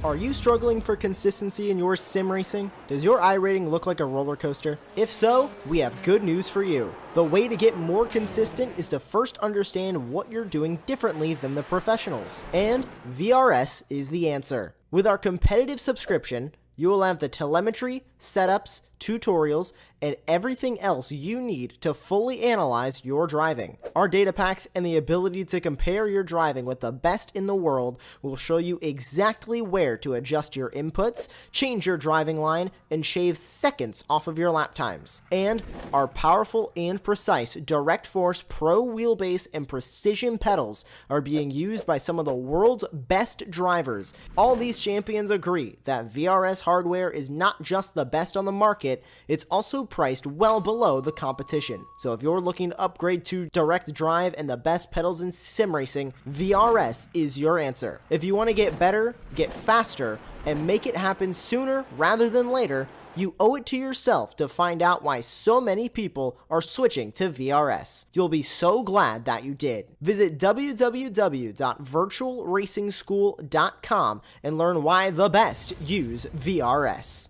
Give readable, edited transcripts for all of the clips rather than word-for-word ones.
Are you struggling for consistency in your sim racing? Does your iRating look like a roller coaster? If so, we have good news for you. The way to get more consistent is to first understand what you're doing differently than the professionals. And VRS is the answer. With our competitive subscription, you will have the telemetry, setups, tutorials, and everything else you need to fully analyze your driving. Our data packs and the ability to compare your driving with the best in the world will show you exactly where to adjust your inputs, change your driving line, and shave seconds off of your lap times. And our powerful and precise Direct Force Pro wheelbase and precision pedals are being used by some of the world's best drivers. All these champions agree that VRS hardware is not just the best on the market, it's also priced well below the competition. So if you're looking to upgrade to direct drive and the best pedals in sim racing, VRS is your answer. If you want to get better, get faster, and make it happen sooner rather than later, you owe it to yourself to find out why so many people are switching to VRS. You'll be so glad that you did. Visit www.virtualracingschool.com and learn why the best use VRS.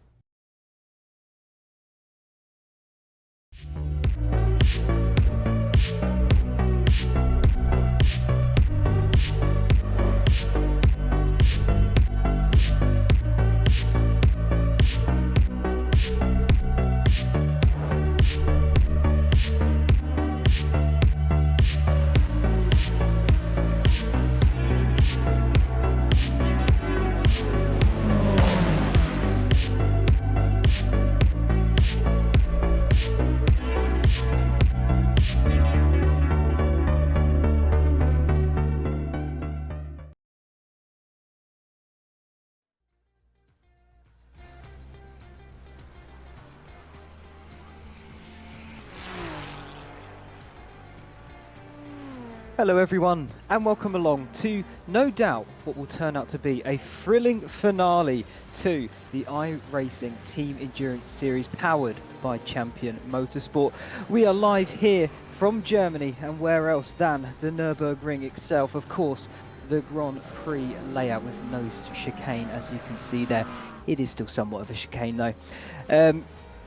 Hello everyone, and welcome along to no doubt what will turn out to be a thrilling finale to the iRacing Team Endurance Series powered by Champion Motorsport. We are live here from Germany, and where else than the Nürburgring itself. Of course, the Grand Prix layout with no chicane, as you can see there. It is still somewhat of a chicane though.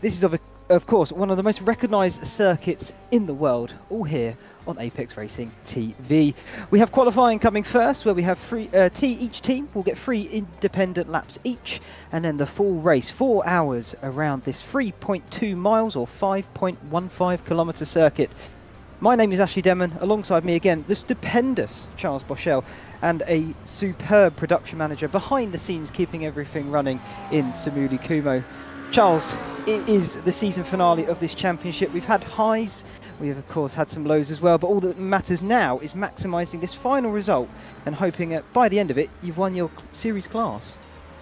This is of course one of the most recognised circuits in the world, all here on Apex Racing TV. We have qualifying coming first, where we have each team will get 3 independent laps each, and then the full race, 4 hours around this 3.2 miles or 5.15 kilometre circuit. My name is Ashley Demon, alongside me again the stupendous Charles Boschel, and a superb production manager behind the scenes keeping everything running in Samuli Kumo. Charles, it is the season finale of this championship. We've had highs, we have of course had some lows as well, but all that matters now is maximising this final result and hoping that by the end of it you've won your series class.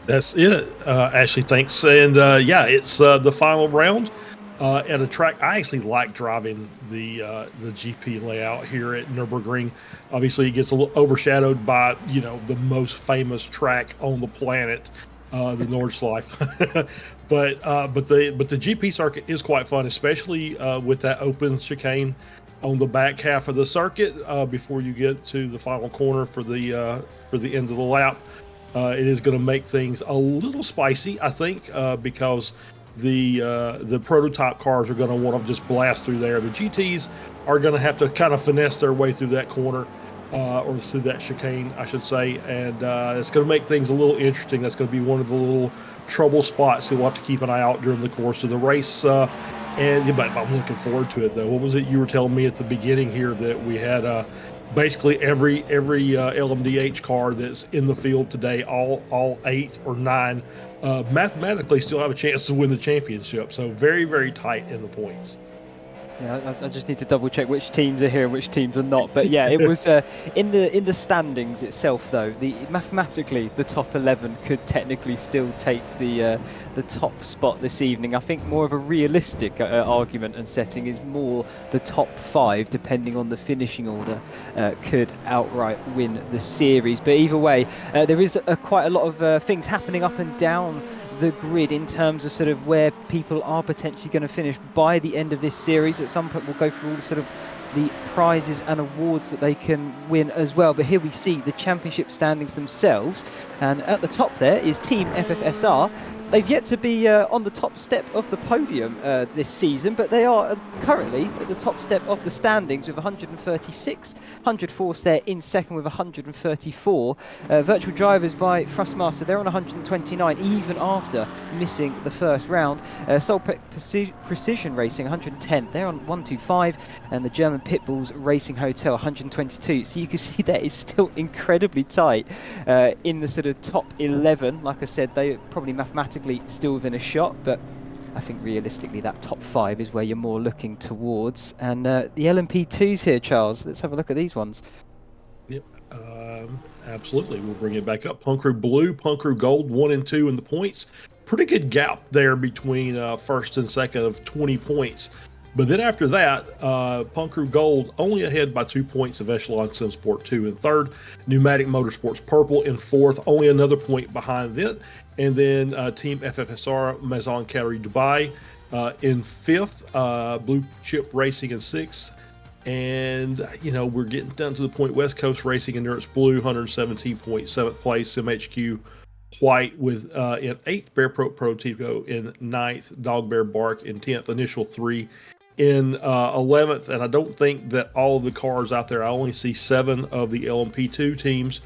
That's it, Ashley, thanks. And yeah, it's the final round at a track. I actually like driving the GP layout here at Nürburgring. Obviously it gets a little overshadowed by, you know, the most famous track on the planet, the Nordschleife. But the GP circuit is quite fun, especially with that open chicane on the back half of the circuit before you get to the final corner for the end of the lap. It is going to make things a little spicy, I think, because the prototype cars are going to want to just blast through there. The GTs are going to have to kind of finesse their way through that corner. Or through that chicane, I should say, and it's going to make things a little interesting. That's going to be one of the little trouble spots you'll have to keep an eye out during the course of the race. But I'm looking forward to it, though. What was it you were telling me at the beginning here, that we had basically every LMDH car that's in the field today, all 8 or 9, mathematically still have a chance to win the championship. So very, very tight in the points. Yeah, I just need to double check which teams are here and which teams are not. But yeah, it was in the standings itself though. Mathematically, the top 11 could technically still take the top spot this evening. I think more of a realistic argument and setting is more the top 5, depending on the finishing order, could outright win the series. But either way, there is quite a lot of things happening up and down the grid in terms of sort of where people are potentially going to finish by the end of this series. At some point we'll go through all sort of the prizes and awards that they can win as well. But here we see the championship standings themselves, and at the top there is Team FFSR. They've yet to be on the top step of the podium this season, but they are currently at the top step of the standings with 136. 104 there in second with 134. Virtual Drivers by Thrustmaster, they're on 129 even after missing the first round. Solpec Precision Racing 110, they're on 125, and the German Pitbulls Racing Hotel 122. So you can see that is still incredibly tight in the sort of top 11. Like I said, they probably mathematically still within a shot, but I think realistically that top 5 is where you're more looking towards. And the LMP2s here, Charles, let's have a look at these ones. Yep, absolutely. We'll bring it back up. Punk Crew Blue, Punk Crew Gold, 1 and 2 in the points. Pretty good gap there between first and second of 20 points. But then after that, Punk Crew Gold only ahead by 2 points of Echelon Sim Sport 2 in third. Pneumatic Motorsports Purple in fourth, only another point behind it. And then Team FFSR Maison Carré Dubai in fifth, Blue Chip Racing in sixth. And, you know, we're getting down to the point West Coast Racing Endurance Blue, 117 points, 7th place, MHQ White with in 8th, Bear Prototipo in 9th, Dog Bear Bark in 10th, Initial 3 in 11th. And I don't think that all of the cars out there, I only see 7 of the LMP2 teams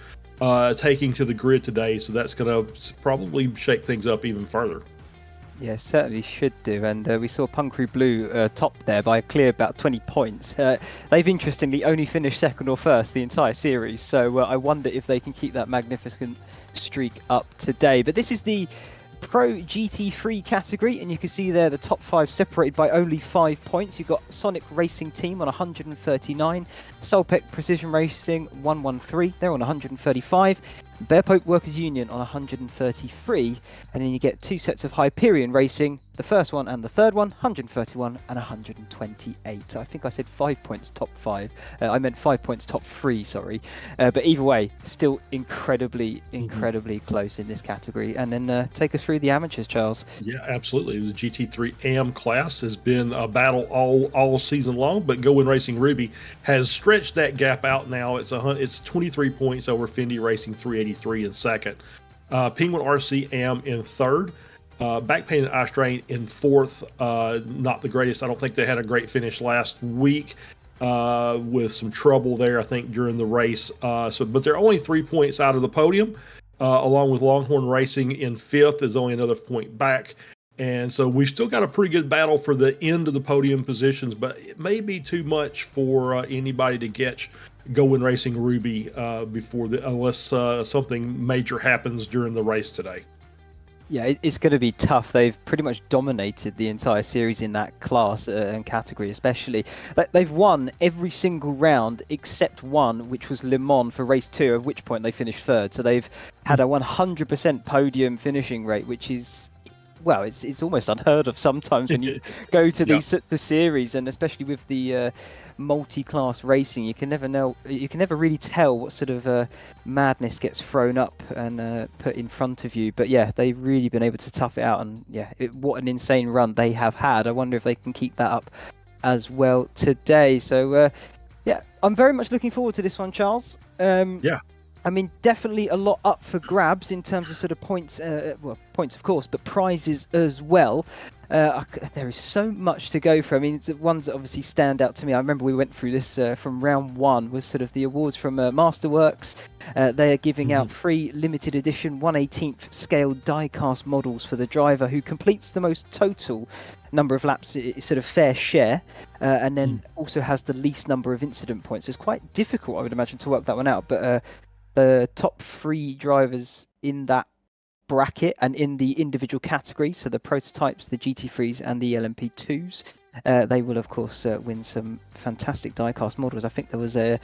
taking to the grid today, so that's going to probably shake things up even further. Yeah, certainly should do. And we saw Punk Crew Blue top there by a clear about 20 points. They've interestingly only finished second or first the entire series, so I wonder if they can keep that magnificent streak up today. But this is the Pro GT3 category, and you can see there the top 5 separated by only 5 points. You've got Sonic Racing Team on 139, Solpec Precision Racing 113, they're on 135, Bear Pope Workers Union on 133, and then you get 2 sets of Hyperion Racing, the first one and the third one, 131 and 128. I think I said 5 points top 5. I meant 5 points top 3, sorry. But either way, still incredibly close in this category. And then take us through the amateurs, Charles. Yeah, absolutely. The GT3 AM class has been a battle all season long, but Go Win Racing Ruby has stretched that gap out now. It's 23 points over Fendi Racing 383 in second. Penguin RC AM in third. Backpain and Ice Train in fourth. Not the greatest. I don't think they had a great finish last week with some trouble there, I think, during the race. But they're only 3 points out of the podium, along with Longhorn Racing in fifth is only another point back. And so we've still got a pretty good battle for the end of the podium positions, but it may be too much for anybody to catch Go Win Racing Ruby unless something major happens during the race today. Yeah, it's going to be tough. They've pretty much dominated the entire series in that class and category especially. They've won every single round except one, which was Le Mans for race 2, at which point they finished third. So they've had a 100% podium finishing rate, which is, well, it's almost unheard of sometimes when you go to the series, and especially with the multi-class racing, you can never really tell what sort of madness gets thrown up and put in front of you. But yeah, they've really been able to tough it out, and yeah, what an insane run they have had. I wonder if they can keep that up as well today. So yeah, I'm very much looking forward to this one, Charles. I mean, definitely a lot up for grabs in terms of sort of points, well, points of course, but prizes as well. There is so much to go for. I mean, it's the ones that obviously stand out to me. I remember we went through this from round 1, was sort of the awards from Masterworks. They are giving out 3 limited edition 1/18th scale die-cast models for the driver who completes the most total number of laps, sort of fair share, and then also has the least number of incident points. It's quite difficult, I would imagine, to work that one out, but the top 3 drivers in that bracket and in the individual category, so the prototypes, the GT3s and the LMP2s, they will of course win some fantastic diecast models. I think there was I'm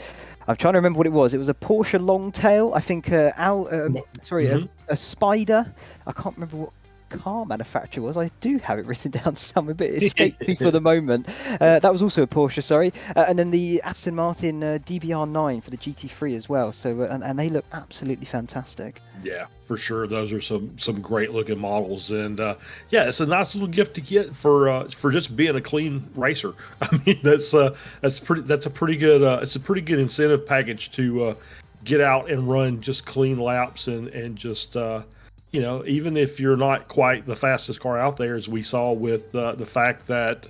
trying to remember what it was. It was a Porsche Longtail, I think, a Spider. I can't remember what car manufacturer was. I do have it written down somewhere, but it escaped me for the moment. That was also a Porsche, sorry. And then the Aston Martin DBR9 for the GT3 as well. So and they look absolutely fantastic. Yeah, for sure. Those are some great looking models, and yeah, it's a nice little gift to get for just being a clean racer. I mean, that's a pretty good incentive package to get out and run just clean laps and just even if you're not quite the fastest car out there, as we saw with the fact that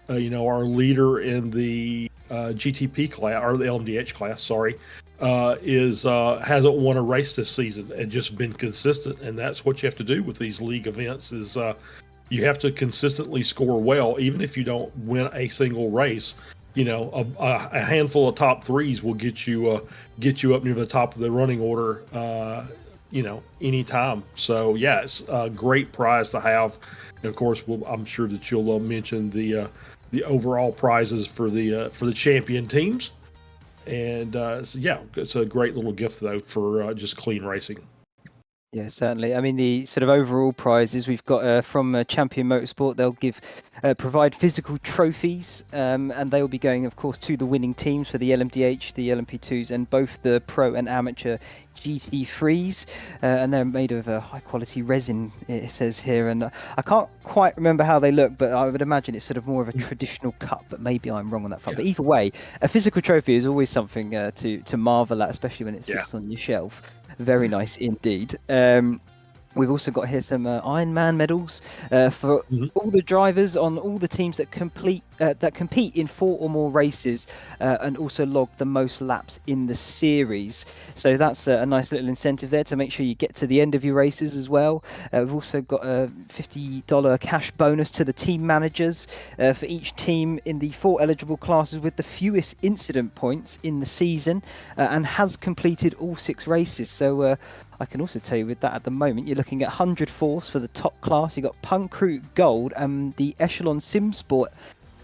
our leader in the GTP class, or the LMDH class, sorry, hasn't won a race this season and just been consistent. And that's what you have to do with these league events is you have to consistently score well, even if you don't win a single race. A handful of top threes will get you up near the top of the running order anytime. So yeah, it's a great prize to have. And of course, I'm sure that you'll mention the overall prizes for the champion teams. And so yeah, it's a great little gift though for just clean racing. Yeah, certainly. I mean, the sort of overall prizes we've got from Champion Motorsport, they'll provide physical trophies, and they will be going, of course, to the winning teams for the LMDH, the LMP2s, and both the Pro and Amateur GT3s, and they're made of high-quality resin, it says here, and I can't quite remember how they look, but I would imagine it's sort of more of a traditional cup, but maybe I'm wrong on that front. Yeah. But either way, a physical trophy is always something to marvel at, especially when it sits on your shelf. Very nice indeed. We've also got here some Ironman medals for all the drivers on all the teams that compete in 4 or more races, and also log the most laps in the series. So that's a nice little incentive there to make sure you get to the end of your races as well. We've also got a $50 cash bonus to the team managers for each team in the 4 eligible classes with the fewest incident points in the season, and has completed all 6 races. So I can also tell you with that at the moment, you're looking at 100 force for the top class. You've got Punk Route Gold and the Echelon Sim Sport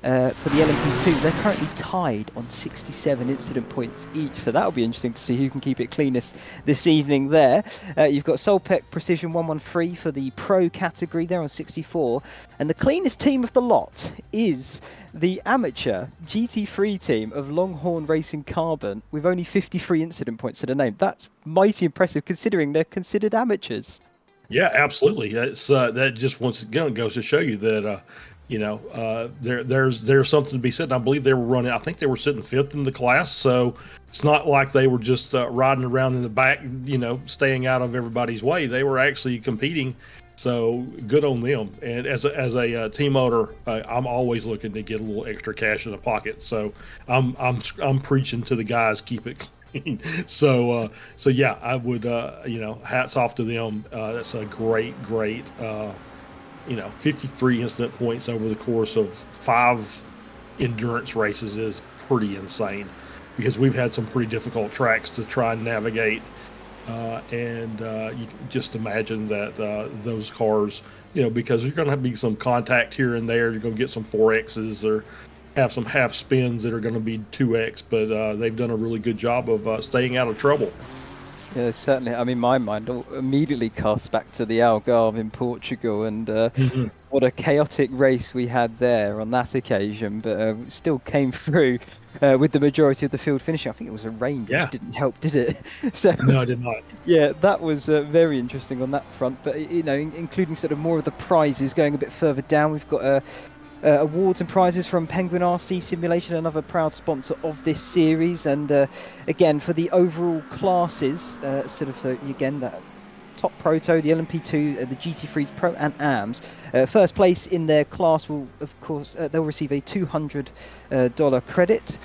for the LMP2s. They're currently tied on 67 incident points each. So that'll be interesting to see who can keep it cleanest this evening there. You've got Solpec Precision 113 for the Pro category. They're on 64. And the cleanest team of the lot is the amateur GT3 team of Longhorn Racing Carbon with only 53 incident points to the name. That's mighty impressive considering they're considered amateurs. Yeah, absolutely. That's that just once again goes to show you that there's something to be said. And I believe they were running. I think they were sitting 5th in the class, so it's not like they were just riding around in the back, staying out of everybody's way. They were actually competing. So good on them. And as a team owner, I'm always looking to get a little extra cash in the pocket. So I'm preaching to the guys, keep it clean. So yeah, I would hats off to them. That's a great 53 incident points over the course of 5 endurance races is pretty insane, because we've had some pretty difficult tracks to try and navigate. And you can just imagine that those cars, because there's going to be some contact here and there. You're going to get some 4Xs or have some half spins that are going to be 2X, but they've done a really good job of staying out of trouble. Yeah, certainly. I mean, my mind immediately casts back to the Algarve in Portugal, and what a chaotic race we had there on that occasion, but still came through with the majority of the field finishing. I think it was a rain, which didn't help, did it? So no, it did not. Yeah, that was very interesting on that front. But including sort of more of the prizes going a bit further down, we've got awards and prizes from Penguin RC Simulation, another proud sponsor of this series. And again, for the overall classes, again, that top Proto, the LMP2, the GT3 Pro and AMS. First place in their class will, of course, they'll receive a $200 credit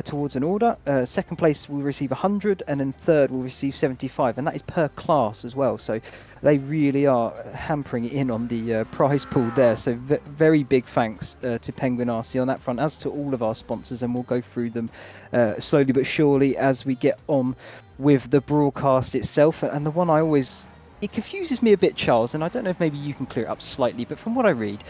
towards an order. Second place will receive 100, and then third will receive 75, and that is per class as well. So they really are hampering it in on the prize pool there. So very big thanks to Penguin RC on that front, as to all of our sponsors, and we'll go through them slowly but surely as we get on with the broadcast itself. And the one it confuses me a bit, Charles, and I don't know if maybe you can clear it up slightly, but from what I read,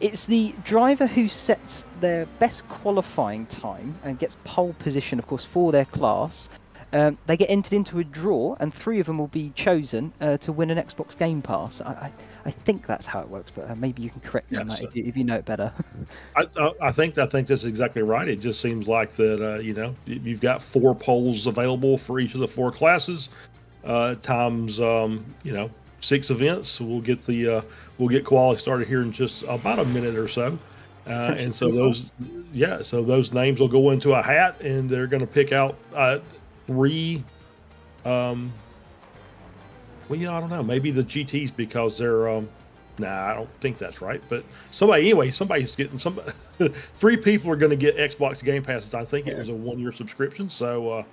it's the driver who sets their best qualifying time and gets pole position, of course, for their class, they get entered into a draw, and 3 of them will be chosen to win an Xbox Game Pass. I think that's how it works, but maybe you can correct me on that if you know it better. I think that's exactly right. It just seems like that you've got 4 polls available for each of the 4 classes, times 6 events. We'll get quality started here in just about a minute or so. And so those names will go into a hat, and they're going to pick out 3. I don't know. Maybe the GTs, because they're. I don't think that's right. But somebody's getting 3 people are going to get Xbox Game Passes. I think it was a 1-year subscription. So.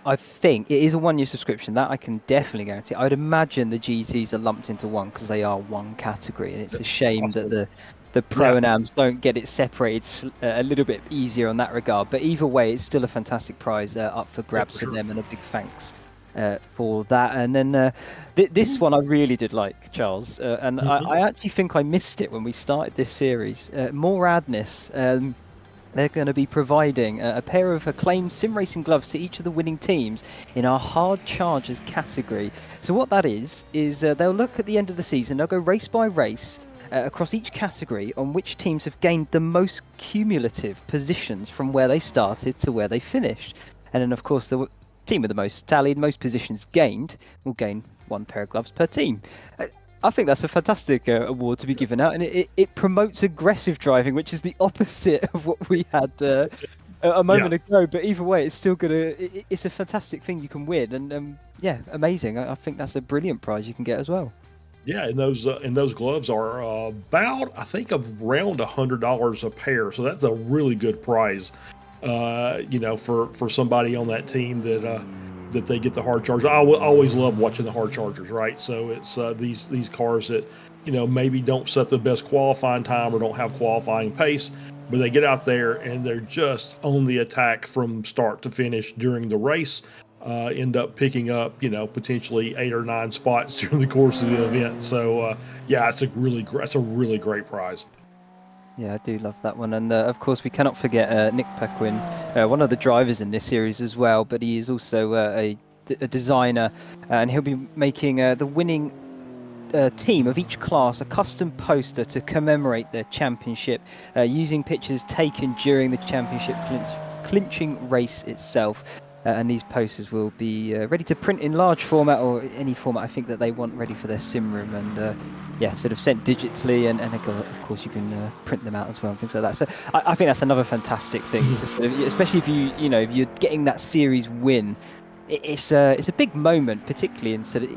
I think it is a 1-year subscription. That I can definitely guarantee. I would imagine the GTs are lumped into one because they are one category, and it's a shame that the Pro-Ams don't get it separated a little bit easier on that regard. But either way, it's still a fantastic prize up for grabs for them, and a big thanks for that. And then this one I really did like, Charles, and I actually think I missed it when we started this series. More Adness. They're going to be providing a pair of acclaimed sim racing gloves to each of the winning teams in our hard chargers category. So what that is they'll look at the end of the season, they'll go race by race across each category on which teams have gained the most cumulative positions from where they started to where they finished. And then, of course, the team with the most tallied, most positions gained, will gain 1 pair of gloves per team. I think that's a fantastic award to be given out, and it promotes aggressive driving, which is the opposite of what we had a moment ago. But either way, it's still it's a fantastic thing you can win, and amazing. I think that's a brilliant prize you can get as well. Yeah, and those gloves are about, I think, around $100 a pair. So that's a really good prize, for somebody on that team that they get the hard chargers. I always love watching the hard chargers, right? So it's these cars that maybe don't set the best qualifying time or don't have qualifying pace, but they get out there and they're just on the attack from start to finish during the race. End up picking up potentially 8 or 9 spots during the course of the event. So it's a really great prize. Yeah, I do love that one. And of course, we cannot forget Nick Pequin, one of the drivers in this series as well, but he is also a designer, and he'll be making the winning team of each class a custom poster to commemorate their championship, using pictures taken during the championship clinching race itself. And these posters will be ready to print in large format, or any format I think that they want ready for their sim room, and sort of sent digitally, and of course you can print them out as well and things like that. So I think that's another fantastic thing to sort of, especially if if you're getting that series win. It's a big moment, particularly in sort of,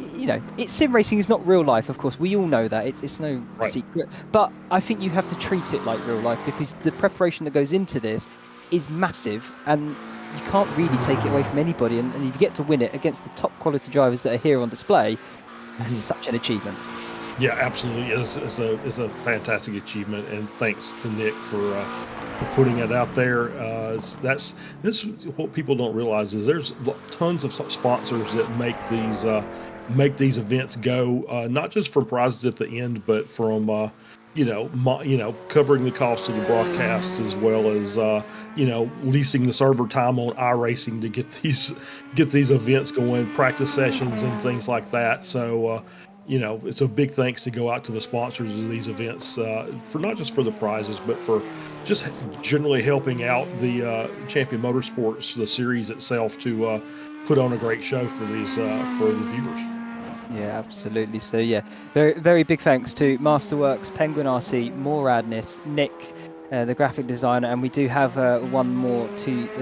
it's sim racing is not real life, of course. We all know that. It's no secret, but I think you have to treat it like real life, because the preparation that goes into this is massive, and you can't really take it away from anybody. And if you get to win it against the top quality drivers that are here on display, that's such an achievement. Yeah, absolutely. It's a fantastic achievement, and thanks to Nick for putting it out there. This what people don't realize is there's tons of sponsors that make these events go, not just for prizes at the end, but from covering the cost of the broadcasts, as well as leasing the server time on iRacing to get these events going, practice sessions and things like that. So it's a big thanks to go out to the sponsors of these events, for not just for the prizes, but for just generally helping out the Champion Motorsports, the series itself, to put on a great show for these for the viewers. Yeah, absolutely. So very, very big thanks to Masterworks, Penguin RC, More Adness, Nick, the graphic designer, and we do have one more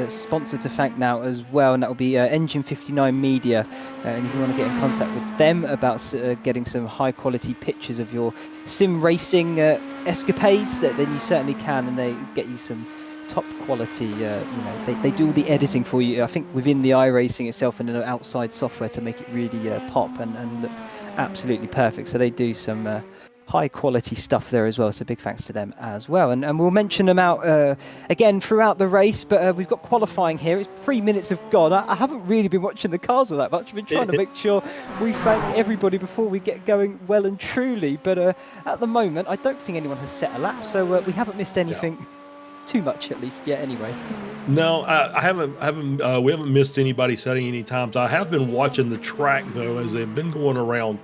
sponsor to thank now as well, and that will be Engine 59 Media. And if you want to get in contact with them about getting some high quality pictures of your sim racing escapades, then you certainly can, and they get you some top quality. They do all the editing for you, I think, within the iRacing itself, and outside software to make it really pop and look absolutely perfect. So they do some high quality stuff there as well, so big thanks to them as well. And we'll mention them out again throughout the race, but we've got qualifying here. It's 3 minutes have gone. I haven't really been watching the cars all that much. I've been trying to make sure we thank everybody before we get going well and truly, but at the moment I don't think anyone has set a lap, so we haven't missed anything. too much at least yet anyway. No, I haven't. We haven't missed anybody setting any times. I have been watching the track though as they've been going around,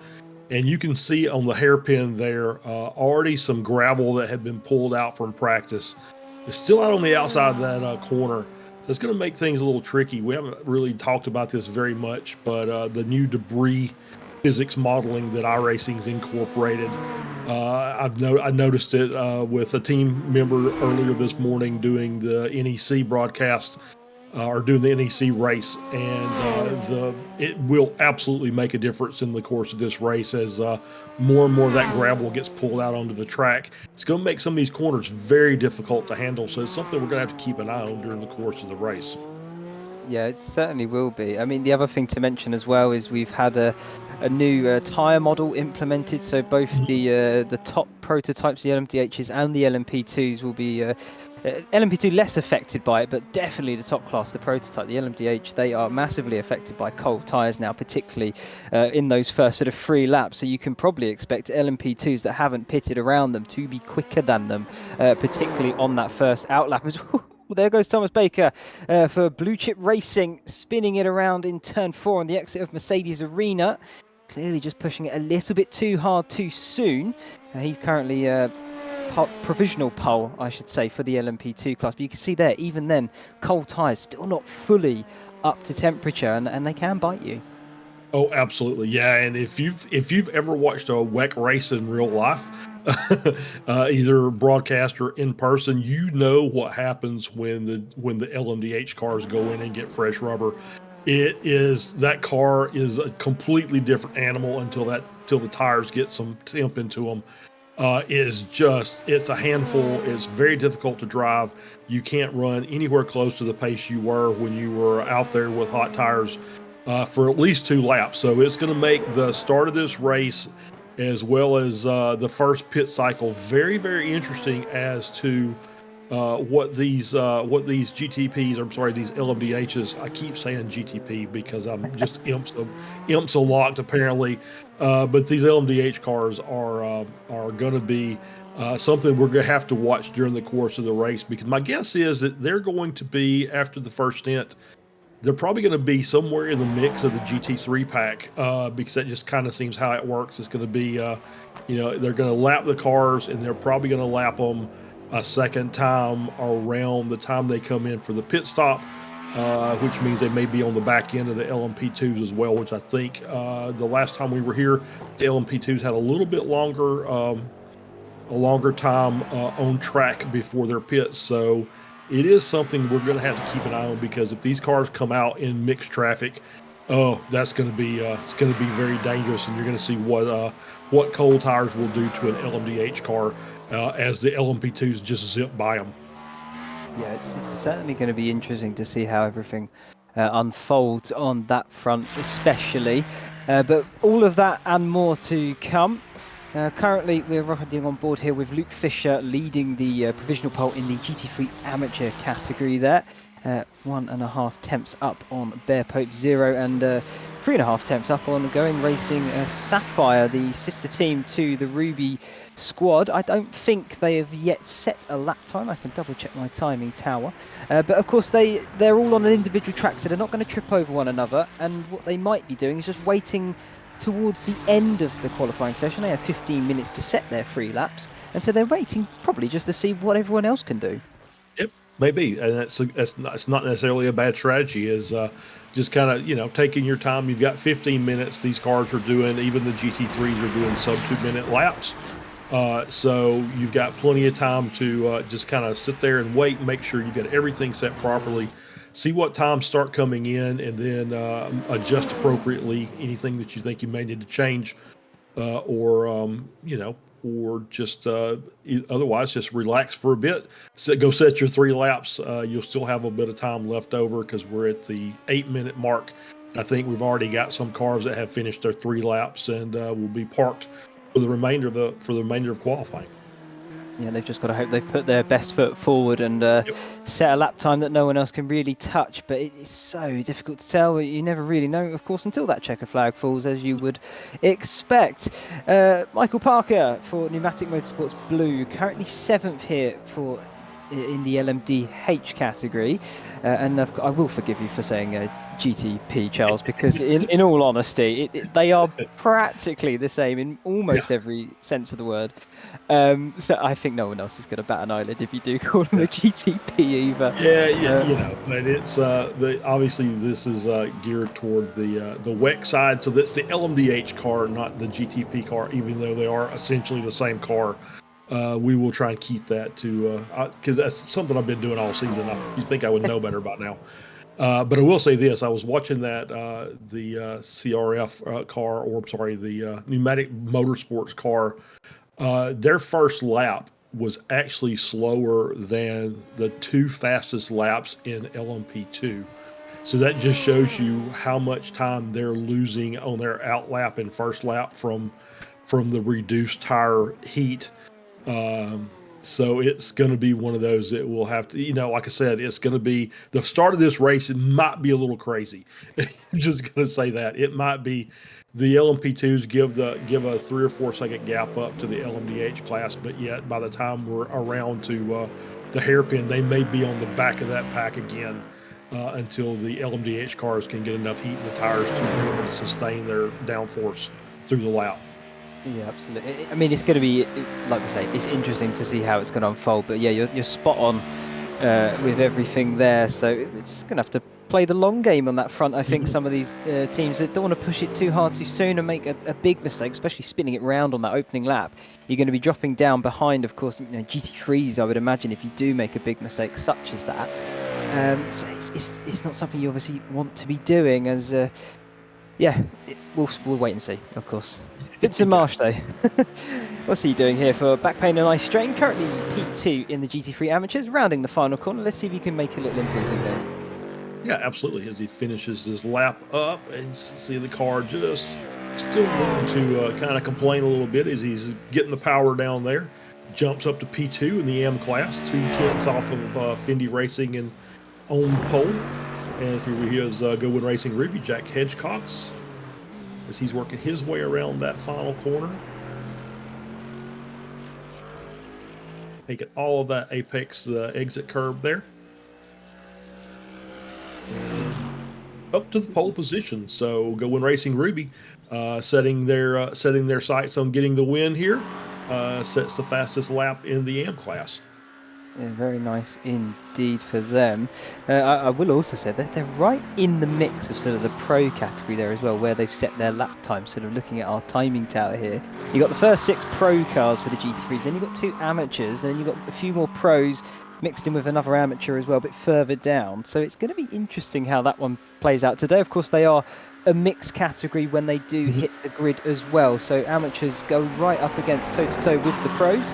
and you can see on the hairpin there already some gravel that had been pulled out from practice. It's still out on the outside of that corner. So it's going to make things a little tricky. We haven't really talked about this very much, but the new debris physics modeling that iRacing's incorporated. I noticed it with a team member earlier this morning doing the NEC broadcast or doing the NEC race, and it will absolutely make a difference in the course of this race as more and more of that gravel gets pulled out onto the track. It's going to make some of these corners very difficult to handle, so it's something we're going to have to keep an eye on during the course of the race. Yeah, it certainly will be. I mean, the other thing to mention as well is we've had a new tyre model implemented, so both the top prototypes, the LMDHs and the LMP2s will be LMP2 less affected by it, but definitely the top class, the prototype, the LMDH, they are massively affected by cold tyres now, particularly in those first sort of 3 laps. So you can probably expect LMP2s that haven't pitted around them to be quicker than them, particularly on that first out lap. Well, there goes Thomas Baker for Blue Chip Racing, spinning it around in turn 4 on the exit of Mercedes Arena. Clearly just pushing it a little bit too hard too soon. He's currently provisional pole, I should say, for the LMP2 class. But you can see there, even then, cold tyres still not fully up to temperature, and they can bite you. Oh, absolutely, yeah. And if you've ever watched a WEC race in real life, either broadcast or in person, you know what happens when the LMDH cars go in and get fresh rubber. That car is a completely different animal until the tires get some temp into them. It's a handful. It's very difficult to drive. You can't run anywhere close to the pace you were when you were out there with hot tires for at least 2 laps. So it's going to make the start of this race as well as the first pit cycle very, very interesting as to what these GTPs, I'm sorry, these LMDHs, I keep saying GTP because I'm just imps a lot apparently, but these LMDH cars are going to be something we're going to have to watch during the course of the race, because my guess is that they're going to be, after the first stint, they're probably going to be somewhere in the mix of the GT3 pack, because that just kind of seems how it works. It's going to be, they're going to lap the cars, and they're probably going to lap them a second time around the time they come in for the pit stop, which means they may be on the back end of the LMP2s as well, which I think the last time we were here, the LMP2s had a little bit longer, a longer time on track before their pits. So it is something we're going to have to keep an eye on, because if these cars come out in mixed traffic, that's going to be it's going to be very dangerous, and you're going to see what cold tires will do to an LMDH car as the LMP2s just zip by them. Yeah, it's certainly going to be interesting to see how everything unfolds on that front, especially. But all of that and more to come. Currently, we're riding on board here with Luke Fisher leading the provisional pole in the GT3 amateur category there. 1.5 temps up on Bear Pope Zero, and 3.5 temps up on Going Racing Sapphire, the sister team to the Ruby squad. I don't think they have yet set a lap time. I can double check my timing tower. But of course they're all on an individual track, so they're not going to trip over one another, and what they might be doing is just waiting towards the end of the qualifying session. They have 15 minutes to set their 3 laps, and so they're waiting probably just to see what everyone else can do. Yep, maybe, and it's not necessarily a bad strategy. Is just kind of taking your time. You've got 15 minutes. These cars are doing, even the GT3s are doing sub 2-minute laps. So you've got plenty of time to just kind of sit there and wait and make sure you get everything set properly, see what times start coming in, and then adjust appropriately anything that you think you may need to change, or just otherwise just relax for a bit. So go set your 3 laps. You'll still have a bit of time left over because we're at the 8-minute mark. I think we've already got some cars that have finished their 3 laps and will be parked for the remainder of qualifying. Yeah, they've just got to hope they've put their best foot forward and set a lap time that no one else can really touch. But it's so difficult to tell. You never really know, of course, until that checker flag falls, as you would expect. Michael Parker for Pneumatic Motorsports Blue, currently 7th here for in the LMDH category. And I will forgive you for saying GTP, Charles, because in all honesty, they are practically the same in almost every sense of the word. So I think no one else is going to bat an eyelid if you do call them a GTP either. Yeah, but it's obviously this is geared toward the WEC side, so that's the LMDH car, not the GTP car, even though they are essentially the same car. We will try and keep that to because that's something I've been doing all season. You think I would know better by now. But I will say this: I was watching that the CRF car, or I'm sorry, the pneumatic motorsports car. Their first lap was actually slower than the 2 fastest laps in LMP2. So that just shows you how much time they're losing on their out lap and first lap from the reduced tire heat. So it's going to be one of those that we'll have to, like I said, it's going to be the start of this race. It might be a little crazy. Just going to say that it might be the LMP2s give a 3 or 4 second gap up to the LMDH class, but yet by the time we're around to the hairpin, they may be on the back of that pack again until the LMDH cars can get enough heat in the tires to be able to sustain their downforce through the lap. Yeah, absolutely. I mean, it's going to be, like we say, it's interesting to see how it's going to unfold. But yeah, you're spot on with everything there. So we're just going to have to play the long game on that front. I think some of these teams, they don't want to push it too hard too soon and make a big mistake, especially spinning it round on that opening lap. You're going to be dropping down behind, of course, GT3s, I would imagine, if you do make a big mistake such as that. So it's not something you obviously want to be doing as... we'll wait and see, of course. Vincent Marsh, though. What's he doing here for back pain and eye strain? Currently P2 in the GT3 Amateurs, rounding the final corner. Let's see if he can make a little improvement there. Yeah, absolutely. As he finishes his lap up and see the car just still going to kind of complain a little bit as he's getting the power down there. Jumps up to P2 in the M class, 2 tenths off of Fendi Racing and on the pole. And here he is, Go Win Racing Ruby, Jack Hedgecox, as he's working his way around that final corner. Making all of that apex exit curve there. And up to the pole position. So Go Win Racing Ruby setting their sights on getting the win here. Sets the fastest lap in the AM class. Yeah, very nice indeed for them. I will also say that they're right in the mix of sort of the pro category there as well, where they've set their lap time. Sort of looking at our timing tower here, you got the first 6 pro cars for the GT3s, then you've got 2 amateurs, then you've got a few more pros mixed in with another amateur as well, a bit further down. So it's going to be interesting how that one plays out today. Of course, they are a mixed category when they do hit the grid as well. So amateurs go right up against toe-to-toe with the pros.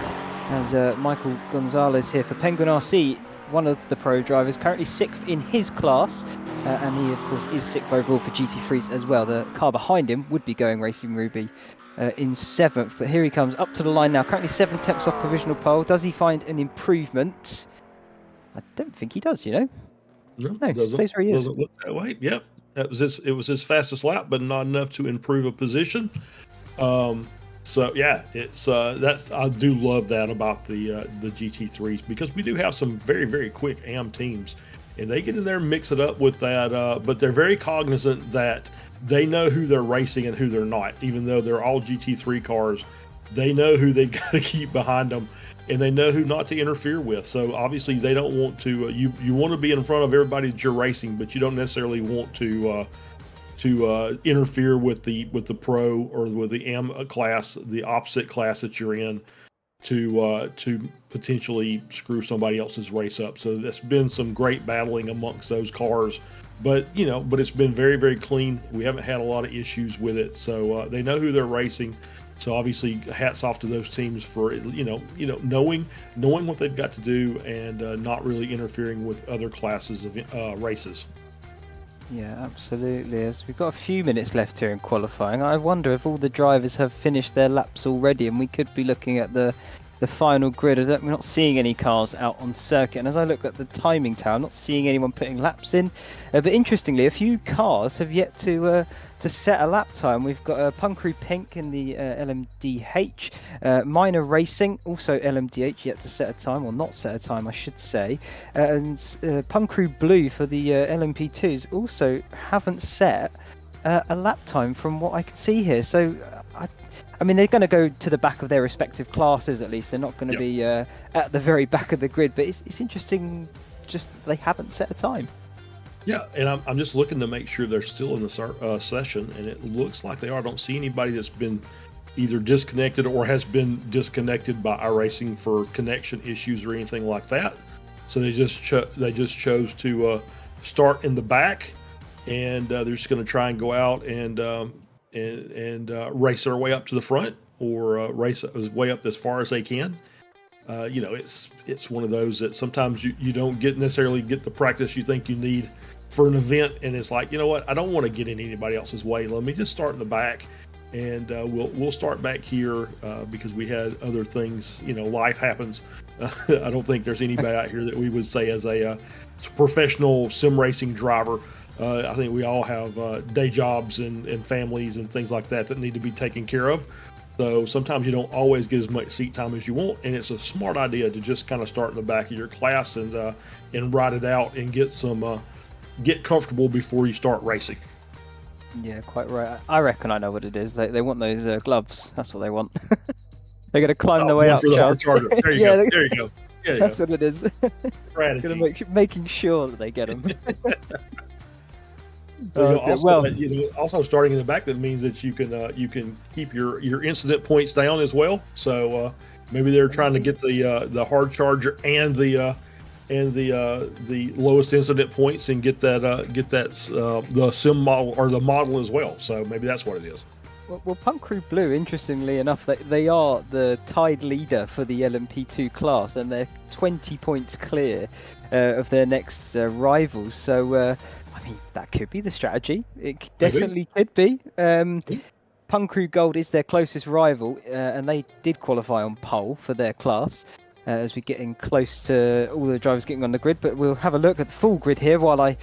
As Michael Gonzalez here for Penguin RC, one of the pro drivers, currently 6th in his class, and he of course is 6th overall for GT3s as well. The car behind him would be Going Racing Ruby in 7th, but here he comes up to the line now, currently 7 tenths off provisional pole. Does he find an improvement? I don't think he does, No, stays where he is. Doesn't look that way. Yep, it was his fastest lap, but not enough to improve a position. So yeah, it's I do love that about the GT3s, because we do have some very, very quick AM teams, and they get in there and mix it up with that. But they're very cognizant that they know who they're racing and who they're not. Even though they're all GT3 cars, they know who they've got to keep behind them, and they know who not to interfere with. So obviously they don't want to. You want to be in front of everybody that you're racing, but you don't necessarily want to interfere with the pro or with the M class, the opposite class that you're in, to potentially screw somebody else's race up. So there's been some great battling amongst those cars, but it's been very, very clean. We haven't had a lot of issues with it. So they know who they're racing. So obviously, hats off to those teams for knowing what they've got to do and not really interfering with other classes of races. Yeah, absolutely. As we've got a few minutes left here in qualifying, I wonder if all the drivers have finished their laps already, and we could be looking at the the final grid. We're not seeing any cars out on circuit, and as I look at the timing tower, I'm not seeing anyone putting laps in. But interestingly, a few cars have yet to set a lap time. We've got Punkru Pink in the LMDH, Minor Racing, also LMDH, yet to set a time, or not set a time, I should say. And Punkru Blue for the LMP2s also haven't set a lap time from what I can see here. So I mean, they're going to go to the back of their respective classes at least. They're not going to be at the very back of the grid. But it's interesting just that they haven't set a time. Yeah, and I'm just looking to make sure they're still in the session, and it looks like they are. I don't see anybody that's been either disconnected or has been disconnected by iRacing for connection issues or anything like that. So they just chose to start in the back, and they're just going to try and go out and race their way up to the front, or race way up as far as they can. You know, it's one of those that sometimes you don't necessarily get the practice you think you need for an event, and it's like, you know what, I don't want to get in anybody else's way. Let me just start in the back, and we'll start back here because we had other things. You know, life happens. I don't think there's anybody out here that we would say as a professional sim racing driver. I think we all have day jobs and families and things like that need to be taken care of. So sometimes you don't always get as much seat time as you want, and it's a smart idea to just kind of start in the back of your class and ride it out and get comfortable before you start racing. Yeah, quite right. I reckon I know what it is. They want those gloves. That's what they want. They're going to climb their way up. For the hard charger. There you go. There you go. That's what it is. Strategy. Making sure that they get them. Also starting in the back, that means that you can keep your incident points down as well. So maybe they're trying to get the hard charger and the lowest incident points and get the sim model or the model as well. So maybe that's what it is. Well, Punkru Blue, interestingly enough, they are the tied leader for the LMP2 class, and they're 20 points clear of their next rivals. So, I mean, that could be the strategy. It definitely could be. Punkru Gold is their closest rival, and they did qualify on pole for their class. As we're getting close to all the drivers getting on the grid, but we'll have a look at the full grid here while I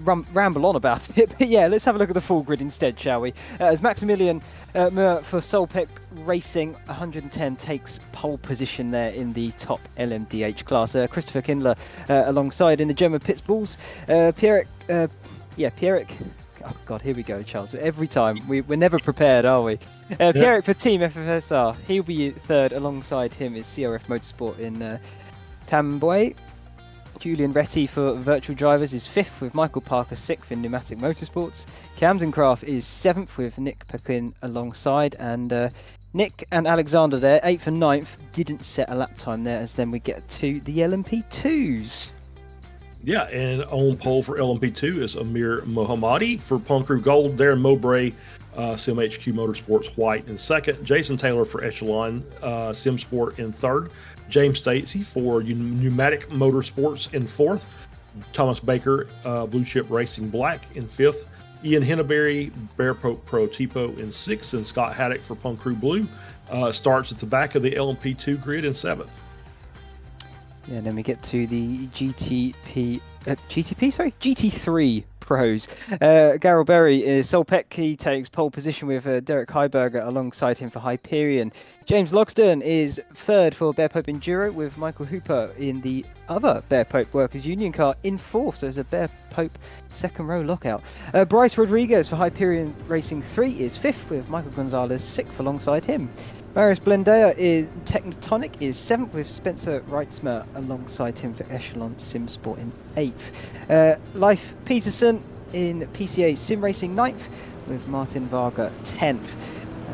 ramble on about it. But yeah, let's have a look at the full grid instead, shall we? As Maximilian Muir for Solpec Racing 110 takes pole position there in the top LMDH class. Christopher Kindler alongside in the German Pits Bulls. Pierrick. Oh God, here we go, Charles. Every time we're never prepared, are we? Pierrick for Team FFSR. He'll be third. Alongside him is CRF Motorsport in Tamboy. Julian Retty for Virtual Drivers is fifth, with Michael Parker sixth in Pneumatic Motorsports. Camden Craft is seventh, with Nick Pequin alongside, and Nick and Alexander there, 8th and 9th, didn't set a lap time there, as then we get to the LMP2s. Yeah, and on pole for LMP2 is Amir Mohammadi. For Punkru Gold, Darren Mowbray, SimHQ Motorsports White in second. Jason Taylor for Echelon Sim Sport in third. James Stacey for Pneumatic Motorsports in fourth. Thomas Baker, Blue Chip Racing Black in fifth. Ian Henneberry, Bear Pope Pro Tipo in sixth. And Scott Haddock for Punkru Blue starts at the back of the LMP2 grid in seventh. Yeah, and then we get to the GT3 pros. Garrel Berry is Solpec. He takes pole position with Derek Heiberger alongside him for Hyperion. James Logsdon is third for Bear Pope Enduro, with Michael Hooper in the other Bear Pope Workers Union car in fourth. So it's a Bear Pope second row lockout. Bryce Rodriguez for Hyperion Racing 3 is fifth, with Michael Gonzalez sixth alongside him. Marius Blendea is Tectonic is 7th, with Spencer Reitzmer alongside him for Echelon Sim Sport in 8th. Leif Peterson in PCA Sim Racing 9th, with Martin Varga 10th.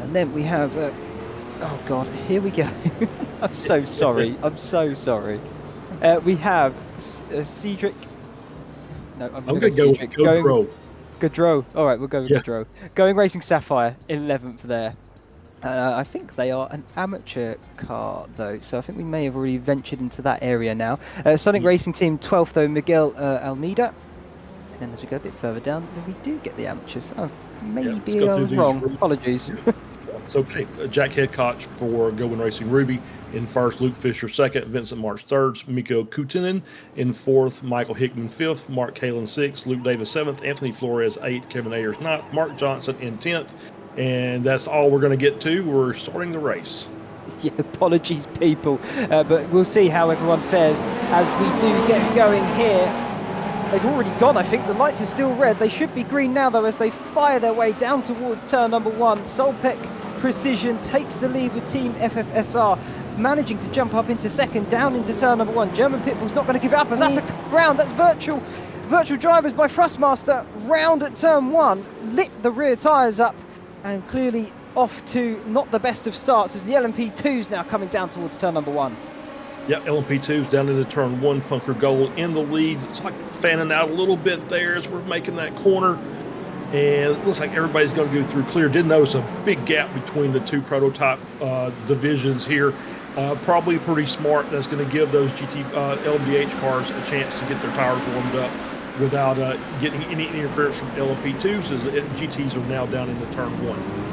And then we have, oh God, here we go. I'm so sorry. I'm so sorry. We have Cedric. No, I'm going to go with Gaudreau. Gaudreau. All right, we'll go with Gaudreau. Going Racing Sapphire 11th there. I think they are an amateur car, though, so I think we may have already ventured into that area now. Sonic Racing Team 12th, though, Miguel Almeida. And then as we go a bit further down, we do get the amateurs. Oh, maybe I'm wrong. Apologies. That's okay. Jack Hedkoch for Go Win Racing Ruby in first, Luke Fisher second, Vincent March third, Mikko Kutinen in fourth, Michael Hickman fifth, Mark Kalen sixth, Luke Davis seventh, Anthony Flores eighth, Kevin Ayers ninth, Mark Johnson in 10th. And that's all we're going to get to. We're starting the race. Yeah, apologies, people, but we'll see how everyone fares as we do get going here. They've already gone, I think. The lights are still red. They should be green now, though, as they fire their way down towards turn number 1. Solpec Precision takes the lead with Team FFSR, managing to jump up into second, down into turn number 1. German Pitbull's not going to give up, as that's the round. That's virtual drivers by Thrustmaster. Round at turn 1, lit the rear tyres up, and clearly off to not the best of starts as the LMP2's now coming down towards turn number 1. Yep, LMP2's down into turn 1. Punker Gold in the lead. It's like fanning out a little bit there as we're making that corner. And it looks like everybody's going to go through clear. Did notice a big gap between the two prototype divisions here. Probably pretty smart. That's going to give those LMDH cars a chance to get their tires warmed up without getting any interference from LMP2s, as the GTs are now down into turn 1.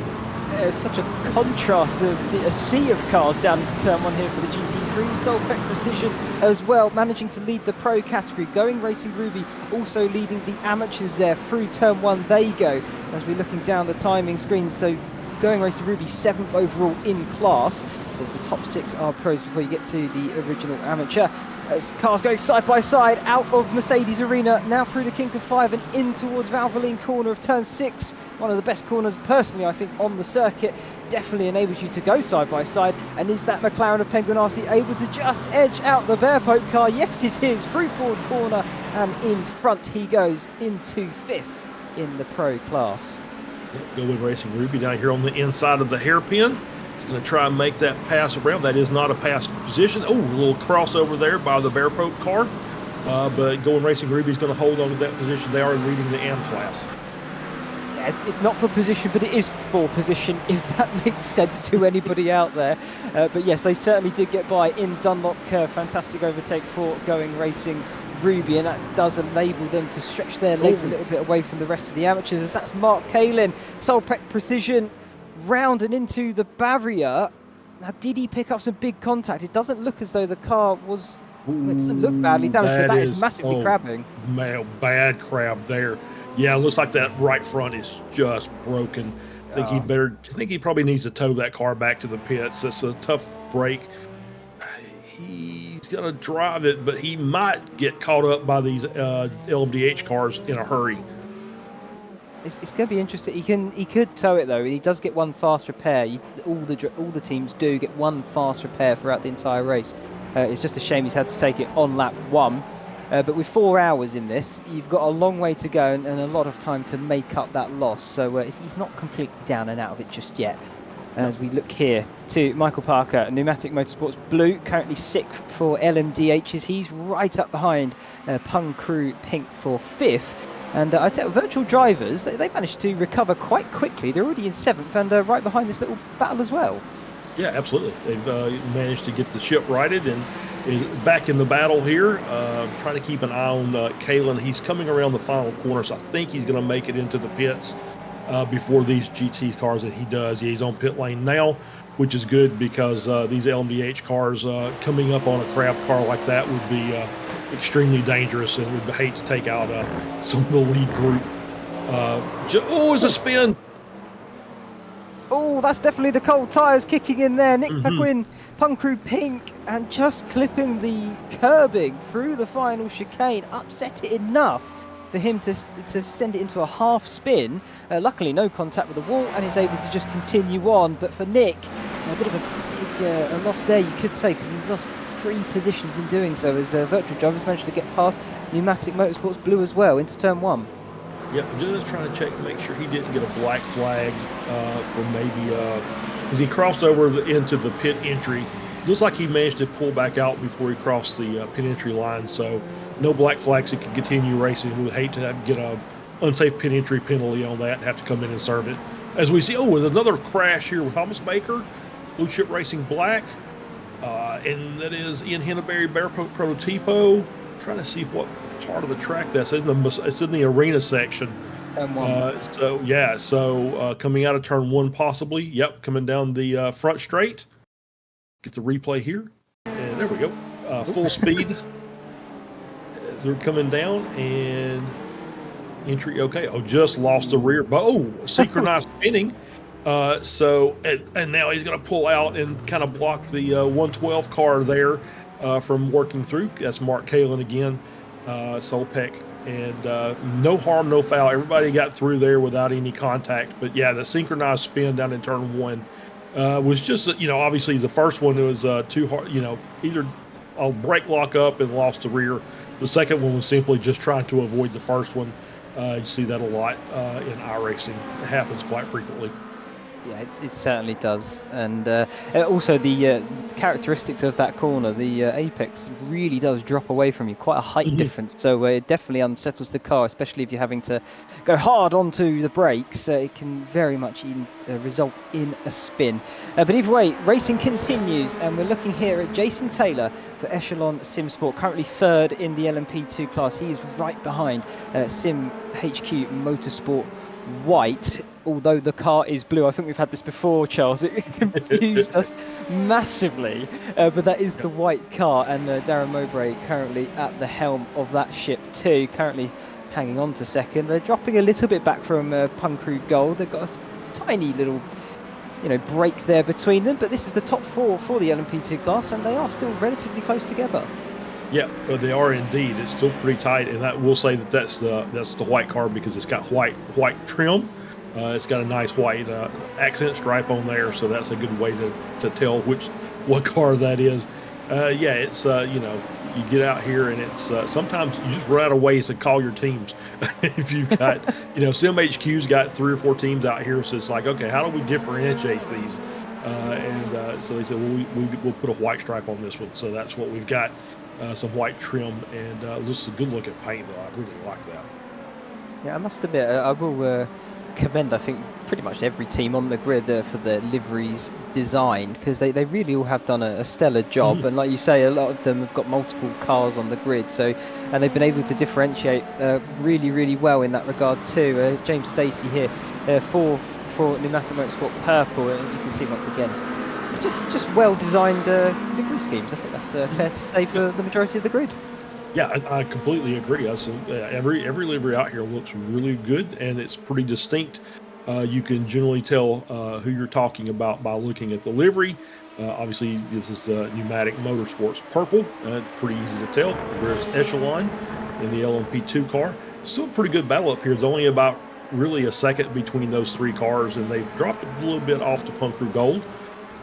It's such a contrast of a sea of cars down into turn 1 here for the GT3. Solpec Precision as well, managing to lead the pro category. Going Racing Ruby also leading the amateurs there through turn 1. They go as we're looking down the timing screen. So Going Racing Ruby 7th overall in class. So it's the top 6 are pros before you get to the original amateur. As cars going side by side out of Mercedes Arena, now through the kink of 5 and in towards Valvoline corner of turn 6. One of the best corners, personally, I think, on the circuit. Definitely enables you to go side by side. And is that McLaren of Penguin RC able to just edge out the Bear Pope car? Yes, it is. Through forward corner and in front he goes into 5th in the pro class. Go Win Racing Ruby down here on the inside of the hairpin. He's going to try and make that pass around. That is not a pass position. Oh, a little crossover there by the Bear Pope car. But Go Win Racing Ruby is going to hold on to that position. They are leading the AM class. Yeah, it's not for position, but it is for position, if that makes sense to anybody out there. But yes, they certainly did get by in Dunlop Curve. Fantastic overtake for Going Racing Ruby, and that does enable them to stretch their legs a little bit away from the rest of the amateurs, as that's Mark Kalin. Solpec Precision round and into the barrier. Now, did he pick up some big contact? It doesn't look as though the car was... it doesn't look badly damaged, but that is massively crabbing. Man, bad crab there. Yeah, it looks like that right front is just broken. I think he probably needs to tow that car back to the pits. That's a tough break. He's gonna drive it, but he might get caught up by these LMDH cars in a hurry. It's going to be interesting. He could tow it though. He does get one fast repair. All the teams do get one fast repair throughout the entire race. It's just a shame he's had to take it on lap 1. But with 4 hours in this, you've got a long way to go and a lot of time to make up that loss. So he's not completely down and out of it just yet. As we look here to Michael Parker, Pneumatic Motorsports Blue, currently 6th for LMDHs. He's right up behind Pung Crew Pink for 5th. And I'd say Virtual Drivers, they managed to recover quite quickly. They're already in 7th and right behind this little battle as well. Yeah, absolutely. They've managed to get the ship righted and is back in the battle here. Trying to keep an eye on Kalen. He's coming around the final corner, so I think he's going to make it into the pits before these GT cars that he does. Yeah, he's on pit lane now, which is good because these LMDH cars coming up on a crab car like that would be extremely dangerous, and would hate to take out some of the lead group. It's a spin. Oh, that's definitely the cold tyres kicking in there. Nick Pequin, Punk Crew Pink, and just clipping the curbing through the final chicane. Upset it enough for him to send it into a half spin. Luckily, no contact with the wall, and he's able to just continue on. But for Nick, a bit of a big loss there, you could say, because he's lost 3 positions in doing so, as Virtual Drivers managed to get past Pneumatic Motorsports Blue as well into turn 1. Yep, I'm just trying to check to make sure he didn't get a black flag for maybe because he crossed over into the pit entry. Looks like he managed to pull back out before he crossed the pit entry line, so no black flags. He can continue racing. We would hate to get a unsafe pit entry penalty on that and have to come in and serve it. As we see, with another crash here with Thomas Baker, Blue Chip Racing Black, and that is Ian Henneberry Bear Pope Prototipo. Trying to see what part of the track that's in. It's in the arena section. Turn one. So coming out of turn one, possibly. Yep, coming down the front straight. Get the replay here, and there we go. Full speed. They're coming down, and entry okay. Oh, just lost the rear. But synchronized spinning. And now he's going to pull out and kind of block the 112 car there from working through. That's Mark Kalin again, Solpeck. And no harm, no foul. Everybody got through there without any contact. But yeah, the synchronized spin down in turn one was just, obviously the first one was too hard, either a brake lock up and lost the rear. The second one was simply just trying to avoid the first one. You see that a lot in iRacing. It happens quite frequently. Yeah, it certainly does. And also the characteristics of that corner, the apex really does drop away from you, quite a height difference. So it definitely unsettles the car, especially if you're having to go hard onto the brakes. It can very much result in a spin. But either way, racing continues, and we're looking here at Jason Taylor for Echelon Sim Sport, currently third in the LMP2 class. He is right behind Sim HQ Motorsport White, although the car is blue. I think we've had this before, Charles. It confused us massively, but that is the white car, and Darren Mowbray currently at the helm of that ship too, currently hanging on to second. They're dropping a little bit back from Punkru Gold. They've got a tiny little break there between them, but this is the top four for the LMP2 class, and they are still relatively close together. Yeah, they are indeed. It's still pretty tight, and that we'll say that's the white car because it's got white trim. It's got a nice white accent stripe on there, so that's a good way to tell what car that is. It's you get out here and it's sometimes you just run out of ways to call your teams. If you've got Sim HQ's got 3 or 4 teams out here, so it's like, okay, how do we differentiate these? So they said, well, we'll put a white stripe on this one, so that's what we've got. Some white trim, and just a good looking paint though. I really like that. Yeah, I must admit, I will commend, I think, pretty much every team on the grid for their liveries design, because they really all have done a stellar job. And like you say, a lot of them have got multiple cars on the grid, and they've been able to differentiate really, really well in that regard too. James Stacey here for Pneumatic Motorsport Purple, and you can see once again just well-designed livery schemes. I think that's fair to say for the majority of the grid. Yeah, I completely agree. Every livery out here looks really good, and it's pretty distinct. You can generally tell who you're talking about by looking at the livery. Obviously, this is the Pneumatic Motorsports Purple. Pretty easy to tell. Whereas Echelon in the LMP2 car. Still a pretty good battle up here. It's only about really a second between those 3 cars, and they've dropped a little bit off to Punkru Gold.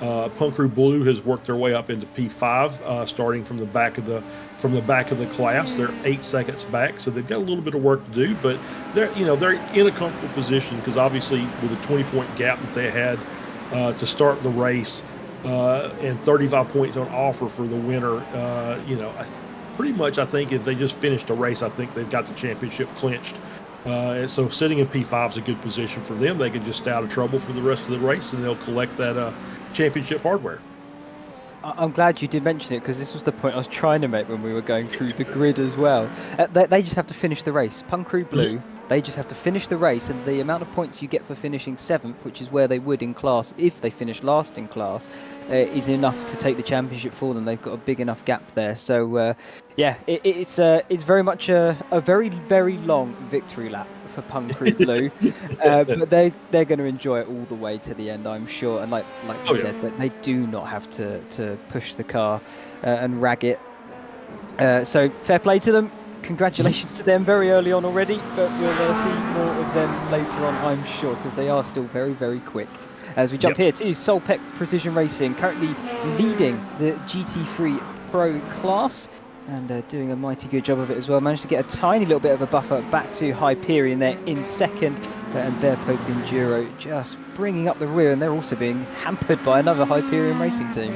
Punkru Blue has worked their way up into P5, starting from the back of the class. They're 8 seconds back, so they've got a little bit of work to do, but they're in a comfortable position because obviously with a 20-point gap that they had to start the race and 35 points on offer for the winner, pretty much I think if they just finished the race, I think they've got the championship clinched. And so sitting in P5 is a good position for them. They can just stay out of trouble for the rest of the race, and they'll collect that championship hardware. I'm glad you did mention it, because this was the point I was trying to make when we were going through the grid as well. They just have to finish the race. Punkru Blue, they just have to finish the race, and the amount of points you get for finishing 7th, which is where they would in class if they finish last in class, is enough to take the championship for them. They've got a big enough gap there. So it's very much a very, very long victory lap for Punkru Blue, but they're going to enjoy it all the way to the end, I'm sure. And like you said, that they do not have to push the car and rag it. So fair play to them. Congratulations to them very early on already, but we'll see more of them later on, I'm sure, because they are still very, very quick. As we jump here to Solpeck Precision Racing, currently leading the GT3 Pro class, and doing a mighty good job of it as well. Managed to get a tiny little bit of a buffer back to Hyperion there in second, and Bear Pope Enduro just bringing up the rear, and they're also being hampered by another Hyperion racing team.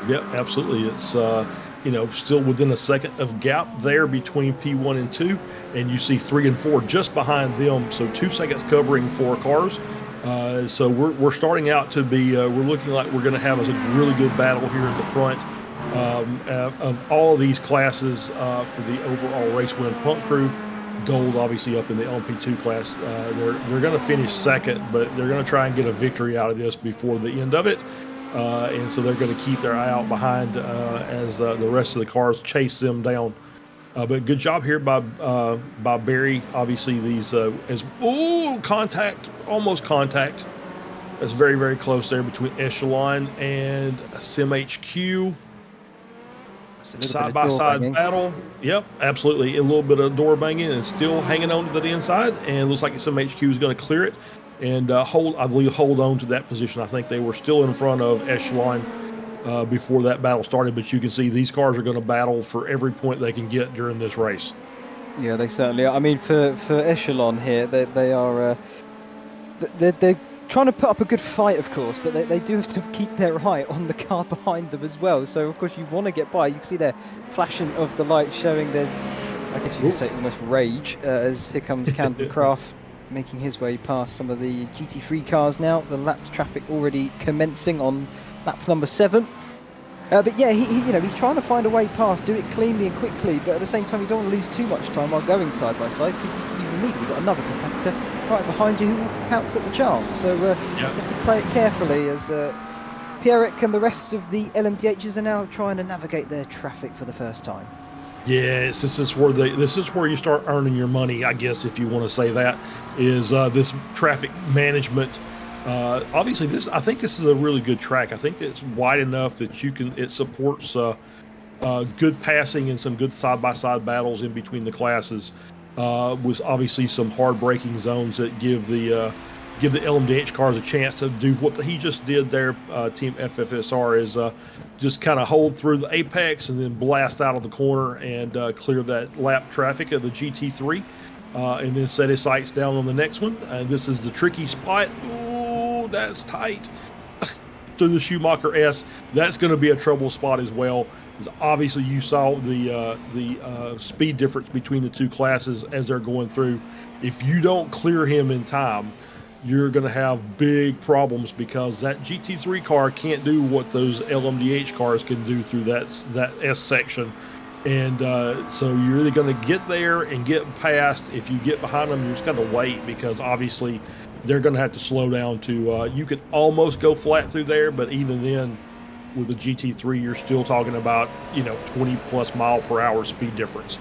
Yep, absolutely. It's still within a second of gap there between P1 and 2, and you see 3 and 4 just behind them, so 2 seconds covering 4 cars. So we're starting out to be we're looking like we're going to have a really good battle here at the front of all of these classes for the overall race win. Punkru gold, obviously, up in the LMP2 class. They're going to finish second, but they're going to try and get a victory out of this before the end of it. And so they're going to keep their eye out behind as the rest of the cars chase them down. But good job here by Barry. Obviously, these contact, almost contact. That's very, very close there between Echelon and SimHQ. Side by side battle. Yep, absolutely. A little bit of door banging and still hanging on to the inside. And it looks like SimHQ is going to clear it and hold on to that position. I think they were still in front of Echelon before that battle started. But you can see these cars are going to battle for every point they can get during this race. Yeah, they certainly are. I mean, for Echelon here, they are they're trying to put up a good fight, of course, but they do have to keep their eye on the car behind them as well. So, of course, you want to get by. You can see their flashing of the lights showing their, I guess you could say, almost rage, as here comes Camden Craft making his way past some of the GT3 cars now. The lapped traffic already commencing on lap number 7. But yeah, he's trying to find a way past, do it cleanly and quickly, but at the same time, you don't want to lose too much time while going side by side, because you've immediately got another competitor right behind you who will pounce at the chance. So you have to play it carefully, as Pierrick and the rest of the LMDHs are now trying to navigate their traffic for the first time. Yes, this is where you start earning your money, I guess, if you want to say that, is this traffic management. Obviously, I think this is a really good track. I think it's wide enough that it supports good passing and some good side-by-side battles in between the classes, with obviously some hard braking zones that give the LMDH cars a chance to do what he just did there. Team FFSR is just kind of hold through the apex and then blast out of the corner and clear that lap traffic of the GT3, and then set his sights down on the next one. This is the tricky spot. Ooh, that's tight. To the Schumacher S, that's going to be a trouble spot as well. Because obviously, you saw the speed difference between the two classes as they're going through. If you don't clear him in time, you're going to have big problems, because that GT3 car can't do what those LMDH cars can do through that S section. And so you're either going to get there and get past. If you get behind them, you're just going to wait, because obviously they're going to have to slow down to, you could almost go flat through there, but even then, with the GT3, you're still talking about, 20 plus mile per hour speed difference.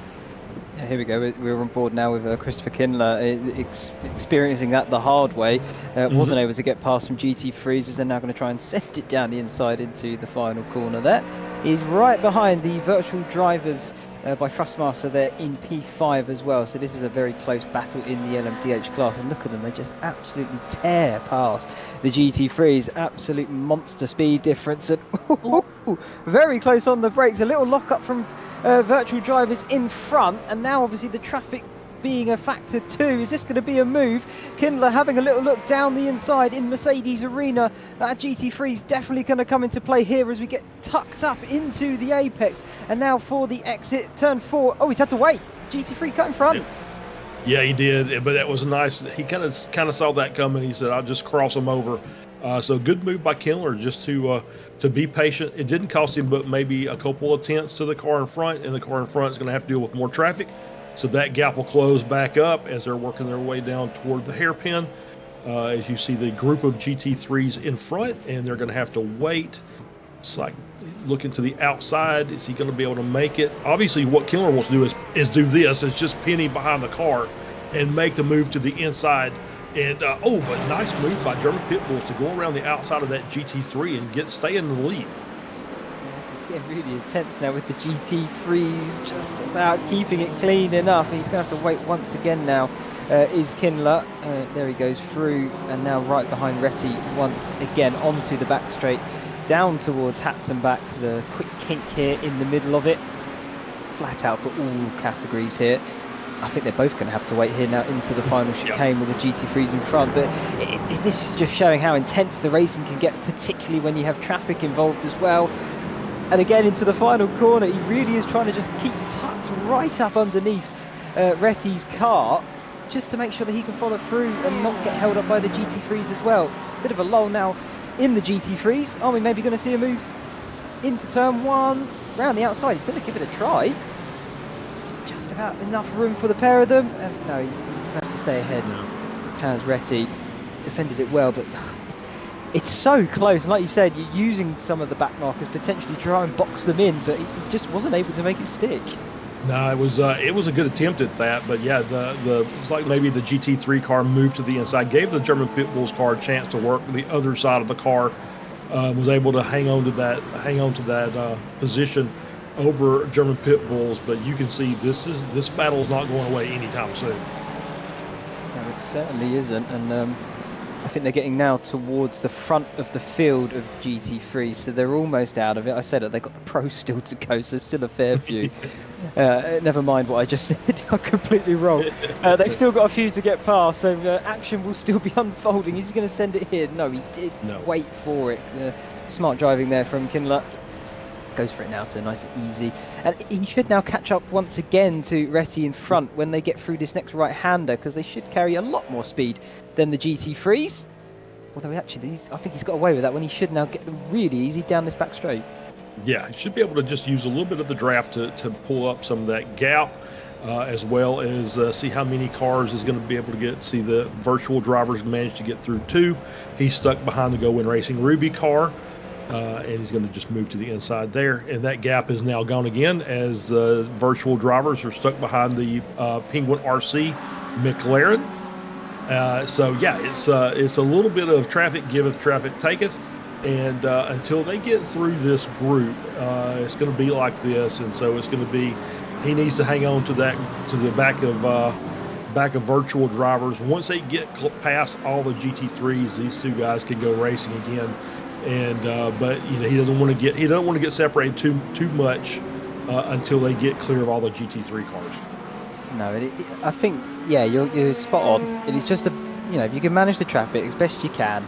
Yeah, here we go. We're on board now with Christopher Kindler, experiencing that the hard way. Wasn't able to get past some GT3s, as they're now going to try and send it down the inside into the final corner there. He's right behind the virtual drivers by Thrustmaster there in P5 as well. So this is a very close battle in the LMDH class. And look at them, they just absolutely tear past the GT3s. Absolute monster speed difference. And very close on the brakes. A little lock up from virtual drivers in front, and now obviously the traffic being a factor too. Is this going to be a move? Kindler having a little look down the inside in Mercedes Arena. That GT3 is definitely going to come into play here as we get tucked up into the apex. And now for the exit, turn 4. Oh, he's had to wait. GT3 cut in front. Yeah, he did, but that was nice. He kind of saw that coming. He said, "I'll just cross him over." So good move by Kindler, just to be patient. It didn't cost him but maybe a couple of tenths to the car in front, and the car in front is going to have to deal with more traffic. So that gap will close back up as they're working their way down toward the hairpin. As you see the group of GT3s in front, and they're going to have to wait. It's like looking to the outside. Is he going to be able to make it? Obviously, what Kindler wants to do is do this. It's just penny behind the car and make the move to the inside. And, but nice move by German Pitbulls to go around the outside of that GT3 and stay in the lead. This is getting really intense now with the GT3s just about keeping it clean enough. He's going to have to wait once again now, is Kindler. There he goes through, and now right behind Retty once again onto the back straight, down towards Hatzenbach. The quick kink here in the middle of it. Flat out for all categories here. I think they're both going to have to wait here now into the final chicane with the GT3s in front. But this is just showing how intense the racing can get, particularly when you have traffic involved as well. And again, into the final corner, he really is trying to just keep tucked right up underneath Retty's car, just to make sure that he can follow through and not get held up by the GT3s as well. Bit of a lull now in the GT3s. Are we maybe going to see a move into turn 1? Round the outside, he's going to give it a try. just about enough room for the pair of them. And no, he's managed to stay ahead. As Retty defended it well, but it's so close. And like you said, you're using some of the back markers potentially to try and box them in, but he just wasn't able to make it stick. No, it was a good attempt at that, but yeah, it's like maybe the GT3 car moved to the inside, gave the German Pit Bulls car a chance to work the other side of the car, was able to hang on to that position over German Pit Bulls. But you can see this battle is not going away anytime soon. No, it certainly isn't, and I think they're getting now towards the front of the field of the GT3, so they're almost out of it. I said that they've got the pros still to go, so still a fair few. Never mind what I just said, I'm completely wrong. They've still got a few to get past, so action will still be unfolding. Is he going to send it here? No, he did wait for it. Smart driving there from Kindler. Goes for it now, so nice and easy. And he should now catch up once again to Retty in front when they get through this next right-hander, because they should carry a lot more speed than the GT3s. Although actually, I think he's got away with that when he should now get them really easy down this back straight. Yeah, he should be able to just use a little bit of the draft to pull up some of that gap, as well as see how many cars is going to be able to see the virtual drivers manage to get through too. He's stuck behind the Go Win Racing Ruby car. And he's going to just move to the inside there, and that gap is now gone again as virtual drivers are stuck behind the Penguin RC McLaren. So yeah, it's a little bit of traffic giveth, traffic taketh, and until they get through this group, it's going to be like this, and so it's going to be he needs to hang on to the back of virtual drivers. Once they get past all the GT3s, these two guys can go racing again. And but he doesn't want to get separated too much until they get clear of all the GT3 cars. No, I think you're spot on. It's just if you can manage the traffic as best you can,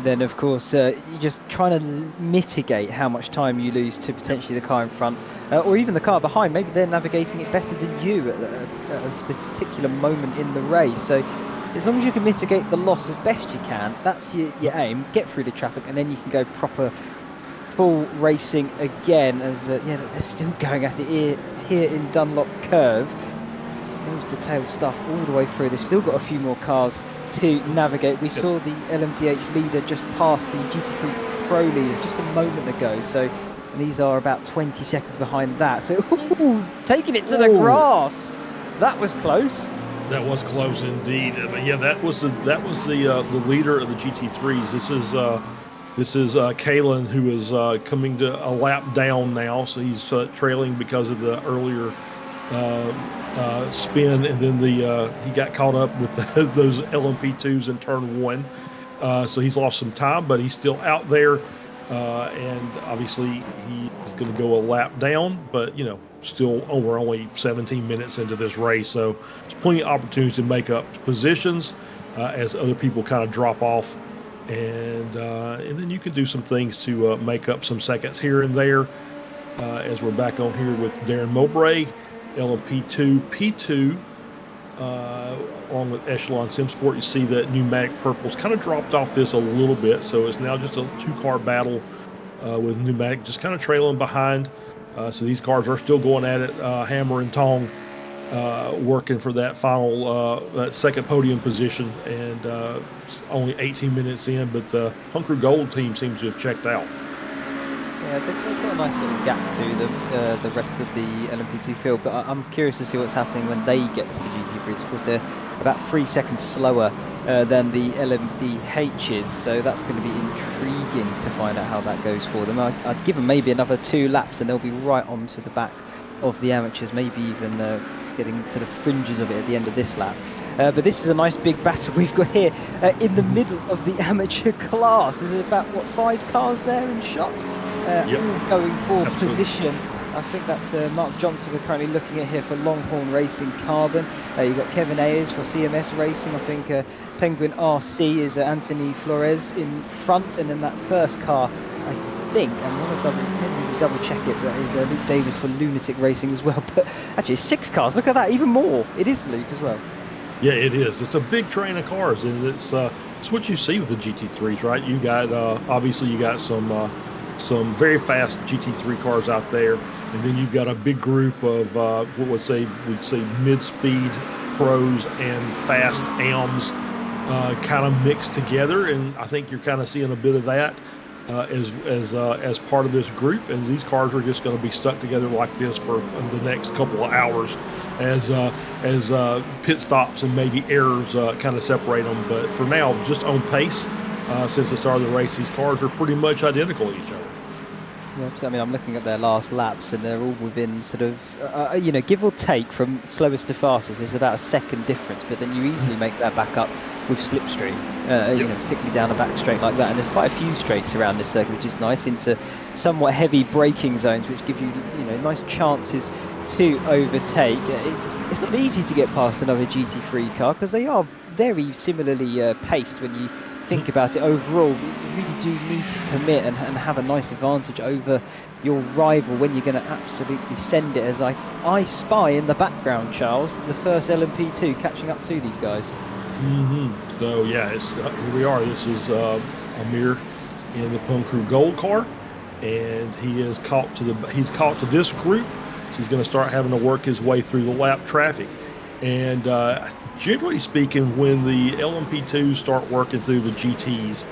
then of course you're just trying to mitigate how much time you lose to potentially the car in front or even the car behind. Maybe they're navigating it better than you at a particular moment in the race. So as long as you can mitigate the loss as best you can, that's your aim. Get through the traffic, and then you can go proper full racing again. As they're still going at it here in Dunlop Curve. Nose to tail stuff all the way through. They've still got a few more cars to navigate. We saw the LMDH leader just pass the GT3 Pro leader just a moment ago. So these are about 20 seconds behind that. So taking it to the grass. That was close. That was close indeed, but yeah, that was the leader of the GT3s. This is Kalen, who is coming to a lap down now, so he's trailing because of the earlier spin, and then he got caught up with those LMP2s in turn one, so he's lost some time, but he's still out there, and obviously he's going to go a lap down, but still we're only 17 minutes into this race, so there's plenty of opportunities to make up positions as other people kind of drop off, and then you can do some things to make up some seconds here and there, as we're back on here with Darren Mowbray, LMP2 P2 along with Echelon SimSport. You see that Pneumatic Purple's kind of dropped off this a little bit, so it's now just a two-car battle with Pneumatic just kind of trailing behind. So these cars are still going at it, hammer and tong, working for that final, that second podium position, and only 18 minutes in, but the Hunker Gold team seems to have checked out. Yeah, they've got a nice little gap to them, the rest of the LMP2 field, but I'm curious to see what's happening when they get to the GT3s. Of course, they're about 3 seconds slower than the LMDHs, so that's going to be intriguing to find out how that goes for them. I'd give them maybe another 2 laps and they'll be right onto the back of the amateurs, maybe even getting to the fringes of it at the end of this lap. But this is a nice big battle we've got here in the middle of the amateur class. There's about, 5 cars there in shot, all going for position. I think that's Mark Johnson we're currently looking at here for Longhorn Racing Carbon. You've got Kevin Ayers for CMS Racing. I think Penguin RC is Anthony Flores in front, and then that first car, I think, I'm going to double check it, but is Luke Davis for Lunatic Racing as well. But actually 6 cars, look at that, even more. It is Luke as well. Yeah, it is. It's a big train of cars, and it's what you see with the GT3s, right? You got obviously you got some very fast GT3 cars out there, and then you've got a big group of we'd say mid-speed pros and fast AMs kind of mixed together, and I think you're kind of seeing a bit of that as part of this group. And these cars are just going to be stuck together like this for the next couple of hours, as pit stops and maybe errors kind of separate them. But for now, just on pace, since the start of the race, these cars are pretty much identical to each other. Yeah, so, I mean, I'm looking at their last laps, and they're all within sort of, you know, give or take from slowest to fastest. There's about a second difference, but then you easily make that back up with slipstream, you know, particularly down a back straight like that. And there's quite a few straights around this circuit, which is nice, into somewhat heavy braking zones, which give you, you know, nice chances to overtake. It's not easy to get past another GT3 car because they are very similarly paced when you think about it. Overall, you really do need to commit and have a nice advantage over your rival when you're going to absolutely send it, as I spy in the background, Charles, the first LMP2 catching up to these guys. So yeah, it's here we are. This is Amir in the Pun Crew Gold car, and he's caught to this group, so he's going to start having to work his way through the lap traffic. And generally speaking, when the LMP2s start working through the GTs,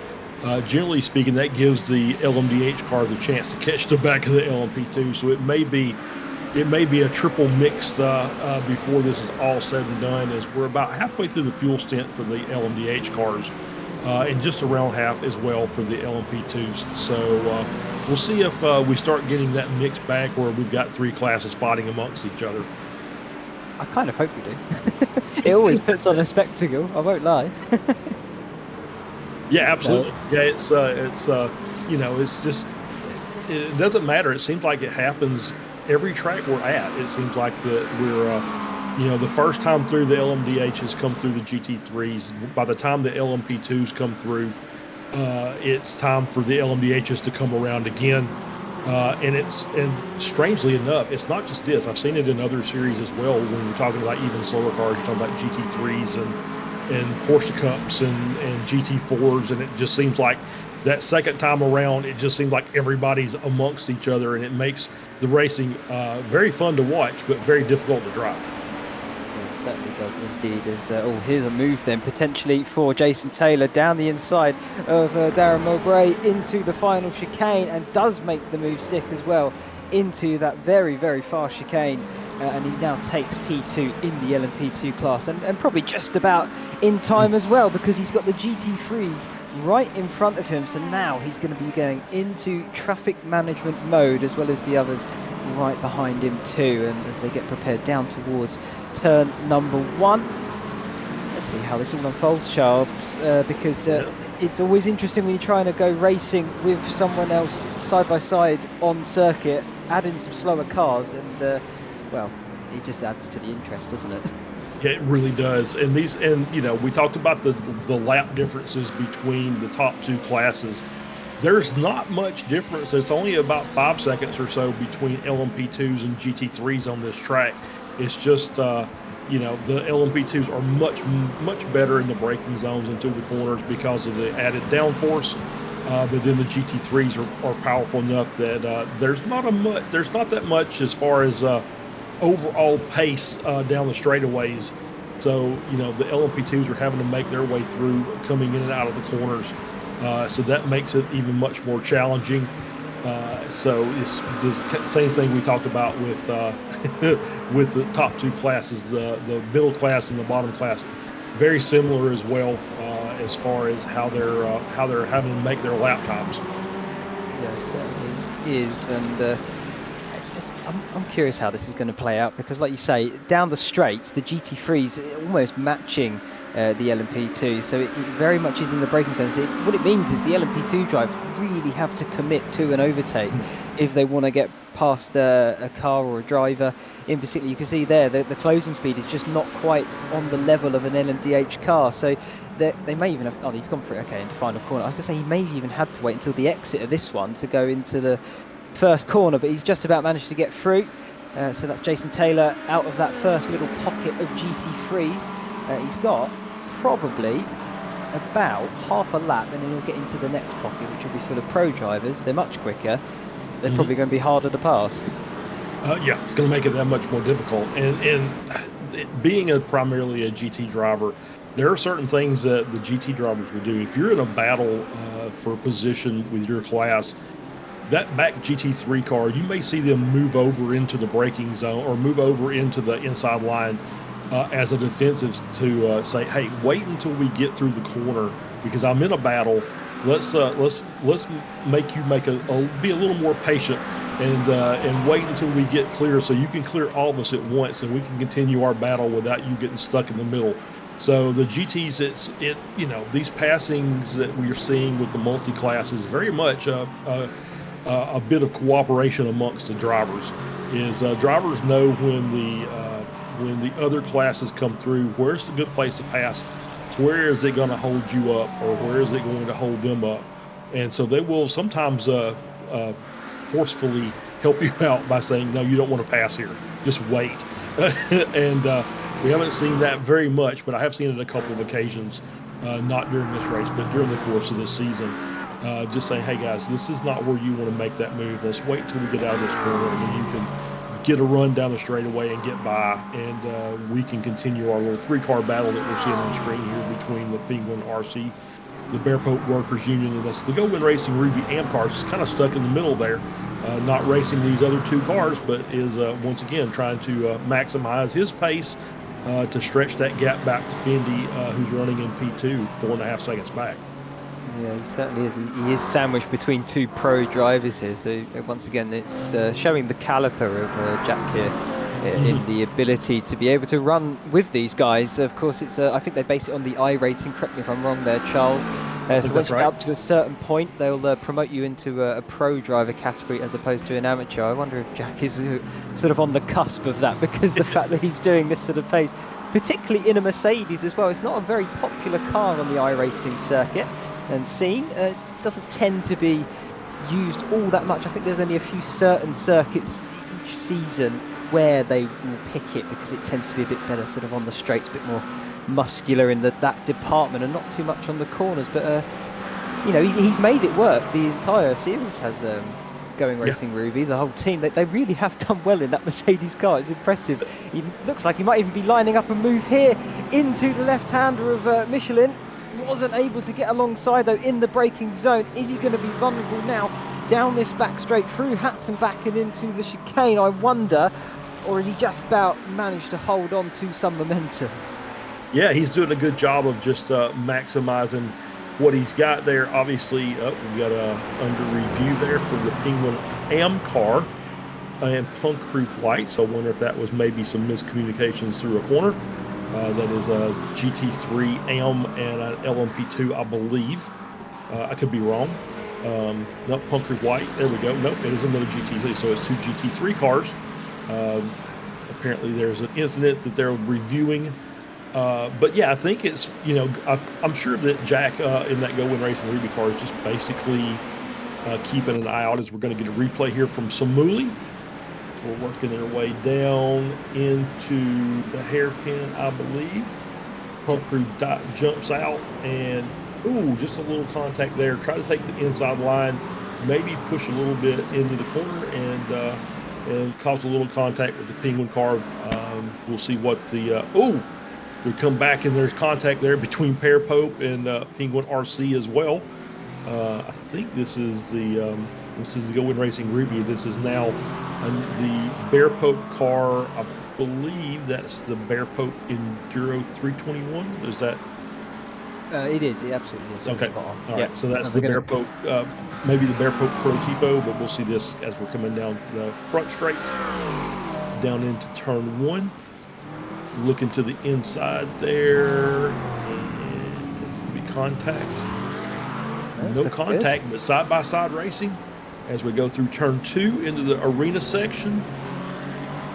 generally speaking, that gives the LMDH car the chance to catch the back of the LMP2. So it may be a triple mixed before this is all said and done, as we're about halfway through the fuel stint for the LMDH cars, and just around half as well for the LMP2s. So we'll see if we start getting that mixed bag where we've got three classes fighting amongst each other. I kind of hope we do. It always puts on a spectacle, I won't lie. Yeah, absolutely. No. Yeah, it's you know, it's just, it doesn't matter. It seems like it happens every track we're at. It seems like that we're, you know, the first time through, the LMDHs come through the GT3s. By the time the LMP2s come through, it's time for the LMDHs to come around again. And strangely enough, it's not just this. I've seen it in other series as well. When you're talking about even slower cars, you're talking about GT3s and Porsche Cups and GT4s, and it just seems like that second time around, it just seems like everybody's amongst each other, and it makes the racing very fun to watch, but very difficult to drive. It certainly does indeed. Here's a move then potentially for Jason Taylor down the inside of Darren Mowbray into the final chicane, and does make the move stick as well into that very, very fast chicane. And he now takes P2 in the LMP2 class, and probably just about in time as well, because he's got the GT3s right in front of him. So now he's going to be going into traffic management mode, as well as the others right behind him too. And as they get prepared down towards turn number 1, let's see how this all unfolds, Charles, because it's always interesting when you're trying to go racing with someone else side by side on circuit, add in some slower cars, and well, it just adds to the interest, doesn't it? Yeah, it really does. And you know, we talked about the lap differences between the top two classes. There's not much difference. It's only about 5 seconds or so between LMP2s and GT3s on this track. It's just, you know, the LMP2s are much better in the braking zones and through the corners because of the added downforce. But then the GT3s are powerful enough that there's not that much as far as overall pace down the straightaways. So, you know, the LMP2s are having to make their way through, coming in and out of the corners. So that makes it even much more challenging. So it's the same thing we talked about with with the top two classes, the middle class and the bottom class. Very similar as well as far as how they're having to make their lap times. Yeah, it certainly is, and I'm curious how this is going to play out, because like you say, down the straights, the GT3s almost matching the LMP2, so it very much is in the braking zones. What it means is the LMP2 drive really have to commit to an overtake if they want to get past a car or a driver. In particular, you can see there the closing speed is just not quite on the level of an LMDH car, so they may even have, he's gone for it, okay, into final corner. I was going to say he may have even had to wait until the exit of this one to go into the first corner, but he's just about managed to get through. So that's Jason Taylor out of that first little pocket of GT3s. He's got probably about half a lap, and then he'll get into the next pocket, which will be full of pro drivers. They're much quicker. They're probably going to be harder to pass. Yeah, it's going to make it that much more difficult. And being primarily a GT driver, there are certain things that the GT drivers will do. If you're in a battle for position with your class, that back GT3 car, you may see them move over into the braking zone or move over into the inside line as a defensive to say, "Hey, wait until we get through the corner because I'm in a battle. Let's make you be a little more patient and wait until we get clear so you can clear all of us at once and we can continue our battle without you getting stuck in the middle." So the GTs, these passings that we are seeing with the multi-class is very much a bit of cooperation amongst the drivers. Drivers know when the other classes come through, where's the good place to pass, where is it going to hold you up, or where is it going to hold them up, and so they will sometimes forcefully help you out by saying, "No, you don't want to pass here. Just wait." And we haven't seen that very much, but I have seen it a couple of occasions, not during this race, but during the course of this season. Just saying, "Hey guys, this is not where you want to make that move. Let's wait till we get out of this corner, and then you can get a run down the straightaway and get by, and we can continue our little 3-car battle that we're seeing on the screen here between the Penguin RC, the Bear Pope Workers Union, and that's the Go Win Racing Ruby Am cars. It's kind of stuck in the middle there, not racing these other 2 cars, but is once again trying to maximize his pace to stretch that gap back to Fendi, who's running in P2, 4.5 seconds back. Yeah, he certainly is. He is sandwiched between 2 pro drivers here. So once again, it's showing the caliper of Jack here in the ability to be able to run with these guys. Of course, it's I think they base it on the I rating. Correct me if I'm wrong there, Charles. So once you get up to a certain point, they'll promote you into a pro driver category as opposed to an amateur. I wonder if Jack is sort of on the cusp of that because the fact that he's doing this sort of pace, particularly in a Mercedes as well. It's not a very popular car on the iRacing circuit and scene. Doesn't tend to be used all that much. I think there's only a few certain circuits each season where they will pick it because it tends to be a bit better sort of on the straights, a bit more muscular in that department and not too much on the corners. But he's made it work. The entire series has Going Racing Ruby, the whole team, they really have done well in that Mercedes car. It's impressive. He looks like he might even be lining up a move here into the left-hander of Michelin. Wasn't able to get alongside though in the braking zone. Is he going to be vulnerable now down this back straight through Hatson back and into the chicane, I wonder, or has he just about managed to hold on to some momentum? Yeah, he's doing a good job of just maximizing what he's got there. Obviously, we've got a under review there for the Penguin Am car and Punk Creek White, so I wonder if that was maybe some miscommunications through a corner. That is a GT3 AM and an LMP2, I believe. I could be wrong. Nope, Punk Creek White. There we go. Nope, it is another GT3. So it's 2 GT3 cars. Apparently there's an incident that they're reviewing. But yeah, I think it's, I'm sure that Jack in that Go Win Racing Ruby car is just basically keeping an eye out as we're going to get a replay here from Samuli. We're working their way down into the hairpin, I believe. Pump crew jumps out and, just a little contact there. Try to take the inside line, maybe push a little bit into the corner and cause a little contact with the Penguin car. We'll see what the, we come back and there's contact there between Pear Pope and Penguin RC as well. I think this is the Go Win Racing Ruby. This is now the Bear Pope car. I believe that's the Bear Pope Enduro 321. Is that? It is. It absolutely is. Okay. All right. So that's the Bear Pope, maybe the Bear Pope Pro Tipo, but we'll see this as we're coming down the front straight, down into turn 1. Looking to the inside there, and there's going to be contact. No contact, but side-by-side racing as we go through turn 2 into the arena section.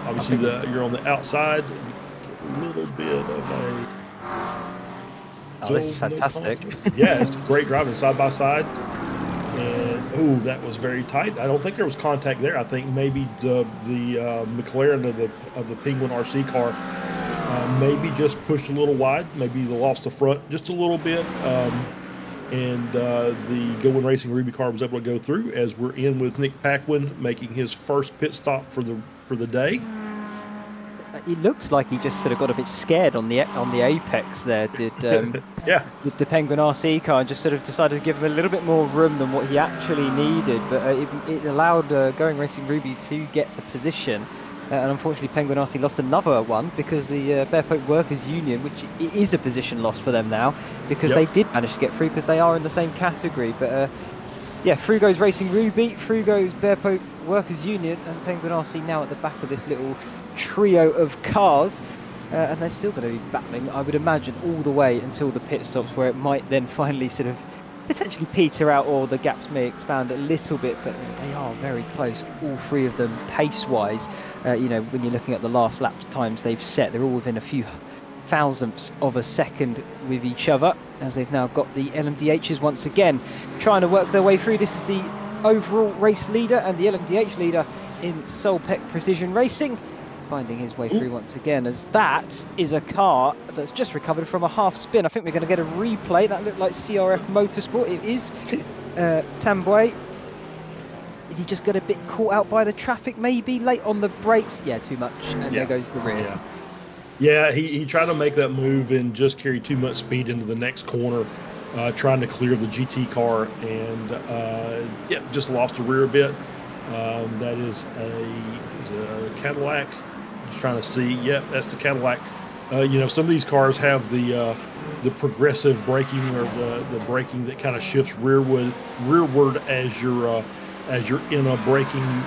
Obviously, you're on the outside. A little bit of a... this is fantastic. Yeah, it's great driving side-by-side. And, that was very tight. I don't think there was contact there. I think maybe the McLaren of the Penguin RC car maybe just pushed a little wide. Maybe they lost the front just a little bit. And the Go Win Racing Ruby car was able to go through as we're in with Nick Paquin making his first pit stop for the for the day. It looks like he just sort of got a bit scared on the apex there. Did Yeah. with the Penguin RC car, and just sort of decided to give him a little bit more room than what he actually needed. But it allowed Going Racing Ruby to get the position. And unfortunately, Penguin RC lost another one because the Barefoot Workers Union, which is a position loss for them now, because they did manage to get through because they are in the same category. But yeah, through goes Racing Ruby, through goes Barefoot Workers Union, and Penguin RC now at the back of this little trio of cars. And they're still going to be battling, I would imagine, all the way until the pit stops, where it might then finally sort of potentially peter out, or the gaps may expand a little bit. But they are very close, all three of them, pace-wise. You know, when you're looking at the last laps times they've set, they're all within a few thousandths of a second with each other, as they've now got the LMDHs once again trying to work their way through. This is the overall race leader and the LMDH leader in Solpec Precision Racing, finding his way through once again, as that is a car that's just recovered from a half spin. I think we're going to get a replay. That looked like CRF Motorsport. It is Tambwe. Is he just got a bit caught out by the traffic, maybe late on the brakes? Yeah, too much. And there goes the rear. Yeah, he tried to make that move and just carried too much speed into the next corner, trying to clear the GT car, and just lost the rear a bit. That is a Cadillac. Just trying to see. Yep, that's the Cadillac. You know, some of these cars have the progressive braking, or the braking that kind of shifts rearward as you're in a braking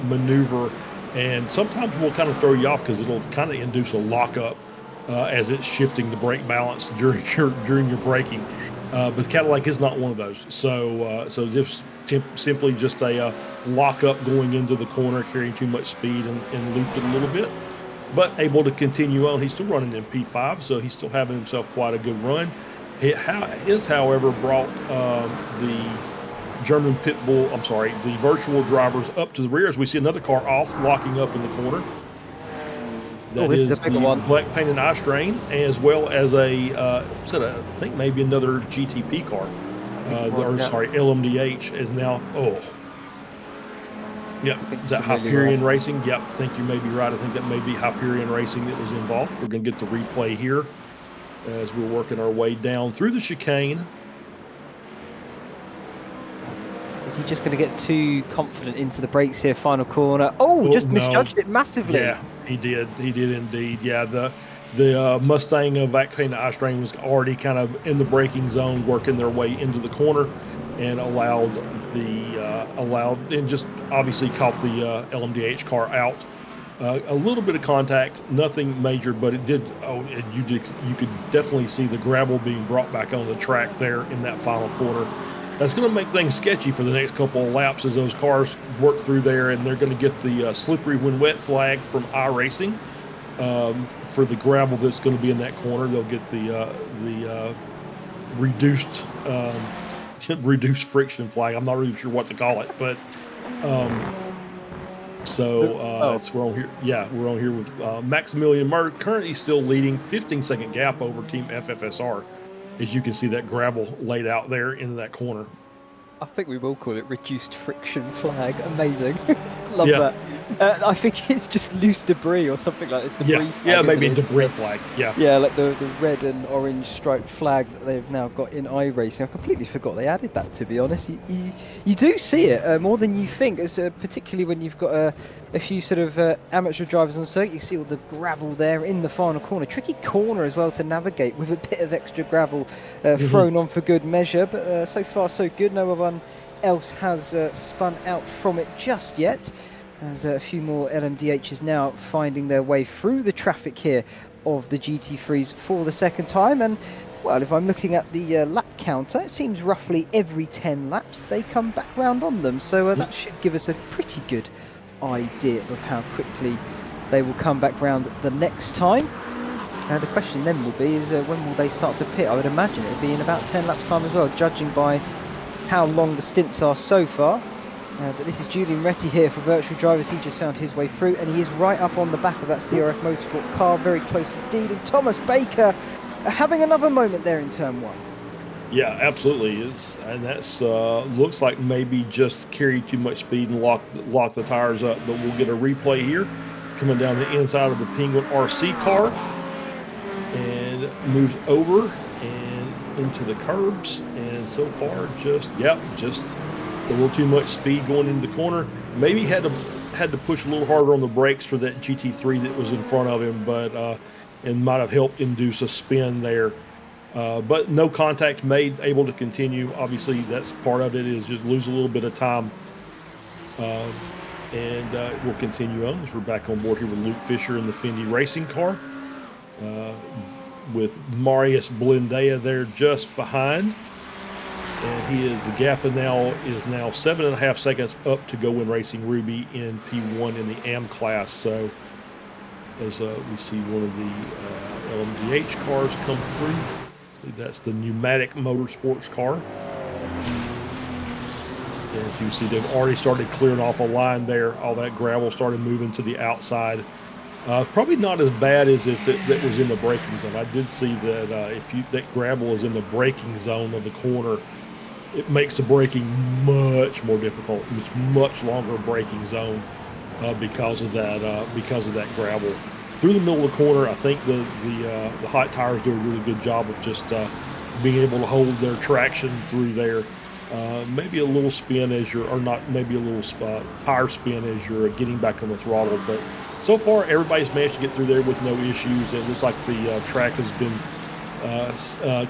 maneuver, and sometimes will kind of throw you off because it'll kind of induce a lockup as it's shifting the brake balance during your braking. But the Cadillac is not one of those. So just simply just a lockup going into the corner, carrying too much speed and looped it a little bit, but able to continue on. He's still running in P5, so he's still having himself quite a good run. He has, however, brought the German the virtual drivers up to the rear, as we see another car off, locking up in the corner. That is the black painted iStrain, as well as I think maybe another GTP car. LMDH is now. Is that Hyperion Racing? Yep, I think you may be right. I think that may be Hyperion Racing that was involved. We're going to get the replay here as we're working our way down through the chicane. Is he just going to get too confident into the brakes here, final corner? Misjudged it massively. Yeah, he did. He did indeed. Yeah, the Mustang of Vac-Painted iStrain was already kind of in the braking zone, working their way into the corner, and just obviously caught the LMDH car out. A little bit of contact, nothing major, but it did. You could definitely see the gravel being brought back on the track there in that final corner. That's going to make things sketchy for the next couple of laps as those cars work through there, and they're going to get the slippery when wet flag from iRacing for the gravel that's going to be in that corner. They'll get the reduced friction flag. I'm not really sure what to call it, but that's we're on here. Yeah, we're on here with Maximilian Murr, currently still leading, 15-second gap over Team FFSR. As you can see that gravel laid out there into that corner. I think we will call it reduced friction flag. Amazing. Love that. I think it's just loose debris or something like this. Debris flag, maybe a debris flag. Yeah, like the red and orange striped flag that they've now got in iRacing. I completely forgot they added that, to be honest. You do see it more than you think, particularly when you've got a few sort of amateur drivers on circuit. You see all the gravel there in the final corner. Tricky corner as well to navigate, with a bit of extra gravel thrown on for good measure. But so far so good. No one else has spun out from it just yet. There's a few more LMDHs now finding their way through the traffic here of the GT3s for the second time. And, well, if I'm looking at the lap counter, it seems roughly every 10 laps they come back round on them. So that should give us a pretty good idea of how quickly they will come back round the next time. The question then will be is when will they start to pit? I would imagine it will be in about 10 laps time as well, judging by how long the stints are so far. But this is Julian Retty here for Virtual Drivers. He just found his way through, and he is right up on the back of that CRF Motorsport car, very close indeed. And Thomas Baker having another moment there in turn one. Yeah, absolutely is, and that's looks like maybe just carried too much speed and lock the tires up. But we'll get a replay here, coming down the inside of the Penguin RC car, and moves over and into the curbs. And so far, just a little too much speed going into the corner. Maybe had to push a little harder on the brakes for that GT3 that was in front of him, but and might have helped induce a spin there. But no contact made, able to continue. Obviously, that's part of it, is just lose a little bit of time. And we'll continue on as we're back on board here with Luke Fisher in the Fendi racing car, with Marius Blindea there just behind. And the gap is now 7.5 seconds up to go in Racing Ruby in P1 in the AM class. So as we see one of the LMDH cars come through, that's the pneumatic motorsports car. And as you can see, they've already started clearing off a line there. All that gravel started moving to the outside. Probably not as bad as if that was in the braking zone. I did see that that gravel is in the braking zone of the corner, it makes the braking much more difficult. It's much longer braking zone because of that gravel. Through the middle of the corner, I think the hot tires do a really good job of just being able to hold their traction through there. Maybe a little spin as you're, or not, maybe a little tire spin as you're getting back on the throttle. But so far, everybody's managed to get through there with no issues. It looks like the track has been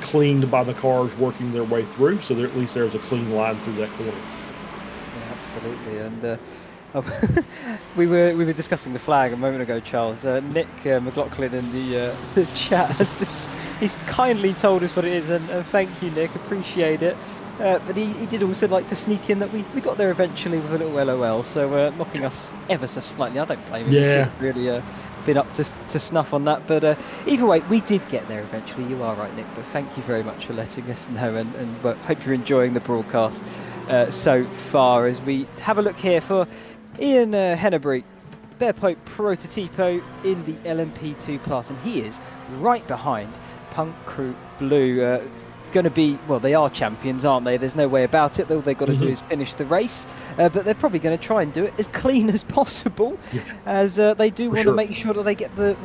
cleaned by the cars working their way through, so at least there's a clean line through that corner. Yeah, absolutely. And we were discussing the flag a moment ago, Charles. Nick McLaughlin in the chat he's kindly told us what it is, and thank you, Nick, appreciate it. But he did also like to sneak in that we got there eventually with a little LOL, so knocking us ever so slightly. I don't blame him. Yeah. Really been up to snuff on that, but either way, we did get there eventually. You are right, Nick, but thank you very much for letting us know, and hope you're enjoying the broadcast so far as we have a look here for Ian Hennebrink, Bear Pope Prototipo in the LMP2 class, and he is right behind Punk Crew Blue. Going to be, well, they are champions, aren't they? There's no way about it. All they've got to do is finish the race, but they're probably going to try and do it as clean as possible, as they do want to make sure that they get the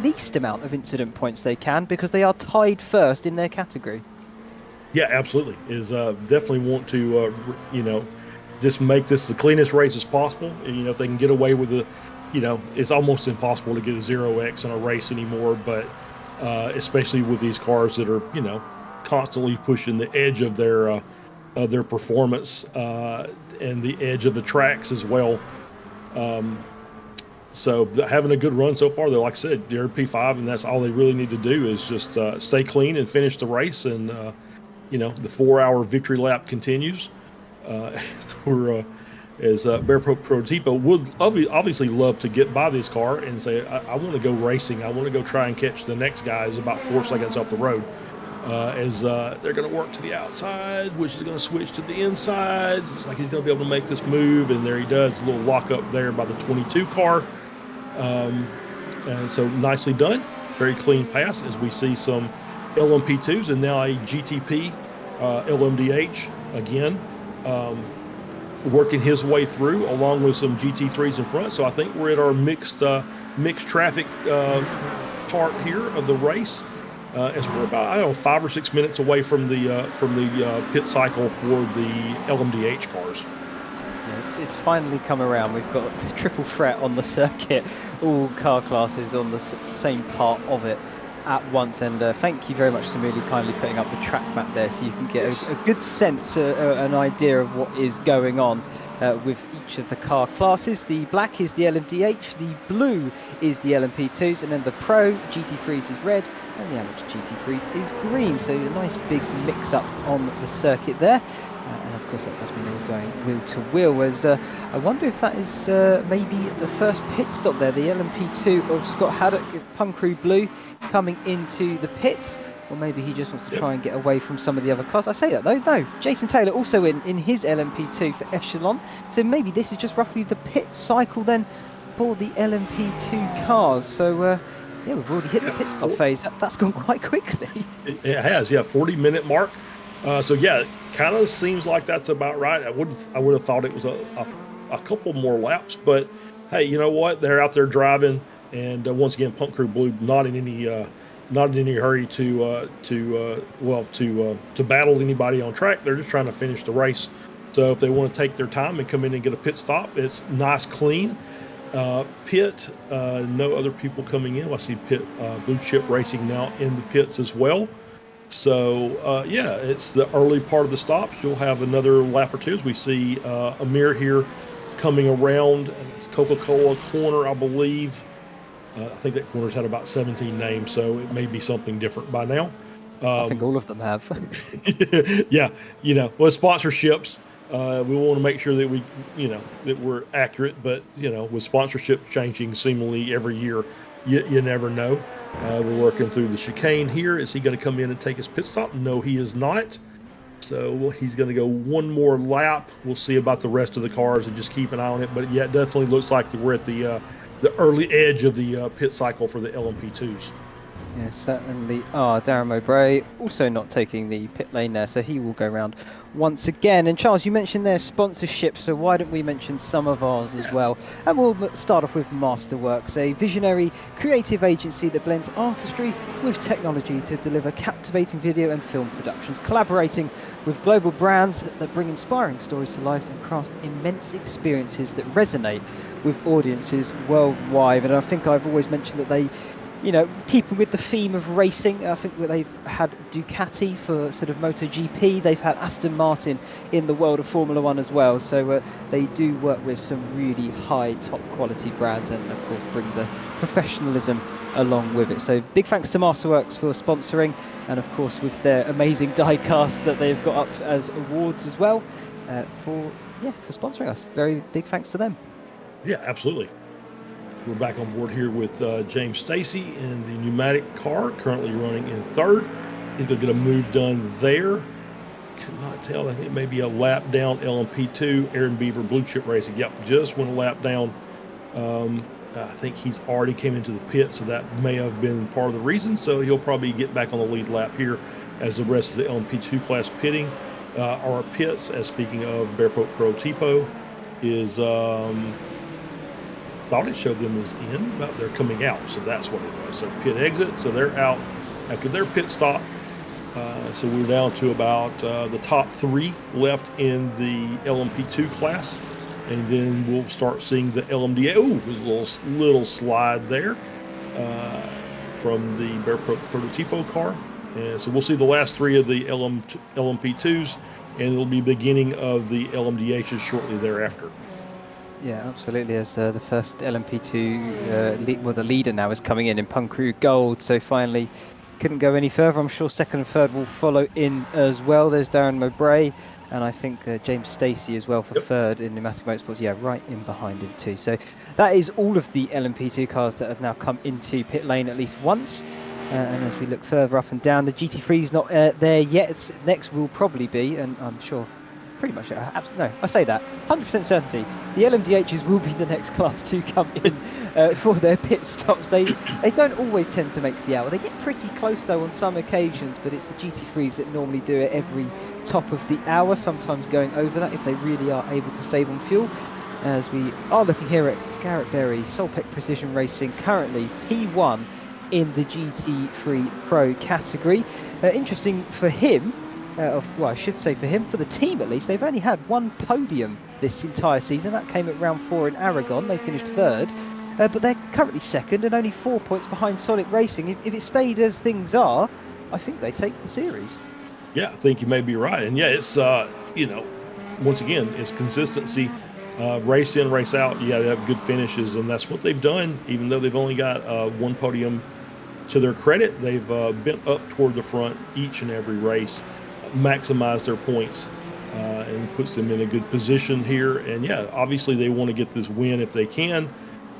least amount of incident points they can, because they are tied first in their category. Yeah, absolutely. Is definitely want to just make this the cleanest race as possible. And if they can get away with it's almost impossible to get a 0x in a race anymore, but especially with these cars that are constantly pushing the edge of their performance and the edge of the tracks as well. So having a good run so far, though, like I said, they're P5, and that's all they really need to do is just stay clean and finish the race. And the 4-hour victory lap continues. As Bear Prototipo would obviously love to get by this car and say, I want to go racing. I want to go try and catch the next guy who's about 4 seconds up the road. As they're going to work to the outside, which is going to switch to the inside. It's like he's going to be able to make this move, and there he does. A little lock up there by the 22 car. And so nicely done. Very clean pass as we see some LMP2s and now a GTP LMDH again. Working his way through along with some GT3s in front. So I think we're at our mixed traffic part here of the race, as we're about 5 or 6 minutes away from the pit cycle for the LMDH cars. Yeah, it's finally come around. We've got the triple threat on the circuit, all car classes on the same part of it at once. And thank you very much, Samuli, kindly putting up the track map there so you can get a good sense, an idea of what is going on with each of the car classes. The black is the LMDH, the blue is the LMP2s, and then the Pro GT3s is red, and the Amateur GT3s is green. So a nice big mix-up on the circuit there. And of course that does mean we're going wheel to wheel, as I wonder if that is maybe the first pit stop there, the LMP2 of Scott Haddock, Punk Crew Blue, coming into the pits, or maybe he just wants to try and get away from some of the other cars. I say that though, no, Jason Taylor also in his LMP2 for Echelon, so maybe this is just roughly the pit cycle then for the LMP2 cars. So Yeah, we've already hit the pit stop phase. That's gone quite quickly. It has, yeah, 40-minute mark. So yeah, it kind of seems like that's about right. I would have thought it was a couple more laps, but hey, you know what? They're out there driving, and once again, Punk Crew Blue not in any hurry to battle anybody on track. They're just trying to finish the race. So if they want to take their time and come in and get a pit stop, it's nice, clean. Pit, no other people coming in. I see Pit Blue Chip Racing now in the pits as well. So yeah, it's the early part of the stops. You'll have another lap or two as we see Amir here coming around. It's Coca-Cola corner, I believe. I think that corner's had about 17 names, so it may be something different by now. I think all of them have. Yeah, with sponsorships, we want to make sure that that we're accurate. But with sponsorships changing seemingly every year, you never know. We're working through the chicane here. Is he going to come in and take his pit stop? No, he is not. So he's going to go one more lap. We'll see about the rest of the cars and just keep an eye on it. But yeah, it definitely looks like we're at the early edge of the pit cycle for the LMP2s. Yeah, certainly are. Darren Mowbray also not taking the pit lane there, so he will go round once again. And Charles, you mentioned their sponsorship, so why don't we mention some of ours as well? And we'll start off with Masterworks, a visionary creative agency that blends artistry with technology to deliver captivating video and film productions, collaborating with global brands that bring inspiring stories to life and craft immense experiences that resonate with audiences worldwide. And I think I've always mentioned that they, keeping with the theme of racing, I think that they've had Ducati for sort of MotoGP. They've had Aston Martin in the world of Formula One as well. So they do work with some really high, top quality brands and, of course, bring the professionalism along with it. So big thanks to Masterworks for sponsoring, and, of course, with their amazing die casts that they've got up as awards as well for sponsoring us. Very big thanks to them. Yeah, absolutely. We're back on board here with James Stacy in the pneumatic car, currently running in third. I think they'll get a move done there. Could not tell. I think it may be a lap down LMP2. Aaron Beaver, Blue Chip Racing. Yep, just went a lap down. I think he's already came into the pit, so that may have been part of the reason. So he'll probably get back on the lead lap here as the rest of the LMP2 class pitting. Our pits, as speaking of Barefoot Pro Tipo, is... thought it showed them as in, but they're coming out, so that's what it was. So pit exit, so they're out after their pit stop. So we're down to about the top three left in the LMP2 class, and then we'll start seeing the LMDA. Oh, there's a little slide there from the Barefoot Prototipo car, and so we'll see the last three of the LMP2s, and it'll be beginning of the LMDHs shortly thereafter. Yeah, absolutely. As the first LMP2, the leader now is coming in Punk Crew Gold, so finally couldn't go any further. I'm sure second and third will follow in as well. There's Darren Mowbray, and I think James Stacey as well for third in Pneumatic Motorsports. Yeah, right in behind him too. So that is all of the LMP2 cars that have now come into pit lane at least once. And as we look further up and down, the GT3 is not there yet. Next will probably be, and I'm sure pretty much, no, I say that, 100% certainty, the LMDHs will be the next class to come in for their pit stops. They don't always tend to make the hour. They get pretty close though on some occasions, but it's the GT3s that normally do it every top of the hour, sometimes going over that if they really are able to save on fuel. As we are looking here at Garrett Berry, Solpec Precision Racing, currently P1 in the GT3 Pro category. Interesting for him, I should say for him, for the team at least, they've only had one podium this entire season. That came at round 4 in Aragon. They finished third, but they're currently second and only 4 points behind Sonic Racing. If it stayed as things are, I think they take the series. Yeah, I think you may be right. And yeah, it's, once again, it's consistency. Race in, race out, you got to have good finishes, and that's what they've done. Even though they've only got one podium, to their credit, they've been up toward the front each and every race, maximize their points, and puts them in a good position here. And yeah, obviously they want to get this win if they can,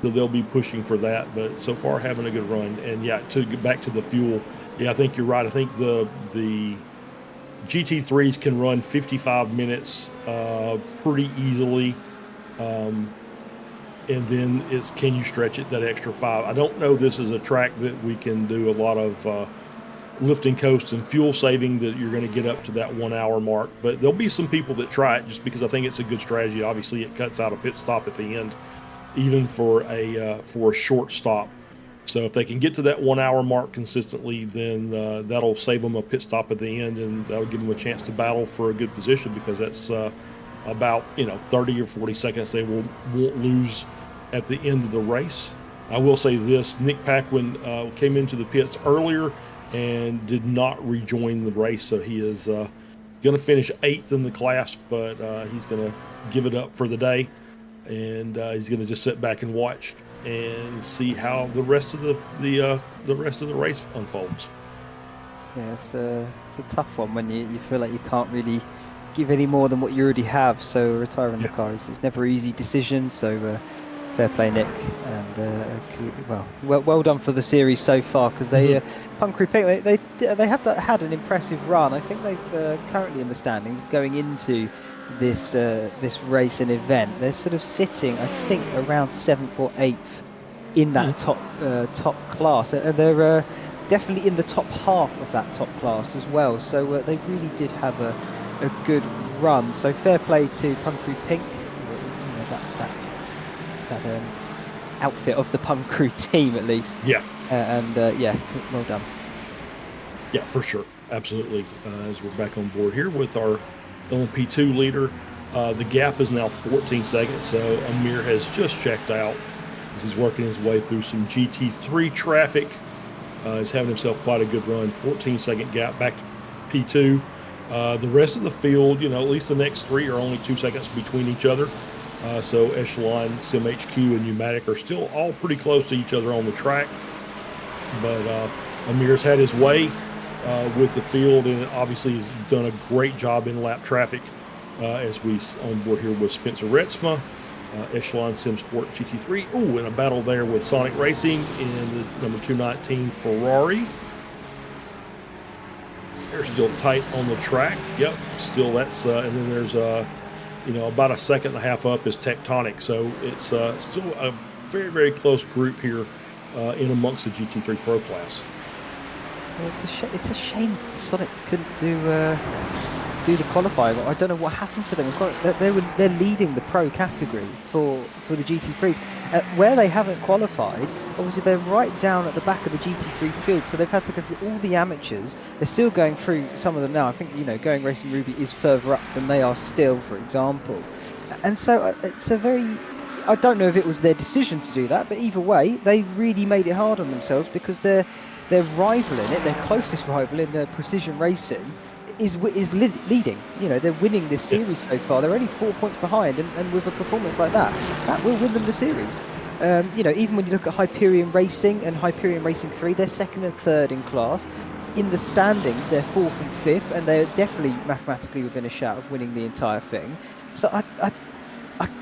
so they'll be pushing for that. But so far, having a good run. And yeah, to get back to the fuel, yeah, I think you're right. I think the GT3s can run 55 minutes pretty easily. and then it's can you stretch it that extra 5. I don't know this is a track that we can do a lot of lifting coast and fuel saving that you're going to get up to that 1 hour mark, but there'll be some people that try it just because I think it's a good strategy. Obviously it cuts out a pit stop at the end, even for a short stop. So if they can get to that 1 hour mark consistently, then that'll save them a pit stop at the end, and that'll give them a chance to battle for a good position, because that's about 30 or 40 seconds they won't lose at the end of the race. I will say this: Nick Paquin came into the pits earlier and did not rejoin the race, so he is going to finish 8th in the class, but he's going to give it up for the day, and he's going to just sit back and watch and see how the rest of the rest of the race unfolds. Yeah, it's a tough one when you feel like you can't really give any more than what you already have. So retiring the car is never an easy decision. So fair play, Nick, and well done for the series so far, because they Punckery Pink they have had an impressive run. I think they've currently in the standings going into this race and event, they're sort of sitting, I think, around 7th or 8th in that top class, and they're definitely in the top half of that top class as well. So they really did have a good run. So fair play to Punckery Pink, that outfit of the Punckery team at least. Yeah. Well done. Yeah, for sure, absolutely. As we're back on board here with our LMP2 leader, the gap is now 14 seconds, so Amir has just checked out as he's working his way through some GT3 traffic. He's having himself quite a good run. 14-second gap back to P2. The rest of the field, at least the next 3 are only 2 seconds between each other. So Echelon, SimHQ, and Pneumatic are still all pretty close to each other on the track. But Amir's had his way with the field, and obviously he's done a great job in lap traffic as we on board here with Spencer Retzma, Echelon Sim Sport GT3. Ooh, and a battle there with Sonic Racing in the number 219 Ferrari. They're still tight on the track. Yep, still that's, and then there's about a second and a half up is Tectonic. So it's still a very, very close group here in amongst the GT3 Pro class. Well, it's a shame Sonic couldn't do the qualifying. I don't know what happened for them. They're leading the pro category for the GT3s. Where they haven't qualified, obviously they're right down at the back of the GT3 field, so they've had to go through all the amateurs. They're still going through some of them now. I think Going Racing Ruby is further up than they are still, for example. And so it's a very, I don't know if it was their decision to do that, but either way, they really made it hard on themselves, because their rival in it, their closest rival in precision racing, is leading. They're winning this series so far. They're only 4 points behind, and with a performance like that will win them the series. Even when you look at Hyperion Racing and Hyperion Racing 3, they're 2nd and 3rd in class. In the standings, they're 4th and 5th, and they're definitely mathematically within a shout of winning the entire thing. So I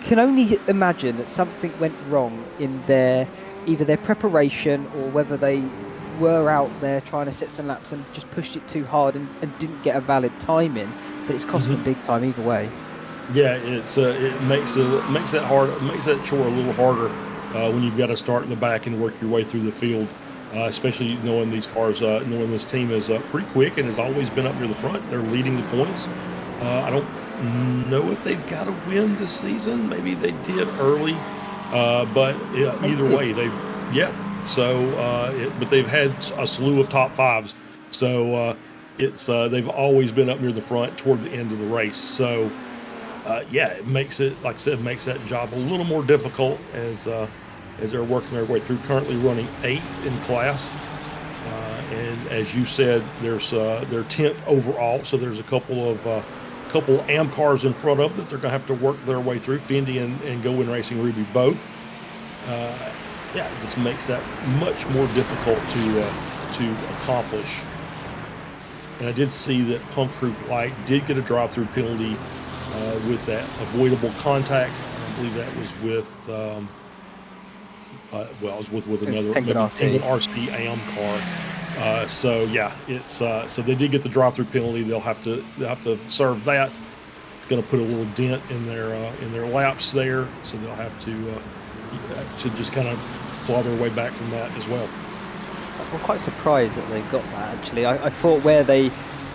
can only imagine that something went wrong in either their preparation, or whether they were out there trying to set some laps and just pushed it too hard and didn't get a valid time in, but it's cost them big time either way. Yeah, it makes that hard. It makes that chore a little harder when you've got to start in the back and work your way through the field, especially knowing these cars, knowing this team is pretty quick and has always been up near the front. They're leading the points. I don't know if they've got a win this season. Maybe they did early, but either way, but they've had a slew of top 5s. So they've always been up near the front toward the end of the race. So it makes it, like I said, makes that job a little more difficult as they're working their way through. Currently running 8th in class, and as you said, they're 10th overall. So there's a couple AM cars in front of that they're going to have to work their way through. Fendi and Go Win Racing Ruby both. It just makes that much more difficult to accomplish. And I did see that Punckery Light did get a drive-through penalty with that avoidable contact. I believe that was with with another RC AM car. So they did get the drive-through penalty. They'll have to serve that. It's going to put a little dent in their laps there. So they'll have to to just kind of claw their way back from that as well. I'm quite surprised that they got that, actually. I thought where they,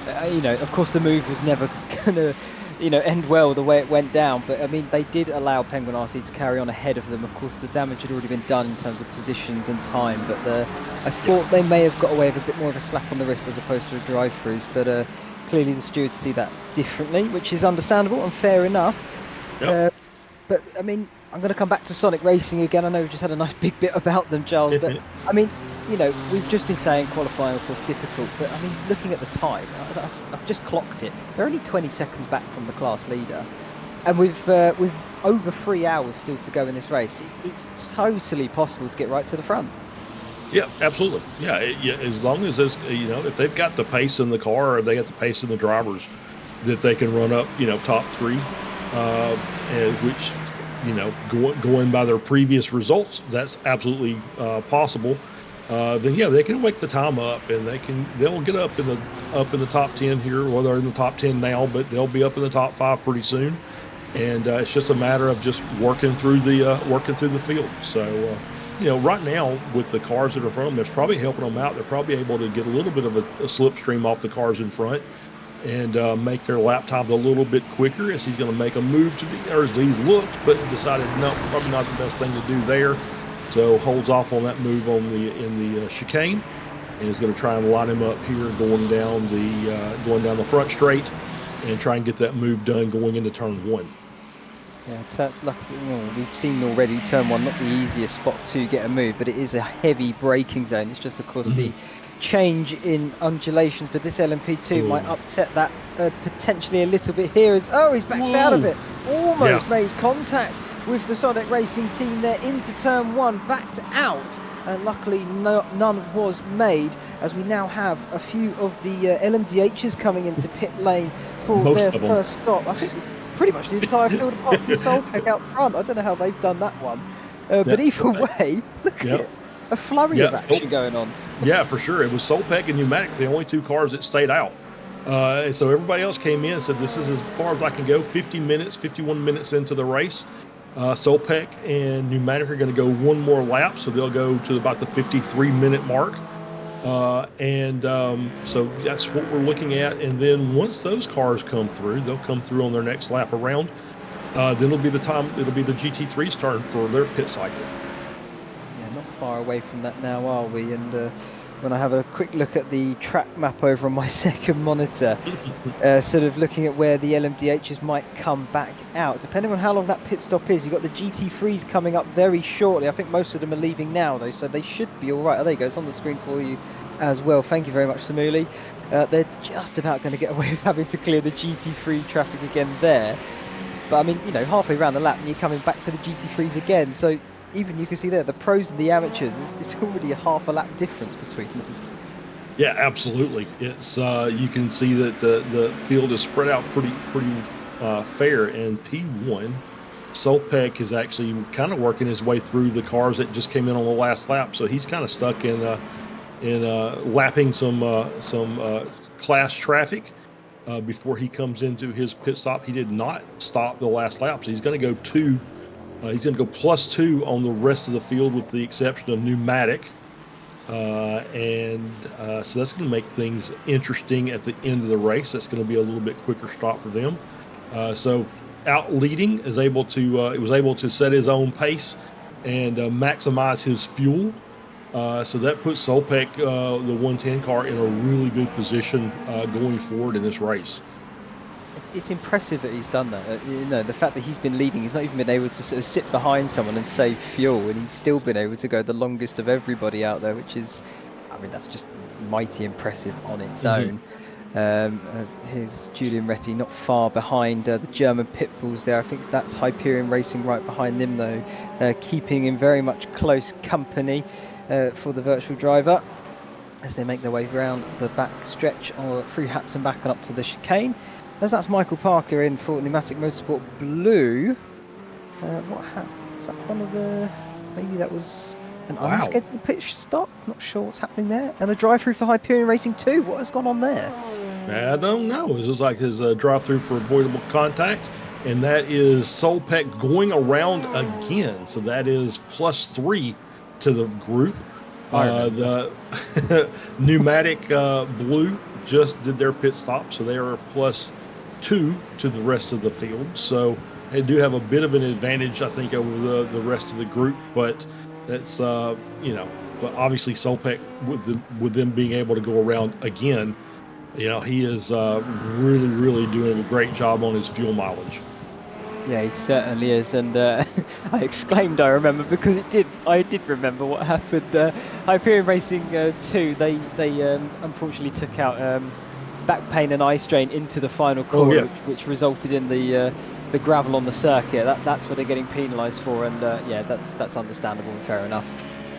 of course the move was never going to, end well the way it went down. But, I mean, they did allow Penguin RC to carry on ahead of them. Of course, the damage had already been done in terms of positions and time. But I thought they may have got away with a bit more of a slap on the wrist as opposed to a drive-throughs. But clearly the stewards see that differently, which is understandable and fair enough. Yep. But, I mean, I'm going to come back to Sonic Racing again. I know we just had a nice big bit about them, Charles. But, I mean, we've just been saying qualifying, of course, difficult. But, I mean, looking at the time, I've just clocked it. They're only 20 seconds back from the class leader. And with over 3 hours still to go in this race, it's totally possible to get right to the front. Yeah, absolutely. Yeah, as long as there's, if they've got the pace in the car or they got the pace in the drivers, that they can run up, top three, which, going by their previous results, that's absolutely possible. Then yeah, they can wake the time up, and they'll get up in the top 10 here. Well, they're in the top 10 now, but they'll be up in the top 5 pretty soon. And it's just a matter of just working through the field. So. Right now with the cars that are from them, it's probably helping them out. They're probably able to get a little bit of a slipstream off the cars in front and make their lap times a little bit quicker, as he's going to make a move or as he's looked, but decided no, probably not the best thing to do there. So holds off on that move in the chicane, and is going to try and line him up here going down the front straight and try and get that move done going into turn 1. Yeah, we've seen already turn 1, not the easiest spot to get a move, but it is a heavy braking zone. It's just, of course, the change in undulations, but this LMP2 might upset that potentially a little bit here. He's backed out of it. Almost made contact with the Sonic Racing team there into turn 1, backed out, and luckily none was made, as we now have a few of the LMDHs coming into pit lane for their first stop. I think pretty much the entire field apart from Solpec out front. I don't know how they've done that one. But either way, look at it. A flurry of action going on. Yeah, for sure. It was Solpec and Pneumatic, the only 2 cars that stayed out. And so everybody else came in and said, this is as far as I can go. 51 minutes into the race. Solpec and Pneumatic are going to go 1 more lap, so they'll go to about the 53-minute mark. So that's what we're looking at. And then once those cars come through, they'll come through on their next lap around. Then it'll be the GT3's turn for their pit cycle. Yeah, not far away from that now, are we? And when I have a quick look at the track map over on my second monitor, sort of looking at where the LMDHs might come back out, depending on how long that pit stop is. You've got the GT3s coming up very shortly. I think most of them are leaving now, though, so they should be all right. Oh, there you go. It's on the screen for you as well. Thank you very much, Samuli. They're just about going to get away with having to clear the GT3 traffic again there. But, I mean, halfway around the lap, and you're coming back to the GT3s again. So even you can see there, the pros and the amateurs, it's already a half a lap difference between them. Yeah, absolutely. It's you can see that the field is spread out pretty fair. And P1, Solpec is actually kind of working his way through the cars that just came in on the last lap. So he's kind of stuck in lapping some class traffic before he comes into his pit stop. He did not stop the last lap, so he's going to go he's going to go +2 on the rest of the field, with the exception of Pneumatic. So that's going to make things interesting at the end of the race. That's going to be a little bit quicker stop for them. So out leading was able to set his own pace and maximize his fuel. So that puts Solpec, the 110 car, in a really good position going forward in this race. It's impressive that he's done that. The fact that he's been leading, he's not even been able to sort of sit behind someone and save fuel, and he's still been able to go the longest of everybody out there, which is, I mean, that's just mighty impressive on its own. Here's Julian Retty not far behind the German pit bulls there. I think that's Hyperion Racing right behind them, though, keeping in very much close company for the virtual driver as they make their way around the back stretch or through Hatton back and up to the chicane. As that's Michael Parker in for Pneumatic Motorsport Blue. What happened? Is that one of the... Maybe that was an unscheduled pit stop? Not sure what's happening there. And a drive-through for Hyperion Racing 2. What has gone on there? I don't know. It was like his drive-through for avoidable contact. and that is Solpec going around again. So that is +3 to the group. The pneumatic blue just did their pit stop, so they are +2 to the rest of the field. So they do have a bit of an advantage, I think, over the rest of the group. But that's but obviously Solpec with them being able to go around again, he is really doing a great job on his fuel mileage. Yeah, he certainly is, and I exclaimed, I remember, because I did remember what happened. Hyperion Racing 2, they unfortunately took out back pain and eye strain into the final corner, which resulted in the gravel on the circuit. That's what they're getting penalised for, and yeah, that's understandable and fair enough.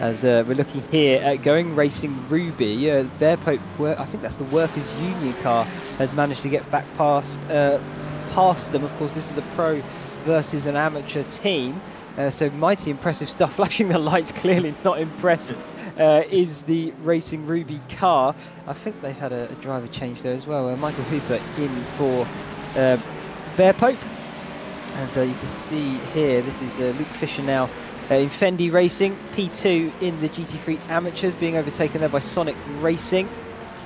As we're looking here at Going Racing Ruby, Bear Pope, I think that's the Workers' Union car, has managed to get back past them. Of course, this is a pro versus an amateur team, so mighty impressive stuff. Flashing the lights, clearly not impressed is the Racing Ruby car. I think they've had a driver change there as well. Michael Hooper in for Bear Pope. As you can see here, this is Luke Fisher now in Fendi Racing, P2 in the GT3 Amateurs, being overtaken there by Sonic Racing.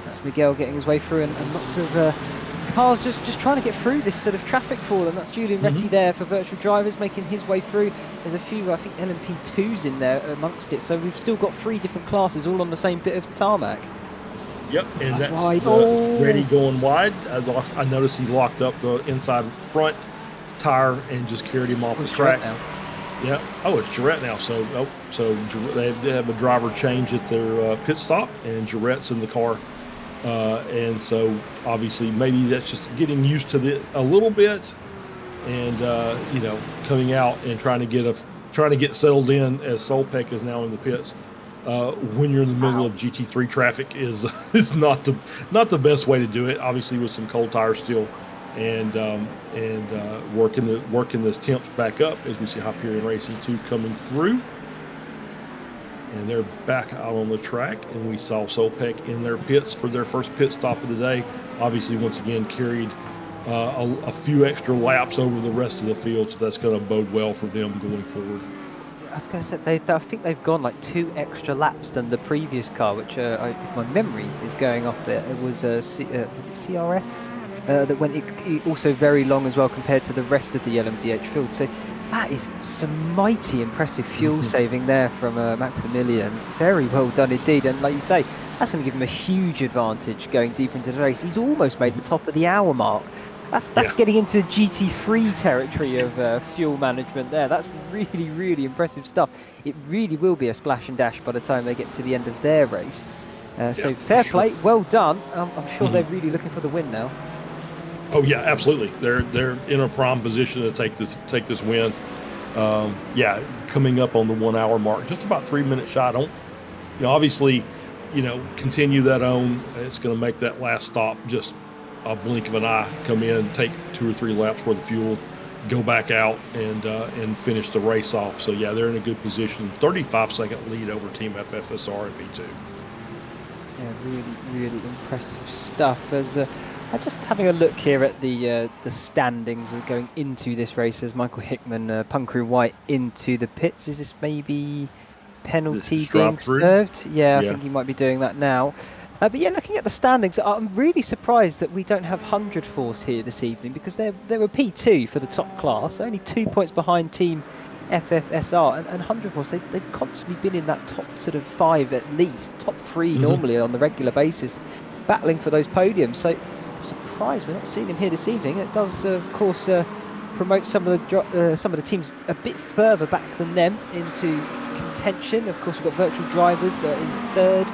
That's Miguel getting his way through, and lots of cars just trying to get through this sort of traffic for them. That's Julian Retty there for Virtual Drivers, making his way through. There's a few, I think, LMP2s in there amongst it, so we've still got 3 different classes all on the same bit of tarmac. Yep, and that's wide. Ready going wide. I noticed he locked up the inside front tire and just carried him off the track. Now. Yeah. Oh, it's Jarrett now. So they have a driver change at their pit stop, and Jarrett's in the car. And so obviously maybe that's just getting used to a little bit, and coming out and trying to get settled in as Solpec is now in the pits. When you're in the middle of GT3 traffic is not the best way to do it. Obviously with some cold tires still, and working this temps back up as we see Hyperion Racing 2 coming through. And they're back out on the track, and we saw Solpec in their pits for their first pit stop of the day. Obviously, once again, carried a few extra laps over the rest of the field, so that's going to bode well for them going forward. I was going to say, I think they've gone like 2 extra laps than the previous car, which, if my memory is going off there, it was was it CRF? That went also very long as well compared to the rest of the LMDH field. So that is some mighty impressive fuel saving there from Maximilian. Very well done indeed, and like you say, that's going to give him a huge advantage going deeper into the race. He's almost made the top of the hour mark. That's getting into GT3 territory of fuel management there. That's really impressive stuff. It really will be a splash and dash by the time they get to the end of their race. So fair play, well done. I'm sure they're really looking for the win now. Oh yeah, absolutely. They're in a prime position to take this win. Coming up on the 1 hour mark, just about 3 minutes shy. Obviously, continue that on. It's going to make that last stop just a blink of an eye. Come in, take 2 or 3 laps worth of fuel, go back out and finish the race off. So yeah, they're in a good position. 35-second lead over Team FFSR and P2. Yeah, really impressive stuff. As I'm just having a look here at the standings going into this race as Michael Hickman, Punkery White into the pits. Is this maybe penalty being served? Yeah, I think he might be doing that now. But yeah, looking at the standings, I'm really surprised that we don't have 100 Force here this evening, because they were P2 for the top class. They're only 2 points behind Team FFSR, and 100 Force, they've constantly been in that top sort of 5 at least, top 3 normally on the regular basis, battling for those podiums. So surprised we're not seeing him here this evening. It does, of course, promote some of the teams a bit further back than them into contention. Of course, we've got Virtual Drivers in 3rd,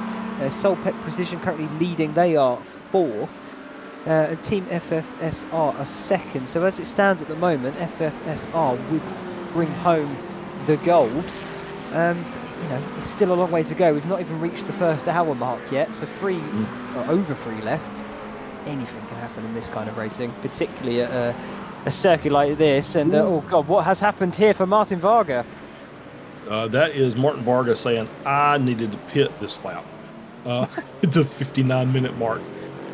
Solpec Precision currently leading. They are 4th, and Team FFSR are 2nd. So as it stands at the moment, FFSR would bring home the gold. It's still a long way to go. We've not even reached the 1st hour mark yet, so over 3 left. Anything can happen in this kind of racing, particularly at a circuit like this. And oh god, what has happened here for Martin Varga? That is Martin Varga saying, I needed to pit this lap at the 59-minute mark.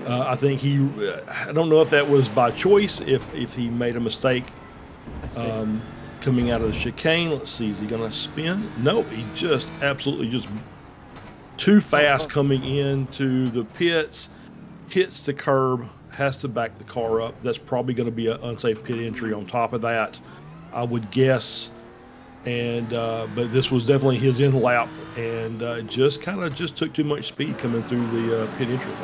I think I don't know if that was by choice, if he made a mistake Coming out of the chicane. Let's see, is he going to spin? No, he just absolutely just too fast coming into the pits, hits the curb, has to back the car up. That's probably going to be an unsafe pit entry on top of that, I would guess. And but this was definitely his in lap, and just took too much speed coming through the pit entry line.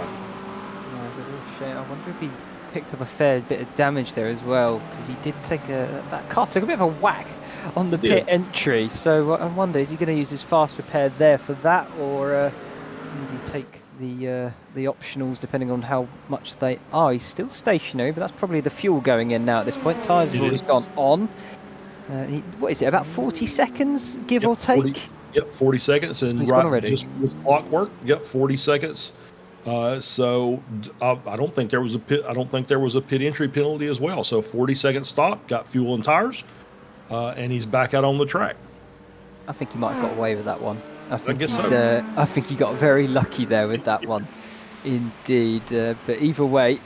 Yeah, it's a real shame. I wonder if he picked up a fair bit of damage there as well, because he did take that car took a bit of a whack on the pit entry. So I wonder, is he going to use his fast repair there for that, or maybe take the optionals depending on how much they are? He's still stationary, but that's probably the fuel going in now at this point. Tyres have already gone on. What is it, about 40 seconds, give or take? 40 seconds, and right just with clockwork. 40 seconds. So I don't think there was a pit. I don't think there was a pit entry penalty as well. So 40-second stop, got fuel and tires, and he's back out on the track. I think he might have got away with that one. I guess so. I think he got very lucky there with that one, indeed. But either way,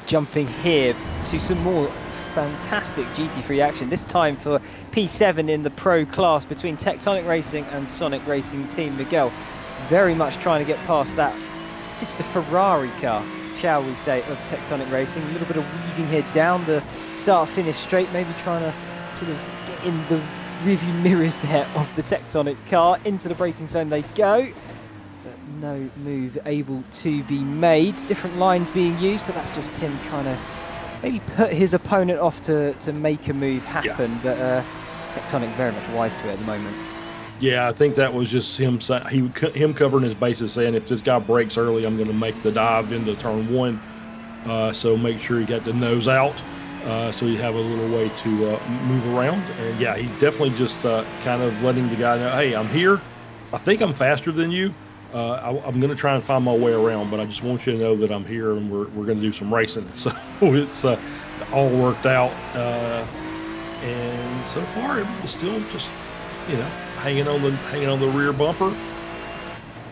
jumping here to some more fantastic GT3 action, this time for P7 in the pro class between Tectonic Racing and Sonic Racing Team Miguel. Very much trying to get past that sister Ferrari car, shall we say, of Tectonic Racing. A little bit of weaving here down the start-finish straight, maybe trying to sort of get in the rearview mirrors there of the Tectonic car. Into the braking zone they go, but no move able to be made. Different lines being used, but that's just him trying to maybe put his opponent off to make a move happen. But Tectonic very much wise to it at the moment. Yeah, I think that was just him covering his bases, saying if this guy breaks early, I'm going to make the dive into turn one. So make sure he got the nose out, so you have a little way to move around. And yeah, he's definitely just kind of letting the guy know, hey, I'm here. I think I'm faster than you. I'm going to try and find my way around, but I just want you to know that I'm here, and we're going to do some racing. So it's all worked out, and so far it was still just, you know, hanging on the rear bumper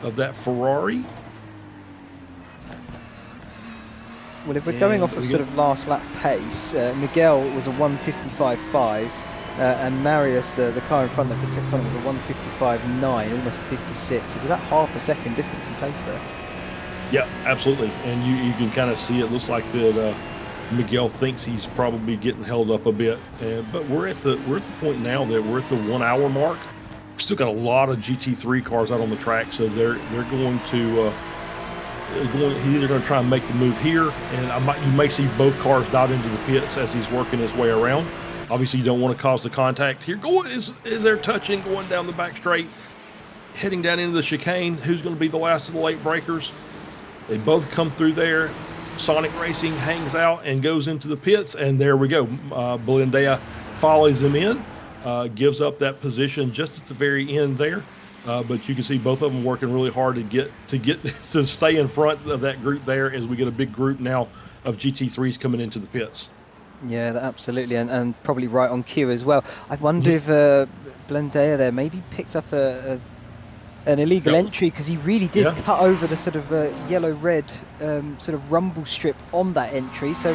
of that Ferrari. Well, if we're going off of sort of last lap pace, Miguel was a 155.5, and Marius, the car in front of the Tectonic, was a 155.9, almost a 56. It's about half a second difference in pace there. Yeah, absolutely. And you can kind of see it looks like that Miguel thinks he's probably getting held up a bit. But we're at the point now that we're at the 1 hour mark. We've still got a lot of GT3 cars out on the track, so they're going to he's either going to try and make the move here, and you may see both cars dive into the pits as he's working his way around. Obviously, you don't want to cause the contact here. Is there touching going down the back straight, heading down into the chicane? Who's going to be the last of the late breakers? They both come through there. Sonic Racing hangs out and goes into the pits, and there we go. Blendea follows him in, gives up that position just at the very end there. But you can see both of them working really hard to stay in front of that group there, as we get a big group now of GT3s coming into the pits. Yeah, absolutely, and probably right on cue as well. I wonder if Blendea there maybe picked up an illegal entry, because he really did cut over the sort of yellow-red sort of rumble strip on that entry. So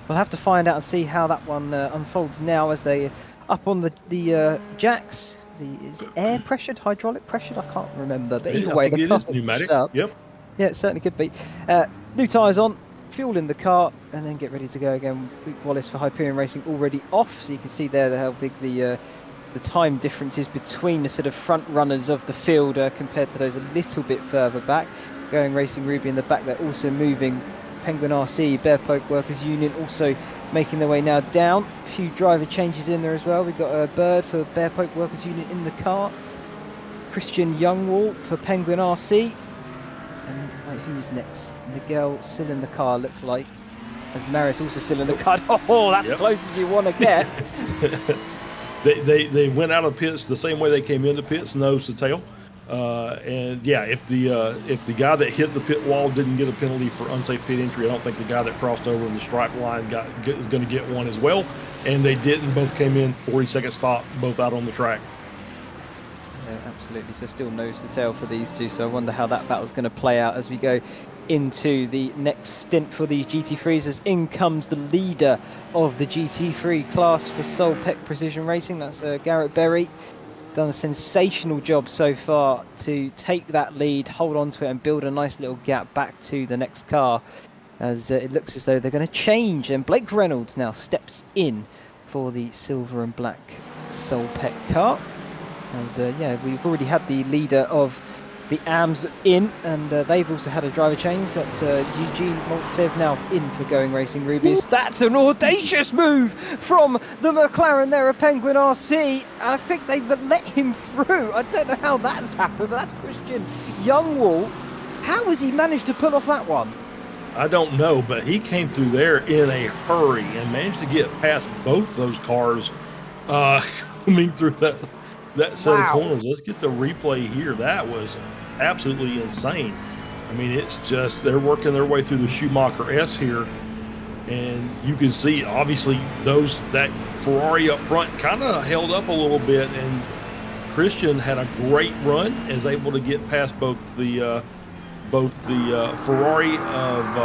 we'll have to find out and see how that one unfolds now as they up on the jacks. Is it air pressured, hydraulic pressured? I can't remember, but either way, the car's pneumatic. Up. Yep. Yeah, it certainly could be. New tyres on, fuel in the car, and then get ready to go again. Luke Wallace for Hyperion Racing already off, so you can see there how big the time differences between the sort of front runners of the field compared to those a little bit further back. Going Racing Ruby in the back, they're also moving. Penguin RC, Bear Poke Workers Union also making their way now down. A few driver changes in there as well. We've got a Bird for Bear Poke Workers Union in the car. Christian Youngwall for Penguin RC. And wait, who's next? Miguel still in the car, looks like. As Marius also still in the car. Oh, that's as close as you want to get. They went out of pits the same way they came into pits, nose to tail. And yeah, if the guy that hit the pit wall didn't get a penalty for unsafe pit entry, I don't think the guy that crossed over in the stripe line is going to get one as well. And they didn't. Both came in 40-second stop, both out on the track. Yeah, absolutely. So still nose to tail for these two. So I wonder how that battle's going to play out as we go into the next stint for these GT3s, as in comes the leader of the GT3 class for Solpec Precision Racing. That's Garrett Berry. Done a sensational job so far to take that lead, hold on to it, and build a nice little gap back to the next car, as it looks as though they're going to change, and Blake Reynolds now steps in for the silver and black Solpec car. As yeah, we've already had the leader of the AMS in, and they've also had a driver change. That's Eugene Maltsev now in for Going Racing Rubies. That's an audacious move from the McLaren there of Penguin RC, and I think they've let him through. I don't know how that's happened, but that's Christian Youngwall. How has he managed to pull off that one? I don't know, but he came through there in a hurry and managed to get past both those cars coming through that set of corners. Let's get the replay here. That was absolutely insane. I mean, it's just they're working their way through the Schumacher S here, and you can see obviously that Ferrari up front kind of held up a little bit, and Christian had a great run and is able to get past both the Ferrari of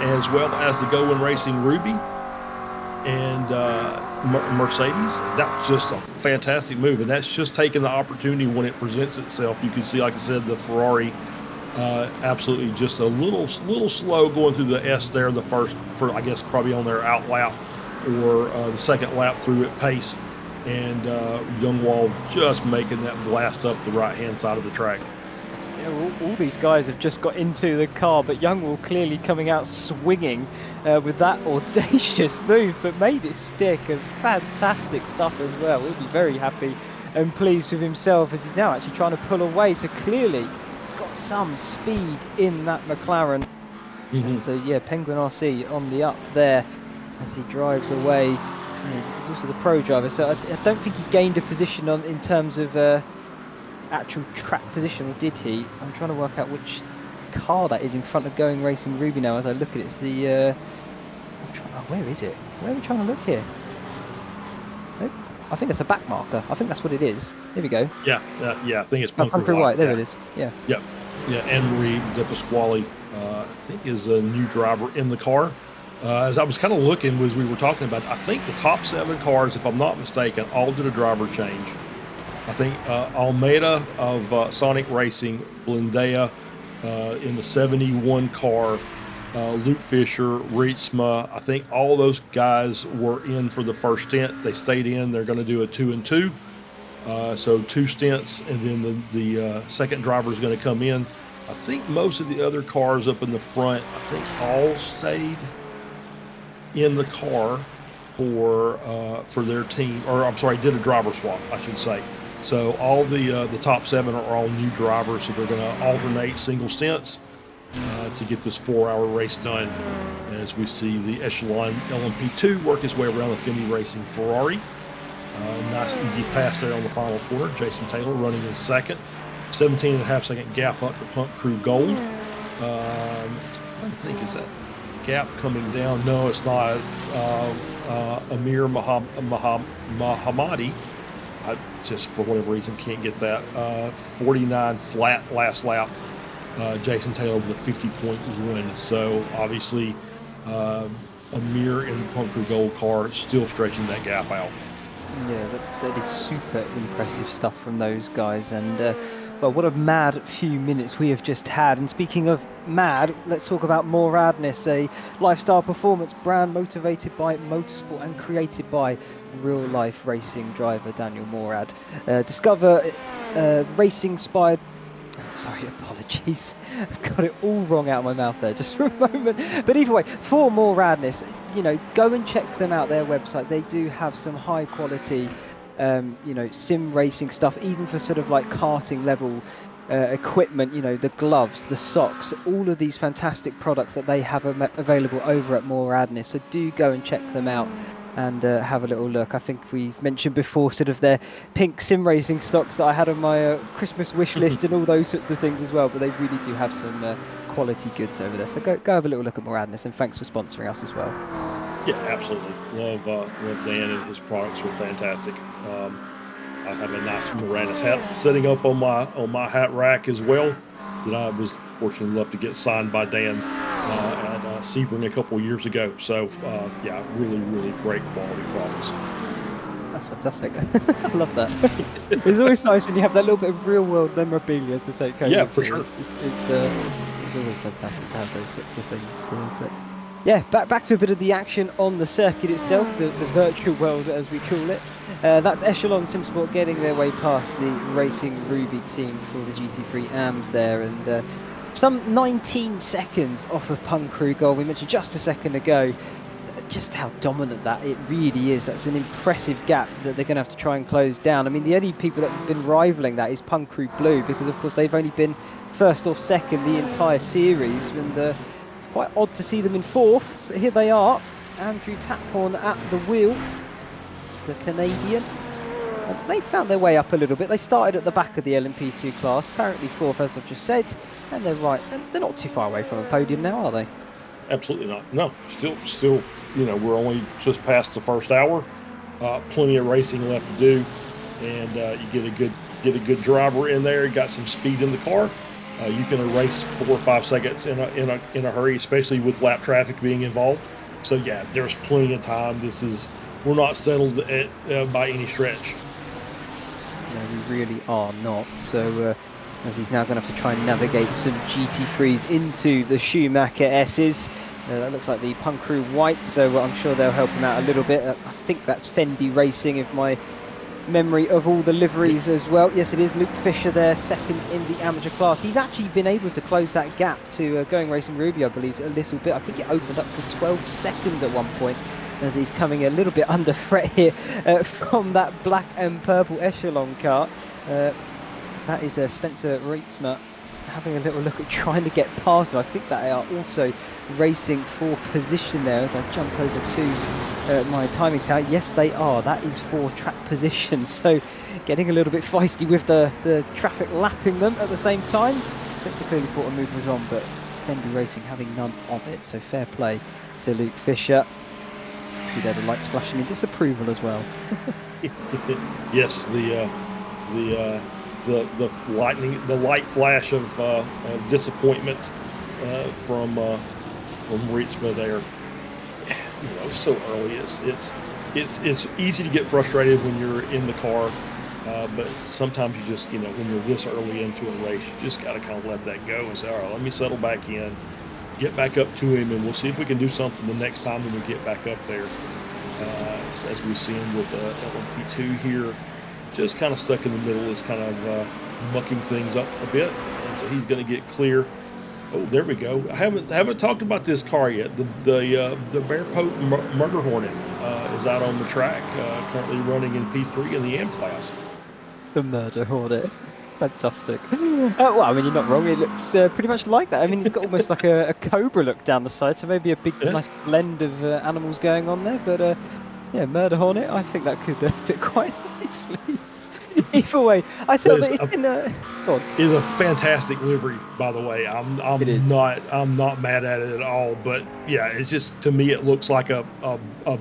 as well as the Going Racing Ruby and Mercedes. That's just a fantastic move, and that's just taking the opportunity when it presents itself. You can see, like I said, the Ferrari absolutely just a little slow going through the S there, for I guess probably on their out lap or the second lap through at pace, and Youngwall just making that blast up the right hand side of the track. All these guys have just got into the car, but Youngwall clearly coming out swinging with that audacious move, but made it stick, and fantastic stuff as well. He'll be very happy and pleased with himself, as he's now actually trying to pull away, so clearly got some speed in that McLaren. And so yeah, Penguin RC on the up there as he drives away. He's also the pro driver, so I don't think he gained a position in terms of actual track position, or did he? I'm trying to work out which car that is in front of Going Racing Ruby now as I look at it. It's the where is it? Where are we trying to look here? Nope. I think it's a back marker. I think that's what it is. Here we go. Yeah, I think it's Bunker White. There it is. Yeah. Yep. Yeah, Anne-Marie De Pasquale, I think, is a new driver in the car. As I was kind of looking, as we were talking about, I think the top 7 cars, if I'm not mistaken, all did a driver change. I think Almeida of Sonic Racing, Blindea in the 71 car, Luke Fisher, Rietzma, I think all those guys were in for the first stint. They stayed in. They're going to do a 2 and 2. So 2 stints, and then the second driver is going to come in. I think most of the other cars up in the front, I think all stayed in the car for their team, or I'm sorry, did a driver swap, I should say. So all the top 7 are all new drivers, so they're going to alternate single stints to get this 4-hour race done, as we see the Echelon LMP2 work his way around the Femi Racing Ferrari. Nice easy pass there on the final corner. Jason Taylor running in second. 17.5-second gap up to Pump Crew Gold. I think, is that gap coming down? No, it's not. It's Amir Mahamadi. I just, for whatever reason, can't get that. 49 flat last lap. Jason Taylor with a 50.1. So obviously, Amir in the Pump Crew Gold car still stretching that gap out. Yeah, that is super impressive stuff from those guys, and well, what a mad few minutes we have just had. And speaking of mad, let's talk about Moradness, a lifestyle performance brand motivated by motorsport and created by real-life racing driver Daniel Morad. Discover racing-inspired... Sorry, apologies. I've got it all wrong out of my mouth there just for a moment. But either way, for more Radness, you know, go and check them out, their website. They do have some high quality, you know, sim racing stuff, even for sort of like karting level equipment, you know, the gloves, the socks, all of these fantastic products that they have available over at More Radness. So do go and check them out and have a little look. I think we've mentioned before sort of their pink sim racing stocks that I had on my Christmas wish list and all those sorts of things as well, but they really do have some quality goods over there. So go have a little look at Moradness, and thanks for sponsoring us as well. Yeah, absolutely. Love Dan, and his products are fantastic. I have a nice Moradness hat sitting up on my hat rack as well that I was fortunately enough to get signed by Dan at Sebring a couple of years ago. So yeah, really, really great quality products. That's fantastic. I love that. It's always nice when you have that little bit of real world memorabilia to take home. Yeah, for sure. It's always fantastic to have those sorts of things. But yeah, back to a bit of the action on the circuit itself, the virtual world as we call it. That's Echelon Simsport getting their way past the Racing Ruby team for the GT3 AMs there, and some 19 seconds off of Pun Crew goal. We mentioned just a second ago just how dominant that it really is. That's an impressive gap that they're going to have to try and close down. I mean, the only people that have been rivaling that is Pun Crew Blue, because of course they've only been first or second the entire series, and it's quite odd to see them in fourth, but here they are. Andrew Taphorn at the wheel, the Canadian. And they found their way up a little bit. They started at the back of the LMP2 class, apparently fourth as I've just said, and they're right. They're not too far away from a podium now, are they? Absolutely not. No, still, you know, we're only just past the first hour. Plenty of racing left to do, and you get a good driver in there. Got some speed in the car. You can erase 4 or 5 seconds in a hurry, especially with lap traffic being involved. So yeah, there's plenty of time. We're not settled by any stretch. No, we really are not. So as he's now going to have to try and navigate some GT3s into the Schumacher S's. That looks like the Pun Crew White, so I'm sure they'll help him out a little bit. I think that's Fendi Racing, if my memory of all the liveries as well. Yes, it is Luke Fisher there, second in the amateur class. He's actually been able to close that gap to Going Racing Ruby, I believe, a little bit. I think it opened up to 12 seconds at one point, as he's coming a little bit under threat here from that black and purple Echelon car. That is Spencer Reitzmer having a little look at trying to get past him. I think that they are also racing for position there as I jump over to my timing tower. Yes, they are. That is for track position. So getting a little bit feisty with the traffic lapping them at the same time. Spencer clearly thought a move was on, but Fendi Racing having none of it. So fair play to Luke Fisher. See there the lights flashing in disapproval as well. Yes, the light flash of disappointment from Reitzma there. You know, it's so early. It's easy to get frustrated when you're in the car, but sometimes you just, you know, when you're this early into a race, you just got to kind of let that go and say, all right, let me settle back in, get back up to him, and we'll see if we can do something the next time when we get back up there. As we've seen with LMP2 here, just kind of stuck in the middle, is kind of mucking things up a bit, and so he's going to get clear. Oh, there we go. I haven't talked about this car yet. The Bear Pope Murder Hornet is out on the track, currently running in P3 in the AM class. The Murder Hornet. Fantastic. Well, I mean, you're not wrong. It looks pretty much like that. I mean, it's got almost like a cobra look down the side, so maybe a big, nice blend of animals going on there. But yeah, Murder Hornet, I think that could fit quite nicely. Either way, I tell that it's been go on. It is a fantastic livery, by the way. I'm not mad at it at all. But yeah, it's just, to me, it looks like a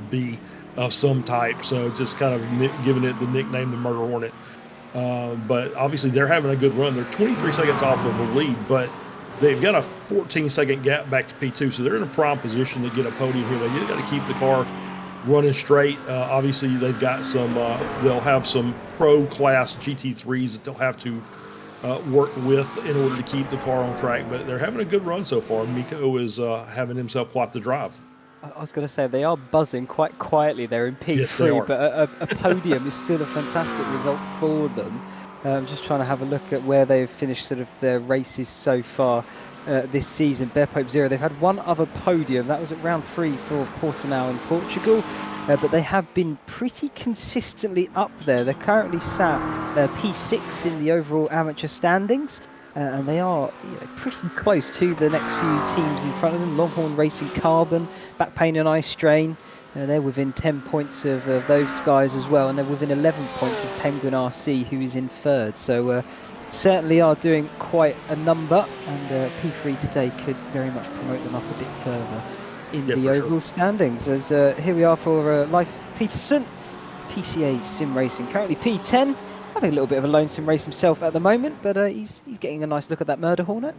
bee of some type. So just kind of giving it the nickname, the Murder Hornet. But obviously they're having a good run. They're 23 seconds off of the lead, but they've got a 14-second gap back to P2, so they're in a prime position to get a podium here. They just got to keep the car running straight. Obviously they've got some, they'll have some pro class GT3s that they'll have to work with in order to keep the car on track, but they're having a good run so far. Miko is having himself quite the drive. I was going to say, they are buzzing quite quietly there in P3, yes, but a podium is still a fantastic result for them. I'm just trying to have a look at where they've finished sort of their races so far this season. Bear Pope 0, they've had one other podium. That was at round 3 for Portimao in Portugal, but they have been pretty consistently up there. They're currently sat P6 in the overall amateur standings. And they are, you know, pretty close to the next few teams in front of them. Longhorn Racing Carbon, Backpain and Ice Strain. They're within 10 points of those guys as well. And they're within 11 points of Penguin RC, who is in third. So certainly are doing quite a number. And P3 today could very much promote them up a bit further in the overall standings. As here we are for Leif Peterson, PCA Sim Racing, currently P10. Having a little bit of a lonesome race himself at the moment, but he's getting a nice look at that Murder Hornet.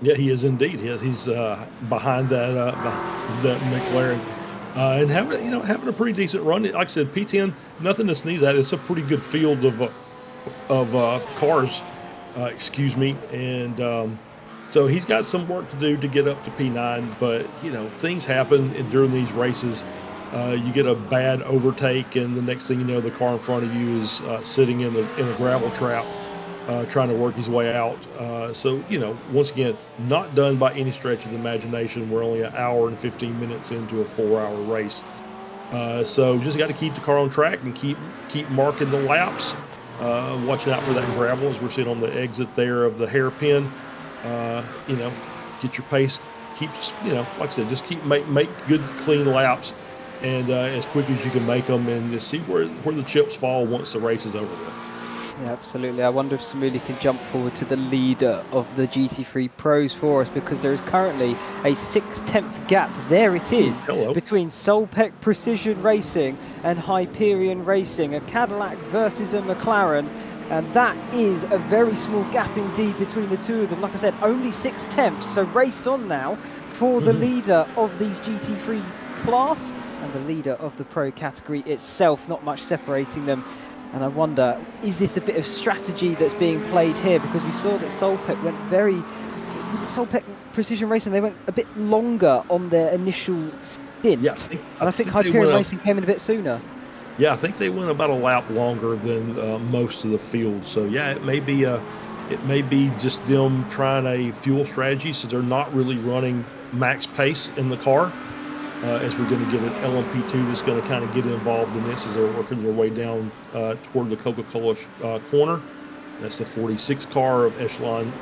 Yeah, he is indeed. He's behind that McLaren, and having a pretty decent run. Like I said, P10, nothing to sneeze at. It's a pretty good field of cars. Excuse me, and so he's got some work to do to get up to P9. But things happen during these races. You get a bad overtake, and the next thing you know, the car in front of you is sitting in a gravel trap, trying to work his way out. So, once again, not done by any stretch of the imagination. We're only an hour and 15 minutes into a 4-hour race. So just got to keep the car on track and keep marking the laps, watching out for that gravel as we're sitting on the exit there of the hairpin. Get your pace, like I said, just keep make good, clean laps, and as quick as you can make them, and just see where the chips fall once the race is over with. Yeah, absolutely. I wonder if Samuli can jump forward to the leader of the GT3 Pros for us, because there is currently a 6/10 gap. There it is, between Solpec Precision Racing and Hyperion Racing, a Cadillac versus a McLaren. And that is a very small gap indeed between the two of them. Like I said, only 6/10. So race on now for the leader of these GT3 class and the leader of the Pro category itself. Not much separating them. And I wonder, is this a bit of strategy that's being played here? Because we saw that Solpec went was it Solpec Precision Racing? They went a bit longer on their initial stint. Yeah, I think Hyperion Racing came in a bit sooner. Yeah, I think they went about a lap longer than most of the field. So yeah, it may be just them trying a fuel strategy, so they're not really running max pace in the car. As we're going to get an LMP2 that's going to kind of get involved in this as they're working their way down toward the Coca-Cola corner. That's the 46 car of Echelon,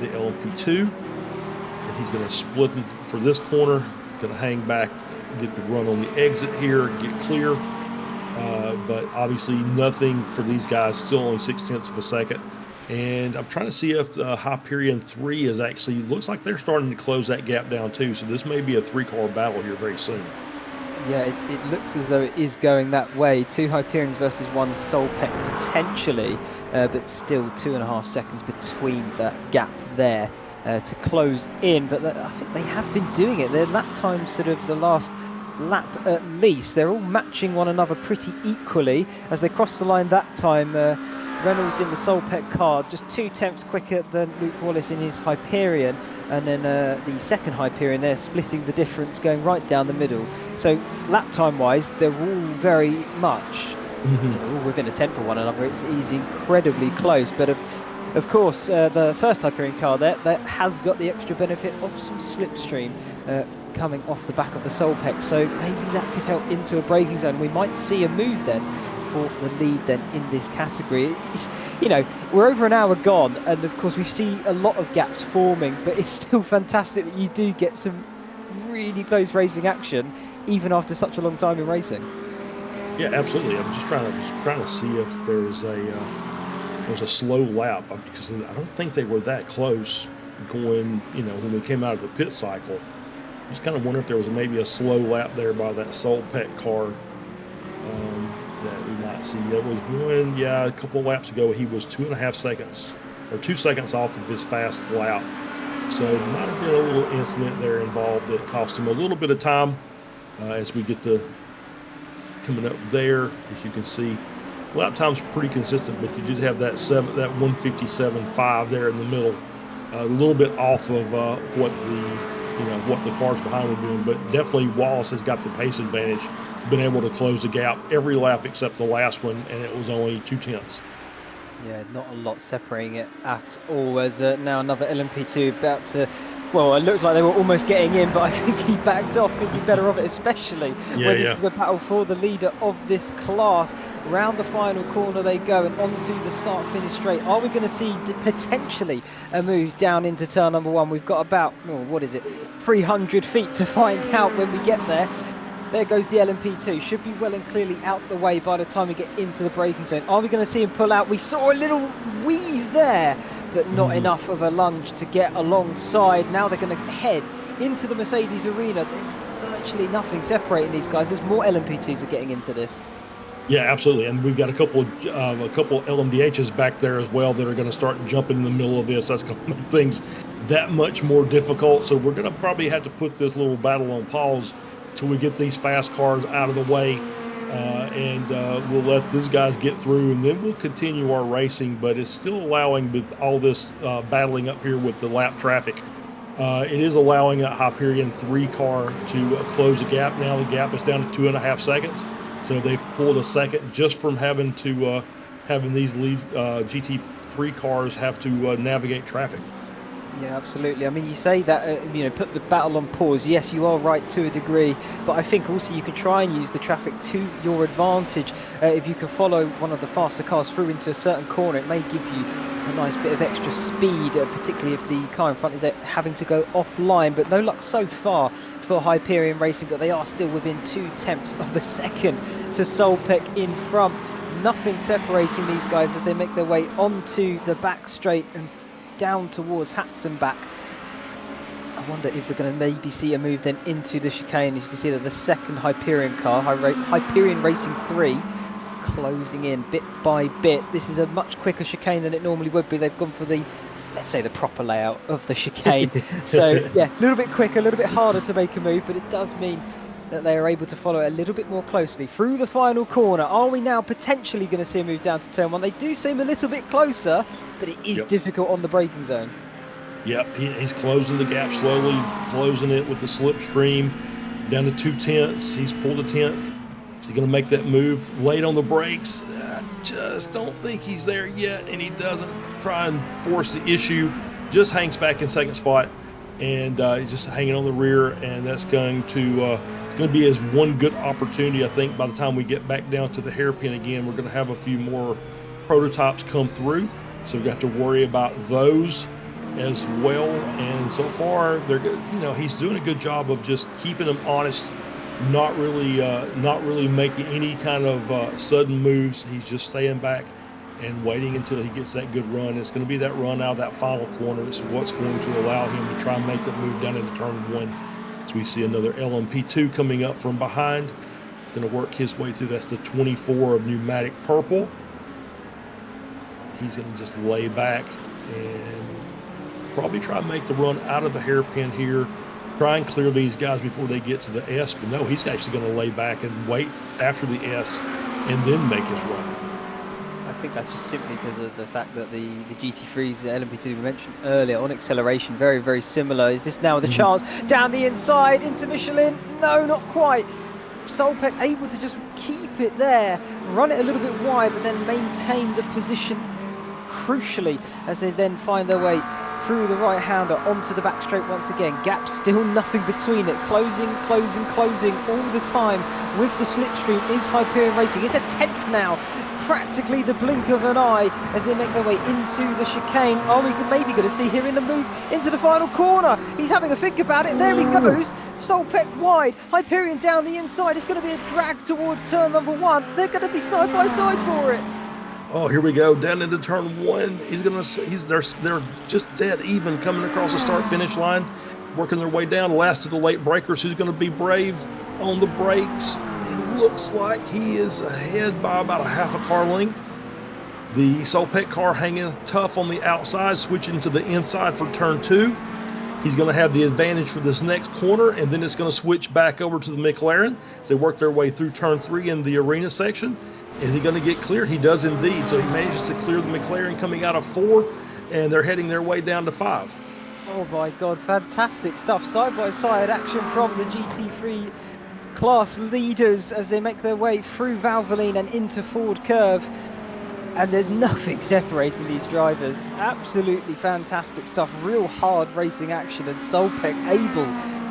the LMP2. And he's going to split them for this corner, going to hang back, get the run on the exit here, get clear. But obviously nothing for these guys, still only 0.6 of a second. And I'm trying to see if the Hyperion 3 is actually, looks like they're starting to close that gap down too. So this may be a 3-car battle here very soon. Yeah, it looks as though it is going that way. 2 Hyperions versus 1 Solpec potentially, but still 2.5 seconds between that gap there to close in. But I think they have been doing it. Their lap time, sort of the last lap at least, they're all matching one another pretty equally as they cross the line that time. Reynolds in the Solpec car just 0.2 quicker than Luke Wallace in his Hyperion, and then the second Hyperion there splitting the difference, going right down the middle. So lap time wise, they're all very much all within 1/10 of one another. It's incredibly close, but of course the first Hyperion car there that has got the extra benefit of some slipstream coming off the back of the Solpec, so maybe that could help into a braking zone. We might see a move then for the lead then in this category. It's, we're over an hour gone, and of course we've seen a lot of gaps forming, but it's still fantastic that you do get some really close racing action even after such a long time in racing. Yeah, absolutely. I'm just trying to see if there's a slow lap, because I don't think they were that close going, when we came out of the pit cycle. Just kind of wonder if there was maybe a slow lap there by that Solpec car that we might see. That was a couple of laps ago, he was 2.5 seconds or 2 seconds off of his fast lap. So it might have been a little incident there involved that cost him a little bit of time as we get coming up there. As you can see, lap time's pretty consistent, but you did have that 157.5 there in the middle, a little bit off of what the cars behind were doing. But definitely Wallace has got the pace advantage, been able to close the gap every lap except the last one, and it was only 0.2. Yeah, not a lot separating it at all, as now another LMP2 about to, well, it looked like they were almost getting in, but I think he backed off, thinking better of it, especially when this is a battle for the leader of this class. Round the final corner they go, and onto the start-finish straight. Are we going to see potentially a move down into turn number 1? We've got about, 300 feet to find out when we get there. There goes the LMP2. Should be well and clearly out the way by the time we get into the braking zone. Are we going to see him pull out? We saw a little weave there, but not enough of a lunge to get alongside. Now they're going to head into the Mercedes arena. There's virtually nothing separating these guys. There's more LMP2s are getting into this. Yeah, absolutely. And we've got a couple LMDHs back there as well that are going to start jumping in the middle of this. That's going to make things that much more difficult. So we're going to probably have to put this little battle on pause till we get these fast cars out of the way. And we'll let these guys get through, and then we'll continue our racing. But it's still allowing, with all this battling up here with the lap traffic, it is allowing a Hyperion 3 car to close the gap. Now the gap is down to 2.5 seconds. So they pulled a second just from having to having these lead GT3 cars have to navigate traffic. Yeah, absolutely. I mean, you say that, put the battle on pause. Yes, you are right to a degree, but I think also you can try and use the traffic to your advantage. If you can follow one of the faster cars through into a certain corner, it may give you a nice bit of extra speed, particularly if the car in front is having to go offline. But no luck so far for Hyperion Racing, but they are still within 0.2 of a second to Solpec in front. Nothing separating these guys as they make their way onto the back straight and down towards Hatstenbach. I wonder if we're going to maybe see a move then into the chicane. As you can see that the second Hyperion car, Hyperion Racing 3, closing in bit by bit. This is a much quicker chicane than it normally would be. They've gone for the, let's say, the proper layout of the chicane. So yeah, a little bit quicker, a little bit harder to make a move, but it does mean that they are able to follow it a little bit more closely through the final corner. Are we now potentially going to see a move down to turn 1? They do seem a little bit closer, but it is difficult on the braking zone. Yep, he's closing the gap slowly, closing it with the slipstream down to 0.2. He's pulled a 10th. Is he going to make that move late on the brakes? I just don't think he's there yet, and he doesn't try and force the issue. Just hangs back in second spot, and he's just hanging on the rear, and that's going to it's going to be his one good opportunity. I think by the time we get back down to the hairpin again, we're going to have a few more prototypes come through, so we're going to have to worry about those as well. And so far, they're good. He's doing a good job of just keeping them honest, not really making any kind of sudden moves. He's just staying back and waiting until he gets that good run. It's going to be that run out of that final corner. This is what's going to allow him to try and make that move down into turn 1. So we see another LMP2 coming up from behind. He's going to work his way through. That's the 24 of pneumatic purple. He's going to just lay back and probably try and make the run out of the hairpin here. Try and clear these guys before they get to the S. But no, he's actually going to lay back and wait after the S and then make his run. I think that's just simply because of the fact that the GT3s, LMP2 we mentioned earlier, on acceleration, very, very similar. Is this now the chance? Down the inside into Michelin? No, not quite. Solpec able to just keep it there, run it a little bit wide, but then maintain the position crucially as they then find their way through the right-hander onto the back straight once again. Gap still nothing between it. Closing all the time with the slipstream is Hyperion Racing. It's a 10th now. Practically the blink of an eye as they make their way into the chicane. Are we maybe going to see him in the move into the final corner? He's having a think about it. There he goes. Solpec wide. Hyperion down the inside. It's going to be a drag towards turn number 1. They're going to be side by side for it. Oh, here we go down into turn 1. They're just dead even coming across the start-finish line, working their way down. Last of the late breakers. Who's going to be brave on the brakes? It looks like he is ahead by about a half a car length. The Solpec car hanging tough on the outside, switching to the inside for turn 2. He's going to have the advantage for this next corner, and then it's going to switch back over to the McLaren as they work their way through turn 3 in the arena section. Is he going to get cleared? He does indeed. So he manages to clear the McLaren coming out of 4, and they're heading their way down to 5. Oh my God, fantastic stuff. Side-by-side action from the GT3 class leaders as they make their way through Valvoline and into Ford Curve. And there's nothing separating these drivers. Absolutely fantastic stuff. Real hard racing action, and Solpec able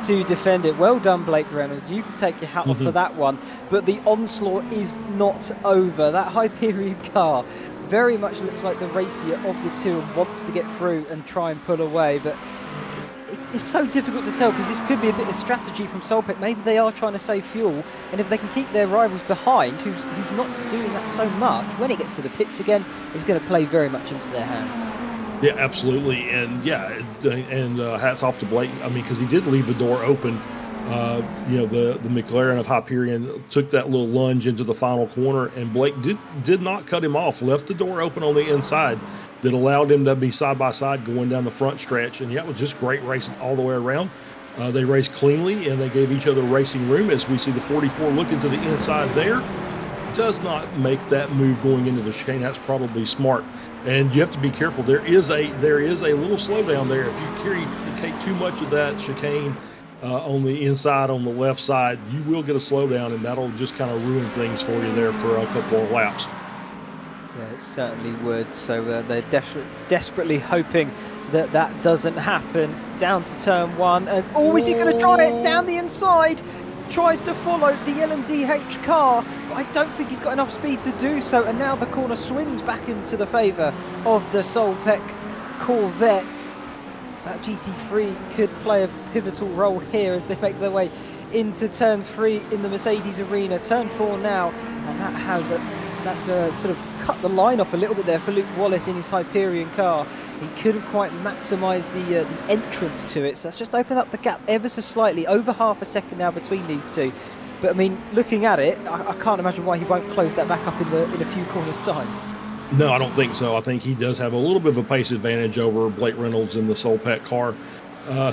to defend it. Well done, Blake Reynolds. You can take your hat off for that one. But the onslaught is not over. That Hyperion car very much looks like the racier of the two and wants to get through and try and pull away. But it's so difficult to tell because this could be a bit of strategy from Solpec. Maybe they are trying to save fuel, and if they can keep their rivals behind, who's not doing that so much, when it gets to the pits again, it's going to play very much into their hands. Yeah, absolutely. And yeah, and hats off to Blake. I mean, because he did leave the door open The McLaren of Hyperion took that little lunge into the final corner, and Blake did not cut him off, left the door open on the inside that allowed him to be side by side going down the front stretch. And yeah, it was just great racing all the way around. They raced cleanly, and they gave each other racing room. As we see the 44 looking to the inside there, does not make that move going into the chicane. That's probably smart, and you have to be careful. There is a little slowdown there. If you take too much of that chicane on the inside, on the left side, you will get a slowdown, and that'll just kind of ruin things for you there for a couple of laps. Yeah, it certainly would. So they're desperately hoping that that doesn't happen. Down to turn one, and is he going to try it down the inside? Tries to follow the LMDH car, but I don't think he's got enough speed to do so. And now the corner swings back into the favour of the Solpec Corvette. That GT3 could play a pivotal role here as they make their way into turn 3 in the Mercedes arena. Turn 4 now, and that's sort of cut the line off a little bit there for Luke Wallace in his Hyperion car. He couldn't quite maximise the entrance to it, so that's just opened up the gap ever so slightly, over half a second now between these two. But I mean, looking at it, I can't imagine why he won't close that back up in a few corners' time. No, I don't think so. I think he does have a little bit of a pace advantage over Blake Reynolds in the Solpec car.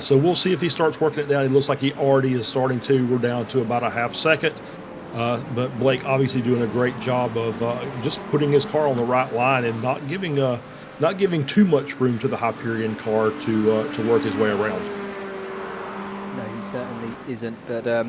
So we'll see if he starts working it down. It looks like he already is starting to. We're down to about a half second. But Blake obviously doing a great job of just putting his car on the right line and not giving too much room to the Hyperion car to work his way around. No, he certainly isn't. But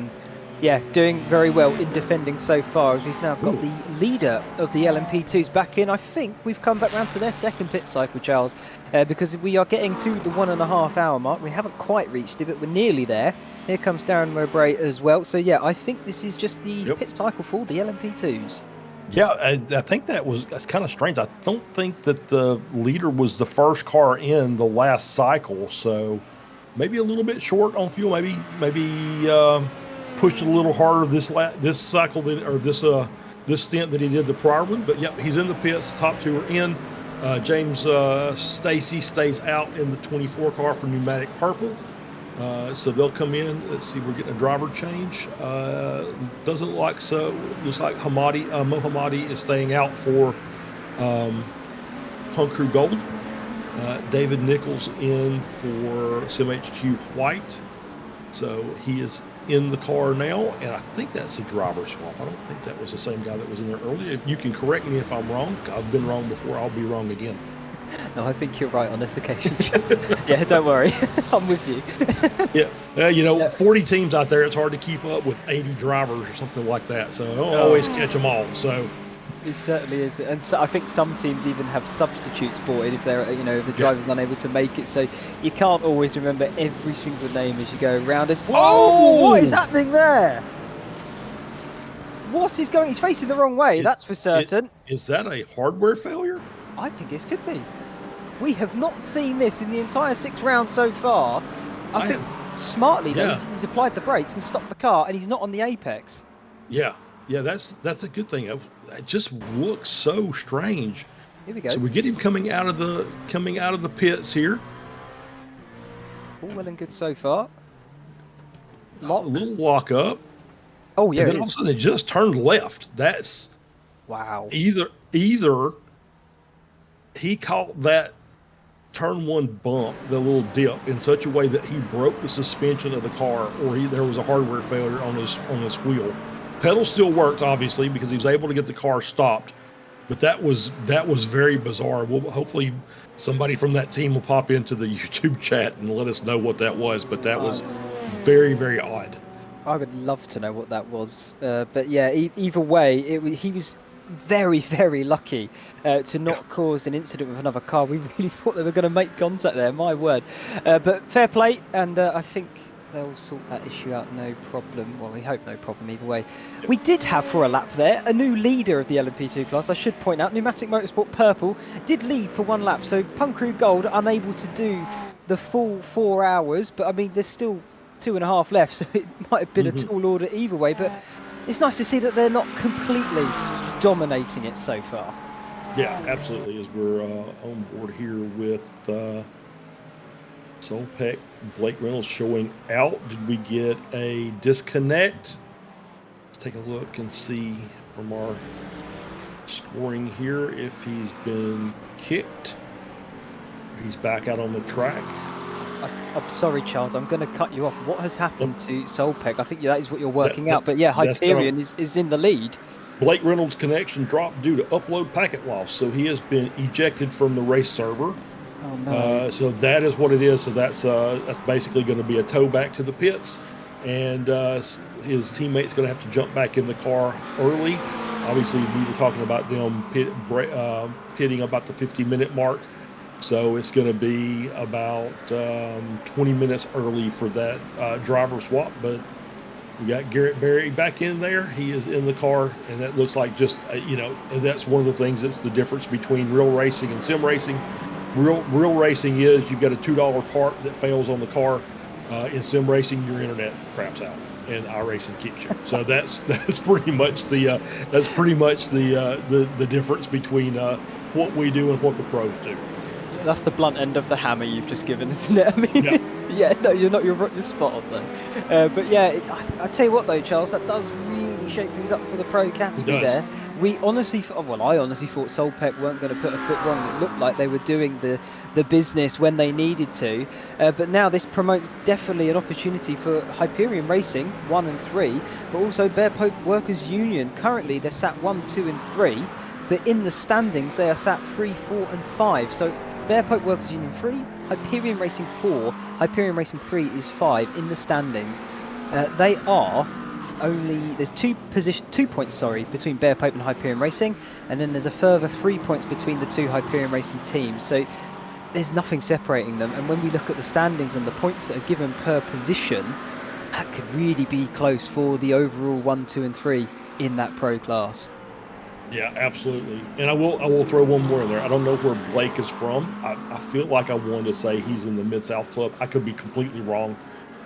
yeah, doing very well in defending so far, as we've now got the leader of the LMP2s back in. I think we've come back round to their second pit cycle, Charles, because we are getting to the 1.5 hour mark. We haven't quite reached it, but we're nearly there. Here comes Darren Mowbray as well. So yeah, I think this is just the pit cycle for the LMP2s. Yeah, I think that's kind of strange. I don't think that the leader was the first car in the last cycle, so maybe a little bit short on fuel. Maybe pushed a little harder this cycle this stint that he did the prior one. But yep, he's in the pits. The top two are in. James Stacy stays out in the 24 car for pneumatic purple. So they'll come in. Let's see, we're getting a driver change. Doesn't look like so. Looks like Mohammadi is staying out for Punk Crew Gold. David Nichols in for CMHQ White. So he is in the car now, and I think that's a driver swap. I don't think that was the same guy that was in there earlier. You can correct me if I'm wrong. I've been wrong before. I'll be wrong again. No, I think you're right on this occasion. Yeah, don't worry. I'm with you. Yeah, 40 teams out there. It's hard to keep up with 80 drivers or something like that. So I don't always catch them all. So it certainly is, and so I think some teams even have substitutes brought in if they're, if the driver's unable to make it. So you can't always remember every single name as you go around. What is happening there? What is going? He's facing the wrong way. That's for certain. Is that a hardware failure? I think this could be. We have not seen this in the entire 6 rounds so far. I think smartly though, he's applied the brakes and stopped the car, and he's not on the apex. Yeah, that's a good thing. It just looks so strange. Here we go. So we get him coming out of the pits here. All well and good so far. A little lock up. Oh yeah. And then all of a sudden it just turned left. That's wow. Either he caught that turn 1 bump, the little dip, in such a way that he broke the suspension of the car, or there was a hardware failure on his wheel. Pedal still worked, obviously, because he was able to get the car stopped. But that was very bizarre. Hopefully somebody from that team will pop into the YouTube chat and let us know what that was. But that was very, very odd. I would love to know what that was. But yeah, either way, he was very, very lucky to not cause an incident with another car. We really thought they were going to make contact there, my word. But fair play, and I think they'll sort that issue out no problem. Well, we hope no problem either way. We did have for a lap there a new leader of the LMP2 class. I should point out, Pneumatic Motorsport Purple did lead for 1 lap, so Punk Crew Gold unable to do the full 4 hours, but I mean there's still 2.5 left, so it might have been a tall order either way. But it's nice to see that they're not completely dominating it so far. Yeah, absolutely. As we're on board here with let's Solpeck, Blake Reynolds showing out. Did we get a disconnect? Let's take a look and see from our scoring here if he's been kicked. He's back out on the track. I'm sorry, Charles. I'm going to cut you off. What has happened to Solpeck? I think that is what you're working out. But yeah, Hyperion is in the lead. Blake Reynolds' connection dropped due to upload packet loss, so he has been ejected from the race server. Oh no! So that is what it is. So that's basically going to be a tow back to the pits, and his teammate's going to have to jump back in the car early. Obviously, we were talking about them pitting about the 50-minute mark. So it's going to be about 20 minutes early for that driver swap. But we got Garrett Berry back in there. He is in the car, and that looks like just, and that's one of the things that's the difference between real racing and sim racing. Real racing is you've got a $2 part that fails on the car. In sim racing, your internet craps out, and iRacing keeps you. So that's pretty much the difference between what we do and what the pros do. That's the blunt end of the hammer you've just given, isn't it? I mean, yeah, no, you're spot on though. But yeah, I tell you what though, Charles, that does really shake things up for the pro category there. I honestly thought Solpeck weren't going to put a foot wrong. It looked like they were doing the business when they needed to. But now this promotes definitely an opportunity for Hyperion Racing 1 and 3, but also Bear Pope Workers Union. Currently they're sat 1, 2 and 3, but in the standings they are sat 3, 4 and 5. So Bear Pope Workers Union 3, Hyperion Racing 4, Hyperion Racing 3 is 5 in the standings. They are only, there's 2 points between Bear Pope and Hyperion Racing, and then there's a further 3 points between the 2 Hyperion Racing teams. So there's nothing separating them. And when we look at the standings and the points that are given per position, that could really be close for the overall 1, 2 and 3 in that pro class. Yeah, absolutely. And I will throw one more in there. I don't know where Blake is from. I feel like I wanted to say he's in the Mid-South Club. I could be completely wrong.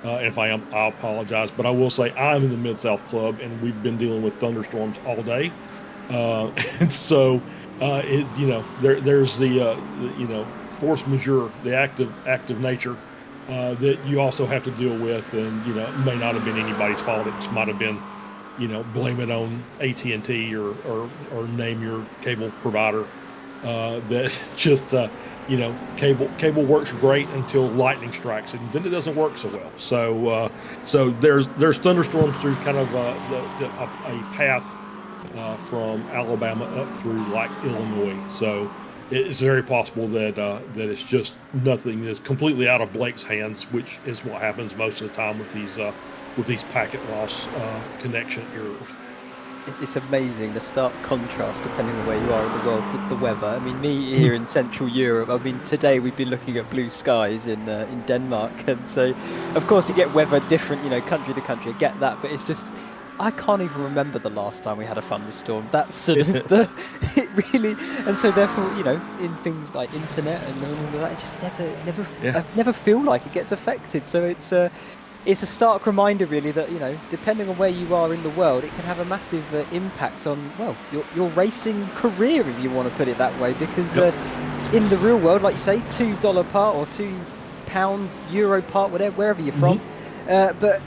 If I am, I apologize. But I will say I'm in the Mid-South Club, and we've been dealing with thunderstorms all day. And so, there's the force majeure, the active nature that you also have to deal with. And, it may not have been anybody's fault. It just might have been, blame it on AT&T or name your cable provider. That just, cable works great until lightning strikes, and then it doesn't work so well. So there's thunderstorms through kind of a path from Alabama up through like Illinois. So it's very possible that it's just nothing is completely out of Blake's hands, which is what happens most of the time with these packet loss connection errors. It's amazing the stark contrast depending on where you are in the world with the weather. I mean, me here in Central Europe, I mean, today we've been looking at blue skies in Denmark, and so of course you get weather different, country to country. I get that, but it's just, I can't even remember the last time we had a thunderstorm. That's sort of it really, and so therefore, in things like internet and all of that, it just I never feel like it gets affected. So it's a stark reminder, really, that depending on where you are in the world, it can have a massive impact on your racing career, if you want to put it that way. Because in the real world, like you say, $2 part or £2 euro part, wherever you're from. But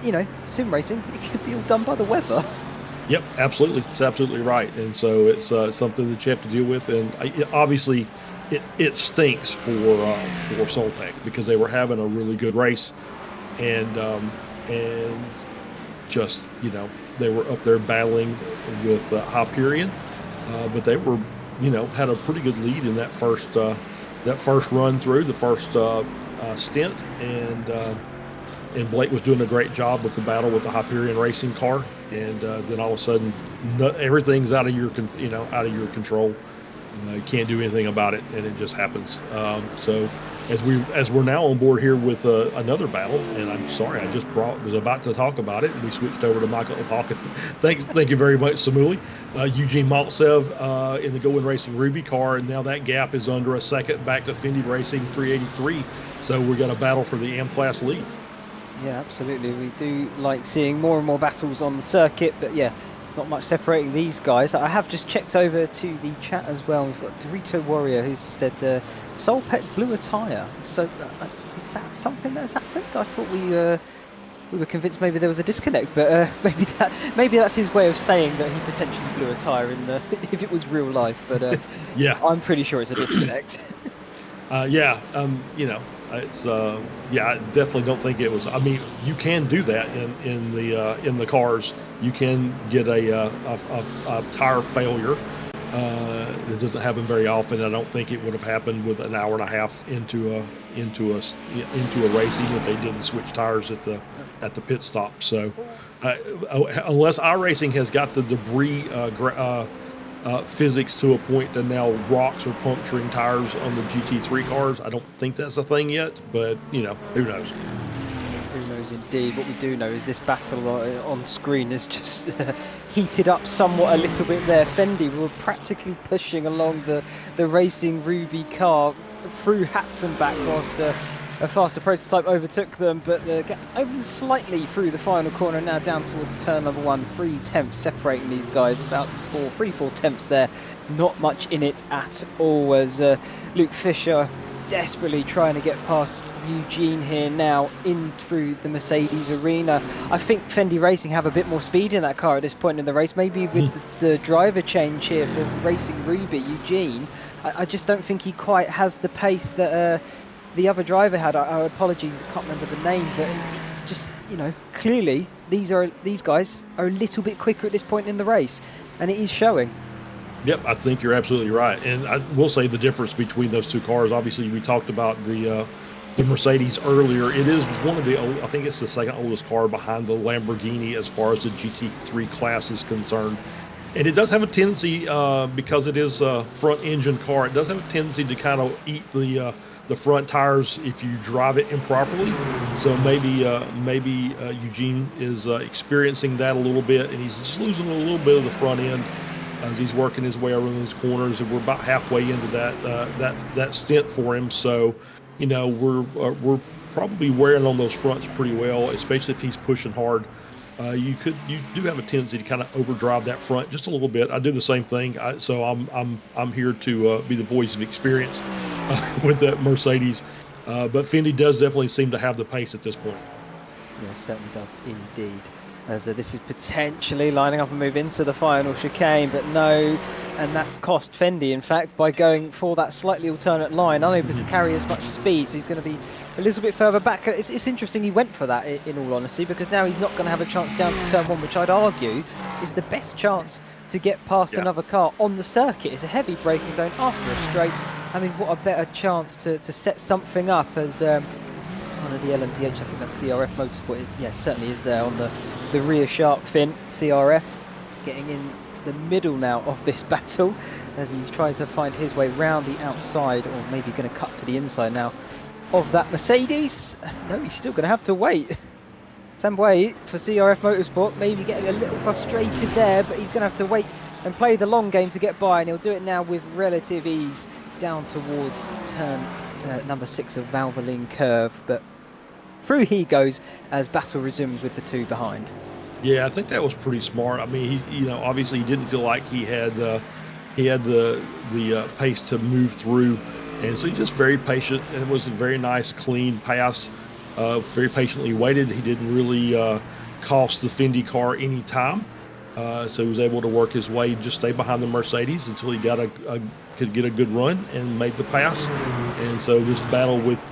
sim racing, it could be all done by the weather. Yep, absolutely, it's absolutely right. And so it's something that you have to deal with, and obviously, it stinks for Solpeck because they were having a really good race. And just, they were up there battling with Hyperion, but they were, had a pretty good lead in that first run through, the first stint, and Blake was doing a great job with the battle with the Hyperion racing car, and then all of a sudden, everything's out of your control. You can't do anything about it, and it just happens. So as we're now on board here with another battle, and I'm sorry, I just was about to talk about it, and we switched over to Michael Opaka. Thank you very much, Samuli. Eugene Maltsev in the Go-In Racing Ruby car, and now that gap is under a second back to Fendi Racing 383. So we're going to battle for the AM class lead. Yeah, absolutely. We do like seeing more and more battles on the circuit, but yeah, not much separating these guys. I have just checked over to the chat as well. We've got Dorito Warrior who said Solpeck blue attire. So Is that something that's happened? I thought we were convinced maybe there was a disconnect, but maybe that's his way of saying that he potentially blew a tyre in the if it was real life. But Yeah. I'm pretty sure it's a disconnect. Yeah, it's yeah, I definitely don't think it was. I mean, you can do that in the cars. You can get a tire failure. It doesn't happen very often. I don't think it would have happened with an hour and a half into a racing if they didn't switch tires at the pit stop. So unless iRacing has got the debris physics to a point that now rocks are puncturing tires on the GT3 cars, I don't think that's a thing yet, but who knows. Who knows indeed. What we do know is this battle on screen has just heated up somewhat a little bit there. Fendi were practically pushing along the Racing Ruby car through Hatzenbach whilst a faster prototype overtook them, but the gap opened slightly through the final corner, now down towards turn number 1. 3 tenths separating these guys, about 3-4 tenths there. Not much in it at all, as Luke Fisher desperately trying to get past Eugene here now in through the Mercedes arena. I think Fendi Racing have a bit more speed in that car at this point in the race, maybe with the driver change here for Racing Ruby, Eugene. I just don't think he quite has the pace that the other driver had. I apologies, I can't remember the name, but it's just, clearly these guys are a little bit quicker at this point in the race, and it is showing. Yep, I think you're absolutely right. And I will say the difference between those two cars, obviously we talked about the Mercedes earlier. It is one of the old, I think it's the second oldest car behind the Lamborghini as far as the GT3 class is concerned. And it does have a tendency, because it is a front engine car, it does have a tendency to kind of eat the front tires if you drive it improperly. So maybe Eugene is experiencing that a little bit, and he's just losing a little bit of the front end as he's working his way around these corners, and we're about halfway into that stint for him. So, we're probably wearing on those fronts pretty well, especially if he's pushing hard. You do have a tendency to kind of overdrive that front just a little bit. I do the same thing, so I'm here to be the voice of experience with that Mercedes. But Fendi does definitely seem to have the pace at this point. Yeah, certainly does indeed. As this is potentially lining up and move into the final chicane, but no, and that's cost Fendi, in fact, by going for that slightly alternate line, unable to carry as much speed, so he's going to be a little bit further back. It's interesting he went for that, in all honesty, because now he's not going to have a chance down to turn 1, which I'd argue is the best chance to get past another car on the circuit. It's a heavy braking zone after a straight. I mean, what a better chance to set something up as one of the LMDH, I think that's CRF Motorsport, yeah, certainly is there on the rear shark fin. CRF getting in the middle now of this battle as he's trying to find his way round the outside, or maybe going to cut to the inside now of that Mercedes. No, he's still going to have to wait. Tambay for CRF Motorsport, maybe getting a little frustrated there, but he's going to have to wait and play the long game to get by, and he'll do it now with relative ease down towards turn number 6 of Valvoline Curve, but through he goes as battle resumes with the 2 behind. Yeah, I think that was pretty smart. I mean, he, obviously he didn't feel like he had the pace to move through, and so he's just very patient. And it was a very nice, clean pass. Very patiently waited. He didn't really cost the Fendi car any time, so he was able to work his way, just stay behind the Mercedes until he got could get a good run and made the pass. And so this battle with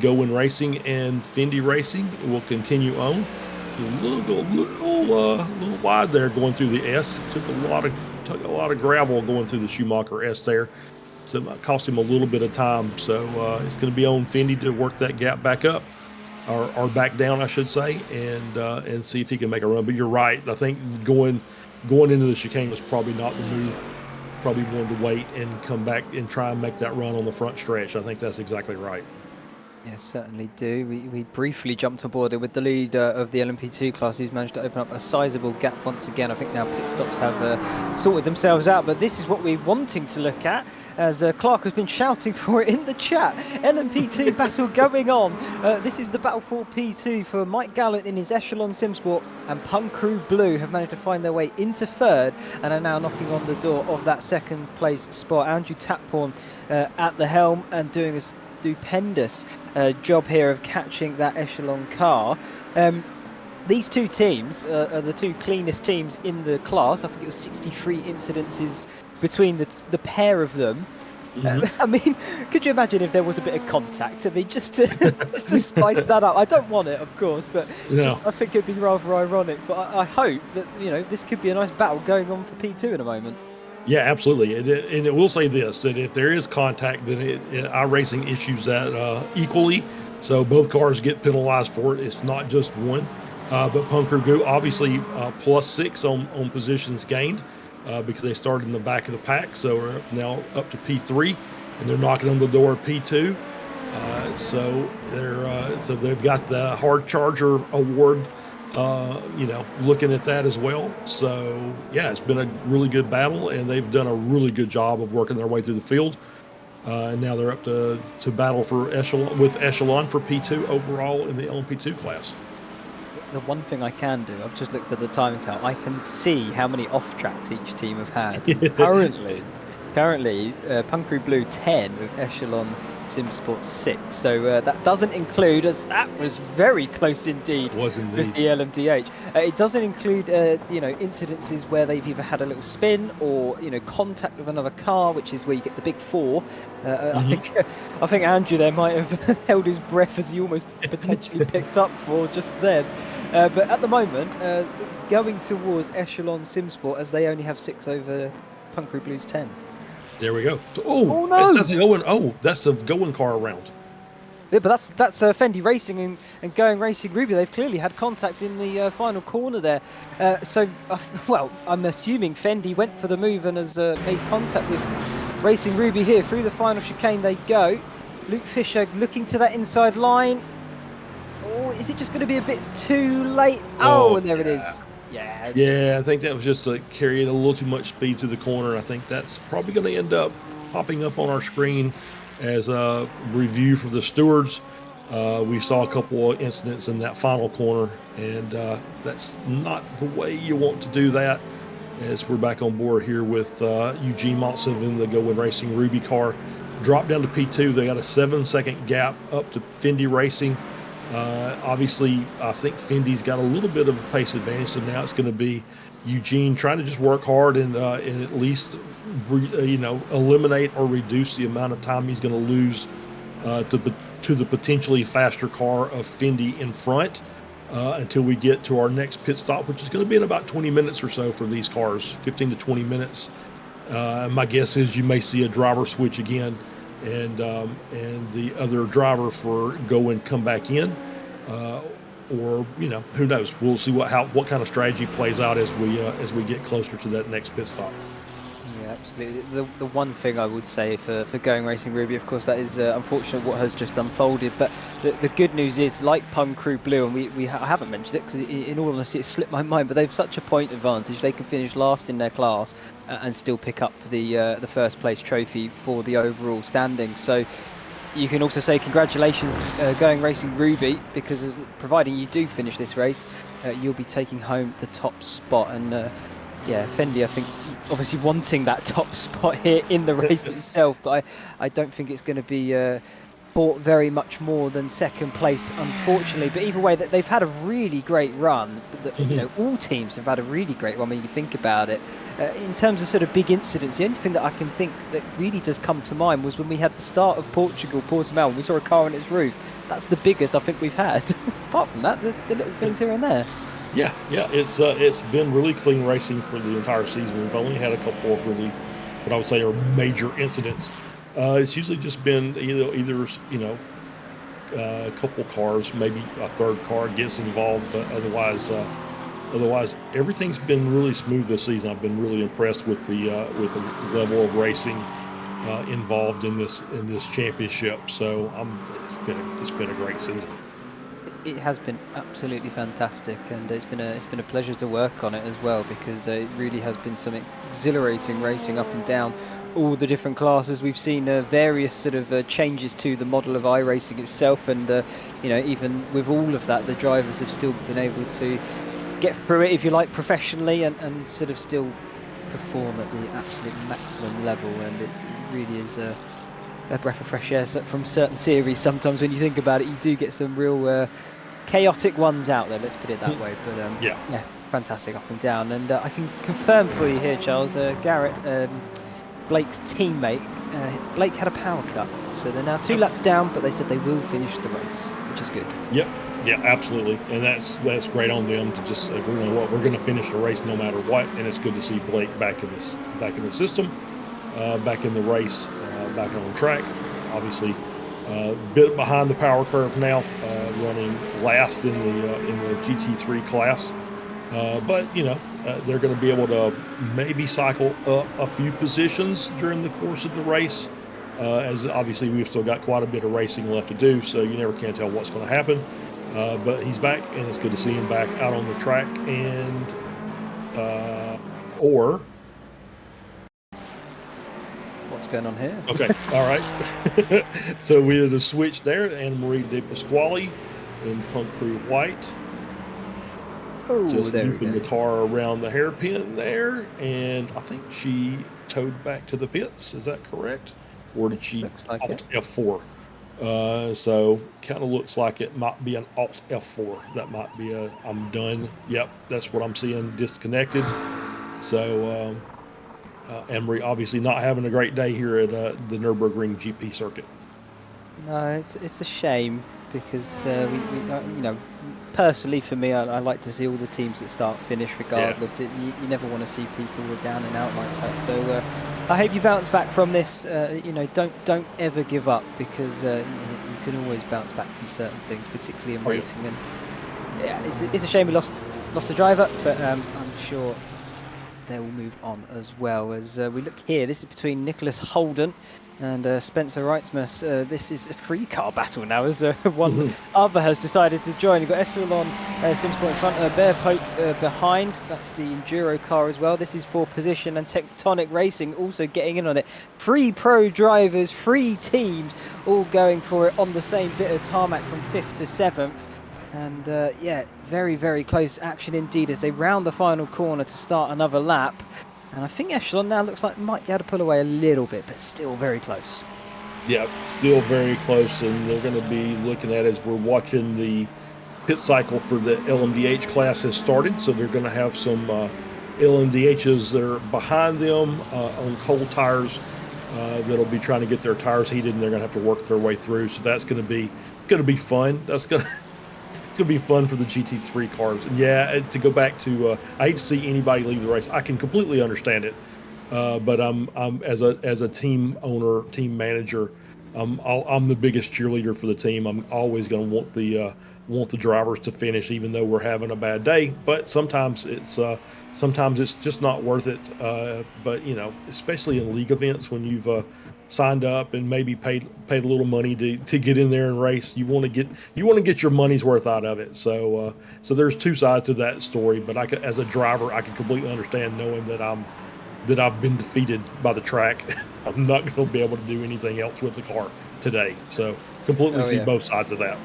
Goin Racing and Fendi Racing will continue on. A little wide there going through the S. Took a lot of gravel going through the Schumacher S there, so it might cost him a little bit of time. So it's going to be on Fendi to work that gap back up, or back down, I should say, and see if he can make a run. But you're right. I think going into the chicane was probably not the move. Probably wanted to wait and come back and try and make that run on the front stretch. I think that's exactly right. Yeah, certainly do. We briefly jumped aboard with the lead of the LMP2 class, who's managed to open up a sizable gap once again. I think now pit stops have sorted themselves out, but this is what we're wanting to look at, as Clark has been shouting for it in the chat. LMP2 battle going on. This is the battle for P2 for Mike Gallant in his Echelon Simsport, and Punk Crew Blue have managed to find their way into 3rd and are now knocking on the door of that 2nd place spot. Andrew Tapporn at the helm and doing stupendous job here of catching that echelon car. These two teams are the two cleanest teams in the class. I think it was 63 incidences between the pair of them. I mean, could you imagine if there was a bit of contact? I mean, just to spice that up. I don't want it, of course, but I think it'd be rather ironic. But I hope that this could be a nice battle going on for P2 in a moment. Yeah, absolutely. And it will say this, that if there is contact, then iRacing issues that equally. So both cars get penalized for it. It's not just one. But Punk Crew Goo obviously +6 on positions gained. Because they started in the back of the pack, so we're now up to P3, and they're knocking on the door of P2. So they've got the Hard Charger Award, looking at that as well. So yeah, it's been a really good battle, and they've done a really good job of working their way through the field. And now they're up to battle for Echelon for P2 overall in the LMP2 class. The one thing I can do, I've just looked at the time tell, I can see how many off-tracks each team have had. Currently, Punk Crew Blue 10 with Echelon SimSport 6. So that doesn't include, as that was very close indeed, with the LMDH. It doesn't include, incidences where they've either had a little spin or, contact with another car, which is where you get the big four. I think Andrew there might have held his breath as he almost potentially picked up for just then. But at the moment, it's going towards Echelon SimSport as they only have 6 over Punk Crew Blues 10. There we go. Oh no! That's the going car around. Yeah, but that's Fendi Racing and Going Racing Ruby. They've clearly had contact in the final corner there. I'm assuming Fendi went for the move and has made contact with Racing Ruby here. Through the final chicane they go. Luke Fisher looking to that inside line. Oh, is it just going to be a bit too late? And there it is. Yeah, I think that was just carrying a little too much speed through the corner. I think that's probably going to end up popping up on our screen as a review for the stewards. We saw a couple of incidents in that final corner, and that's not the way you want to do that. As we're back on board here with Eugene Maltsev in the Going Racing Ruby car. Drop down to P2. They got a 7-second gap up to Fendi Racing. Obviously, I think Fendi's got a little bit of a pace advantage, so now it's going to be Eugene trying to just work hard and at least eliminate or reduce the amount of time he's going to lose to the potentially faster car of Fendi in front until we get to our next pit stop, which is going to be in about 20 minutes or so for these cars, 15 to 20 minutes. My guess is you may see a driver switch again. And the other driver for go and come back in, or who knows? We'll see what kind of strategy plays out as we get closer to that next pit stop. Yeah, absolutely. The one thing I would say for Going Racing Ruby, of course, that is unfortunate what has just unfolded. But the good news is, like Punk Crew Blue, and I haven't mentioned it because in all honesty it slipped my mind, but they've such a point advantage. They can finish last in their class and still pick up the first place trophy for the overall standing. So you can also say congratulations, Going Racing Ruby, because providing you do finish this race, you'll be taking home the top spot. And Fendi, I think, obviously wanting that top spot here in the race itself, but I don't think it's going to be bought very much more than second place, unfortunately. But either way, that they've had a really great run. All teams have had a really great run when you think about it. In terms of sort of big incidents, the only thing that I can think that really does come to mind was when we had the start of Portimao, and we saw a car on its roof. That's the biggest I think we've had. Apart from that, the little things here and there. Yeah, it's been really clean racing for the entire season. We've only had a couple of really, what I would say, are major incidents. It's usually just been either a couple cars, maybe a third car gets involved, but otherwise everything's been really smooth this season. I've been really impressed with the level of racing involved in this championship. So it's been a great season. It has been absolutely fantastic, and it's been a pleasure to work on it as well, because it really has been some exhilarating racing up and down all the different classes. We've seen various sort of changes to the model of iRacing itself, and even with all of that, the drivers have still been able to get through it, if you like, professionally, and sort of still perform at the absolute maximum level. And it really is a breath of fresh air from certain series. Sometimes when you think about it, you do get some real chaotic ones out there, let's put it that way. But yeah, fantastic up and down. And I can confirm for you here, Charles, Garrett, Blake's teammate, Blake had a power cut, so they're now 2 laps down, but they said they will finish the race, which is good. Yep. Yeah, absolutely, and that's great on them to just say, you know what, we're going to finish the race no matter what, and it's good to see Blake back in the system, back in the race, back on track. Obviously, a bit behind the power curve now, running last in the GT3 class, but you know they're going to be able to maybe cycle up a few positions during the course of the race. As obviously we've still got quite a bit of racing left to do, so you never can tell what's going to happen. But he's back, and it's good to see him back out on the track. And what's going on here? Okay, all right. So we had a switch there. Anna Marie De Pasquale in Punk Crew White. Oh, just there looping the car around the hairpin there, and I think she towed back to the pits. Is that correct? Or did she alt F4? So kind of looks like it might be an alt F4. That might be a I'm done. Yep, that's what I'm seeing, disconnected. So Emery obviously not having a great day here at the Nürburgring GP circuit. No, it's a shame because we you know, personally for me, I like to see all the teams that start finish regardless. Yeah. You never want to see people down and out like that. So I hope you bounce back from this. You know, don't ever give up, because you can always bounce back from certain things, particularly in racing. And yeah, it's a shame we lost the driver, but I'm sure they will move on as well. As we look here, this is between Nicholas Holden and Spencer Reitzmus. This is a free car battle now, as one other has decided to join. You've got Epsilon Simsport in front, Bear Poke behind. That's the Enduro car as well. This is for position, and Tectonic Racing also getting in on it. 3 pro drivers, 3 teams, all going for it on the same bit of tarmac from 5th to 7th. And yeah, very, very close action indeed as they round the final corner to start another lap. And I think Echelon now looks like might be able to pull away a little bit, but still very close. Yeah, still very close, and they're going to be looking at, as we're watching, the pit cycle for the LMDH class has started, so they're going to have some LMDHs that are behind them on cold tires that'll be trying to get their tires heated, and they're going to have to work their way through. So that's going to be fun. It's going to be fun for the GT3 cars. And yeah, to go back to, I hate to see anybody leave the race. I can completely understand it, but I'm as a team owner, team manager, I'm the biggest cheerleader for the team. I'm always going to want the drivers to finish, even though we're having a bad day. But sometimes it's just not worth it. But you know, especially in league events, when you've signed up and maybe paid a little money to get in there and race, you want to get your money's worth out of it. So there's 2 sides to that story. But as a driver, I can completely understand knowing that I've been defeated by the track. I'm not going to be able to do anything else with the car today. So completely see both sides of that.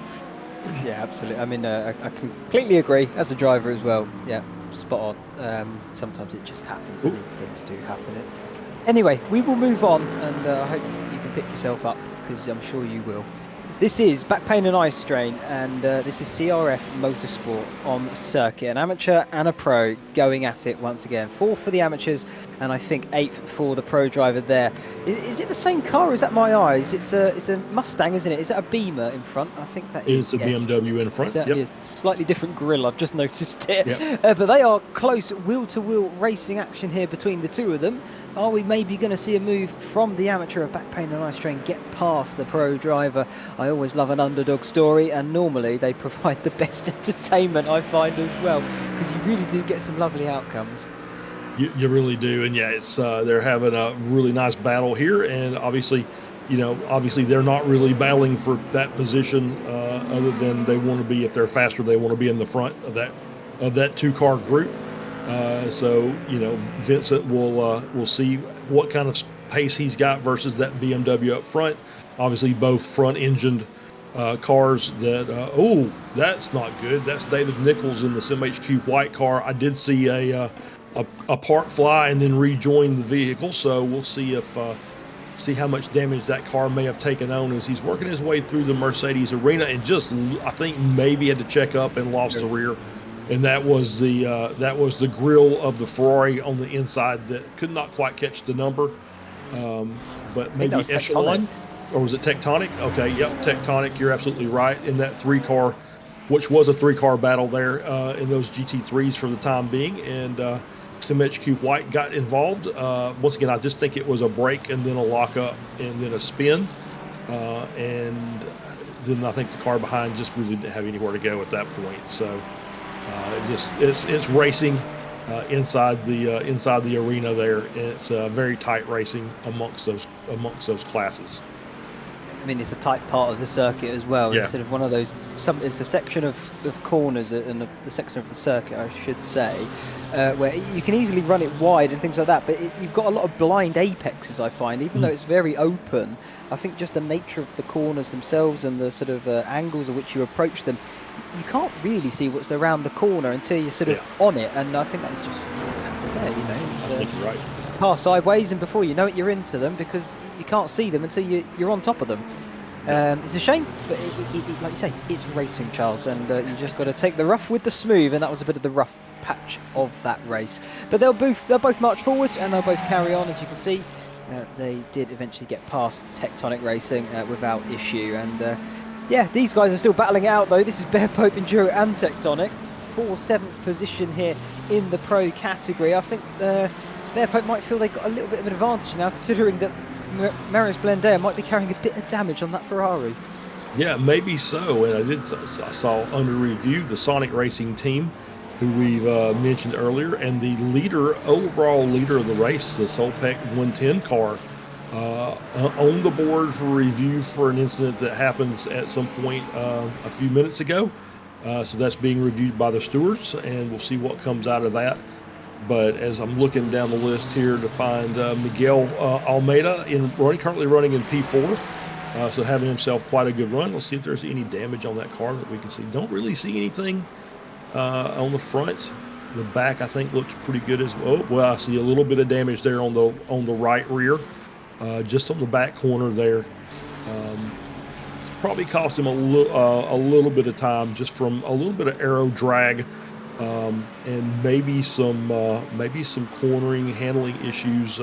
Yeah, absolutely. I mean, I completely agree as a driver as well. Yeah, spot on. Sometimes it just happens, and these things do happen. Anyway, we will move on, and I hope you can pick yourself up, because I'm sure you will. This is Back Pain and Eye Strain, and this is CRF Motorsport on circuit. An amateur and a pro going at it once again. 4th for the amateurs, and I think 8th for the pro driver there. Is it the same car, or is that my eyes? It's a Mustang, isn't it? Is that a Beamer in front? I think that is. It's a BMW in front. Yep. Slightly different grille, I've just noticed it. Yep. But they are close wheel-to-wheel racing action here between the 2 of them. Are we maybe going to see a move from the amateur of Back Pain and Eye Strain get past the pro driver? I always love an underdog story, and normally they provide the best entertainment, I find, as well, because you really do get some lovely outcomes. You really do, and yeah, it's they're having a really nice battle here, and obviously they're not really battling for that position, other than they want to be, if they're faster, they want to be in the front of that 2-car group. So you know, Vincent will see what kind of pace he's got versus that BMW up front. Obviously, both front-engined cars that that's not good. That's David Nichols in the SimHQ white car. I did see a part fly and then rejoin the vehicle, so we'll see if see how much damage that car may have taken on as he's working his way through the Mercedes arena, and just, I think, maybe had to check up and lost the rear. And that was the grill of the Ferrari on the inside that could not quite catch the number. But maybe Echelon, or was it Tectonic? Okay, yep, Tectonic, you're absolutely right. In that 3-car, which was a 3-car battle there in those GT3s for the time being, and SimHQ White got involved. Once again, I just think it was a break and then a lockup and then a spin. And then I think the car behind just really didn't have anywhere to go at that point. So it's racing inside the arena there, and it's very tight racing amongst those classes. I mean, it's a tight part of the circuit as well. Yeah. It's sort of one of those. It's a section of corners and the section of the circuit, I should say, where you can easily run it wide and things like that. But you've got a lot of blind apexes, I find, even though it's very open. I think just the nature of the corners themselves and the sort of angles at which you approach them, you can't really see what's around the corner until you're sort of on it. And I think that's just exactly there. You know, it's, I think you're right. Pass sideways, and before you know it, you're into them because you can't see them until you're on top of them. It's a shame, but like you say, it's racing, Charles, and you just got to take the rough with the smooth, and that was a bit of the rough patch of that race. But they'll both march forward, and they'll both carry on, as you can see. They did eventually get past Tectonic Racing without issue, and yeah, these guys are still battling it out though. This is Bear Pope Enduro and Tectonic for 7th position here in the pro category. I think Bear Pope might feel they've got a little bit of an advantage now, considering that Marius Blendea might be carrying a bit of damage on that Ferrari. Yeah, maybe so. And I saw under review the Sonic Racing team, who we've mentioned earlier, and the overall leader of the race, the Solpec 110 car, on the board for review for an incident that happens at some point a few minutes ago. So that's being reviewed by the stewards, and we'll see what comes out of that. But as I'm looking down the list here to find Miguel Almeida currently running in P4, so having himself quite a good run. Let's see if there's any damage on that car that we can see. Don't really see anything on the front. The back, I think, looks pretty good as well. Well, I see a little bit of damage there on the right rear, just on the back corner there. It's probably cost him a little bit of time, just from a little bit of aero drag. And maybe some cornering, handling issues,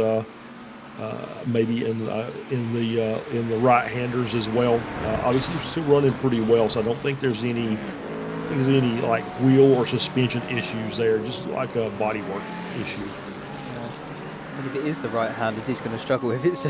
maybe in the right-handers as well. Obviously, he's still running pretty well, so I don't think there's any like wheel or suspension issues there. Just like a bodywork issue. I mean, if it is the right-handers, he's going to struggle. If it's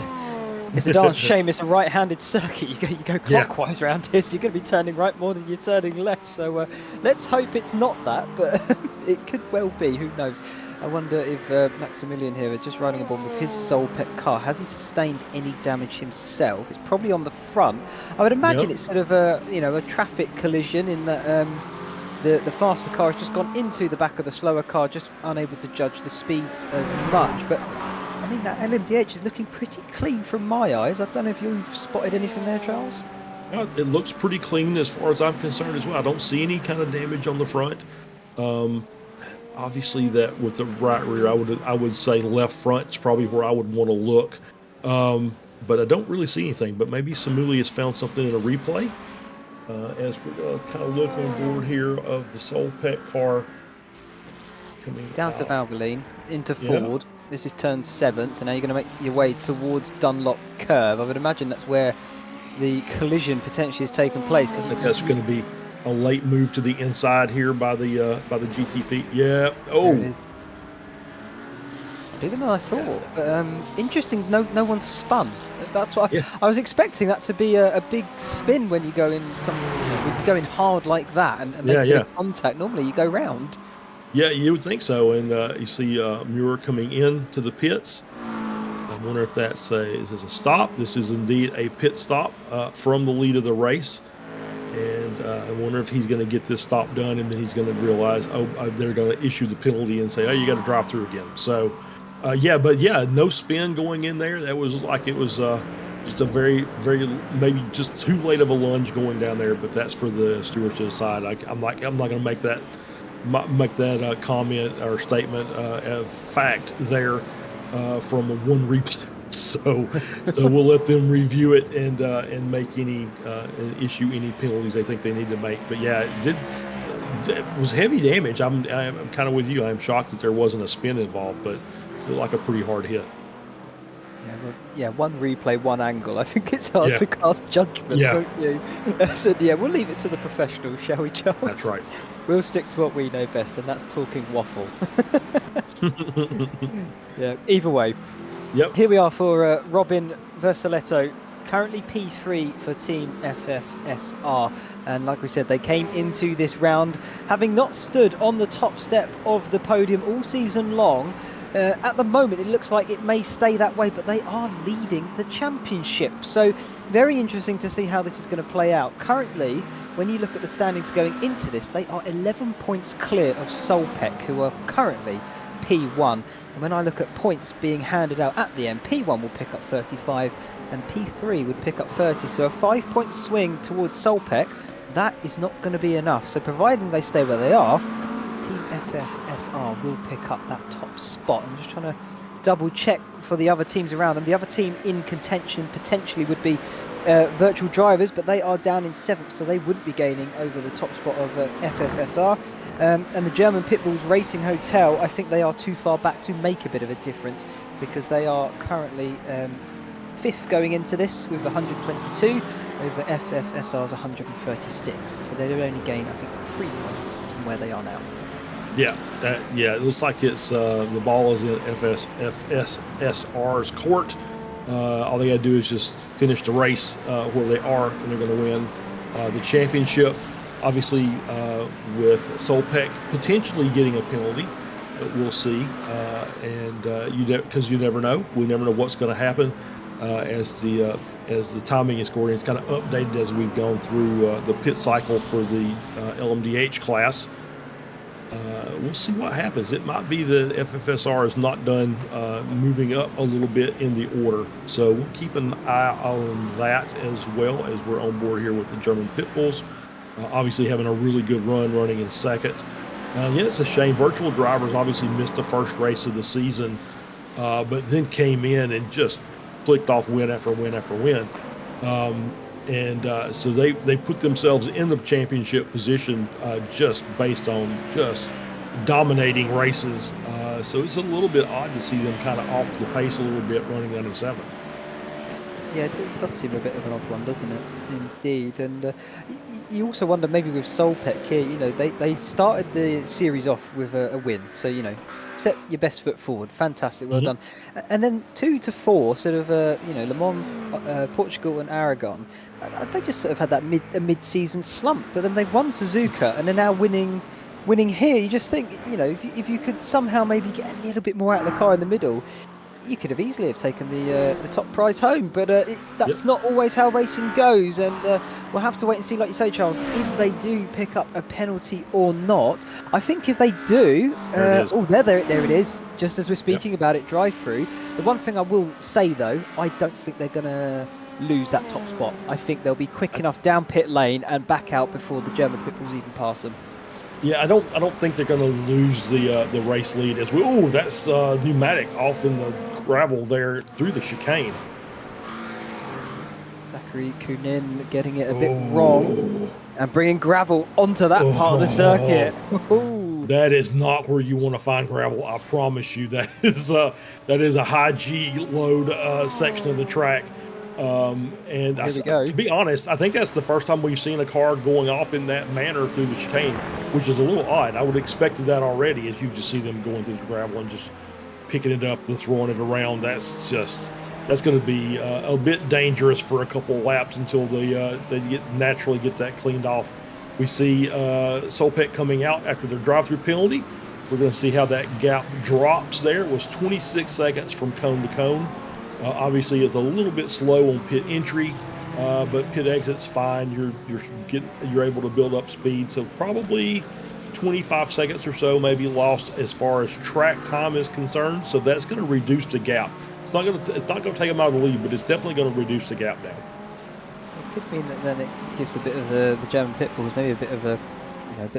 a darn shame it's a right-handed circuit. You go clockwise around here, so you're going to be turning right more than you're turning left. So let's hope it's not that, but it could well be. Who knows? I wonder if Maximilian here, just riding aboard with his Solpec car, has he sustained any damage himself? It's probably on the front. I would imagine it's sort of a traffic collision in that the faster car has just gone into the back of the slower car, just unable to judge the speeds as much. But I mean, that LMDH is looking pretty clean from my eyes. I don't know if you've spotted anything there, Charles? It looks pretty clean as far as I'm concerned as well. I don't see any kind of damage on the front. Obviously, that with the right rear, I would say left front is probably where I would want to look. But I don't really see anything. But maybe Samuli has found something in a replay. As we're going to kind of look on board here of the Solpec car coming down to Valvoline, into Ford. This is turn 7, so now you're going to make your way towards Dunlop Curve. I would imagine that's where the collision potentially has taken place. I think that's going to be a late move to the inside here by the GTP. Yeah. Oh. Bigger than I thought. But, interesting. No one spun. That's what I was expecting. That to be a big spin when you go in when you go in hard like that and make a bit of contact. Normally you go round. Yeah, you would think so. And you see Muir coming in to the pits. I wonder if is this a stop? This is indeed a pit stop from the lead of the race. And I wonder if he's going to get this stop done, and then he's going to realize, they're going to issue the penalty and say, you got to drive through again. So, no spin going in there. That was like it was just a very, very, maybe just too late of a lunge going down there. But that's for the stewards to decide. I'm not going to make that comment or statement of fact there from one replay. So we'll let them review it and make any issue any penalties they think they need to make. But yeah, it was heavy damage. I'm kind of with you. I'm shocked that there wasn't a spin involved, but it looked like a pretty hard hit. Yeah, well, yeah, one replay, one angle. I think it's hard to cast judgment, don't you? So yeah, we'll leave it to the professionals, shall we, Charles? That's right. We'll stick to what we know best, and that's talking waffle. Yeah, either way. Yep. Here we are for Robin Versaletto, currently P3 for Team FFSR. And like we said, they came into this round having not stood on the top step of the podium all season long. At the moment, it looks like it may stay that way, but they are leading the championship. So very interesting to see how this is going to play out. Currently, when you look at the standings going into this, they are 11 points clear of Solpec, who are currently P1. And when I look at points being handed out at the end, P1 will pick up 35 and P3 would pick up 30. So a 5-point swing towards Solpec, that is not going to be enough. So providing they stay where they are, Team FFSR will pick up that top spot. I'm just trying to double check for the other teams around, and the other team in contention potentially would be Virtual Drivers, but they are down in 7th, so they wouldn't be gaining over the top spot of FFSR. And the German Pitbulls Racing Hotel, I think they are too far back to make a bit of a difference, because they are currently 5th going into this with 122 over FFSR's 136. So they would only gain, I think, 3 points from where they are now. Yeah, it looks like it's the ball is in FFSR's court. All they got to do is just finish the race where they are, and they're going to win the championship. Obviously, with Solpec potentially getting a penalty, we'll see. Because you never know, we never know what's going to happen as the timing is going. It's kind of updated as we've gone through the pit cycle for the LMDH class. We'll see what happens. It might be the FFSR is not done moving up a little bit in the order. So we'll keep an eye on that as well as we're on board here with the German Pitbulls. Obviously having a really good run running in second. Yeah, it's a shame. Virtual Drivers obviously missed the first race of the season, but then came in and just clicked off win after win after win. So they put themselves in the championship position just based on just dominating races. So it's a little bit odd to see them kind of off the pace a little bit running down in 7th. Yeah, it does seem a bit of an odd one, doesn't it? Indeed. And you also wonder maybe with Solpec here, they started the series off with a win. So, set your best foot forward. Fantastic, well done. And then 2 to 4, sort of, Le Mans, Portugal and Aragon, they just sort of had that mid-season slump. But then they've won Suzuka and they're now winning here. You just think, if you could somehow maybe get a little bit more out of the car in the middle, you could have easily taken the top prize home, but that's not always how racing goes, and we'll have to wait and see, like you say, Charles, if they do pick up a penalty or not. I think if they do, there it is, just as we're speaking about it, drive through. The one thing I will say though, I don't think they're going to lose that top spot. I think they'll be quick enough down pit lane and back out before the German Pitbulls even pass them. Yeah, I don't think they're going to lose the race lead as well. Oh, that's pneumatic off in the gravel there through the chicane. Zachary Kunin getting it a bit wrong and bringing gravel onto that part of the circuit. That is not where you want to find gravel. I promise you. That is a high G load section of the track. To be honest, I think that's the first time we've seen a car going off in that manner through the chicane, which is a little odd. I would have expected that already, as you just see them going through the gravel and just picking it up and throwing it around. That's going to be a bit dangerous for a couple of laps until they naturally get that cleaned off. We see Solpec coming out after their drive-through penalty. We're going to see how that gap drops there. It was 26 seconds from cone to cone. Obviously, it's a little bit slow on pit entry, but pit exit's fine. You're able to build up speed, so probably 25 seconds or so maybe lost as far as track time is concerned. So that's going to reduce the gap. It's not going to take them out of the lead, but it's definitely going to reduce the gap down. It could mean that then it gives a bit of the German Pitbulls maybe a bit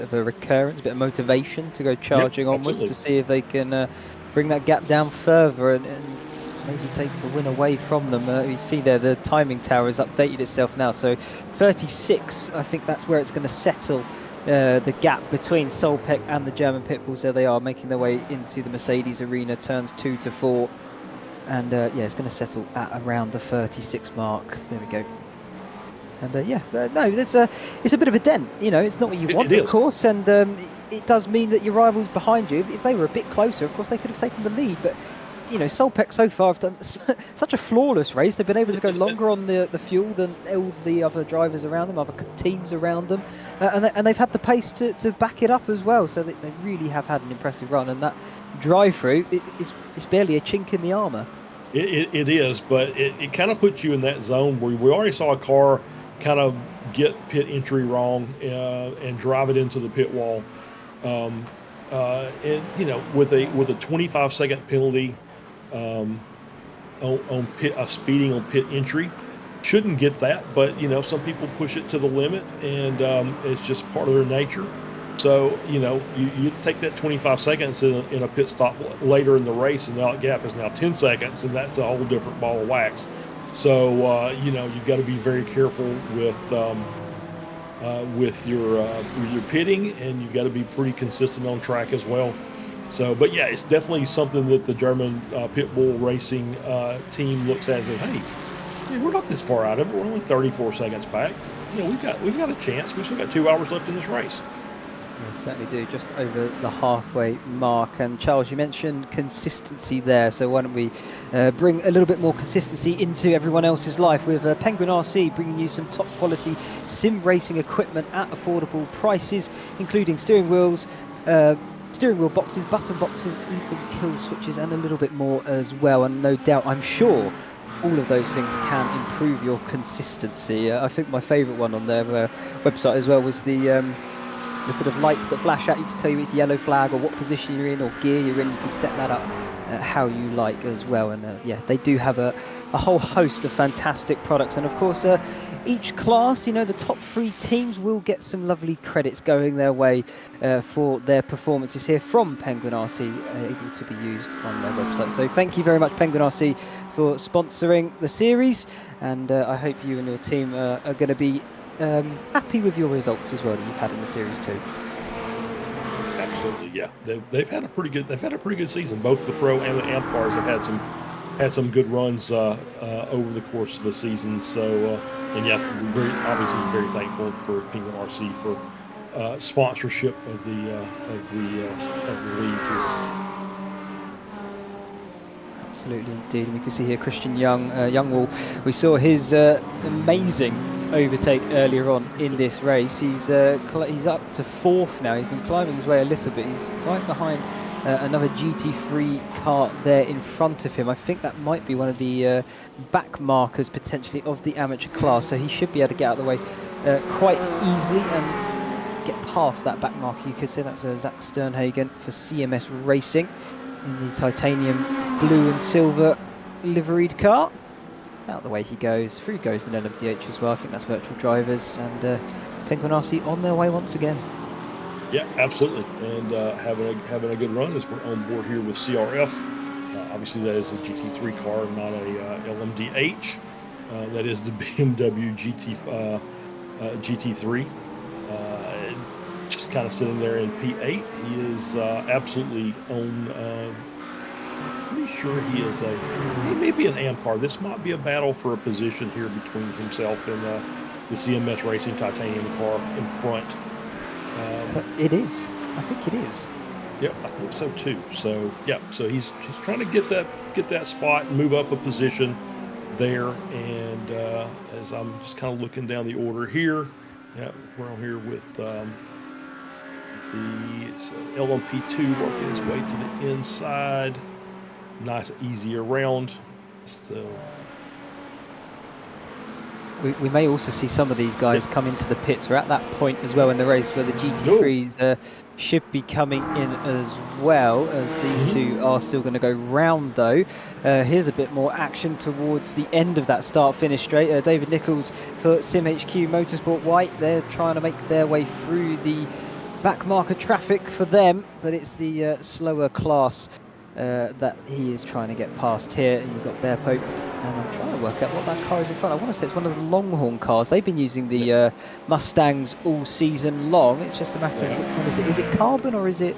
of a recurrence, a bit of motivation to go charging onwards to see if they can bring that gap down further and maybe take the win away from them. You see there, the timing tower has updated itself now, so 36, I think that's where it's going to settle. The gap between Solpec and the German Pitbulls. There they are, making their way into the Mercedes arena, turns 2 to 4. And yeah, it's going to settle at around the 36 mark. There we go. And no, it's a bit of a dent. You know, it's not what you want, of course. And it does mean that your rivals behind you, if they were a bit closer, of course, they could have taken the lead. But you know, Solpec so far have done such a flawless race. They've been able to go longer on the fuel than all the other drivers around them, other teams around them, and they've had the pace to back it up as well. So they really have had an impressive run, and that drive-through, it's barely a chink in the armour. It is, but it kind of puts you in that zone where we already saw a car kind of get pit entry wrong and drive it into the pit wall, and you know, with a 25-second penalty. On pit speeding on pit entry, shouldn't get that, but you know, some people push it to the limit, and it's just part of their nature. So you know, you take that 25 seconds in a pit stop later in the race, and that gap is now 10 seconds, and that's a whole different ball of wax. So you know, you've got to be very careful with your pitting, and you've got to be pretty consistent on track as well. So, but yeah, it's definitely something that the German Pitbull Racing team looks at as, hey, we're not this far out of it. We're only 34 seconds back. You know, we've got a chance. We've still got 2 hours left in this race. We certainly do, just over the halfway mark. And Charles, you mentioned consistency there, so why don't we bring a little bit more consistency into everyone else's life with Penguin RC bringing you some top quality sim racing equipment at affordable prices, including steering wheel boxes, button boxes, even kill switches, and a little bit more as well. And no doubt, I'm sure, all of those things can improve your consistency. I think my favourite one on their website as well was the sort of lights that flash at you to tell you it's yellow flag or what position you're in or gear you're in. You can set that up how you like as well. And yeah, they do have a whole host of fantastic products. And of course, each class, you know, the top 3 teams will get some lovely credits going their way for their performances here from Penguin RC, able to be used on their website. So thank you very much, Penguin RC, for sponsoring the series, and I hope you and your team are going to be happy with your results as well that you've had in the series too. Absolutely, yeah. They've had a pretty good season. Both the pro and the amp cars have had some good runs over the course of the season. So, and yeah, we're very thankful for Penguin RC for sponsorship of the league here. Absolutely, indeed. We can see here Christian Youngwall. We saw his amazing overtake earlier on in this race. He's up to 4th now. He's been climbing his way a little bit. He's right behind another GT3 car there in front of him. I think that might be one of the back markers potentially of the amateur class, so he should be able to get out of the way quite easily and get past that back marker. You could say that's Zach Sternhagen for CMS Racing in the titanium blue and silver liveried car. Out the way he goes. Through goes an LMDH as well. I think that's Virtual Drivers, and Penguin RC on their way once again. Yeah, absolutely, and having a good run as we're on board here with CRF. Obviously, that is a GT3 car, not a LMDH. That is the BMW GT3. Just kind of sitting there in P8. He is absolutely on. Pretty sure he may be an amp car. This might be a battle for a position here between himself and the CMS Racing titanium car in front. It is. I think it is. Yeah, I think so too. So yeah, so he's trying to get that spot, move up a position there. And as I'm just kind of looking down the order here, yeah, we're on here with the LMP2 working his way to the inside. Nice, easy around. So we may also see some of these guys come into the pits. We're at that point as well in the race where the GT3s should be coming in as well, as these two are still going to go round though. Here's a bit more action towards the end of that start-finish straight. David Nichols for SimHQ Motorsport White. They're trying to make their way through the back marker traffic for them, but it's the slower class that he is trying to get past here. And you've got Bear Pope, and I'm trying to work out what that car is in front. I want to say it's one of the Longhorn cars. They've been using the Mustangs all season long. It's just a matter of which one is it. Is it carbon or is it...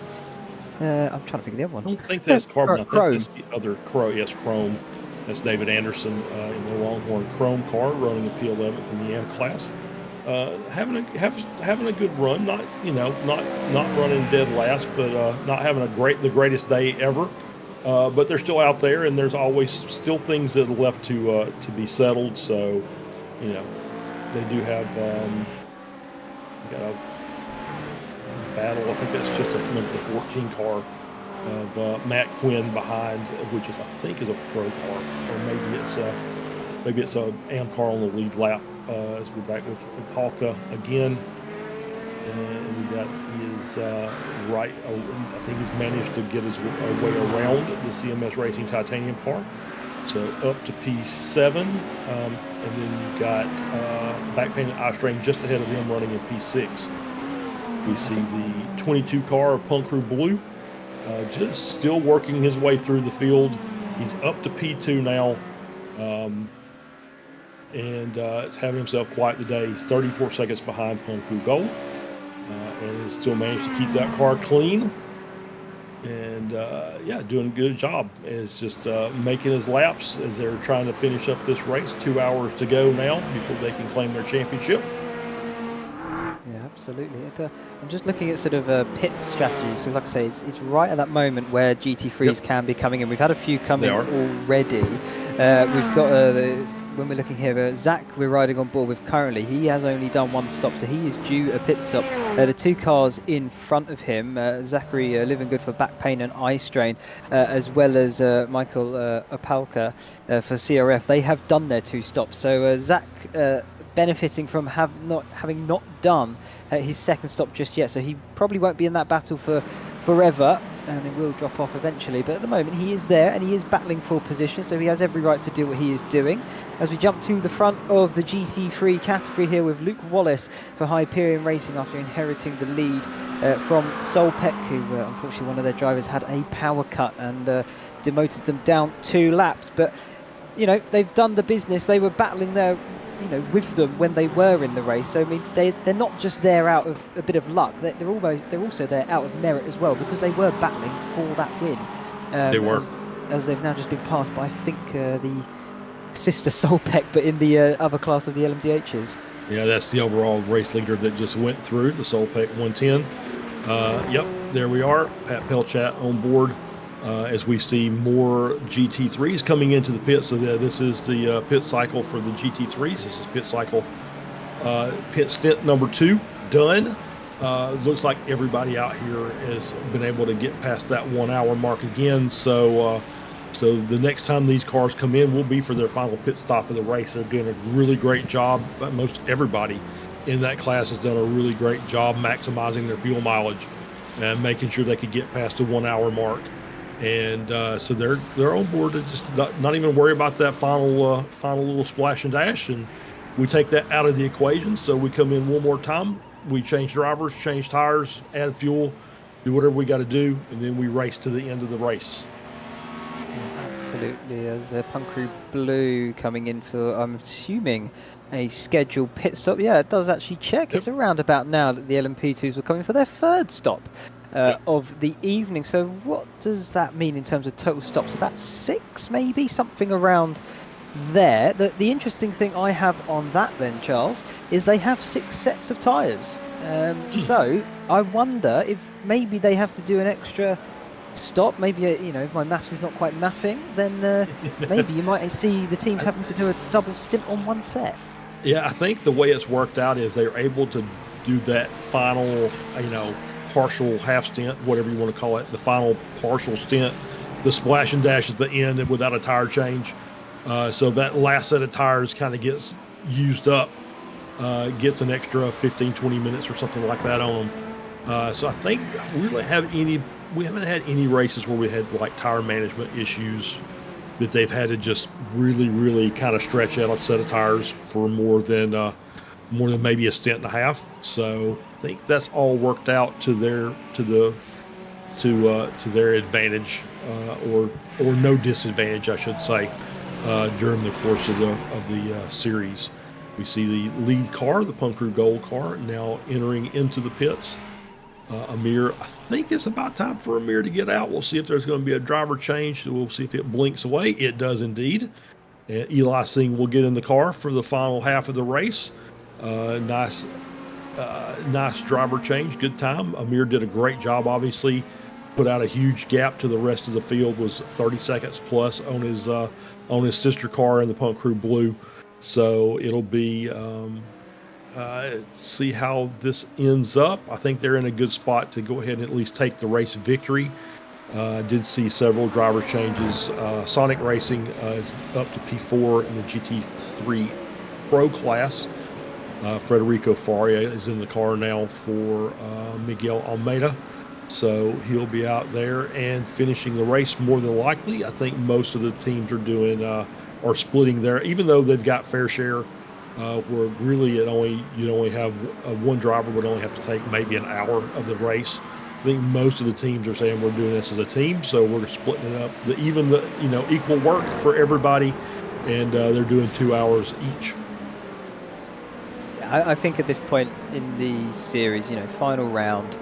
I'm trying to think of the other one. I don't think that's carbon. I Chrome. think that's the other Chrome. Yes, Chrome. That's David Anderson in the Longhorn Chrome car, running a P11 in the AM class. Having a good run. Not running dead last, but not having the greatest day ever. But they're still out there, and there's always still things that are left to be settled. So, they do have got a battle. I think that's just the 14 car of Matt Quinn behind, which I think is a pro car, or maybe it's a AM car on the lead lap. As we're back with Palka again, and we got his right. I think he's managed to get his way around the CMS Racing Titanium car, so up to P7, and then you've got Backpainted iStrain just ahead of them, running in P6. We see the 22 car of Punk Crew Blue, just still working his way through the field. He's up to P2 now. And it's having himself quite the day. He's 34 seconds behind Punk Crew Gold, and has still managed to keep that car clean. And doing a good job. It's just making his laps as they're trying to finish up this race. 2 hours to go now before they can claim their championship. Yeah, absolutely. I'm just looking at sort of pit strategies, because like I say, it's right at that moment where GT3s can be coming in. We've had a few coming already. We've got when we're looking here, Zach, we're riding on board with currently. He has only done one stop, so he is due a pit stop. The two cars in front of him, Zachary Living Good for Backpain and Eye Strain, as well as Michael Opalka for CRF, they have done their two stops. So Zach benefiting from having not done his second stop just yet, so he probably won't be in that battle for forever, and it will drop off eventually, but at the moment he is there and he is battling for position, so he has every right to do what he is doing. As we jump to the front of the GT3 category here with Luke Wallace for Hyperion Racing, after inheriting the lead from Solpec, who unfortunately one of their drivers had a power cut and demoted them down 2 laps. But they've done the business. They were battling there with them when they were in the race. So I mean, they're not just there out of a bit of luck. They're also there out of merit as well, because they were battling for that win. They were, as they've now just been passed by, I think, the sister Solpec, but in the other class of the LMDHs. Yeah, that's the overall race leader that just went through the Solpec 110. Yep, there we are. Pat Pelchat on board. As we see more GT3s coming into the pit. So this is the pit cycle for the GT3s. This is pit stint number 2 done. Looks like everybody out here has been able to get past that 1 hour mark again. So the next time these cars come in will be for their final pit stop of the race. They're doing a really great job. Most everybody in that class has done a really great job maximizing their fuel mileage and making sure they could get past the 1 hour mark. And so they're on board to just not even worry about that final little splash and dash, and we take that out of the equation. So we come in one more time, we change drivers, change tires, add fuel, do whatever we got to do, and then we race to the end of the race. Absolutely. As Punk Crew Blue coming in for, I'm assuming, a scheduled pit stop. Yeah, it does actually check. Yep. It's around about now that the LMP2s will come in for their 3rd stop of the evening. So what does that mean in terms of total stops? About 6, maybe, something around there. The interesting thing I have on that then, Charles, is they have 6 sets of tyres. So I wonder if maybe they have to do an extra stop. Maybe if my maths is not quite mathing, then maybe you might see the teams having to do a double stint on one set. Yeah, I think the way it's worked out is they're able to do that final, partial half stint, whatever you want to call it, the final partial stint, the splash and dash at the end without a tire change. So that last set of tires kind of gets used up, gets an extra 15, 20 minutes or something like that on them. So I think we haven't had any races where we had like tire management issues that they've had to just really, really kind of stretch out a set of tires for more than maybe a stint and a half. So I think that's all worked out to their advantage or no disadvantage, I should say, during the course of the series. We see the lead car, the Punk Crew Gold car, now entering into the pits. Amir, I think it's about time for Amir to get out. We'll see if there's going to be a driver change. We'll see if it blinks away. It does indeed. And Eli Singh will get in the car for the final half of the race. Nice driver change. Good time. Amir did a great job, obviously. Put out a huge gap to the rest of the field, was 30 seconds plus on his sister car in the Punk Crew Blue. So it'll be see how this ends up. I think they're in a good spot to go ahead and at least take the race victory. Did see several driver changes. Sonic Racing is up to P4 in the GT3 Pro class. Federico Faria is in the car now for Miguel Almeida. So he'll be out there and finishing the race more than likely. I think most of the teams are splitting there, even though they've got fair share. Where really you'd only have one driver would only have to take maybe an hour of the race. I think most of the teams are saying we're doing this as a team, so we're splitting it up. Equal work for everybody, and they're doing 2 hours each. I think at this point in the series, final round,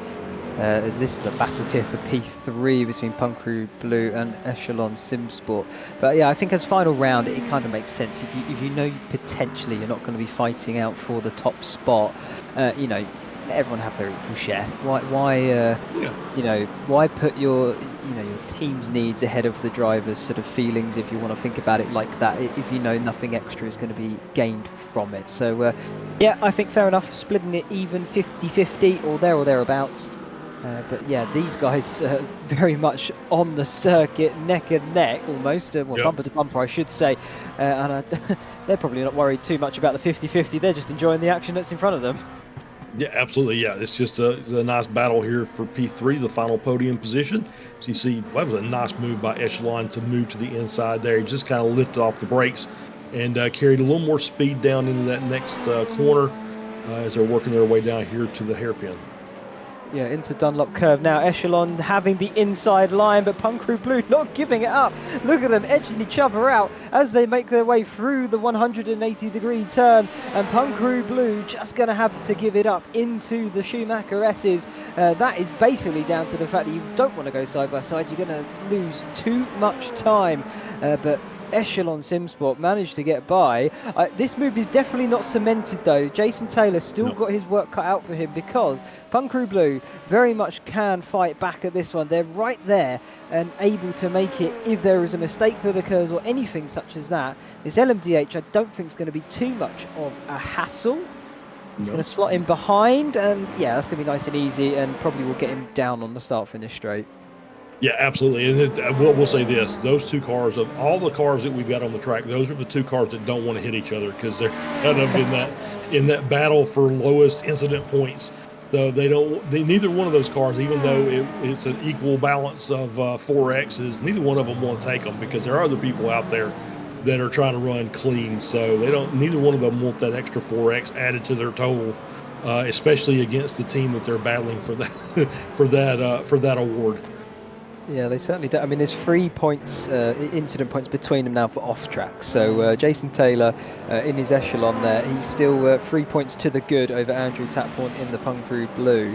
as this is a battle here for P3 between Punk Crew Blue and Echelon Simsport. But yeah, I think as final round, it kind of makes sense. If you know potentially you're not going to be fighting out for the top spot, let everyone have their equal share. Why put your team's needs ahead of the driver's sort of feelings, if you want to think about it like that, if you know nothing extra is going to be gained from it. So yeah, I think fair enough, splitting it even 50-50 or thereabouts. But yeah, these guys very much on the circuit, neck and neck almost, bumper to bumper I should say, and they're probably not worried too much about the 50-50, they're just enjoying the action that's in front of them. Yeah, absolutely. Yeah, it's just a nice battle here for P3, the final podium position. So you see, that was a nice move by Echelon to move to the inside there. He just kind of lifted off the brakes and carried a little more speed down into that next corner as they're working their way down here to the hairpin. Yeah, into Dunlop curve now. Echelon having the inside line, but Punk Crew Blue not giving it up. Look at them edging each other out as they make their way through the 180-degree turn, and Punk Crew Blue just going to have to give it up into the Schumacher S's. That is basically down to the fact that you don't want to go side by side. You're going to lose too much time, but Echelon Simsport managed to get by. This move is definitely not cemented though. Jason Taylor still got his work cut out for him, because Punk Crew Blue very much can fight back at this one. They're right there and able to make it if there is a mistake that occurs or anything such as that. This LMDH I don't think is going to be too much of a hassle. He's going to slot in behind, and yeah, that's going to be nice and easy, and probably will get him down on the start-finish straight. Yeah, absolutely. And we'll say this, those two cars, of all the cars that we've got on the track, those are the two cars that don't want to hit each other, because they're kind of in that battle for lowest incident points. So neither one of those cars, even though it's an equal balance of 4Xs, neither one of them want to take them, because there are other people out there that are trying to run clean. So neither one of them want that extra 4X added to their total, especially against the team that they're battling for that award. Yeah, they certainly do. I mean, there's 3 points, incident points between them now for off track. So Jason Taylor in his Echelon there, he's still 3 points to the good over Andrew Taphorn in the Punk Crew Blue.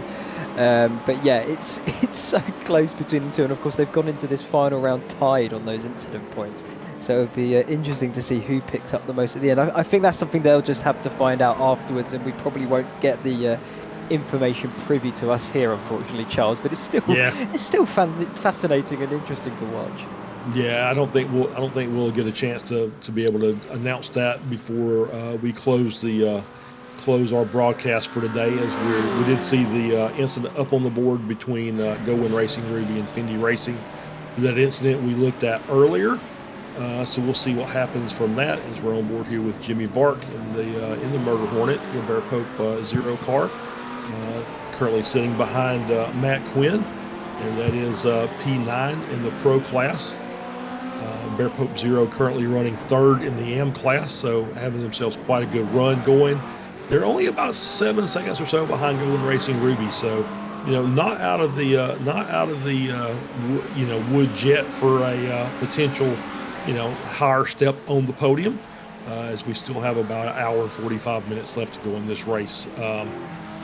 But yeah, it's so close between the two, and of course they've gone into this final round tied on those incident points. So it'll be interesting to see who picks up the most at the end. I think that's something they'll just have to find out afterwards, and we probably won't get the information privy to us here, unfortunately, Charles. But it's still fascinating and interesting to watch. Yeah, I don't think we'll get a chance to be able to announce that before we close our broadcast for today, as we did see the incident up on the board between Go Win Racing Ruby and Fendi Racing. That incident we looked at earlier. So we'll see what happens from that as we're on board here with Jimmy Vark in the Murder Hornet, the Bear Pope Zero car, currently sitting behind Matt Quinn, and that is P9 in the Pro class. Bear Pope Zero currently running third in the M class, so having themselves quite a good run going. They're only about 7 seconds or so behind Go Win Racing Ruby, so not out of the woods yet for a potential higher step on the podium, as we still have about an hour and 45 minutes left to go in this race.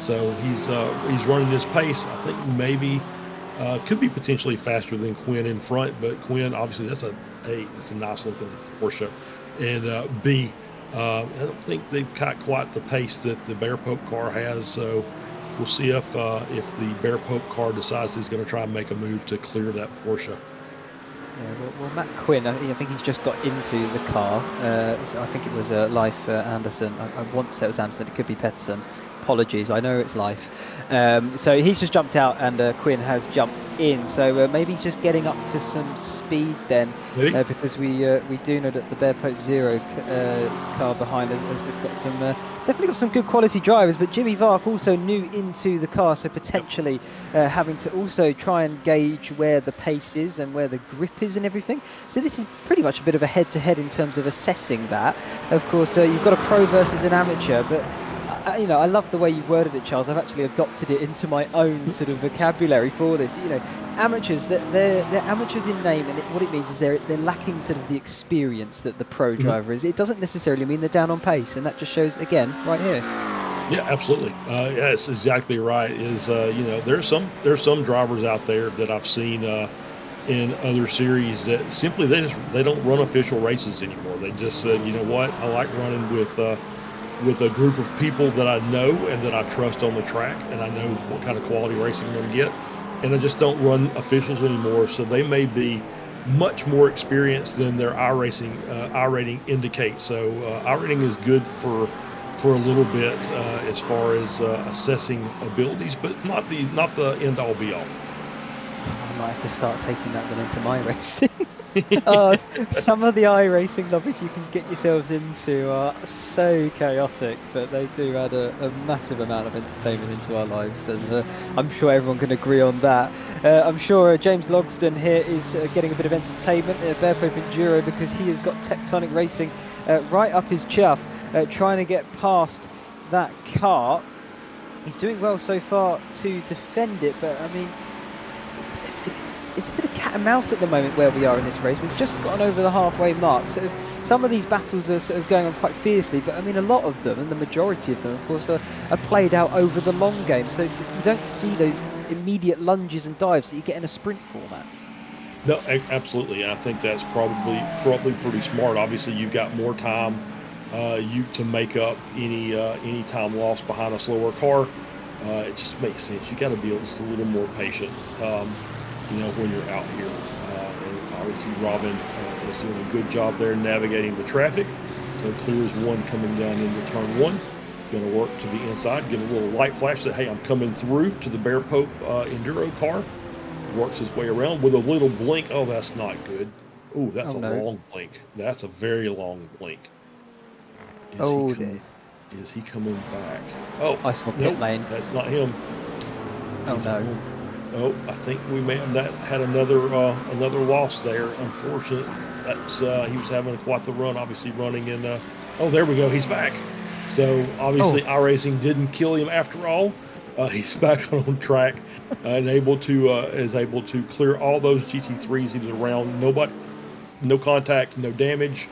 So he's running his pace. I think maybe could be potentially faster than Quinn in front, but Quinn, obviously that's a nice looking Porsche, and B, I don't think they've got quite the pace that the Bear Pope car has. So we'll see if the Bear Pope car decides he's going to try and make a move to clear that Porsche. Yeah, well, Matt Quinn, I think he's just got into the car. So I think it was Leif Anderson. I want to say it was Anderson. It could be Pettersson. Apologies, I know it's Leif. So he's just jumped out, and Quinn has jumped in. So maybe he's just getting up to some speed then, because we do know that the Bear Pope Zero car behind us has got some definitely got some good quality drivers. But Jimmy Vark also new into the car, so potentially having to also try and gauge where the pace is and where the grip is and everything. So this is pretty much a bit of a head-to-head in terms of assessing that. Of course, you've got a pro versus an amateur, but I love the way you've worded it, Charles. I've actually adopted it into my own sort of vocabulary for this. Amateurs, they're amateurs in name, and what it means is they're lacking sort of the experience that the pro driver is. It doesn't necessarily mean they're down on pace, and that just shows again right here. Yeah, absolutely. Yeah, it's exactly right. There's some drivers out there that I've seen in other series that simply they don't run official races anymore. They just said, you know what, I like running with a group of people that I know and that I trust on the track, and I know what kind of quality racing I'm going to get, and I just don't run officials anymore. So they may be much more experienced than their iRating indicates. So iRating is good for a little bit as far as assessing abilities, but not the end all be all. I might have to start taking that one into my racing. Some of the iRacing lobbies you can get yourselves into are so chaotic, but they do add a massive amount of entertainment into our lives, and I'm sure everyone can agree on that. I'm sure James Logston here is getting a bit of entertainment at Bear Pope Enduro, because he has got Tectonic Racing right up his chuff, trying to get past that car. He's doing well so far to defend it, but I mean, it's a bit of cat and mouse at the moment where we are in this race. We've just gotten over the halfway mark. So some of these battles are sort of going on quite fiercely, but I mean, a lot of them, and the majority of them, of course, are played out over the long game. So you don't see those immediate lunges and dives that you get in a sprint format. No, absolutely. I think that's probably pretty smart. Obviously, you've got more time to make up any time lost behind a slower car. It just makes sense. You got to be just a little more patient, when you're out here. And obviously, Robin is doing a good job there navigating the traffic. So clears one coming down into turn one. Going to work to the inside, give a little light flash that, hey, I'm coming through to the Bear Pope Enduro car. Works his way around with a little blink. Oh, that's not good. Oh, that's a long blink. That's a very long blink. Is he coming back? Oh, I saw pit lane. That's not him. Oh, I think we may have had another loss there. Unfortunate. That's he was having quite the run. Obviously running in. Oh, there we go. He's back. So obviously, iRacing didn't kill him after all. He's back on track and is able to clear all those GT3s. He was around no contact, no damage.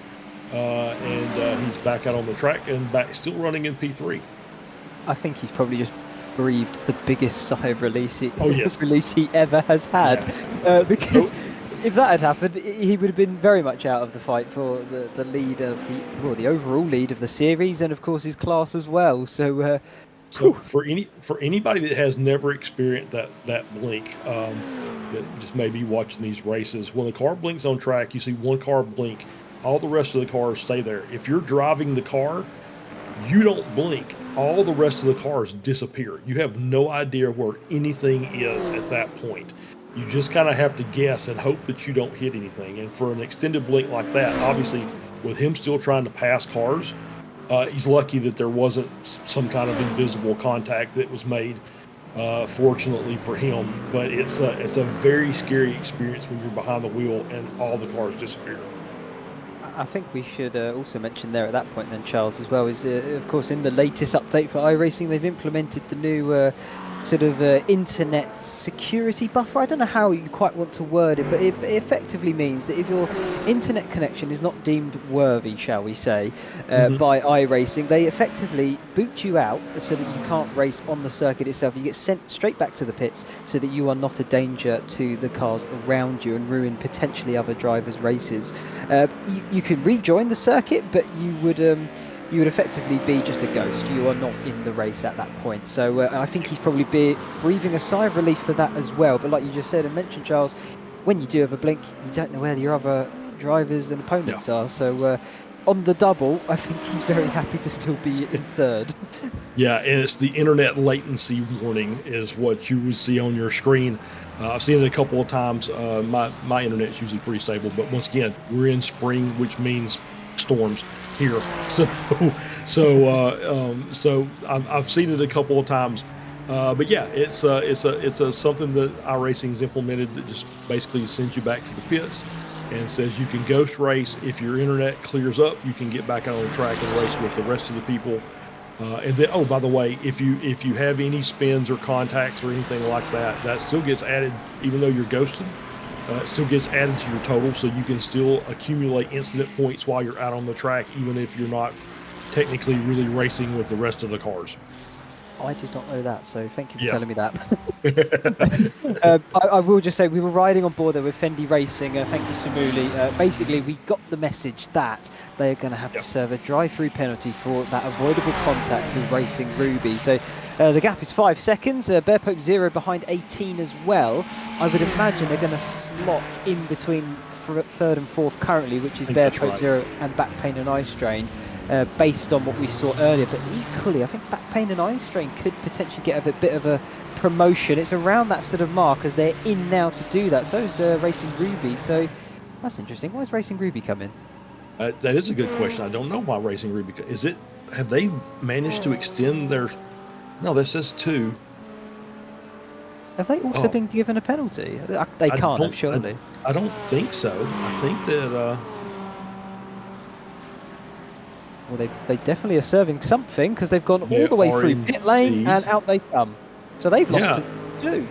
And he's back out on the track and still running in P3. I think he's probably just breathed the biggest sigh of release release he ever has had. Yeah. Because if that had happened, he would have been very much out of the fight for the lead of the overall lead of the series, and of course his class as well. So for anybody that has never experienced that blink, that just may be watching these races, when the car blinks on track, you see one car blink. All the rest of the cars stay there. If you're driving the car, you don't blink. All the rest of the cars disappear. You have no idea where anything is at that point. You just kind of have to guess and hope that you don't hit anything. And for an extended blink like that, obviously, with him still trying to pass cars, he's lucky that there wasn't some kind of invisible contact that was made, fortunately for him. But it's a very scary experience when you're behind the wheel and all the cars disappear. I think we should also mention there at that point then, Charles, as well, is of course in the latest update for iRacing, they've implemented the new sort of internet security buffer. I don't know how you quite want to word it, but it effectively means that if your internet connection is not deemed worthy, shall we say, by iRacing, they effectively boot you out so that you can't race on the circuit itself. You get sent straight back to the pits so that you are not a danger to the cars around you and ruin potentially other drivers' races. You can rejoin the circuit, but you would effectively be just a ghost. You are not in the race at that point. So I think he's probably breathing a sigh of relief for that as well. But like you just said and mentioned, Charles, when you do have a blink, you don't know where your other drivers and opponents are. So on the double, I think he's very happy to still be in third. Yeah, and it's the internet latency warning is what you would see on your screen. I've seen it a couple of times. My internet's usually pretty stable, but once again, we're in spring, which means storms here. So I've seen it a couple of times. But yeah, it's something that iRacing's implemented that just basically sends you back to the pits and says you can ghost race. If your internet clears up, you can get back out on the track and race with the rest of the people. And then, oh, by the way, if you have any spins or contacts or anything like that, that still gets added, even though you're ghosted. It still gets added to your total, so you can still accumulate incident points while you're out on the track, even if you're not technically really racing with the rest of the cars. I did not know that, so thank you for telling me that. I will just say we were riding on board there with Fendi Racing. Thank you, Samuli. Basically, we got the message that they are going to have to serve a drive-through penalty for that avoidable contact with Racing Ruby. So the gap is 5 seconds. Bear Pope 0 behind 18 as well. I would imagine they're going to slot in between third and fourth currently, which is Bear Pope 0 and Back Pain and Eye Strain. Based on what we saw earlier, but equally I think Back Pain and Eye Strain could potentially get a bit of a promotion. It's around that sort of mark as they're in now to do that. So is Racing Ruby, so that's interesting. Why is Racing Ruby coming? That is a good question. I don't know why Racing Ruby have they managed to extend their... No, this says 2. Have they also been given a penalty? They can't have, surely. I don't think so. I think that well, they definitely are serving something because they've gone all the way through pit lane and out they come. So they've lost position too.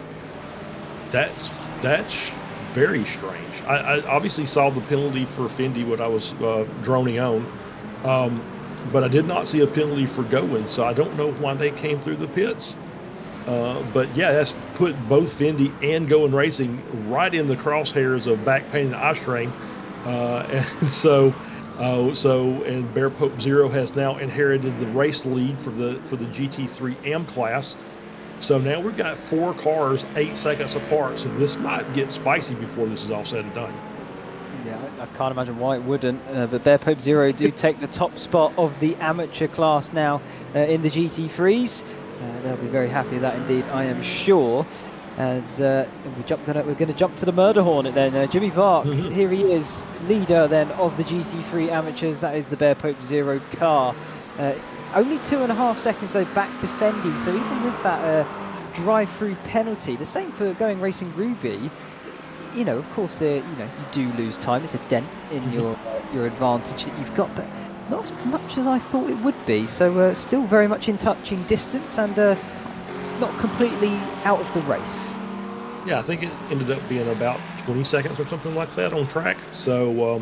That's very strange. I obviously saw the penalty for Fendi when I was droning on, but I did not see a penalty for going. So I don't know why they came through the pits. But yeah, that's put both Fendi and Going Racing right in the crosshairs of Back Pain and Eye Strain, and so Bear Pope 0 has now inherited the race lead for the GT3 AM class. So now we've got 4 cars 8 seconds apart. So this might get spicy before this is all said and done. Yeah, I can't imagine why it wouldn't. But Bear Pope 0 do take the top spot of the amateur class now in the GT3s. They'll be very happy with that indeed, I am sure. As we're going to jump to the Murder Hornet then. Jimmy Vark, here he is, leader then of the GT3 amateurs. That is the Bear Pope 0 car. Only 2.5 seconds though back to Fendi. So even with that drive-through penalty, the same for Going Racing Ruby. You know, of course, you do lose time. It's a dent in your advantage that you've got, but not as much as I thought it would be. So still very much in touching distance and not completely out of the race. Yeah, I think it ended up being about 20 seconds or something like that on track. So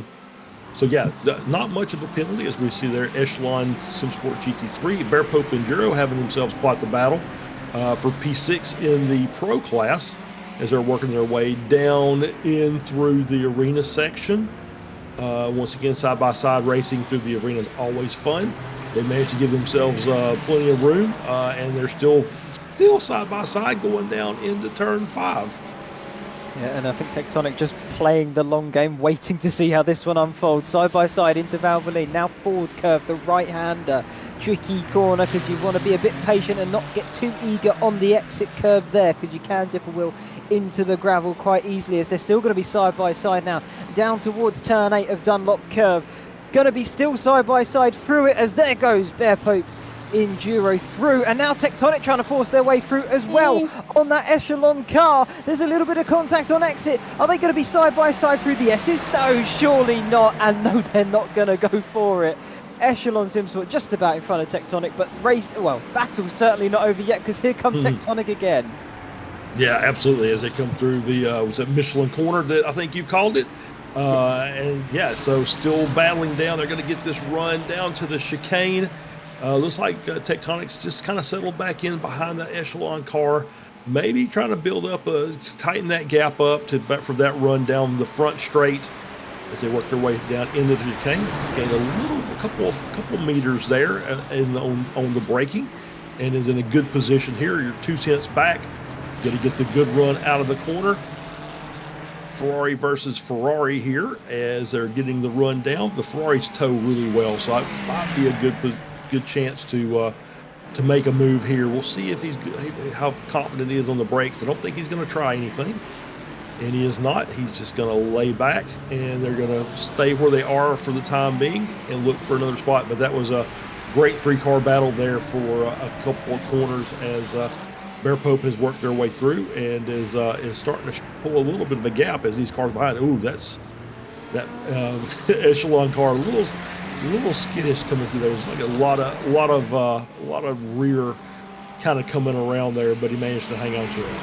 yeah, not much of a penalty as we see there. Echelon SimSport GT3, Bear Pope Enduro having themselves quite the battle for P6 in the pro class as they're working their way down in through the arena section. Once again, side-by-side racing through the arena is always fun. They managed to give themselves plenty of room, and they're still side-by-side going down into turn 5. Yeah, and I think Tectonic just playing the long game, waiting to see how this one unfolds. Side-by-side into Valvoline, now forward curve, the right-hander. Tricky corner because you want to be a bit patient and not get too eager on the exit curve there because you can dip a wheel into the gravel quite easily as they're still going to be side-by-side now. Down towards turn 8 of Dunlop Curve. Going to be still side-by-side through it as there goes Bear Pope Enduro through, and now Tectonic trying to force their way through as well on that Echelon car. There's a little bit of contact on exit. Are they going to be side by side through the S's? No, surely not, and no, they're not going to go for it. Echelon Simsport just about in front of Tectonic, but battle's certainly not over yet because here comes Tectonic again. Yeah, absolutely. As they come through the was it Michelin corner that I think you called it, Yes. and yeah, so still battling down. They're going to get this run down to the chicane. Looks like Tectonic's just kind of settled back in behind that Echelon car, maybe trying to build up, tighten that gap up for that run down the front straight as they work their way down into the chicane. Gained a couple meters there on the braking, and is in a good position here. You're 2 tenths back. Going to get the good run out of the corner. Ferrari versus Ferrari here as they're getting the run down. The Ferraris tow really well, so it might be a good chance to make a move here. We'll see if how confident he is on the brakes. I don't think he's going to try anything, and he is not. He's just going to lay back, and they're going to stay where they are for the time being and look for another spot. But that was a great 3-car battle there for a couple of corners as Bear Pope has worked their way through and is starting to pull a little bit of a gap as these cars behind. Ooh, that Echelon car a little skittish coming through there. There's like a lot of rear kind of coming around there, but he managed to hang on to it.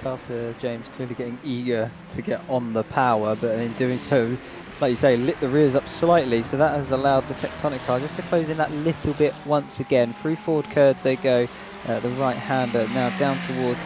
Carter James clearly getting eager to get on the power, but in doing so, like you say, lit the rears up slightly, so that has allowed the Tectonic car just to close in that little bit once again. Through forward curve they go. The right-hander now down towards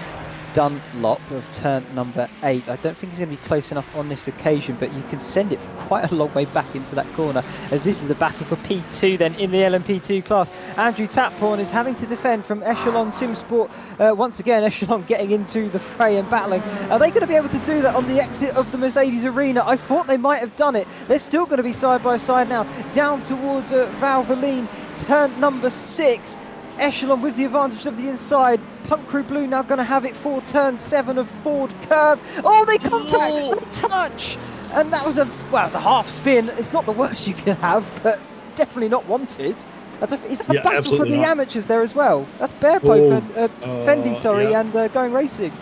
Dunlop of turn number 8. I don't think he's going to be close enough on this occasion, but you can send it quite a long way back into that corner, as this is a battle for P2 then in the LMP2 class. Andrew Taphorn is having to defend from Echelon Simsport. Once again, Echelon getting into the fray and battling. Are they going to be able to do that on the exit of the Mercedes arena? I thought they might have done it. They're still going to be side by side now, down towards Valvoline, turn number 6. Echelon with the advantage of the inside. Punk Crew Blue now going to have it for turn 7 of forward curve. Oh, they contact, they touch, and that was a half spin. It's not the worst you can have, but definitely not wanted. Is that a battle for the amateurs there as well? That's Bear Pope and Fendi, and Going Racing.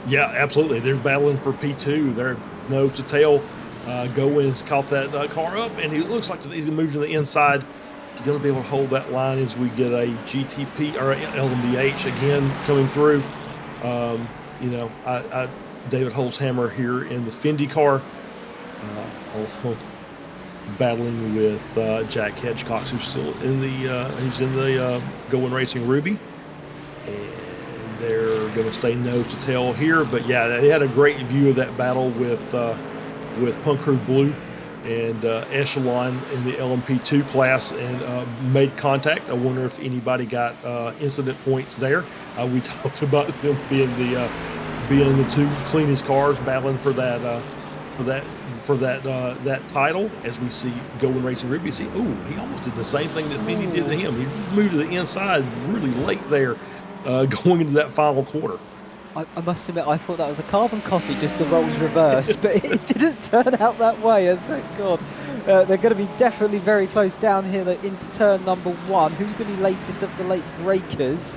Yeah, absolutely. They're battling for P2. They're nose to tail. Gowen's caught that car up, and he looks like he's going to move to the inside. He's going to be able to hold that line as we get a GTP or LMDH again coming through. David Holzhammer here in the Fendi car, battling with Jack Hedgecock, who's still in the Going Racing Ruby, and they're going to stay nose to tail here. But yeah, they had a great view of that battle with Punk Crew Blue and Echelon in the LMP2 class, and made contact. I wonder if anybody got incident points there. We talked about them being the two cleanest cars battling for that title. As we see Going Racing Ruby, he almost did the same thing that Fendi did to him. He moved to the inside really late there, going into that final quarter. I must admit, I thought that was a carbon copy, just the roles reversed, but it didn't turn out that way, and thank God. They're going to be definitely very close down here into turn number 1. Who's going to be latest of the late breakers?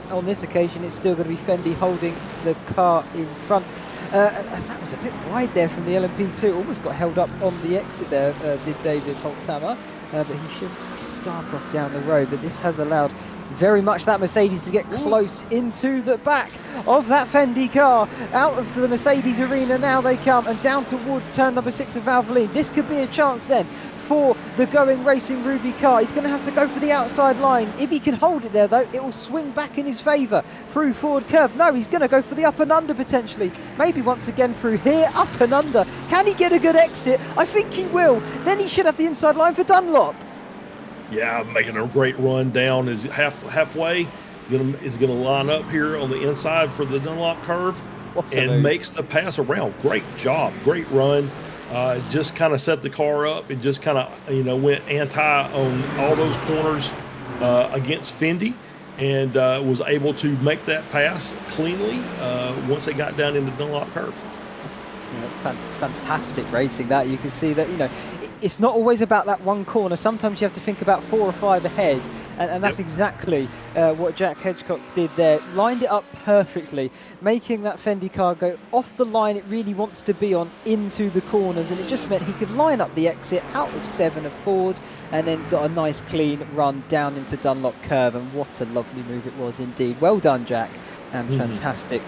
On this occasion, it's still going to be Fendi holding the car in front. As that was a bit wide there from the LMP2, almost got held up on the exit there, did David Holzhammer, but he should scarp off down the road. But this has allowed very much that Mercedes to get close into the back of that Fendi car. Out of the Mercedes arena now they come, and down towards turn number 6 of Valvoline. This could be a chance then for the Going Racing Ruby car. He's going to have to go for the outside line. If he can hold it there though, it will swing back in his favour through forward curve. No, he's going to go for the up and under potentially. Maybe once again through here, up and under. Can he get a good exit? I think he will. Then he should have the inside line for Dunlop. Yeah, making a great run down. Is halfway. Is gonna line up here on the inside for the Dunlop curve, and makes the pass around. Great job, great run. Just kind of set the car up and just kind of went anti on all those corners against Fendi, and was able to make that pass cleanly once they got down into Dunlop curve. Fantastic racing that. You can see that it's not always about that one corner. Sometimes you have to think about 4 or 5 ahead, And that's exactly what Jack Hedgecock did there. Lined it up perfectly, making that Fendi car go off the line it really wants to be on into the corners, and it just meant he could line up the exit out of 7 of Ford, and then got a nice clean run down into Dunlop Curve, and what a lovely move it was indeed. Well done, Jack, and fantastic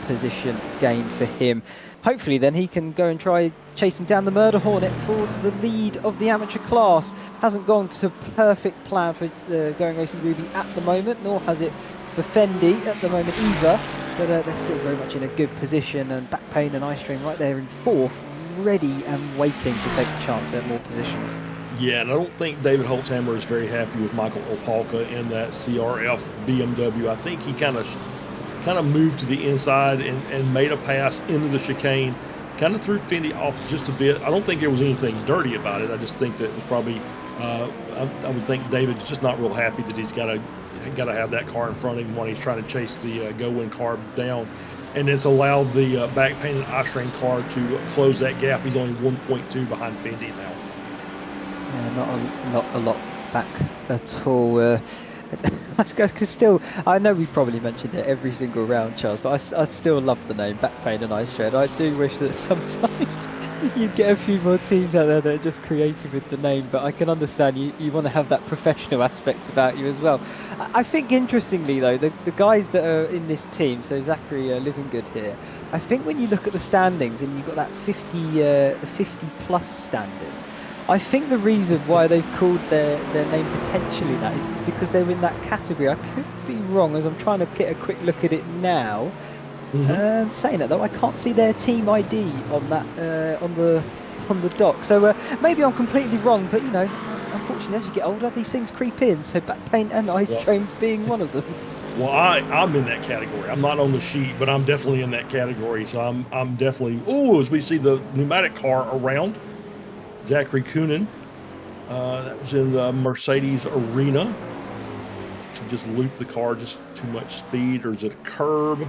position gain for him. Hopefully then he can go and try chasing down the Murder Hornet for the lead of the amateur class. Hasn't gone to perfect plan for Going Racing Ruby at the moment, nor has it for Fendi at the moment either, but they're still very much in a good position, and Backpain and Ice Train right there in 4th, ready and waiting to take a chance at more positions. Yeah, and I don't think David Holtzhammer is very happy with Michael Opalka in that CRF BMW. I think he kind of moved to the inside and made a pass into the chicane, kind of threw Fendi off just a bit. I don't think there was anything dirty about it. I just think that it was probably, I would think David's just not real happy that he's got to have that car in front of him when he's trying to chase the go-win car down. And it's allowed the Backpain and Ice Train car to close that gap. He's only 1.2 behind Fendi now. Yeah, not a lot back at all. I know we've probably mentioned it every single round, Charles, but I still love the name Backpain and Ice Train. I do wish that sometimes you'd get a few more teams out there that are just creative with the name, but I can understand you want to have that professional aspect about you as well. I think, interestingly though, the guys that are in this team, so Zachary Livingood here, I think when you look at the standings and you've got that 50 plus standing, I think the reason why they've called their name potentially that is because they're in that category. I could be wrong, as I'm trying to get a quick look at it now. Saying that though, I can't see their team ID on that on the dock. So maybe I'm completely wrong, but you know, unfortunately, as you get older, these things creep in. So Backpain and Ice Train being one of them. Well, I'm in that category. I'm not on the sheet, but I'm definitely in that category. So I'm definitely. Oh, as we see the pneumatic car around. Zachary Coonan, that was in the Mercedes Arena. So just looped the car, just too much speed, or is it a curb?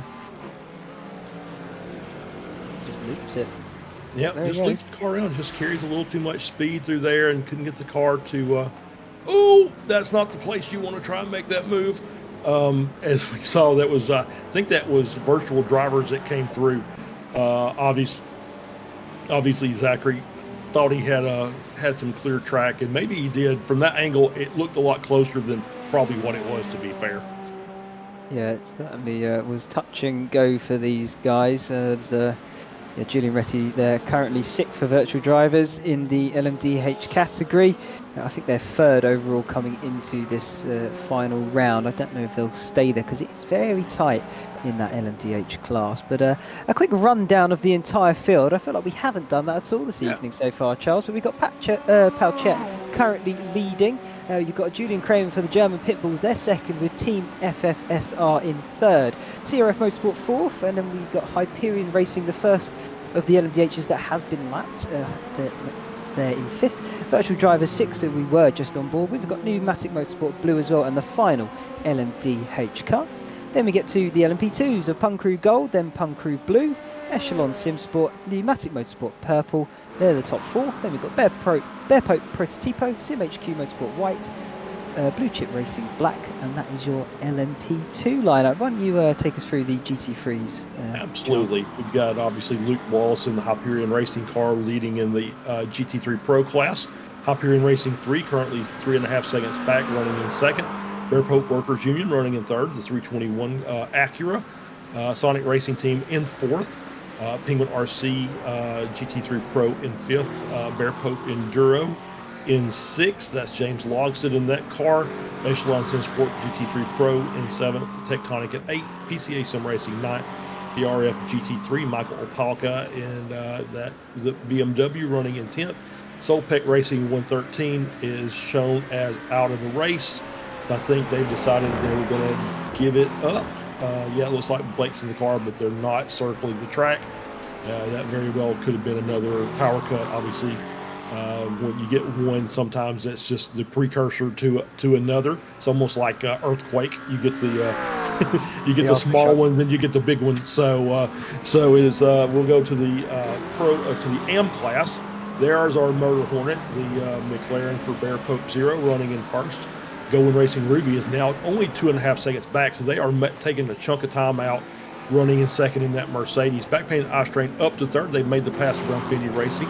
Just loops it. Yep, just loops the car around, just carries a little too much speed through there and couldn't get the car to, that's not the place you want to try and make that move. As we saw, that was, I think that was virtual drivers that came through. Obviously Zachary thought he had some clear track, and maybe he did. From that angle, it looked a lot closer than probably what it was, to be fair. Yeah, it certainly was touch and go for these guys. Julian Retty, they're currently 6th for virtual drivers in the LMDH category. I think they're 3rd overall coming into this final round. I don't know if they'll stay there because it's very tight in that LMDH class. But a quick rundown of the entire field. I feel like we haven't done that at all this evening so far, Charles. But we've got Palchet currently leading. You've got Julian Kramer for the German Pitbulls. They're 2nd with Team FFSR in 3rd. CRF Motorsport 4th. And then we've got Hyperion Racing, the first of the LMDHs that has been lapped. They're in 5th. Virtual Drivers 6, so we were just on board. We've got Pneumatic Motorsport Blue as well, and the final LMDH car. Then we get to the LMP2s of Pun Crew Gold, then Pun Crew Blue, Echelon Simsport, Pneumatic Motorsport Purple. They're the top 4. Then we've got Bear Pope Prototipo, SimHQ Motorsport White, Blue Chip Racing Black, and that is your LMP2 lineup. Why don't you take us through the GT3s? Absolutely. We've got obviously Luke Wallace in the Hyperion Racing car leading in the GT3 Pro class. Hyperion Racing 3 currently 3.5 seconds back, running in 2nd. Bear Pope Workers Union running in 3rd, the 321 Acura. Sonic Racing Team in 4th. Penguin RC GT3 Pro in 5th. Bear Pope Enduro in 6th. That's James Logston in that car. Echelon Sim Sport GT3 Pro in 7th. Tectonic at 8th. PCA Sim Racing 9th. BRF GT3 Michael Opalka and that the BMW running in 10th. Solpec Racing 113 is shown as out of the race. I think they've decided they were going to give it up. It looks like Blake's in the car, but they're not circling the track. That very well could have been another power cut. Obviously, when you get one, sometimes that's just the precursor to another. It's almost like earthquake. You get the small ones, and you get the big ones. So it is. We'll go to the to the AM class. There's our Motor Hornet, the McLaren for Bear Pope Zero, running in 1st. Going Racing Ruby is now only 2.5 seconds back, so they are taking a chunk of time out, running in second in that Mercedes. Backpainted Ice Train up to third. They've made the pass to Brownfinity Racing,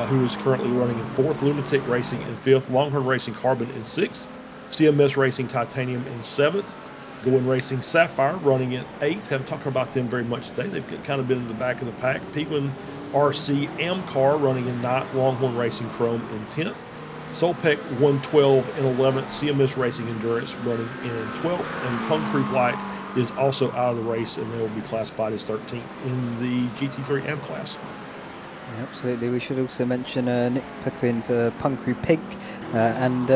who is currently running in fourth. Lunatic Racing in fifth. Longhorn Racing Carbon in sixth. CMS Racing Titanium in seventh. Going Racing Sapphire running in eighth. Haven't talked about them very much today. They've kind of been in the back of the pack. Penguin RC Amcar running in ninth. Longhorn Racing Chrome in 10th. Solpec 112 in 11th. CMS Racing Endurance running in 12th. And Punk Creek Light is also out of the race, and they will be classified as 13th in the GT3 AM class. Yeah, absolutely. We should also mention Nick Perquin for Punkroo Pink and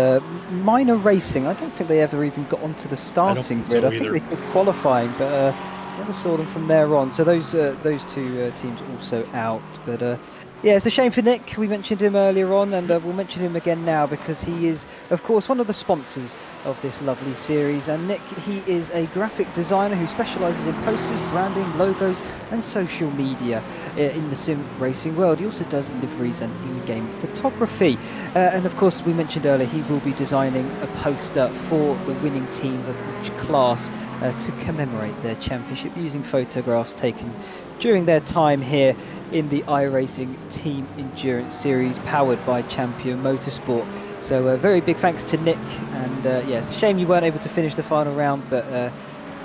Minor Racing. I don't think they ever even got onto the starting grid. I think they were qualifying, but never saw them from there on. So those two teams also out. But yeah, it's a shame for Nick. We mentioned him earlier on, and we'll mention him again now because he is, of course, one of the sponsors of this lovely series. And Nick, he is a graphic designer who specialises in posters, branding, logos, and social media in the sim racing world. He also does liveries and in-game photography. And of course, we mentioned earlier, he will be designing a poster for the winning team of each class to commemorate their championship using photographs taken during their time here in the iRacing Team Endurance Series powered by Champion Motorsport. So a very big thanks to Nick, and yeah, it's a shame you weren't able to finish the final round, but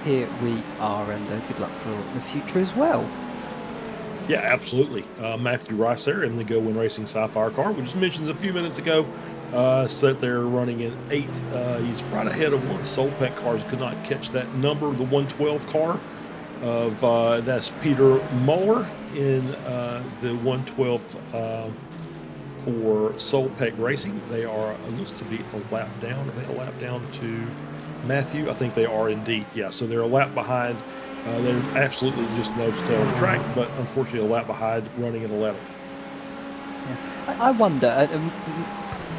here we are, and good luck for the future as well. Yeah, absolutely. Matthew Rice there in the Go Win Racing Sapphire car. We just mentioned a few minutes ago, set there running in 8th. He's right ahead of one of the Solpec cars. Could not catch that number, the 112 car of that's Peter Muller in the 112 for Solpec Racing. They are looks to be a lap down. Are they a lap down to Matthew? I think they are indeed. Yeah, so they're a lap behind. They're absolutely just nose to tail on the track, but unfortunately a lap behind, running in 11th. Yeah. I wonder,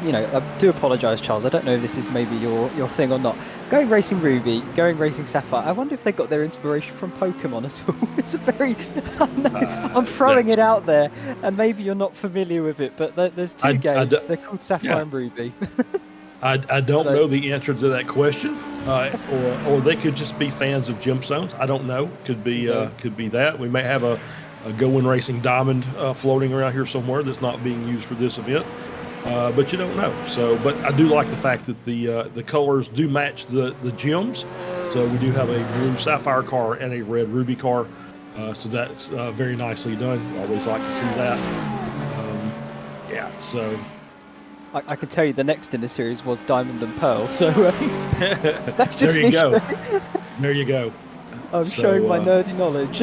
you know, I do apologise, Charles. I don't know if this is maybe your thing or not. Going Racing Ruby, Going Racing Sapphire, I wonder if they got their inspiration from Pokemon at all. It's a very... I'm throwing it out there, and maybe you're not familiar with it, but there's two games. They're called Sapphire and Ruby. I don't know the answer to that question, or they could just be fans of gemstones. I don't know. Could be that. We may have a Go Win Racing Diamond floating around here somewhere that's not being used for this event. But you don't know. So, but I do like the fact that the colors do match the gems. So we do have a blue Sapphire car and a red Ruby car. So that's very nicely done. Always like to see that. Yeah. So I can tell you the next in the series was Diamond and Pearl. So that's just there you go. There you go. I'm showing my nerdy knowledge.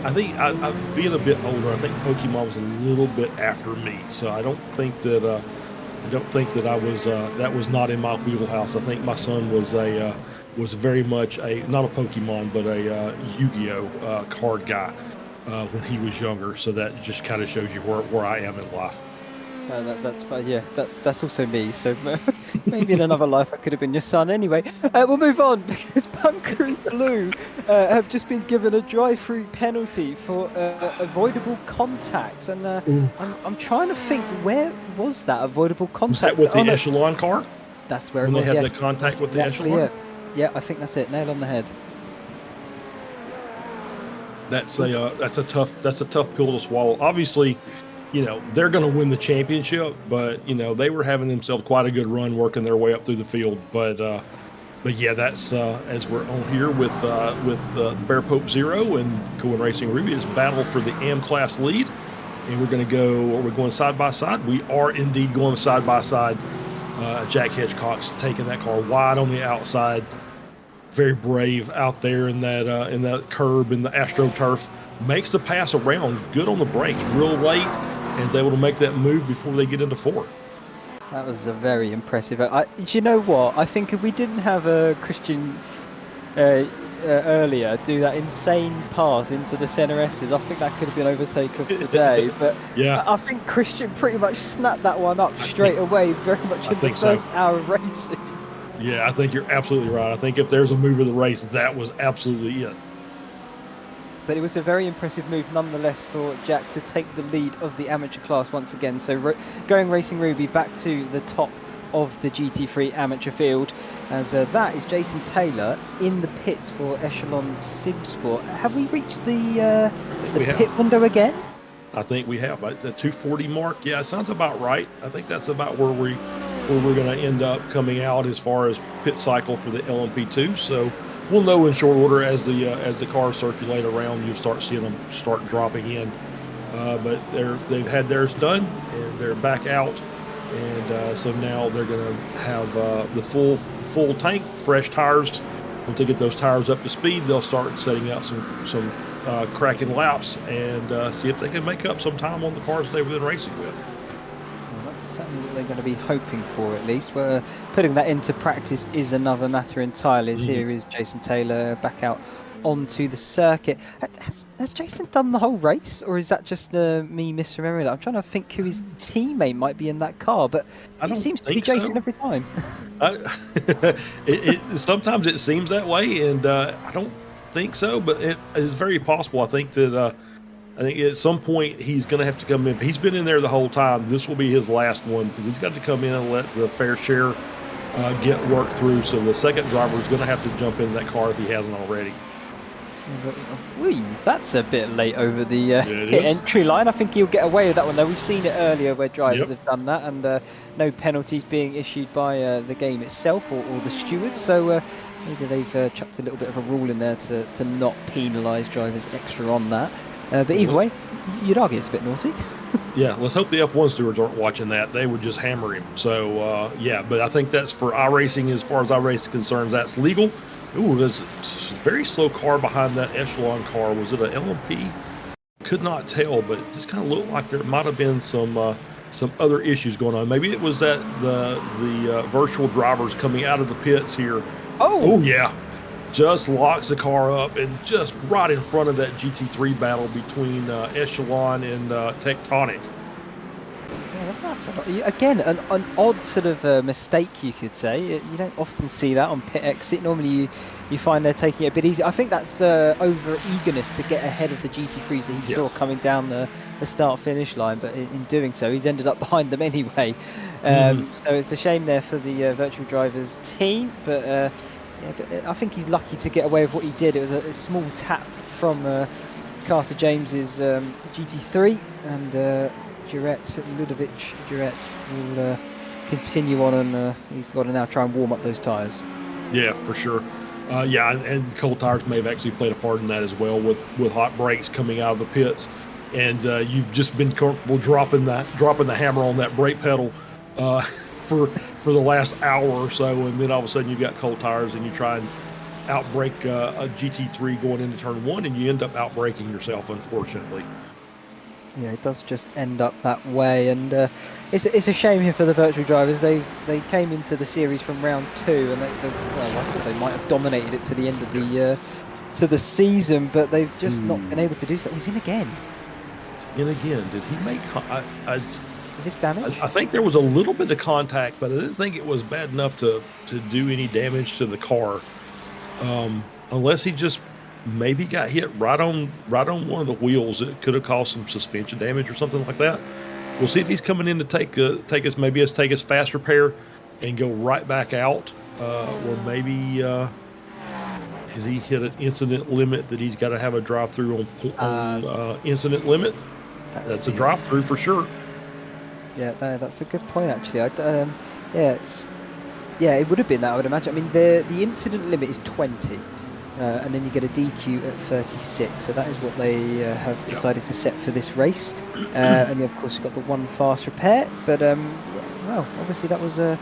I think I being a bit older, I think Pokemon was a little bit after me, so I don't think that I was that was not in my wheelhouse. I think my son was very much not a Pokemon but a Yu-Gi-Oh card guy when he was younger. So that just kind of shows you where I am in life. That's fine. Yeah, that's also me. So maybe in another life I could have been your son. Anyway, we'll move on because Punkroo Blue have just been given a drive-through penalty for avoidable contact, and I'm trying to think, where was that avoidable contact? Was that with the Echelon car? That's where it when was. They had the contact with the Echelon. It. Yeah, I think that's it. Nail on the head. That's a tough pill to swallow. Obviously, you know, they're going to win the championship, but you know, they were having themselves quite a good run working their way up through the field. But yeah, that's as we're on here with Bear Pope Zero and Go Win Racing Ruby is battle for the AM class lead, and we're going side by side. We are indeed going side by side. Jack Hedgecock's taking that car wide on the outside, very brave out there in that curb in the AstroTurf. Makes the pass around, good on the brakes, real late, and is able to make that move before they get into 4. That was a very impressive. You know what? I think if we didn't have Christian earlier do that insane pass into the center S's, I think that could have been overtake of the day. But yeah, I think Christian pretty much snapped that one up straight away, very much in the first hour of racing. Yeah, I think you're absolutely right. I think if there's a move of the race, that was absolutely it. But it was a very impressive move nonetheless for Jack to take the lead of the amateur class once again. So Going Racing Ruby back to the top of the GT3 amateur field, as that is Jason Taylor in the pits for Echelon Simsport. Have we reached the pit window again? I think we have. It's a 240 mark. Yeah, it sounds about right. I think that's about where we're going to end up coming out as far as pit cycle for the LMP2. So we'll know in short order as the cars circulate around. You'll start seeing them start dropping in. But they've had theirs done and they're back out, and so now they're going to have the full tank, fresh tires. Once they get those tires up to speed, they'll start setting out some cracking laps and see if they can make up some time on the cars they've been racing with. Well, that's certainly what they're going to be hoping for, at least. Where putting that into practice is another matter entirely. As here is Jason Taylor back out onto the circuit. Has Jason done the whole race, or is that just me misremembering that? I'm trying to think who his teammate might be in that car, but it seems to be Jason every time. Sometimes it seems that way, and I don't think so, but it is very possible. I think at some point he's going to have to come in. If he's been in there the whole time, this will be his last one, because he's got to come in and let the fair share get worked through. So the second driver is going to have to jump into that car if he hasn't already. That's a bit late over the entry line. I think he'll get away with that one, though. We've seen it earlier where drivers have done that, and no penalties being issued by the game itself or the stewards. So maybe they've chucked a little bit of a rule in there to not penalise drivers extra on that. But either way, you'd argue it's a bit naughty. Yeah, let's hope the F1 stewards aren't watching that. They would just hammer him. So, yeah, but I think that's for iRacing. As far as iRacing concerns, that's legal. Ooh, there's a very slow car behind that Echelon car. Was it an LMP? Could not tell, but it just kind of looked like there might have been some other issues going on. Maybe it was that the virtual drivers coming out of the pits here. Oh yeah, just locks the car up and just right in front of that GT3 battle between Echelon and Tectonic. Yeah, that's again an odd sort of mistake, you could say. You don't often see that on pit exit. Normally you find they're taking it a bit easy. I think that's over eagerness to get ahead of the GT3s that he saw coming down the start finish line, but in doing so he's ended up behind them anyway. So it's a shame there for the virtual drivers team, but but I think he's lucky to get away with what he did. It was a small tap from Carter James's GT3, and Ludovic Juret will continue on, and he's got to now try and warm up those tyres. Yeah, for sure. Yeah, and cold tires may have actually played a part in that as well, with hot brakes coming out of the pits, and you've just been comfortable dropping the hammer on that brake pedal for the last hour or so, and then all of a sudden you've got cold tires and you try and outbrake a GT3 going into turn one, and you end up outbraking yourself, unfortunately. Yeah, it does just end up that way, and it's a shame here for the virtual drivers. They came into the series from round 2, and I thought they might have dominated it to the end of the season, but they've just not been able to do so. He's in again. In again. Did he make? Is this damage? I think there was a little bit of contact, but I didn't think it was bad enough to do any damage to the car, unless he just maybe got hit right on one of the wheels. It could have caused some suspension damage or something like that. We'll see if he's coming in to take his fast repair and go right back out, or maybe has he hit an incident limit that he's got to have a drive through on incident limit? That's a drive through for sure. Yeah, that's a good point actually. It would have been that, I would imagine. I mean, the incident limit is 20. And then you get a DQ at 36, so that is what they have decided to set for this race. And of course, we've got the one fast repair, but well, obviously that was a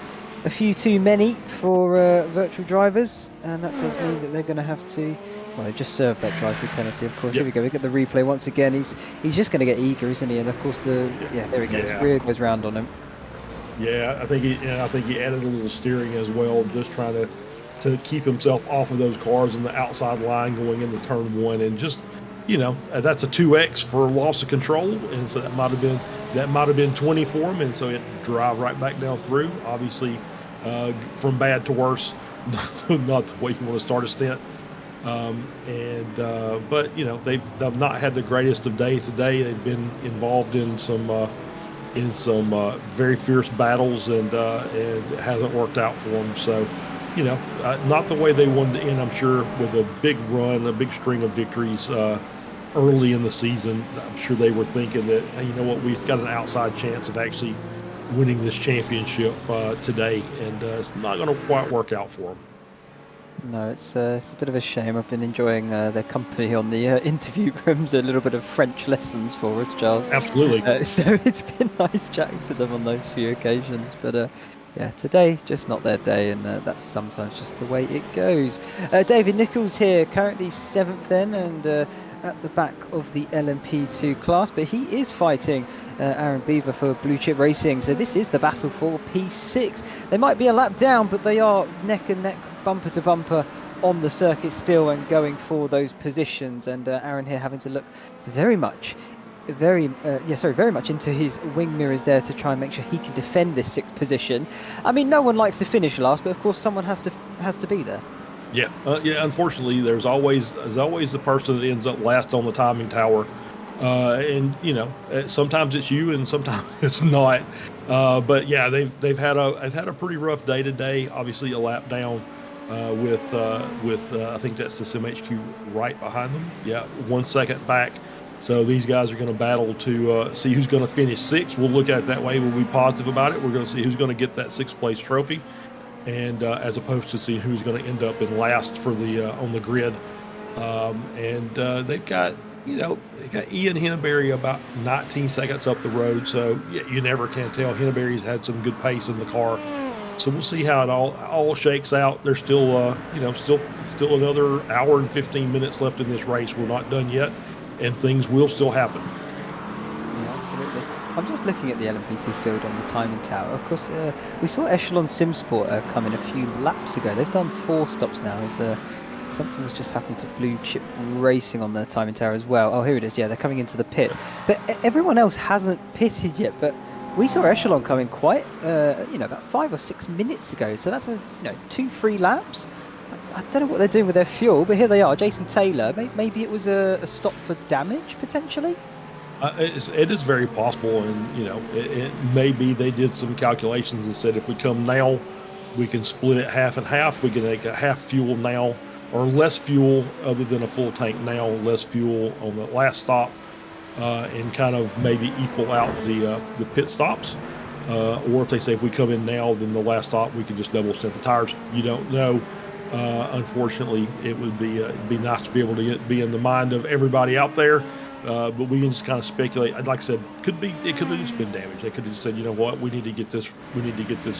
few too many for virtual drivers, and that does mean that they're going to have to. Well, they just served that drive-through penalty, of course. Here we go. We get the replay once again. He's just going to get eager, isn't he? And of course, there he goes. Rear goes round on him. Yeah, I think he added a little steering as well, just trying to keep himself off of those cars on the outside line going into turn one, and just, that's a 2x for loss of control, and so that might have been 20 for him, and so it drive right back down through. Obviously, from bad to worse, not the way you want to start a stint. But they've not had the greatest of days today. They've been involved in some in some very fierce battles, and it hasn't worked out for them. So, not the way they wanted to end, I'm sure, with a big run, a big string of victories early in the season. I'm sure they were thinking that, hey, you know what, we've got an outside chance of actually winning this championship today, and it's not going to quite work out for them. No, it's a bit of a shame. I've been enjoying their company on the interview rooms, a little bit of French lessons for us, Charles. Absolutely. So it's been nice chatting to them on those few occasions. But yeah, today, just not their day, and that's sometimes just the way it goes. David Nichols here, currently 7th then, and at the back of the LMP2 class, but he is fighting Aaron Beaver for Blue Chip Racing. So this is the battle for P6. They might be a lap down, but they are neck and neck, bumper to bumper on the circuit still, and going for those positions. And Aaron here having to look very much into his wing mirrors there to try and make sure he can defend this 6th position. I mean, no one likes to finish last, but of course someone has to be there. Yeah, unfortunately, there's always the person that ends up last on the timing tower, and sometimes it's you, and sometimes it's not. But yeah, they've had a pretty rough day today. Obviously, a lap down with I think that's the SimHQ right behind them. Yeah, 1 second back. So these guys are going to battle to see who's going to finish 6th. We'll look at it that way. We'll be positive about it. We're going to see who's going to get that 6th place trophy, and as opposed to seeing who's going to end up in last for the on the grid. They've got Ian Henneberry about 19 seconds up the road, so you never can tell. Henneberry's had some good pace in the car, so we'll see how it all shakes out. There's still still another hour and 15 minutes left in this race. We're not done yet, and things will still happen. Yeah, absolutely. I'm just looking at the LMP2 field on the timing tower. Of course, we saw Echelon Simsport come in a few laps ago. They've done 4 stops now, as something has just happened to Blue Chip Racing on the timing tower as well. Oh, here it is. Yeah, they're coming into the pit. But everyone else hasn't pitted yet. But we saw Echelon coming quite, about 5 or 6 minutes ago. So that's 2-3 laps. I don't know what they're doing with their fuel, but here they are. Jason Taylor. Maybe it was a stop for damage potentially. It is very possible, and it may be they did some calculations and said if we come now, we can split it half and half. We can make a half fuel now, or less fuel other than a full tank now, less fuel on the last stop, and kind of maybe equal out the pit stops. Or if they say if we come in now, then the last stop we can just double stint the tires. You don't know. Unfortunately, it would be it'd be nice to be able to be in the mind of everybody out there. But we can just kind of speculate. Like I said, it could have just been damage. They could have just said, you know what, we need to get this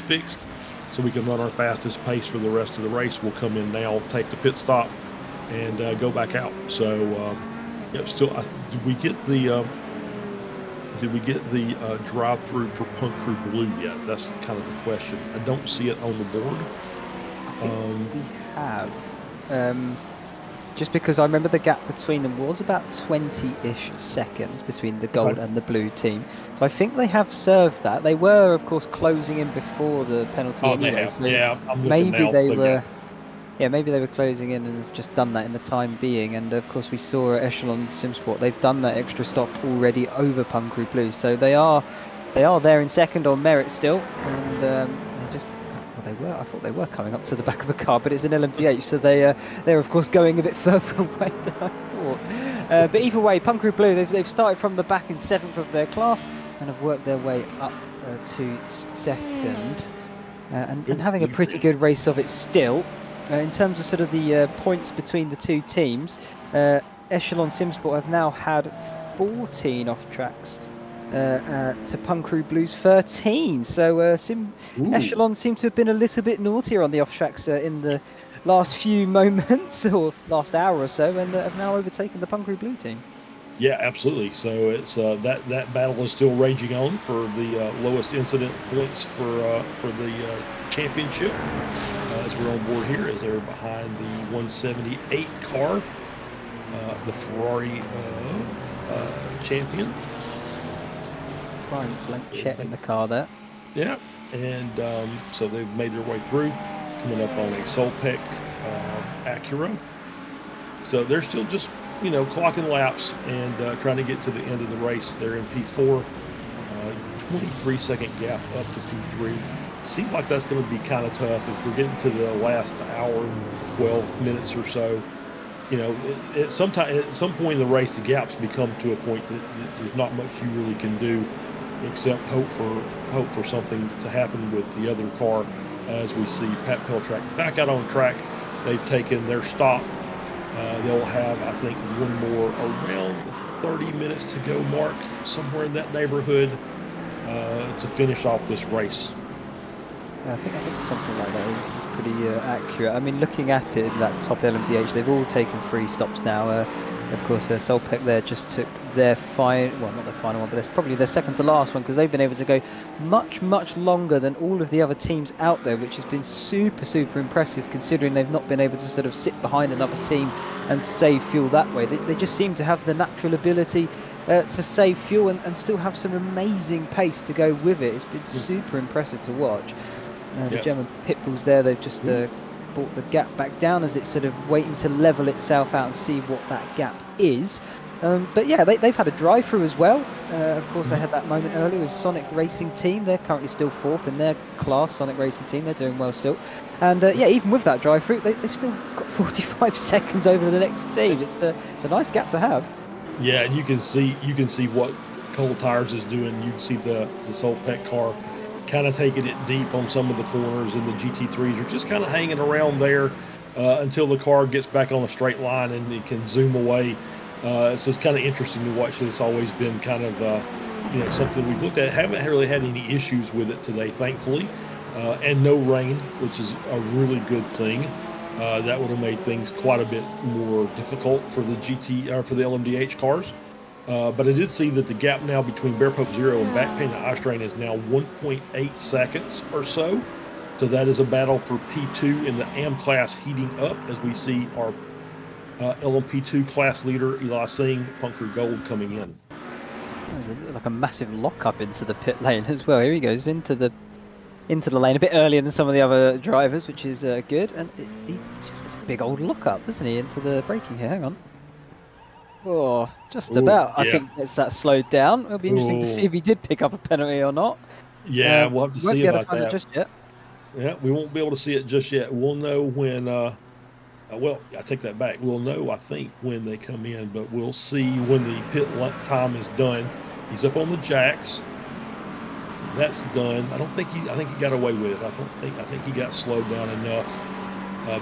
fixed so we can run our fastest pace for the rest of the race. We'll come in now, take the pit stop, and go back out. So, did we get the drive-through for Punk Crew Blue yet? That's kind of the question. I don't see it on the board. I think we have. Just because I remember the gap between them was about 20-ish seconds between the gold and the blue team. So I think they have served that. They were, of course, closing in before the penalty anyway. So maybe they were closing in and have just done that in the time being. And of course, we saw at Echelon Simsport, they've done that extra stop already over Punkru Blue. So they are there in second on merit still. And I thought they were coming up to the back of a car, but it's an LMTH, so they're of course going a bit further away than I thought. But either way, Punkru Blue, they've started from the back in 7th of their class and have worked their way up to 2nd, and having a pretty good race of it still. In terms of sort of the points between the two teams, Echelon Simsport have now had 14 off tracks to Punkru Blue's 13. So Echelon seem to have been a little bit naughtier on the off tracks in the last few moments or last hour or so, and have now overtaken the Punkru Blue team. Yeah, absolutely. So it's that battle is still raging on for the lowest incident points for the championship. As we're on board here, as they're behind the 178 car, the Ferrari champion. Brian Blanchett in the car there. Yeah, and so they've made their way through, coming up on a Solpec Acura. So they're still just, clocking laps and trying to get to the end of the race. They're in P4, 23-second gap up to P3. Seems like that's going to be kind of tough if we're getting to the last hour and 12 minutes or so. You know, at some point in the race, the gaps become to a point that there's not much you really can do except hope for something to happen with the other car. As we see Pat Peltrack back out on track, they've taken their stop. They'll have, I think, one more around 30 minutes to go mark, somewhere in that neighborhood, to finish off this race. I think something like that is pretty accurate. I mean, looking at it in that top LMDH, they've all taken 3 stops now. Of course, Solpec there just took their not their final one, but that's probably their second to last one, because they've been able to go much longer than all of the other teams out there, which has been super impressive, considering they've not been able to sort of sit behind another team and save fuel that way. They just seem to have the natural ability to save fuel and still have some amazing pace to go with it. It's been super impressive to watch. The German pit bulls there, they've just brought the gap back down as it's sort of waiting to level itself out and see what that gap is. But yeah, they've had a drive-through as well. Of course, they had that moment earlier with Sonic Racing Team. They're currently still 4th in their class, Sonic Racing Team. They're doing well still. And yeah, even with that drive-through, they've still got 45 seconds over the next team. It's a nice gap to have. Yeah, and you can see what Cold Tires is doing. You can see the Solpec car kind of taking it deep on some of the corners, and the GT3s are just kind of hanging around there until the car gets back on a straight line and it can zoom away. So it's kind of interesting to watch. It's always been kind of something we've looked at. Haven't really had any issues with it today, thankfully, and no rain, which is a really good thing. That would have made things quite a bit more difficult for the for the LMDH cars. But I did see that the gap now between Bear Pope Zero and Back Pain and iStrain is now 1.8 seconds or so. So that is a battle for P2 in the AM class heating up, as we see our LMP2 class leader Eli Singh, Punker Gold, coming in. Like a massive lock-up into the pit lane as well. Here he goes into the lane a bit earlier than some of the other drivers, which is good. And he just gets a big old lock-up, doesn't he, into the braking here. Hang on. Oh, just about. I think it's that slowed down. It'll be interesting to see if he did pick up a penalty or not. Yeah, we'll have to see about that. Just yet. Yeah, we won't be able to see it just yet. We'll know when. Well, I take that back. We'll know, I think, when they come in, but we'll see when the pit time is done. He's up on the jacks. That's done. I think he got away with it. I think he got slowed down enough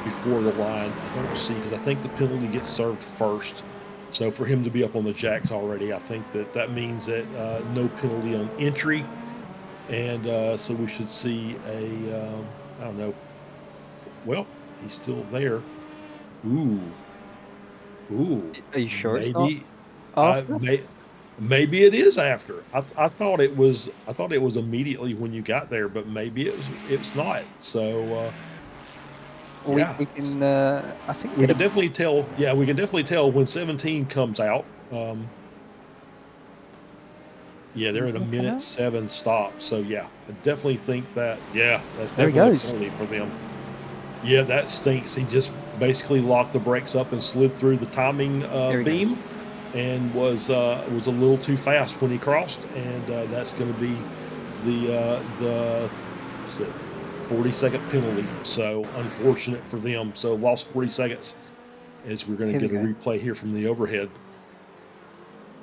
before the line. I don't see, because I think the penalty gets served first. So for him to be up on the jacks already, I think that means that no penalty on entry, and so we should see a I don't know. Well, he's still there. Ooh. Are you sure Maybe, it's not after? Maybe it is after. I thought it was immediately when you got there, but maybe it's not. So. Yeah, we can. I think we can definitely tell. Yeah, we can definitely tell when 17 comes out. Yeah, they're at a minute 7 stop. So yeah, I definitely think that. Yeah, that's definitely a penalty for them. Yeah, that stinks. He just basically locked the brakes up and slid through the timing beam, and was a little too fast when he crossed, and that's going to be the 40-second penalty. So unfortunate for them. So lost 40 seconds, as we're going to get a replay here from the overhead.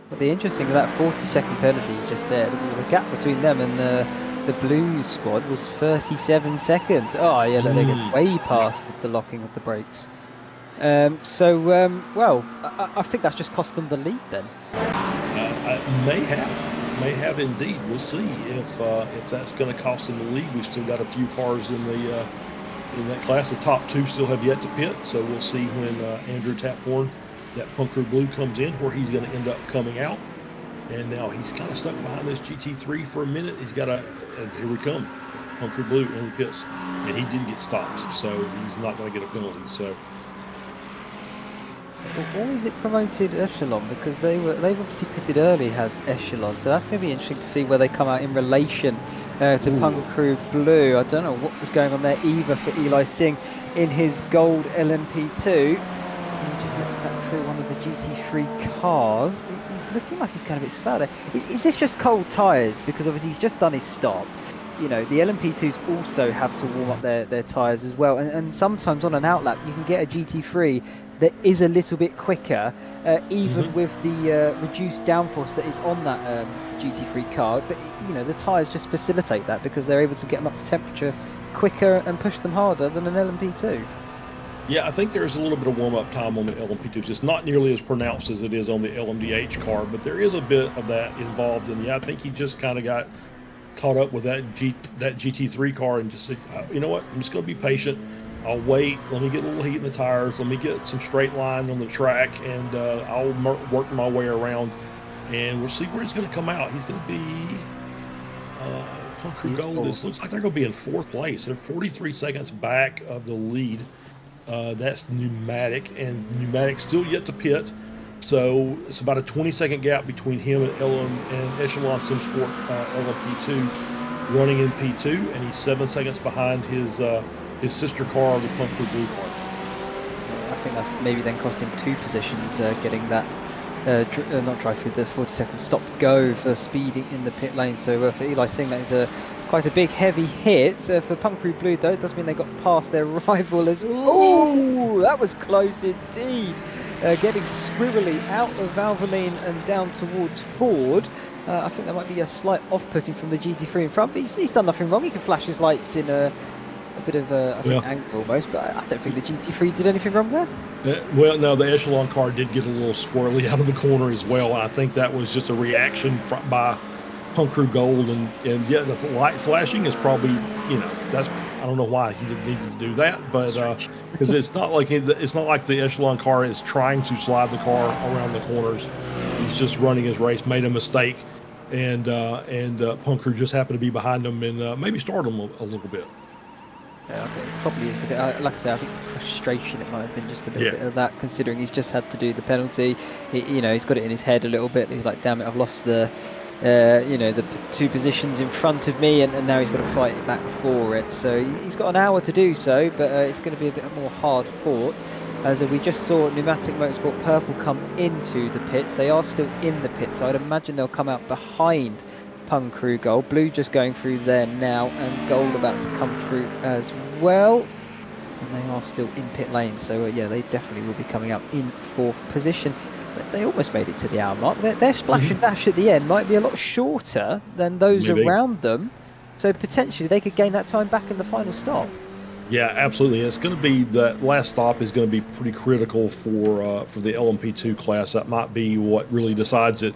But the interesting of that 40-second penalty you just said, the gap between them and the blue squad was 37 seconds. Oh yeah, they get way past the locking of the brakes. Well, I think that's just cost them the lead then. May have indeed. We'll see if that's going to cost them the lead. We've still got a few cars in that class. The top 2 still have yet to pit, so we'll see when Andrew Taphorn, that Punker Blue, comes in, where he's going to end up coming out. And now he's kind of stuck behind this GT3 for a minute. He's got here we come, Punker Blue in the pits, and he did get stopped, so he's not going to get a penalty. So. Or is it promoted echelon? Because they've obviously pitted early as echelon, so that's going to be interesting to see where they come out in relation to Punker Blue. I don't know what was going on there either for Eli Singh in his gold LMP2. Just let that through one of the GT3 cars. He's looking like he's going a bit slow there. Is this just cold tyres? Because obviously he's just done his stop. You know, the LMP2s also have to warm up their tyres as well. And sometimes on an outlap, you can get a GT3 that is a little bit quicker, even with the reduced downforce that is on that GT3 car. But, you know, the tyres just facilitate that because they're able to get them up to temperature quicker and push them harder than an LMP2. Yeah, I think there's a little bit of warm-up time on the LMP2s. It's not nearly as pronounced as it is on the LMDH car, but there is a bit of that involved. And yeah, I think he just kind of got caught up with that GT3 car and just said, you know what, I'm just going to be patient. I'll wait. Let me get a little heat in the tires. Let me get some straight line on the track, and I'll work my way around, and we'll see where he's going to come out. He's going to be Punker Gold. It looks like they're going to be in 4th place. They're 43 seconds back of the lead. That's Pneumatic, and Pneumatic still yet to pit. So it's about a 20-second gap between him and Echelon SimSport LMP2 running in P2, and he's 7 seconds behind his sister car, the Punker Blue car. I think that's maybe then cost him 2 positions getting that, not drive through the 40-second stop go for speeding in the pit lane. So for Eli Singh, that is quite a big heavy hit. For Punkery Blue, though, it does mean they got past their rival as well. Oh, that was close indeed. Getting squirrely out of Valvoline and down towards Ford. I think there might be a slight off-putting from the GT3 in front, but he's done nothing wrong. He can flash his lights in a bit of I think angle almost, but I don't think the GT3 did anything wrong there. Well, no, the Echelon car did get a little squirrely out of the corner as well. I think that was just a reaction by Punker Gold, and yeah, the light flashing is probably, you know, that's, I don't know why he didn't need to do that, but because it's not like the Echelon car is trying to slide the car around the corners. He's just running his race, made a mistake, and Punker just happened to be behind him and maybe started him a little bit. Yeah, I think it probably is. Like I say, I think frustration, it might have been just a bit of that, considering he's just had to do the penalty. You know, he's got it in his head a little bit. He's like, damn it, I've lost the, you know, the 2 positions in front of me, and now he's got to fight it back for it. So he's got an hour to do so, but it's going to be a bit more hard fought. As we just saw Pneumatic Motorsport Purple come into the pits. They are still in the pits, so I'd imagine they'll come out behind Punkery Gold. Blue just going through there now, and Gold about to come through as well. And they are still in pit lane, so yeah, they definitely will be coming up in 4th position. But they almost made it to the hour mark. Their splash and dash at the end might be a lot shorter than those around them, so potentially they could gain that time back in the final stop. Yeah, absolutely. It's going to be, that last stop is going to be pretty critical for the LMP2 class. That might be what really decides it.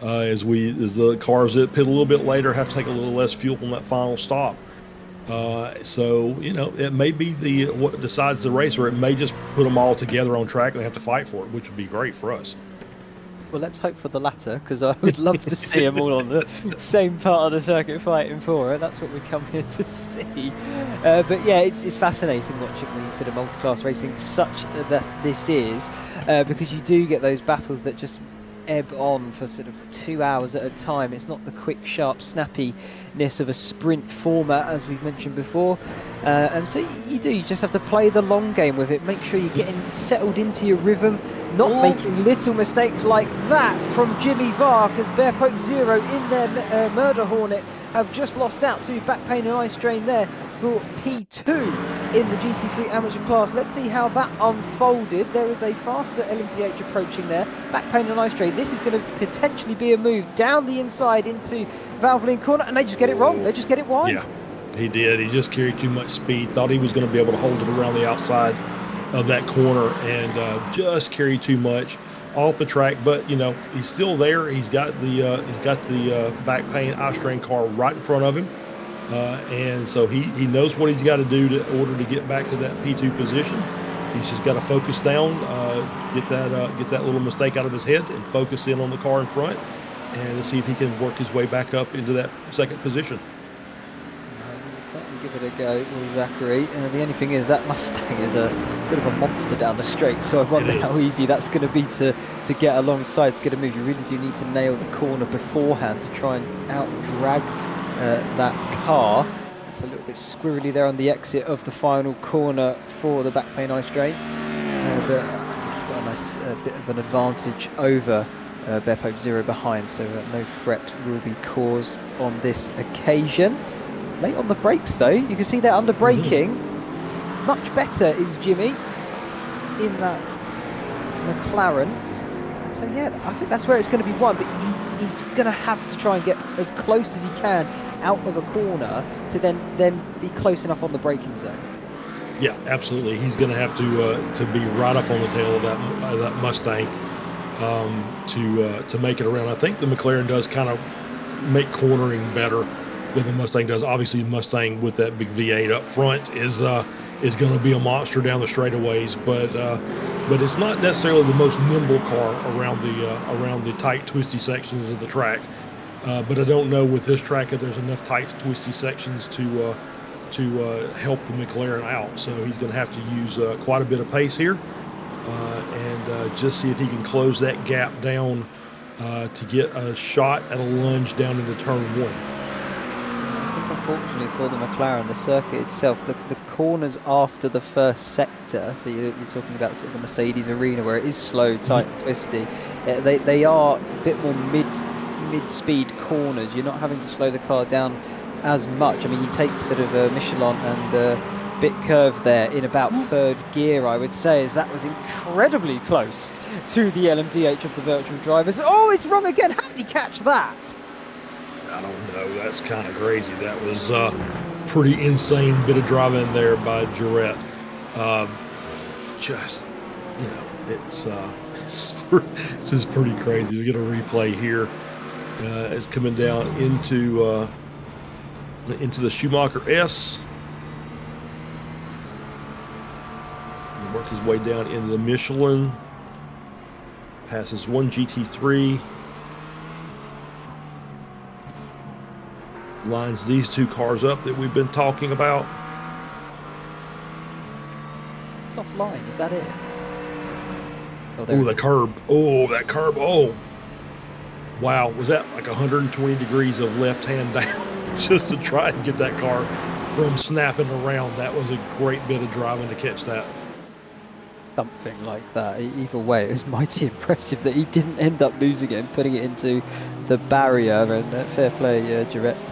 As the cars that pit a little bit later have to take a little less fuel on that final stop. So, you know, it may be what decides the race, or it may just put them all together on track and they have to fight for it, which would be great for us. Well, let's hope for the latter, because I would love to see them all on the same part of the circuit fighting for it. That's what we come here to see. But yeah, it's fascinating watching the sort of multi-class racing such that this is, because you do get those battles that just ebb on for sort of 2 hours at a time. It's not the quick, sharp, snappiness of a sprint format, as we've mentioned before. And so you just have to play the long game with it. Make sure you're getting settled into your rhythm, not making little mistakes like that from Jimmy Vark, as Bear Pope Zero in their Murder Hornet have just lost out to Back Pain and Eye Strain there for P2 in the GT3 amateur class. Let's see how that unfolded. There is a faster LMDH approaching there. Back Pain and Eye Strain. This is going to potentially be a move down the inside into Valvoline corner, and they just get it wrong. They just get it wide. Yeah, he did. He just carried too much speed. Thought he was going to be able to hold it around the outside of that corner, and just carried too much off the track. But you know, he's still there. He's got the Back Pain Eye Strain car right in front of him, and so he knows what he's got to do in order to get back to that P2 position. He's just got to focus down, get that little mistake out of his head, and focus in on the car in front, and see if he can work his way back up into that 2nd position. Certainly give it a go with Zachary. The only thing is that Mustang is a bit of a monster down the straight, so I wonder how easy that's going to be to get alongside, to get a move. You really do need to nail the corner beforehand to try and out-drag that car. It's a little bit squirrely there on the exit of the final corner for the Back Pain Eye Strain, but I think he's got nice bit of an advantage over Bear Pope 0 behind, so no threat will be caused on this occasion. Late on the brakes though, you can see they're under braking. Much better is Jimmy in that McLaren. And so yeah, I think that's where it's going to be won, but he's going to have to try and get as close as he can out of a corner to then be close enough on the braking zone. Yeah, absolutely. He's going to have to be right up on the tail of that Mustang to make it around. I think the McLaren does kind of make cornering better than the Mustang does. Obviously, Mustang with that big V8 up front is going to be a monster down the straightaways, but it's not necessarily the most nimble car around the tight, twisty sections of the track. But I don't know with this track if there's enough tight, twisty sections to help the McLaren out. So he's going to have to use quite a bit of pace here and just see if he can close that gap down to get a shot at a lunge down into turn 1. I think unfortunately for the McLaren, the circuit itself, the corners after the first sector, so you're talking about sort of the Mercedes arena where it is slow, tight, and twisty, they are a bit more mid-speed corners. You're not having to slow the car down as much. I mean, you take sort of Michelin and bit curve there in about third gear, I would say, as that was incredibly close to the LMDH of the virtual drivers. Oh, it's wrong again. How did he catch that? I don't know. That's kind of crazy. That was pretty insane bit of driving there by Jarrett. Just, you know, it's just pretty crazy. We get a replay here. It's coming down into the Schumacher S. And work his way down into the Michelin. Passes one GT3. Lines these two cars up that we've been talking about. Offline, is that it? Oh, the curb. Oh, that curb. Oh. Wow. Was that like 120 degrees of left hand down just to try and get that car from snapping around? That was a great bit of driving to catch that. Something like that. Either way, it was mighty impressive that he didn't end up losing it and putting it into the barrier. And fair play, Jarrett.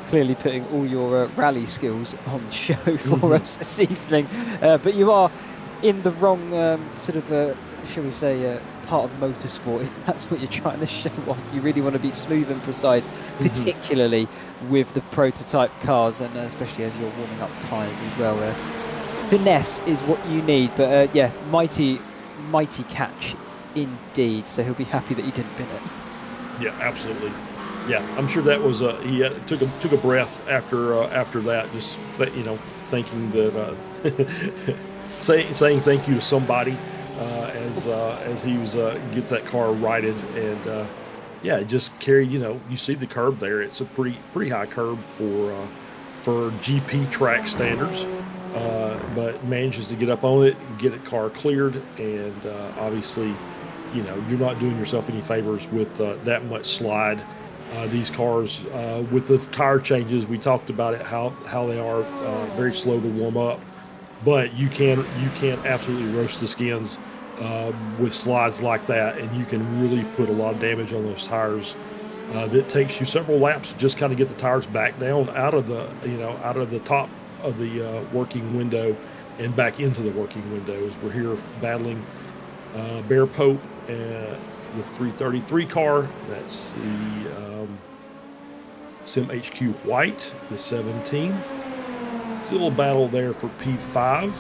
Clearly putting all your rally skills on show for us this evening. But you are in the wrong sort of, shall we say, part of motorsport, if that's what you're trying to show off. You really want to be smooth and precise, particularly with the prototype cars, and especially as you're warming up tyres as well. Finesse is what you need, but yeah, mighty catch indeed. So he'll be happy that he didn't bin it. Yeah, absolutely. Yeah, I'm sure that was he took a breath after that, just thinking that saying thank you to somebody as he was gets that car righted, and yeah, it just carried. You see the curb there; it's a pretty high curb for GP track standards, but manages to get up on it, get the car cleared, and obviously, you're not doing yourself any favors with that much slide. These cars, with the tire changes, we talked about it, how they are very slow to warm up, but you can absolutely roast the skins with slides like that, and you can really put a lot of damage on those tires. That takes you several laps to just kind of get the tires back down out of the top of the working window and back into the working window. As we're here battling Bear Pope and the 333 car. That's the Sim HQ White, the 17. It's a little battle there for P5. I was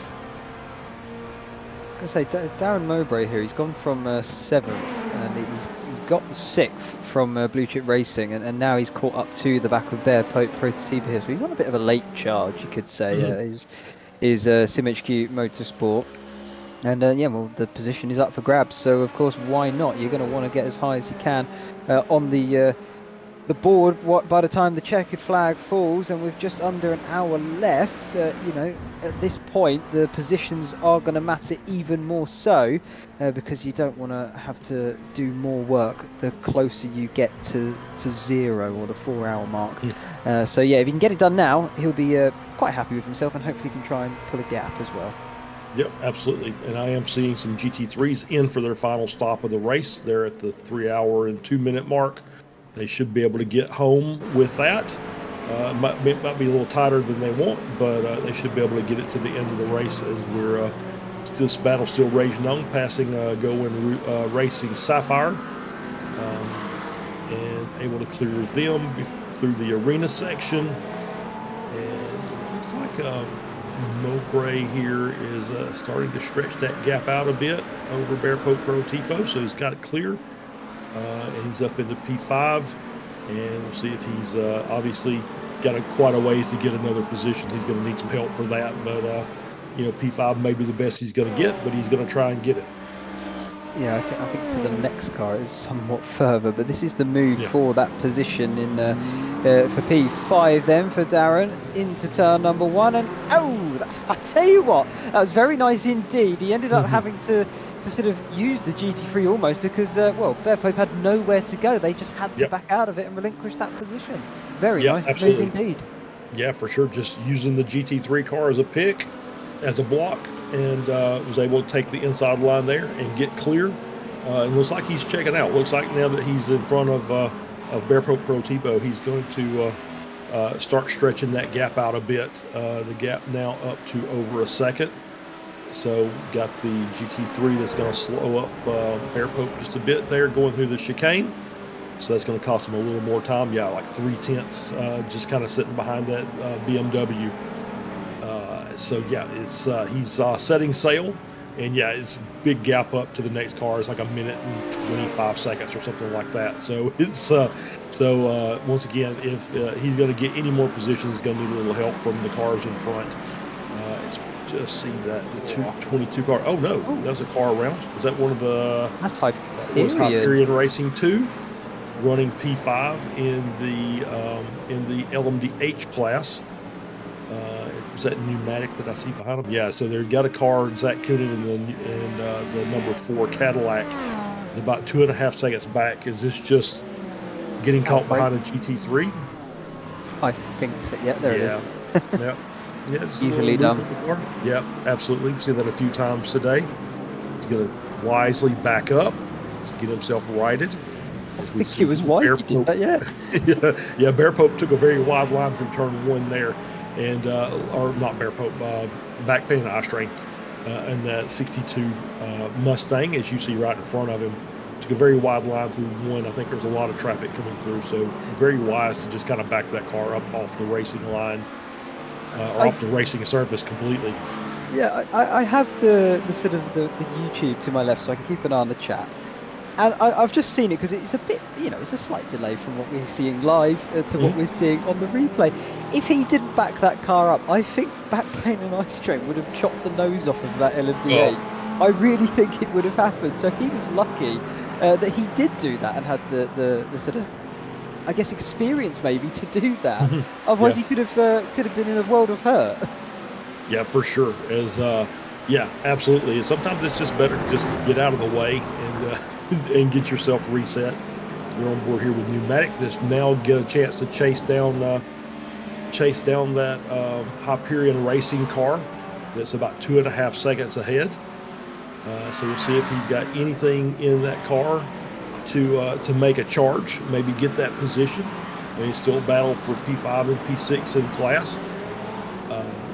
going to say, Darren Mowbray here, he's gone from 7th, and he's got the 6th from Blue Chip Racing, and now he's caught up to the back of Bear Pope Prototype here. So he's on a bit of a late charge, you could say, is Sim HQ Motorsport. And yeah, well, the position is up for grabs, so of course, why not? You're going to want to get as high as you can on the board by the time the checkered flag falls, and with just under an hour left, at this point, the positions are going to matter even more so, because you don't want to have to do more work the closer you get to 0 or the 4-hour mark. So yeah, if you can get it done now, he'll be quite happy with himself, and hopefully he can try and pull a gap as well. Yep, absolutely. And I am seeing some GT3s in for their final stop of the race. They're at the 3 hour and 2 minute mark. They should be able to get home with that. Might be a little tighter than they want, but they should be able to get it to the end of the race as we're this battle still raging on, passing Go Racing Sapphire, and able to clear them through the arena section. And it looks like Mowbray here is starting to stretch that gap out a bit over Bear Pope Pro Tipo, so he's got it clear, and he's up into P5, and we'll see if he's obviously got quite a ways to get another position. He's going to need some help for that, but you know, P5 may be the best he's going to get, but he's going to try and get it. Yeah, I think to the next car is somewhat further, but this is the move for that position in for P5 then for Darren into turn number 1, and I tell you what, that was very nice indeed. He ended up having to sort of use the GT3 almost because well, Bear Pope had nowhere to go. They just had to back out of it and relinquish that position. Very nice move indeed. Yeah, for sure. Just using the GT3 car as a pick, as a block, and was able to take the inside line there and get clear. It looks like he's checking out. Looks like now that he's in front of Bear Pope Pro Tipo, he's going to start stretching that gap out a bit. The gap now up to over a second. So got the GT3 that's going to slow up Bear Pope just a bit there going through the chicane. So that's going to cost him a little more time. Yeah, like 0.3, just kind of sitting behind that BMW. So yeah, it's he's setting sail, and yeah, it's a big gap up to the next car. It's like 1 minute and 25 seconds or something like that. So it's once again, if he's going to get any more positions, he's going to need a little help from the cars in front. Just see that the 222 car. Oh no, that was a car around. Was that one of the? That's Hyperion Racing 2, running P5 in the LMDH class. Was that pneumatic that I see behind him? Yeah, so they've got a car, Zach Coonan, and the number 4 Cadillac is about 2.5 seconds back. Is this just getting caught behind a GT3? I think so. Yeah, there it is. Yeah. Yeah, easily done. Yeah, absolutely. We've seen that a few times today. He's going to wisely back up to get himself righted. I think he was wise he did that, yeah, Bear Pope took a very wide line through turn 1 there. And or not Bear Pope, back pain eye strain, and that 62 Mustang, as you see right in front of him, took a very wide line through 1. I think there's a lot of traffic coming through, so very wise to just kind of back that car up off the racing line, or off the racing surface completely. Yeah, I have the sort of the YouTube to my left, so I can keep an eye on the chat. And I've just seen it because it's a bit, you know, it's a slight delay from what we're seeing live to what we're seeing on the replay. If he didn't back that car up, I think Backplane and Ice Train would have chopped the nose off of that LMDA. I really think it would have happened. So he was lucky that he did do that and had the sort of, I guess, experience maybe to do that. Otherwise, he could have been in a world of hurt. Yeah, for sure. Yeah, absolutely. Sometimes it's just better to just get out of the way and get yourself reset. We're on board here with pneumatic. This now get a chance to chase down that Hyperion Racing car. That's about 2.5 seconds ahead. So we'll see if he's got anything in that car to make a charge, maybe get that position. Maybe still battle for P5 and P6 in class.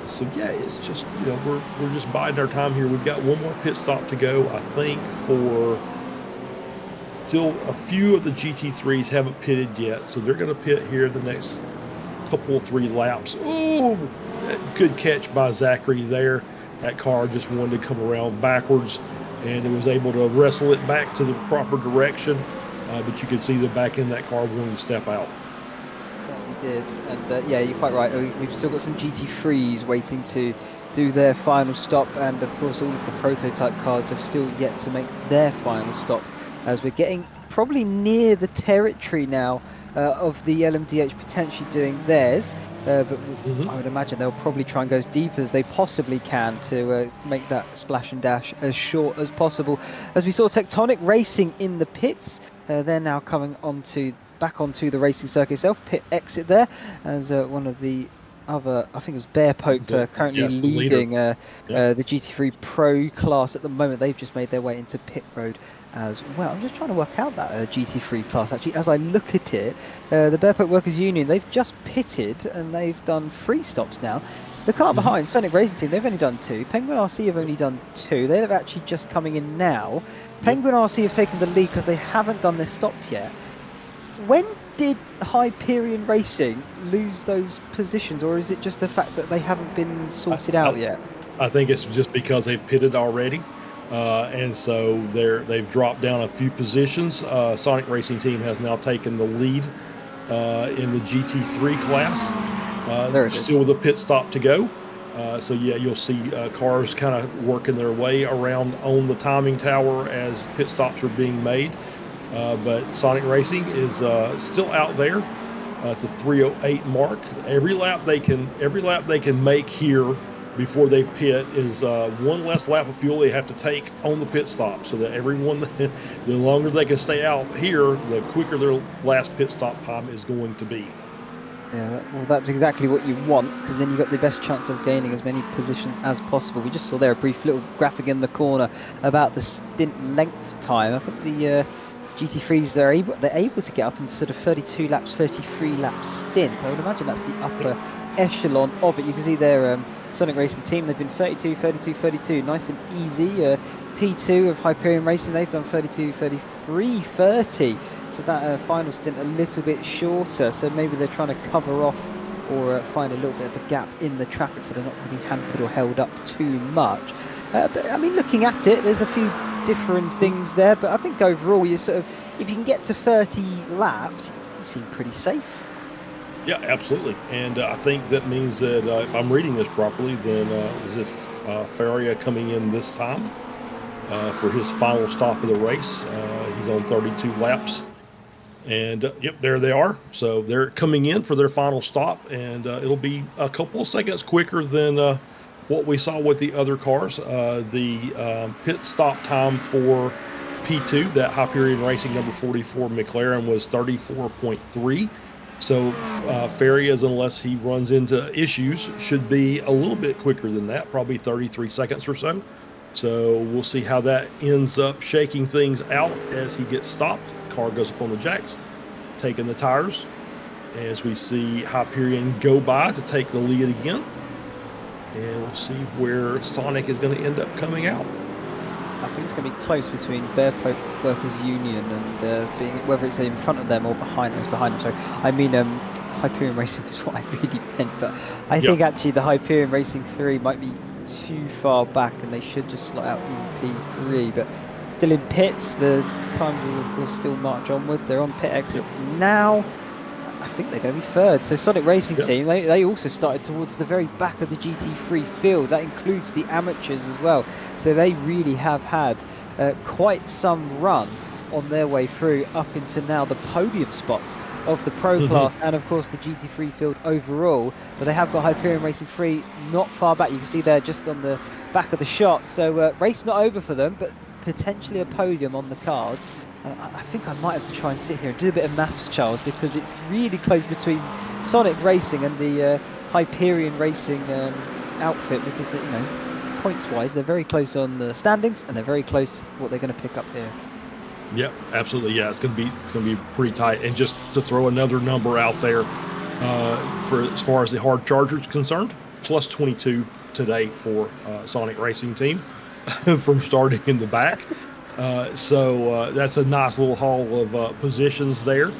So yeah, it's just, you know, we're just biding our time here. We've got one more pit stop to go, I think, for still a few of the GT3s haven't pitted yet, so they're going to pit here the next couple 3 laps. Oh, good catch by Zachary there. That car just wanted to come around backwards, and it was able to wrestle it back to the proper direction, but you could see the back end of that car wanting to step out. Did, and yeah, you're quite right. We've still got some GT3s waiting to do their final stop, and of course all of the prototype cars have still yet to make their final stop, as we're getting probably near the territory now of the LMDH potentially doing theirs, but I would imagine they'll probably try and go as deep as they possibly can to make that splash and dash as short as possible. As we saw Tectonic Racing in the pits, they're now coming back onto the racing circuit itself. Pit exit there as one of the other, I think it was Bear Pope, currently yes, the leader. leading the GT3 Pro class at the moment. They've just made their way into pit road as well. I'm just trying to work out that GT3 class. Actually, as I look at it, the Bear Pope Workers Union, they've just pitted and they've done 3 stops now. The car behind, Sonic Racing Team, they've only done 2. Penguin RC have only done 2. They're actually just coming in now. Penguin RC have taken the lead because they haven't done their stop yet. When did Hyperion Racing lose those positions, or is it just the fact that they haven't been sorted out yet? I think it's just because they've pitted already, and so they've dropped down a few positions. Sonic Racing Team has now taken the lead in the GT3 class. Still with a pit stop to go. So yeah, you'll see cars kind of working their way around on the timing tower as pit stops are being made. But Sonic Racing is still out there at the 3:08 mark. Every lap they can make here before they pit is one less lap of fuel they have to take on the pit stop, so that everyone, the longer they can stay out here, the quicker their last pit stop time is going to be. Yeah, well, that's exactly what you want, because then you've got the best chance of gaining as many positions as possible. We just saw there a brief little graphic in the corner about the stint length time. I think the GT3s, they're able to get up into sort of 32 laps, 33 lap stint. I would imagine that's the upper echelon of it. You can see there, Sonic Racing Team, they've been 32, 32, 32, nice and easy. P2 of Hyperion Racing, they've done 32, 33, 30. So that final stint a little bit shorter. So maybe they're trying to cover off or find a little bit of a gap in the traffic so they're not going to be hampered or held up too much. But I mean, looking at it, there's a few different things there, but I think overall you sort of, if you can get to 30 laps, you seem pretty safe. Yeah, absolutely. And I think that means that if I'm reading this properly, then is this Faria coming in this time for his final stop of the race? He's on 32 laps. And yep, there they are. So they're coming in for their final stop, and it'll be a couple of seconds quicker than what we saw with the other cars. The pit stop time for P2, that Hyperion Racing number 44 McLaren, was 34.3. So Farias, unless he runs into issues, should be a little bit quicker than that, probably 33 seconds or so. So we'll see how that ends up shaking things out as he gets stopped. Car goes up on the jacks, taking the tires, as we see Hyperion go by to take the lead again. And we'll see where Sonic is going to end up coming out. I think it's going to be close between Bear Pope Workers Union and being, whether it's in front of them or behind them. Sorry, I mean Hyperion Racing is what I really meant, but I think actually the Hyperion Racing 3 might be too far back and they should just slot out in P3, but still in pits, the time will of course still march onward. They're on pit exit now. I think they're going to be third. So Sonic Racing Team, they also started towards the very back of the GT3 field. That includes the amateurs as well. So they really have had quite some run on their way through up into now the podium spots of the Pro class and of course the GT3 field overall. But they have got Hyperion Racing 3 not far back. You can see there just on the back of the shot. So race not over for them, but potentially a podium on the cards. I think I might have to try and sit here and do a bit of maths, Charles, because it's really close between Sonic Racing and the Hyperion Racing outfit, because you know, points-wise, they're very close on the standings, and they're very close what they're going to pick up here. Yep, absolutely. Yeah, it's going to be pretty tight. And just to throw another number out there, for as far as the hard charger is concerned, plus 22 today for Sonic Racing Team from starting in the back. So that's a nice little haul of positions there,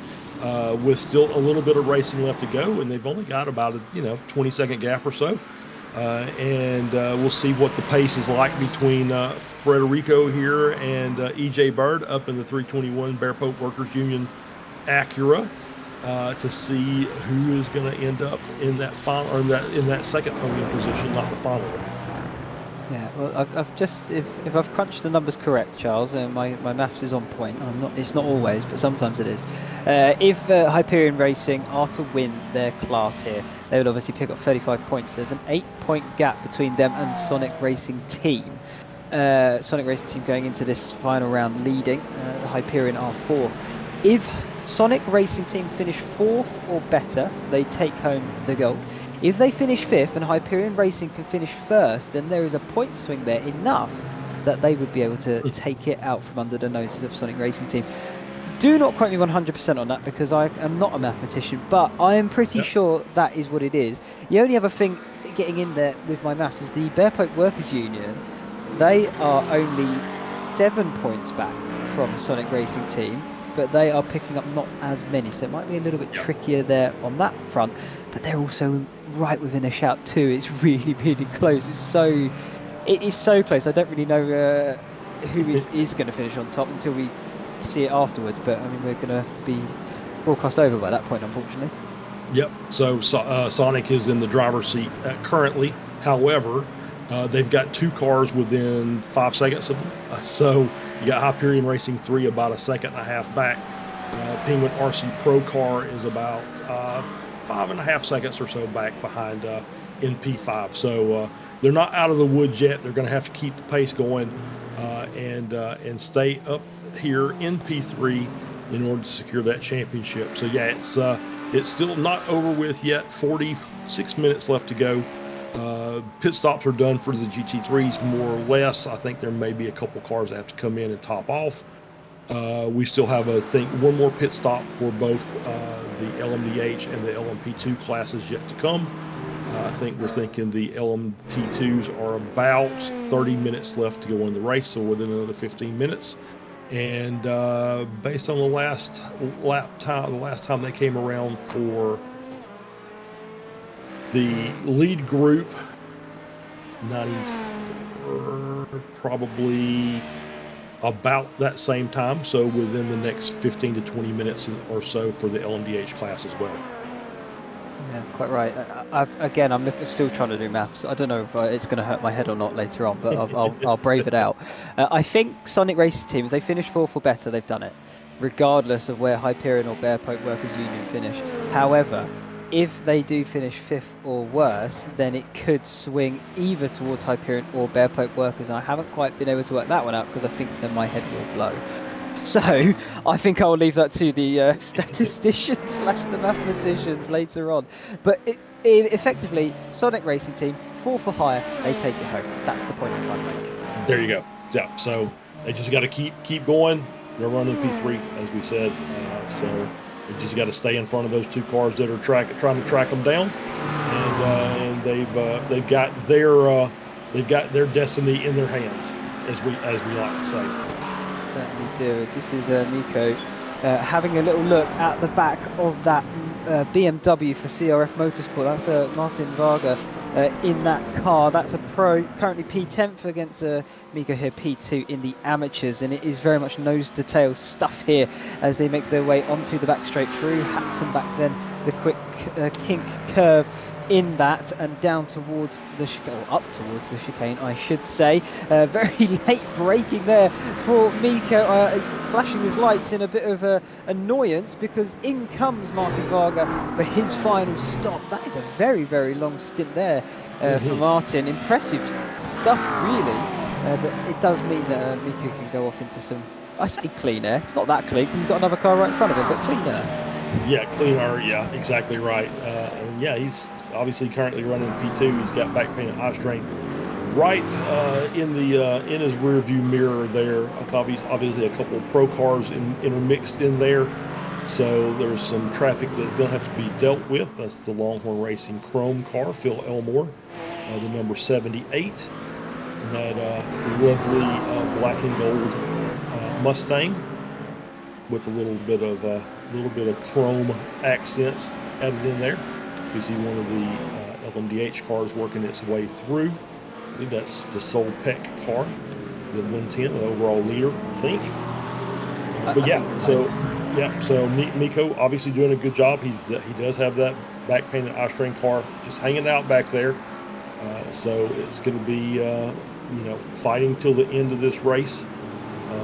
with still a little bit of racing left to go, and they've only got about a 20-second gap or so. And we'll see what the pace is like between Federico here and EJ Bird up in the 321 Bear Pope Workers Union Acura, to see who is going to end up in that final, or in that second podium position, not the final one. Yeah, well, I've just, if I've crunched the numbers correct, Charles, my maths is on point. It's not always, but sometimes it is. If Hyperion Racing are to win their class here, they would obviously pick up 35 points. There's an 8-point gap between them and Sonic Racing Team. Sonic Racing Team going into this final round leading. The Hyperion are fourth. If Sonic Racing Team finish fourth or better, they take home the gold. If they finish 5th and Hyperion Racing can finish 1st, then there is a point swing there enough that they would be able to take it out from under the noses of Sonic Racing Team. Do not quote me 100% on that because I am not a mathematician, but I am pretty sure that is what it is. The only other thing getting in there with my maths is the Bearpoke Workers Union. They are only 7 points back from Sonic Racing Team, but they are picking up not as many, so it might be a little bit trickier there on that front. But they're also right within a shout too. It's really, really close. It is so close. I don't really know who is going to finish on top until we see it afterwards. But I mean, we're going to be broadcast over by that point, unfortunately. Yep. So Sonic is in the driver's seat currently. However, they've got 2 cars within 5 seconds of them. So you got Hyperion Racing 3 about a second and a half back. Penguin RC Pro car is about 5.5 seconds or so back behind NP5. So they're not out of the woods yet. They're going to have to keep the pace going and stay up here in P3 in order to secure that championship. So yeah, it's still not over with yet. 46 minutes left to go. Pit stops are done for the GT3s more or less. I think there may be a couple cars that have to come in and top off. We still have, I think, one more pit stop for both the LMDH and the LMP2 classes yet to come. I think we're thinking the LMP2s are about 30 minutes left to go in the race, so within another 15 minutes. And based on the last time they came around for the lead group, 94, probably about that same time, so within the next 15 to 20 minutes or so for the LMDH class as well. Yeah, quite right. I'm still trying to do maths. I don't know if it's going to hurt my head or not later on, but I'll brave it out. I think Sonic Racing Team, if they finish 4th or better, they've done it, regardless of where Hyperion or Bearpoke Workers Union finish. However, if they do finish 5th or worse, then it could swing either towards Hyperion or Bearpoke Workers, and I haven't quite been able to work that one out because I think that my head will blow. So I think I'll leave that to the statisticians / the mathematicians later on. But effectively, Sonic Racing Team, 4th or higher, they take it home. That's the point I'm trying to make. There you go. Yeah. So they just got to keep going. They're running P3, as we said. So they just got to stay in front of those 2 cars that are trying to track them down, and they've got their destiny in their hands, as we like to say. Certainly do. This is Miko having a little look at the back of that BMW for CRF Motorsport. That's Martin Varga in that car. That's a pro, currently P10th against Miko here, P2 in the amateurs, and it is very much nose to tail stuff here as they make their way onto the back straight through Hatson back then, the quick kink curve in that and down towards the chicane, or up towards the chicane I should say. Very late braking there for Miko, flashing his lights in a bit of annoyance because in comes Martin Varga for his final stop. That is a very, very long stint there for Martin. Impressive stuff really, but it does mean that Miko can go off into some, I say clean air, it's not that clean because he's got another car right in front of him, but clean air. Yeah, clean air, yeah, exactly right. And yeah, he's obviously currently running P2. He's got back painted I-strain right in his rear view mirror there. Obviously a couple of pro cars intermixed in there. So there's some traffic that's going to have to be dealt with. That's the Longhorn Racing Chrome car, Phil Elmore, the number 78. And that lovely black and gold Mustang with a little bit of chrome accents added in there. You see one of the LMDH cars working its way through. I think that's the Soul Peck car, the 110, the overall leader, I think. But yeah, so Miko obviously doing a good job. He does have that back painted I-strain car just hanging out back there. So it's going to be fighting till the end of this race.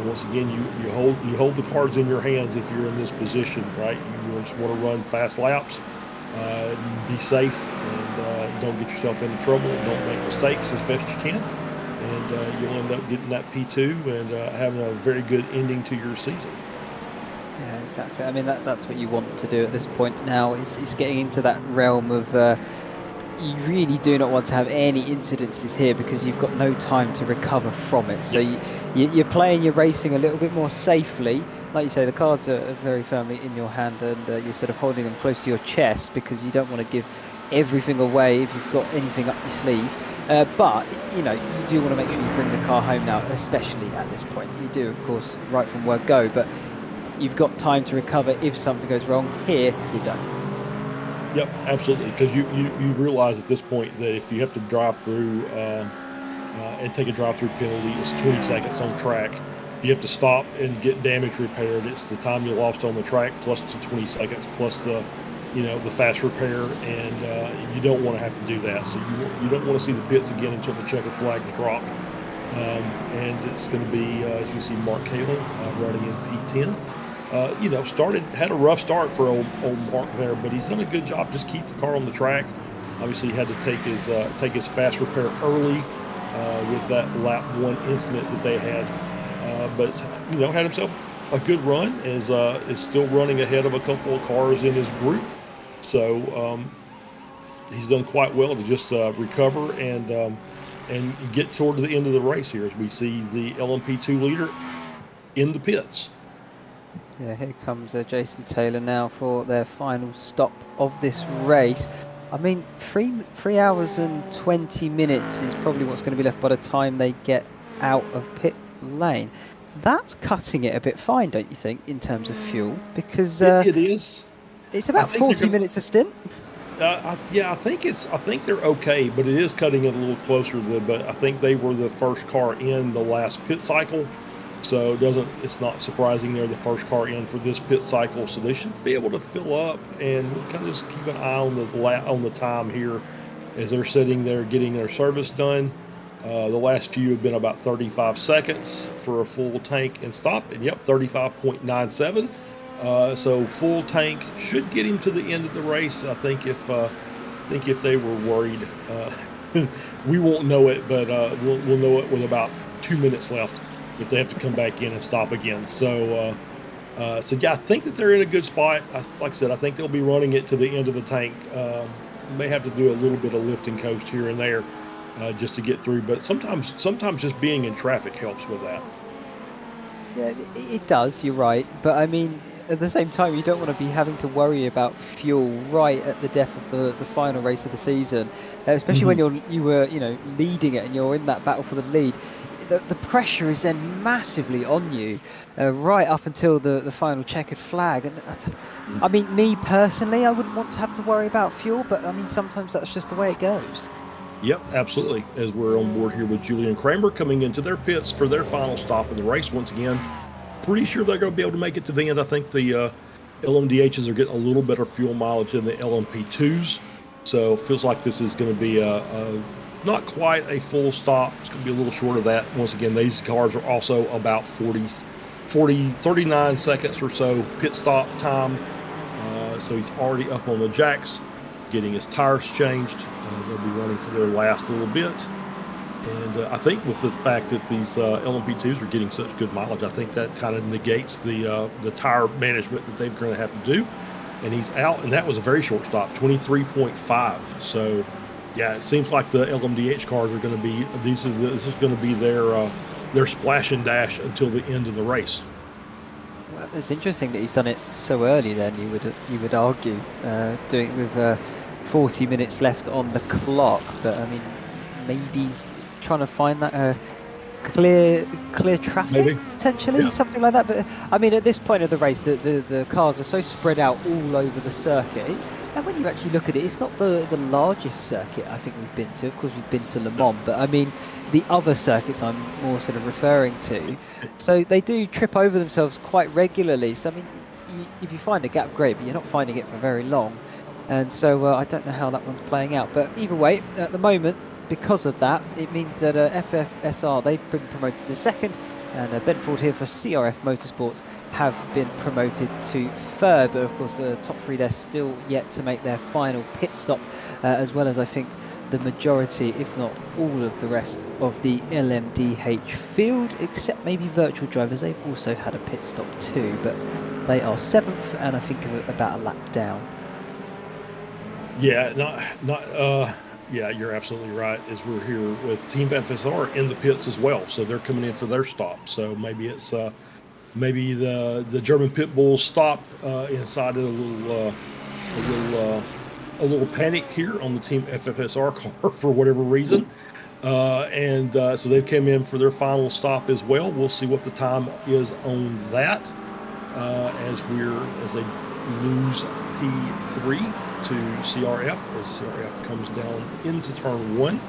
Once again, you hold the cards in your hands if you're in this position, right? You just want to run fast laps, be safe, and don't get yourself into trouble. Don't make mistakes as best you can, and you'll end up getting that P2 and having a very good ending to your season. Yeah, exactly. I mean, that's what you want to do at this point now. Is getting into that realm of you really do not want to have any incidences here because you've got no time to recover from it. So you're playing your racing a little bit more safely. Like you say, the cards are very firmly in your hand, and you're sort of holding them close to your chest because you don't want to give everything away if you've got anything up your sleeve. But you do want to make sure you bring the car home now, especially at this point. You do, of course, right from word go, but you've got time to recover if something goes wrong. Here, you don't. Yep, absolutely. Because you realize at this point that if you have to drive through and take a drive-through penalty, it's 20 seconds on track. If you have to stop and get damage repaired, it's the time you lost on the track plus the 20 seconds plus the fast repair, and you don't want to have to do that. So you don't want to see the pits again until the checkered flag is dropped. And it's going to be, as you see, Mark Kalin running in P10. Had a rough start for old Mark there, but he's done a good job. Just keep the car on the track. Obviously, he had to take his fast repair early with that lap 1 incident that they had, but had himself a good run. Is still running ahead of a couple of cars in his group, so he's done quite well to just recover and get toward the end of the race here as we see the LMP2 leader in the pits. Yeah, here comes Jason Taylor now for their final stop of this race. I mean, 3 hours and 20 minutes is probably what's going to be left by the time they get out of pit lane. That's cutting it a bit fine, don't you think, in terms of fuel? Because it is. It's about 40 minutes a stint. I think they're okay, but it is cutting it a little closer. But I think they were the first car in the last pit cycle. So it's not surprising they're the first car in for this pit cycle. So they should be able to fill up, and kind of just keep an eye on the time here as they're sitting there getting their service done. The last few have been about 35 seconds for a full tank and stop, and 35.97. So full tank should get him to the end of the race. I think if they were worried, we won't know it, but we'll know it with about 2 minutes left if they have to come back in and stop again. So I think that they're in a good spot. Like I said, I think they'll be running it to the end of the tank. May have to do a little bit of lift and coast here and there just to get through. But sometimes just being in traffic helps with that. Yeah, it does. You're right. But I mean, at the same time, you don't want to be having to worry about fuel right at the death of the final race of the season, especially when you were leading it and you're in that battle for the lead. The pressure is then massively on you right up until the final checkered flag. And I mean, me personally, I wouldn't want to have to worry about fuel, but I mean, sometimes that's just the way it goes. Yep, absolutely. As we're on board here with Julian Kramer coming into their pits for their final stop of the race once again. Pretty sure they're going to be able to make it to the end. I think the LMDHs are getting a little better fuel mileage than the LMP2s. So it feels like this is going to be not quite a full stop. It's going to be a little short of that. Once again, these cars are also about 39 seconds or so pit stop time. So he's already up on the jacks, getting his tires changed. They'll be running for their last little bit. And I think with the fact that these LMP2s are getting such good mileage, I think that kind of negates the tire management that they're going to have to do. And he's out, and that was a very short stop, 23.5. So, yeah, it seems like the LMDH cars are going to be this is going to be their splash and dash until the end of the race. Well, it's interesting that he's done it so early. Then you would argue doing it with 40 minutes left on the clock. But I mean, maybe trying to find that clear traffic, maybe. Potentially, something like that. But I mean, at this point of the race, the cars are so spread out all over the circuit. And when you actually look at it, it's not the largest circuit I think we've been to. Of course, we've been to Le Mans, but I mean, the other circuits I'm more sort of referring to. So they do trip over themselves quite regularly. So I mean, if you find a gap, great, but you're not finding it for very long. And so I don't know how that one's playing out. But either way, at the moment, because of that, it means that FFSR, they've been promoted to second, and Ben Ford here for CRF Motorsports have been promoted to third. But of course, the top three, they're still yet to make their final pit stop, as well as I think the majority, if not all of the rest of the LMDH field, except maybe virtual drivers. They've also had a pit stop too, but they are seventh and I think about a lap down. Yeah, Yeah, you're absolutely right. As we're here with Team FSR in the pits as well, so they're coming in for their stop. So maybe it's maybe the German pit bulls stop inside of a little panic here on the Team FFSR car for whatever reason. So they've come in for their final stop as well. We'll see what the time is on that as they lose P3 to CRF as CRF comes down into turn 1.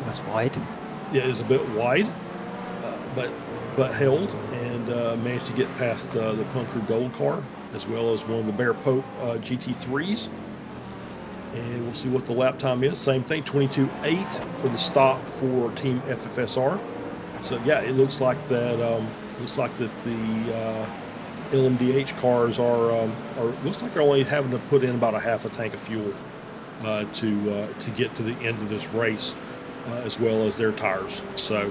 That's wide. Yeah, it is a bit wide, but held and managed to get past the Punker Gold car as well as one of the Bear Pope GT3s. And we'll see what the lap time is. Same thing, 22.8 for the stop for Team FFSR. So yeah, it looks like that. Looks like that the LMDH cars are looks like they're only having to put in about a half a tank of fuel to get to the end of this race, as well as their tires. So,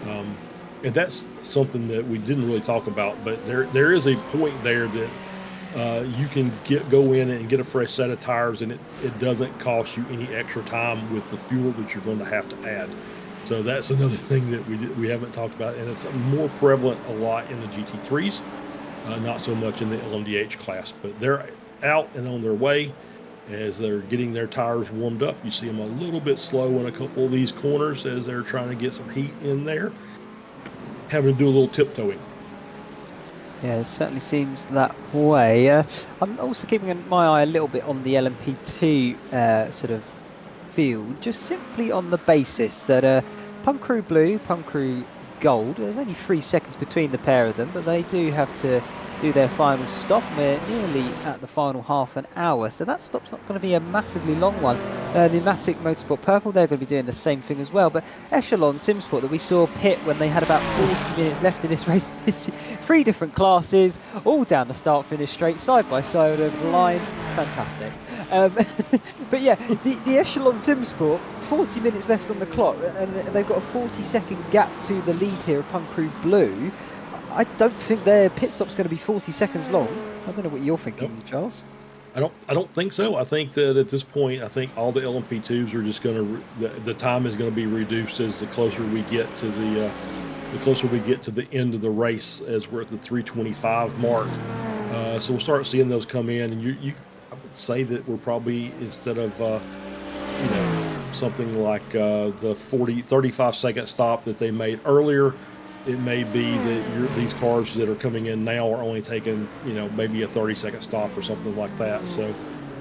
and that's something that we didn't really talk about, but there is a point there that you can go in and get a fresh set of tires, and it doesn't cost you any extra time with the fuel that you're going to have to add. So that's another thing that we haven't talked about, and it's more prevalent a lot in the GT3s, not so much in the LMDH class. But they're out and on their way as they're getting their tires warmed up. You see them a little bit slow in a couple of these corners as they're trying to get some heat in there, having to do a little tiptoeing. Yeah, it certainly seems that way. I'm also keeping my eye a little bit on the LMP2 sort of field, just simply on the basis that Pump Crew Blue, Pump Crew Gold, there's only 3 seconds between the pair of them, but they do have to do their final stop. We're nearly at the final half an hour, so that stop's not going to be a massively long one. Pneumatic Motorsport Purple, they're going to be doing the same thing as well, but Echelon Simsport that we saw pit when they had about 40 minutes left in this race, 3 different classes, all down the start-finish straight, side by side over the line, fantastic. But yeah, the Echelon Simsport, 40 minutes left on the clock, and they've got a 40-second gap to the lead here of Pump Crew Blue. I don't think their pit stop's going to be 40 seconds long. I don't know what you're thinking, nope. Charles. I don't think so. I think that at this point, I think all the LMP2s are just going to the time is going to be reduced as the closer we get to the end of the race, as we're at the 3:25 mark. So we'll start seeing those come in, and I would say that we're probably, instead of something like the 35-second stop that they made earlier, it may be that these cars that are coming in now are only taking, maybe a 30-second stop or something like that. So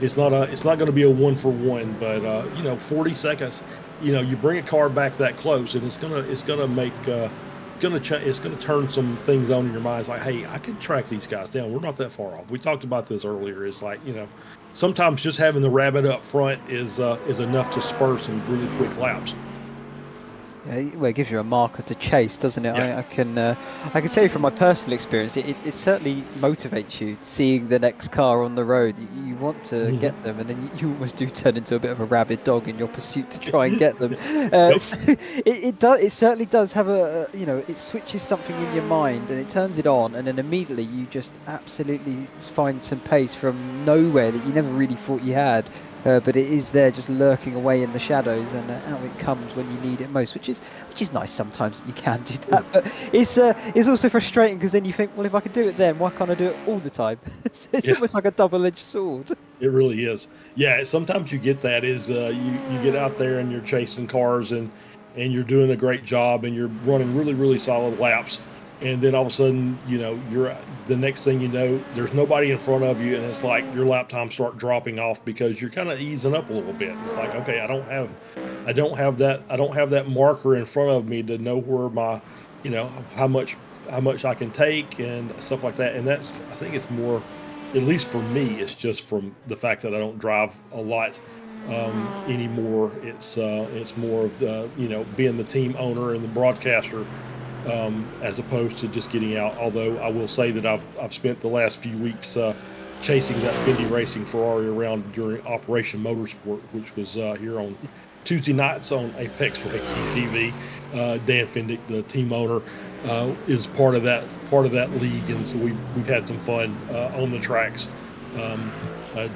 it's not going to be a 1-for-1, but 40 seconds. You bring a car back that close, and it's gonna turn some things on in your mind. It's like, hey, I can track these guys down. We're not that far off. We talked about this earlier. It's like, sometimes just having the rabbit up front is enough to spur some really quick laps. Yeah, well, it gives you a marker to chase, doesn't it? Yeah. I can tell you from my personal experience, it certainly motivates you seeing the next car on the road. You want to get them, and then you almost do turn into a bit of a rabid dog in your pursuit to try and get them. So it certainly does have it switches something in your mind and it turns it on, and then immediately you just absolutely find some pace from nowhere that you never really thought you had. But it is there, just lurking away in the shadows, and out it comes when you need it most, which is nice sometimes that you can do that. But it's also frustrating, because then you think, well, if I can do it then, why can't I do it all the time? It's almost like a double-edged sword. It really is. Yeah, sometimes you get that is you get out there and you're chasing cars and you're doing a great job and you're running really, really solid laps. And then all of a sudden, you're the next thing you know, there's nobody in front of you, and it's like your lap time start dropping off because you're kind of easing up a little bit. It's like, okay, I don't have that marker in front of me to know where my, how much I can take and stuff like that. And I think it's more, at least for me, it's just from the fact that I don't drive a lot anymore. It's more of being the team owner and the broadcaster. As opposed to just getting out. Although I will say that I've spent the last few weeks chasing that Fendi Racing Ferrari around during Operation Motorsport, which was here on Tuesday nights on Apex Racing TV. Dan Fendick, the team owner, is part of that league, and so we've had some fun on the tracks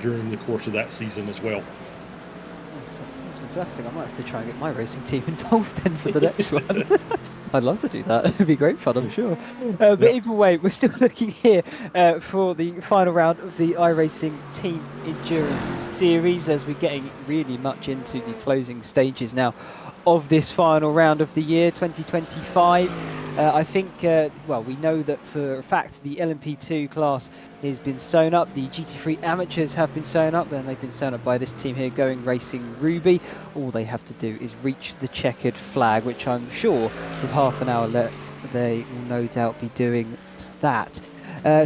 during the course of that season as well. fantastic. I might have to try and get my racing team involved then for the next one. I'd love to do that. It'd be great fun, I'm sure. But either way, we're still looking here for the final round of the iRacing Team Endurance Series, as we're getting really much into the closing stages now of this final round of the year 2025. I think, well, we know that for a fact the LMP2 class has been sewn up, the GT3 amateurs have been sewn up, and they've been sewn up by this team here, Going Racing Ruby. All they have to do is reach the checkered flag, which I'm sure with half an hour left, they will no doubt be doing that.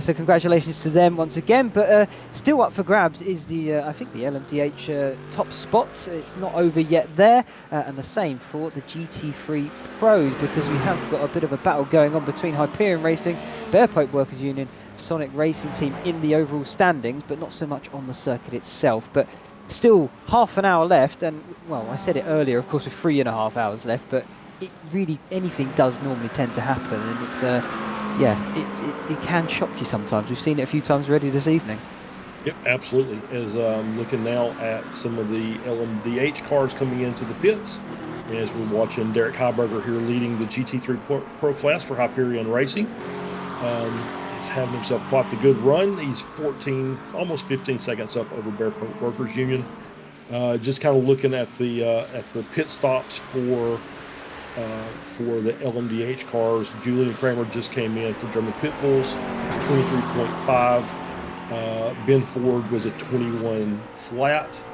So congratulations to them once again, but still up for grabs is the, I think the LMDH top spot. It's not over yet there, and the same for the GT3 Pros, because we have got a bit of a battle going on between Hyperion Racing, Bear Pope Workers Union, Sonic Racing Team in the overall standings, but not so much on the circuit itself. But still half an hour left, and well, I said it earlier, of course, with 3.5 hours left, but it really, anything does normally tend to happen, and it's yeah, it can shock you sometimes. We've seen it a few times already this evening. Yep, absolutely. As I'm looking now at some of the LMDH cars coming into the pits, as we're watching Derek Heiberger here leading the GT3 Pro class for Hyperion Racing. He's having himself quite the good run. He's 14, almost 15 seconds up over Bear Pope Workers Union. Just kind of looking at the pit stops for the LMDH cars. Julian Kramer just came in for German Pit Bulls, 23.5. Ben Ford was at 21 flat.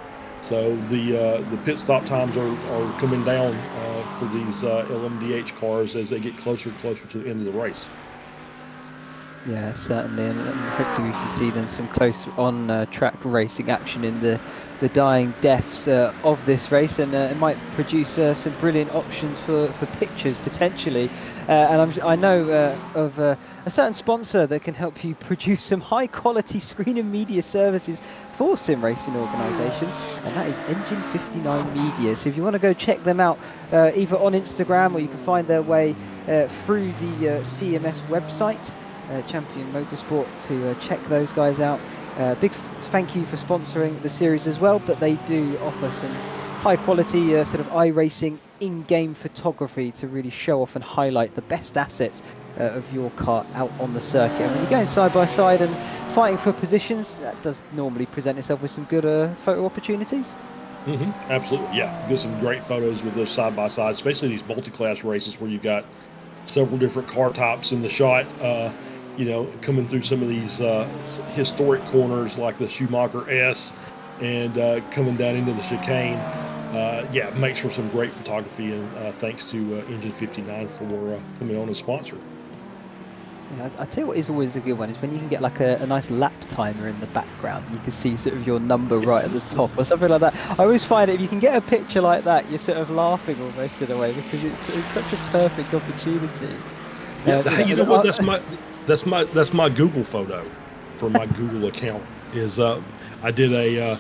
So the pit stop times are coming down for these LMDH cars as they get closer and closer to the end of the race. Yeah, certainly, and hopefully we can see then some close on track racing action in the dying deaths of this race, and it might produce some brilliant options for pictures potentially. And I know of a certain sponsor that can help you produce some high quality screen and media services for sim racing organisations, and that is Engine 59 Media. So if you want to go check them out either on Instagram, or you can find their way through the CMS website, Champion Motorsport, to check those guys out. Big thank you for sponsoring the series as well, but they do offer some high quality sort of iRacing in-game photography to really show off and highlight the best assets of your car out on the circuit. And when you're going side by side and fighting for positions, that does normally present itself with some good photo opportunities. Absolutely, yeah. Get some great photos with those side by side, especially these multi-class races where you got several different car tops in the shot. You know, coming through some of these historic corners like the Schumacher S, and coming down into the chicane. Yeah, it makes for some great photography, and thanks to Engine 59 for coming on as sponsor. Yeah, I tell you what is always a good one is when you can get like a nice lap timer in the background. You can see sort of your number right at the top or something like that. I always find it, if you can get a picture like that, you're sort of laughing almost in a way, because it's such a perfect opportunity. Yeah, you know what? That's my Google photo for my Google account. Is I did a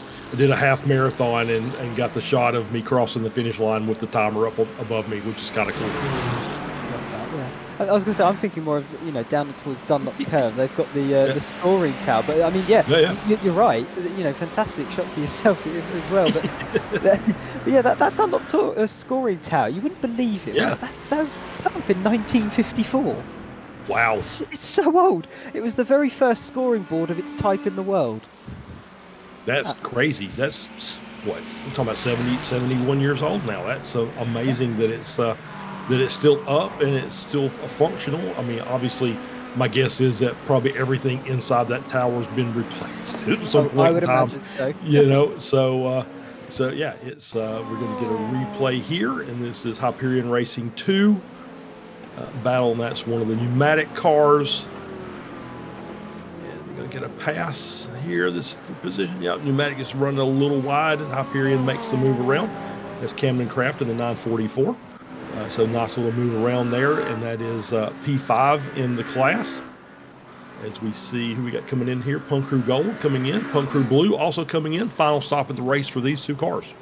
half marathon and got the shot of me crossing the finish line with the timer up above me, which is kind of cool. Yeah. I was going to say, I'm thinking more of, you know, down towards Dunlop Curve. They've got the scoring tower, but I mean, you're right. You know, fantastic shot for yourself as well. But, but yeah, that Dunlop scoring tower, you wouldn't believe it. Yeah. Right? That was put up in 1954. Wow. It's so old. It was the very first scoring board of its type in the world. That's crazy. That's what I'm talking about. 71 years old now. That's so amazing that it's still up and it's still functional. I mean, obviously, my guess is that probably everything inside that tower has been replaced at some point I would in time. imagine so. You know, so yeah, it's we're going to get a replay here, and this is Hyperion Racing 2 battle, and that's one of the pneumatic cars. Going to get a pass here. This position. Yeah, pneumatic is running a little wide. Hyperion makes the move around. That's Camden Craft in the 944. So nice little move around there, and that is P5 in the class. As we see who we got coming in here. Punk Crew Gold coming in. Punk Crew Blue also coming in. Final stop of the race for these two cars.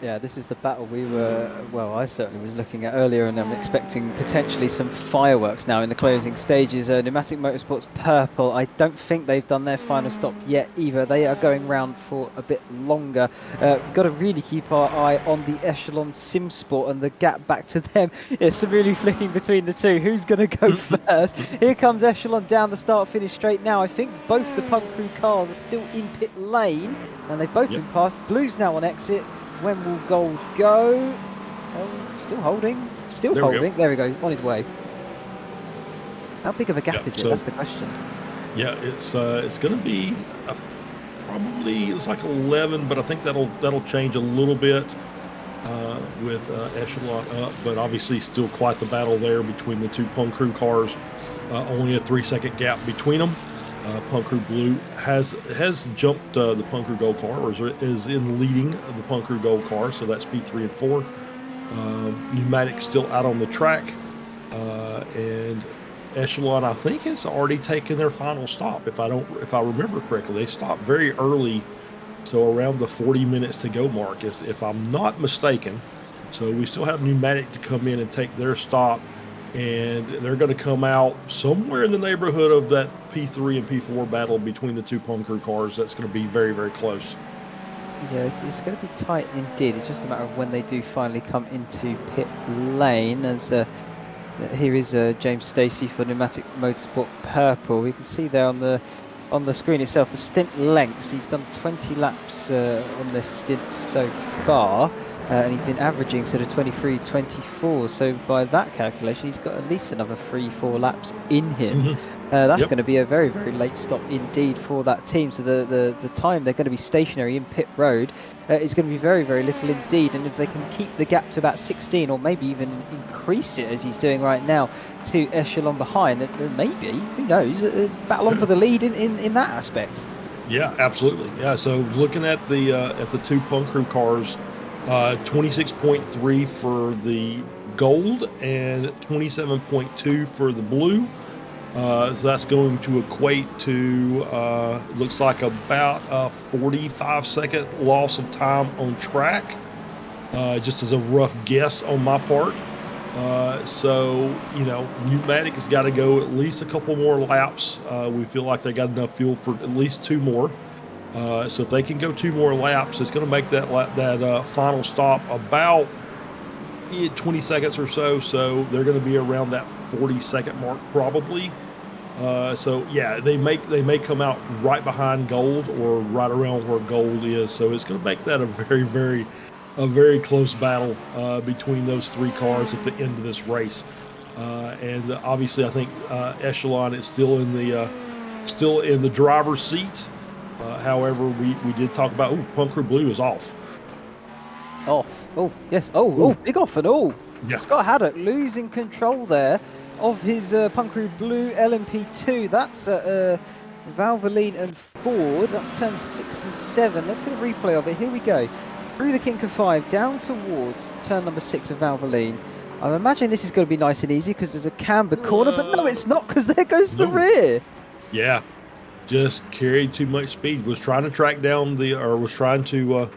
Yeah, this is the battle we were, well, I certainly was looking at earlier, and I'm expecting potentially some fireworks now in the closing stages. Pneumatic Motorsports Purple, I don't think they've done their final stop yet either. They are going round for a bit longer. We've got to really keep our eye on the Echelon Sim Sport and the gap back to them. It's really flicking between the two. Who's going to go first? Here comes Echelon down the start-finish straight now. I think both the Punk Crew cars are still in pit lane, and they've both been passed. Blue's now on exit. When will Gold go? Oh, still holding. Still holding. There we go. On his way. How big of a gap is it? That's the question. Yeah, it's going to be probably, it's like 11, but I think that'll change a little bit with Echelon up. But obviously, still quite the battle there between the two Punk Crew cars. Only a 3-second gap between them. Punk Crew Blue has jumped the Punk Crew Gold car, or is in leading the Punk Crew Gold car, so that's P3 and 4. Pneumatic's still out on the track, and Echelon, I think, has already taken their final stop. If I remember correctly, they stopped very early, so around the 40 minutes to go mark, if I'm not mistaken. So we still have Pneumatic to come in and take their stop. And they're going to come out somewhere in the neighborhood of that P3 and P4 battle between the two Punk Crew cars. That's going to be very, very close. Yeah, it's going to be tight indeed. It's just a matter of when they do finally come into pit lane. As here is James Stacey for Pneumatic Motorsport Purple. We can see there on the screen itself the stint lengths. He's done 20 laps on this stint so far. And he's been averaging sort of 23-24, so by that calculation he's got at least another 3-4 laps in him. That's going to be a very, very late stop indeed for that team, so the time they're going to be stationary in pit road is going to be very, very little indeed. And if they can keep the gap to about 16, or maybe even increase it as he's doing right now to Echelon behind, maybe, who knows, battle on for the lead in that aspect. Yeah, absolutely. Yeah, so looking at the two Punk Crew cars, 26.3 for the gold and 27.2 for the blue. So that's going to equate to looks like about a 45-second loss of time on track, just as a rough guess on my part. So, you know, Pneumatic has got to go at least a couple more laps. We feel like they got enough fuel for at least 2 more. So if they can go 2 more laps, it's going to make that final stop about 20 seconds or so. So they're going to be around that 40-second mark probably. So yeah, they may come out right behind Gold or right around where Gold is. So it's going to make that a very close battle between those 3 cars at the end of this race. And obviously, I think Echelon is still in the driver's seat. However, we did talk about, Punk Crew Blue is off. Off. Oh, yes. Oh, big off and all. Yeah. Scott Haddock losing control there of his Punk Crew Blue LMP2. That's Valvoline and Ford. That's turn 6 and 7. Let's get a replay of it. Here we go. Through the kink of 5, down towards turn number 6 of Valvoline. I'm imagining this is going to be nice and easy because there's a camber corner, but no, it's not, because there goes the rear. Yeah. Just carried too much speed. Was trying to track down was trying to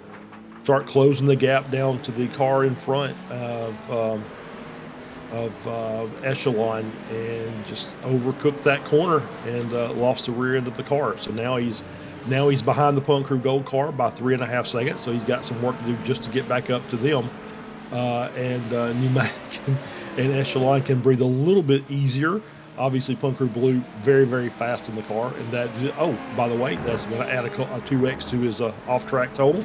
start closing the gap down to the car in front of Echelon, and just overcooked that corner and lost the rear end of the car. So now he's behind the Punk Crew Gold car by 3.5 seconds. So he's got some work to do just to get back up to them. And Pneumatic and Echelon can breathe a little bit easier. Obviously, Punk Crew Blue very, very fast in the car, and that. Oh, by the way, that's going to add a 2x to his off-track total.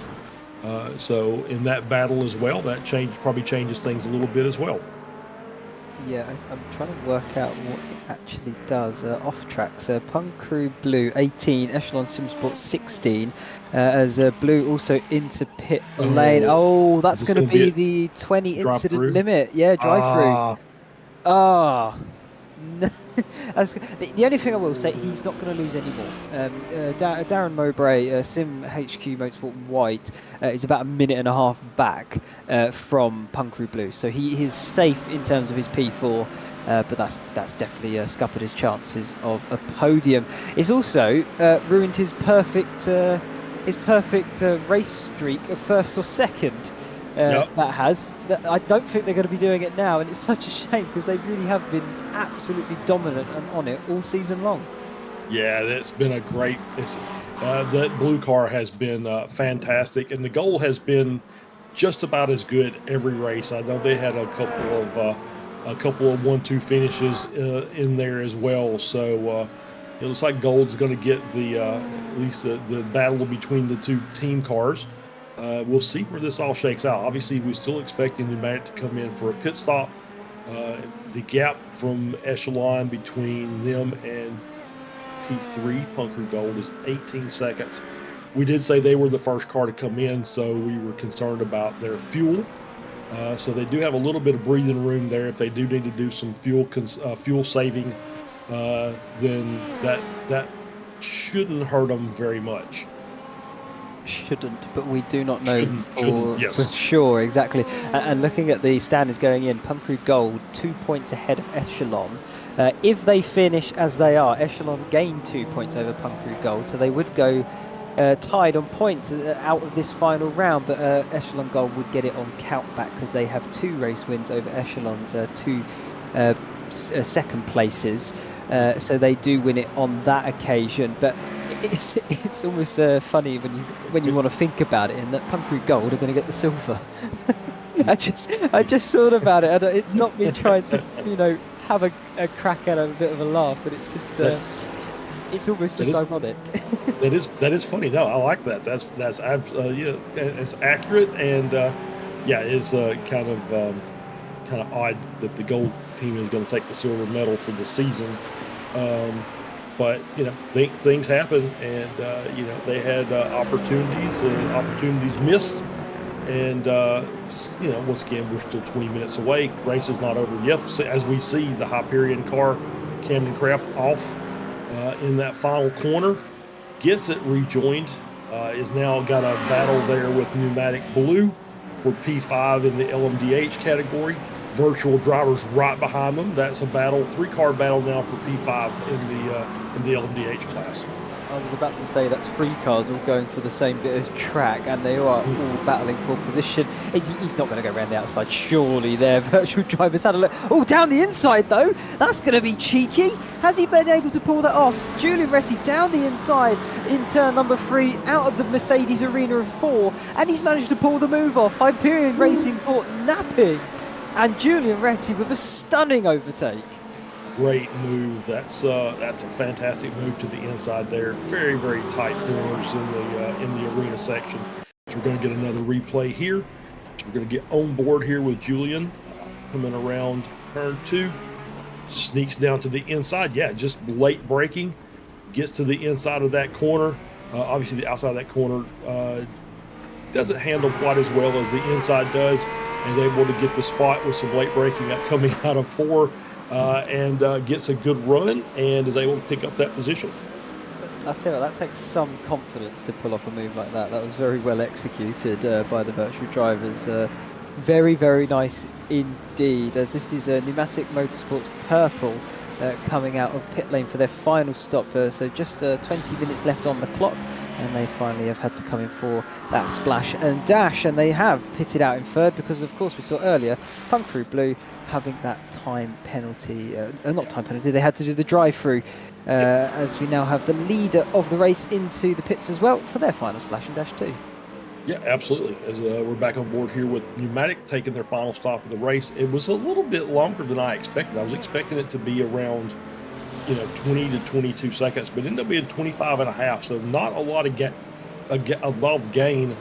So in that battle as well, that probably changes things a little bit as well. Yeah, I'm trying to work out what it actually does. Off tracks, Punk Crew Blue 18, Echelon Simsport 16, as Blue also into pit lane. Oh, that's going to be the 20 incident limit. Yeah, drive through. No. The only thing I will say, he's not going to lose any more. Darren Mowbray, Sim HQ Motorsport White, is about 1.5 minutes back from Punk Crew Blue, so he is safe in terms of his P4. But that's definitely scuppered his chances of a podium. It's also ruined his perfect race streak of first or second. that has. I don't think they're going to be doing it now, and it's such a shame because they really have been absolutely dominant and on it all season long. Yeah, that's been a great. That blue car has been fantastic, and the gold has been just about as good every race. I know they had a couple of 1-2 finishes in there as well. So it looks like gold's going to get at least the battle between the two team cars. We'll see where this all shakes out. Obviously, we're still expecting Pneumatic to come in for a pit stop. The gap from Echelon between them and P3, Punker Gold, is 18 seconds. We did say they were the first car to come in, so we were concerned about their fuel. So they do have a little bit of breathing room there. If they do need to do some fuel saving, then that shouldn't hurt them very much. Shouldn't, but we do not know yes. for sure exactly. And looking at the standings going in, Punker Gold 2 points ahead of Echelon. If they finish as they are, Echelon gain 2 points over Punker Gold, so they would go tied on points out of this final round, but Echelon Gold would get it on count back because they have 2 race wins over Echelon's 2 second places, so they do win it on that occasion. But it's almost funny when you want to think about it, in that Punker Gold are going to get the silver. I just thought about it. It's not me trying to have a crack at a bit of a laugh, but it's just it's almost just ironic. that is funny. No, I like that. That's it's accurate, and it's kind of odd that the gold team is going to take the silver medal for the season. But things happen, and they had opportunities missed, and once again we're still 20 minutes away. Race is not over yet. As we see the Hyperion car, Camden Craft, off in that final corner, gets it rejoined. Is now got a battle there with Pneumatic Blue for P5 in the LMDH category. Virtual drivers right behind them. That's a battle, 3-car battle now for P5 in the LMDH class. I was about to say that's 3 cars all going for the same bit of track, and they are all battling for position. He's not going to go around the outside, surely. Their virtual drivers had a look. Oh, down the inside though. That's going to be cheeky. Has he been able to pull that off? Julian Retty down the inside in turn number 3, out of the Mercedes arena of 4, and he's managed to pull the move off. Hyperion Racing caught napping, and Julian Retty with a stunning overtake. Great move. That's a fantastic move to the inside there. Very, very tight corners in the arena section. So we're going to get another replay here. So we're going to get on board here with Julian coming around turn 2. Sneaks down to the inside. Yeah, just late braking. Gets to the inside of that corner. Obviously, the outside of that corner doesn't handle quite as well as the inside does. And is able to get the spot with some late braking coming out of 4. And gets a good run and is able to pick up that position. I'll tell you what, that takes some confidence to pull off a move like that. That was very well executed by the virtual drivers. Very, very nice indeed, as this is a Pneumatic Motorsports Purple coming out of pit lane for their final stop. So just 20 minutes left on the clock, and they finally have had to come in for that splash and dash, and they have pitted out in 3rd because, of course, we saw earlier Punker Blue having that time penalty, not time penalty, they had to do the drive-through, as we now have the leader of the race into the pits as well for their final splash and dash too. Yeah, absolutely. As we're back on board here with Pneumatic taking their final stop of the race. It was a little bit longer than I expected. I was expecting it to be around 20 to 22 seconds, but it ended up being 25 and a half, so not a lot of gain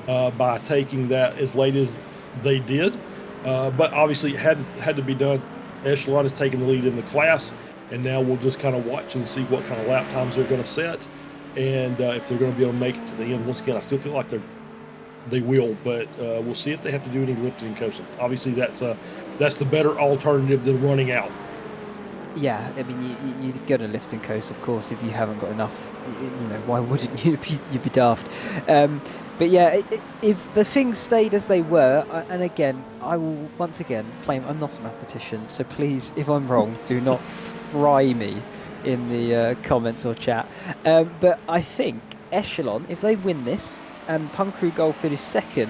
by taking that as late as they did. But obviously it had to be done. Echelon is taking the lead in the class, and now we'll just kind of watch and see what kind of lap times they're going to set, and if they're going to be able to make it to the end. Once again, I still feel like they will, but we'll see if they have to do any lifting and coasting. Obviously, that's the better alternative than running out. Yeah, I mean, you're going to lift and coast, of course, if you haven't got enough. Why wouldn't you? You'd be daft. But yeah, if the things stayed as they were, and again, I will once again claim I'm not a mathematician, so please, if I'm wrong, do not fry me in the comments or chat. But I think Echelon, if they win this and Punker Gold finish 2nd,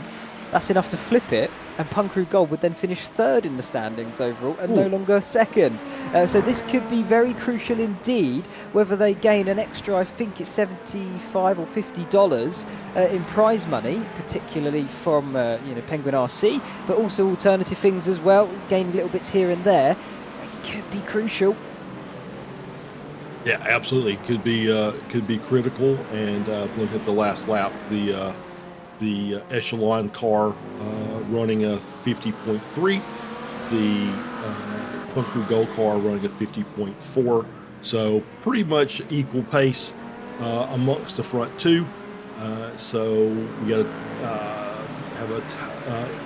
that's enough to flip it, and Punkroot Gold would then finish third in the standings overall and no longer second. So this could be very crucial indeed, whether they gain an extra, I think it's $75 or $50 in prize money, particularly from Penguin RC, but also alternative things as well, gaining little bits here and there. It could be crucial. Yeah, absolutely. Could be critical. And look at the last lap, the Echelon car running a 50.3, the Punkroot Gold car running a 50.4. So pretty much equal pace amongst the front two. So we got to have a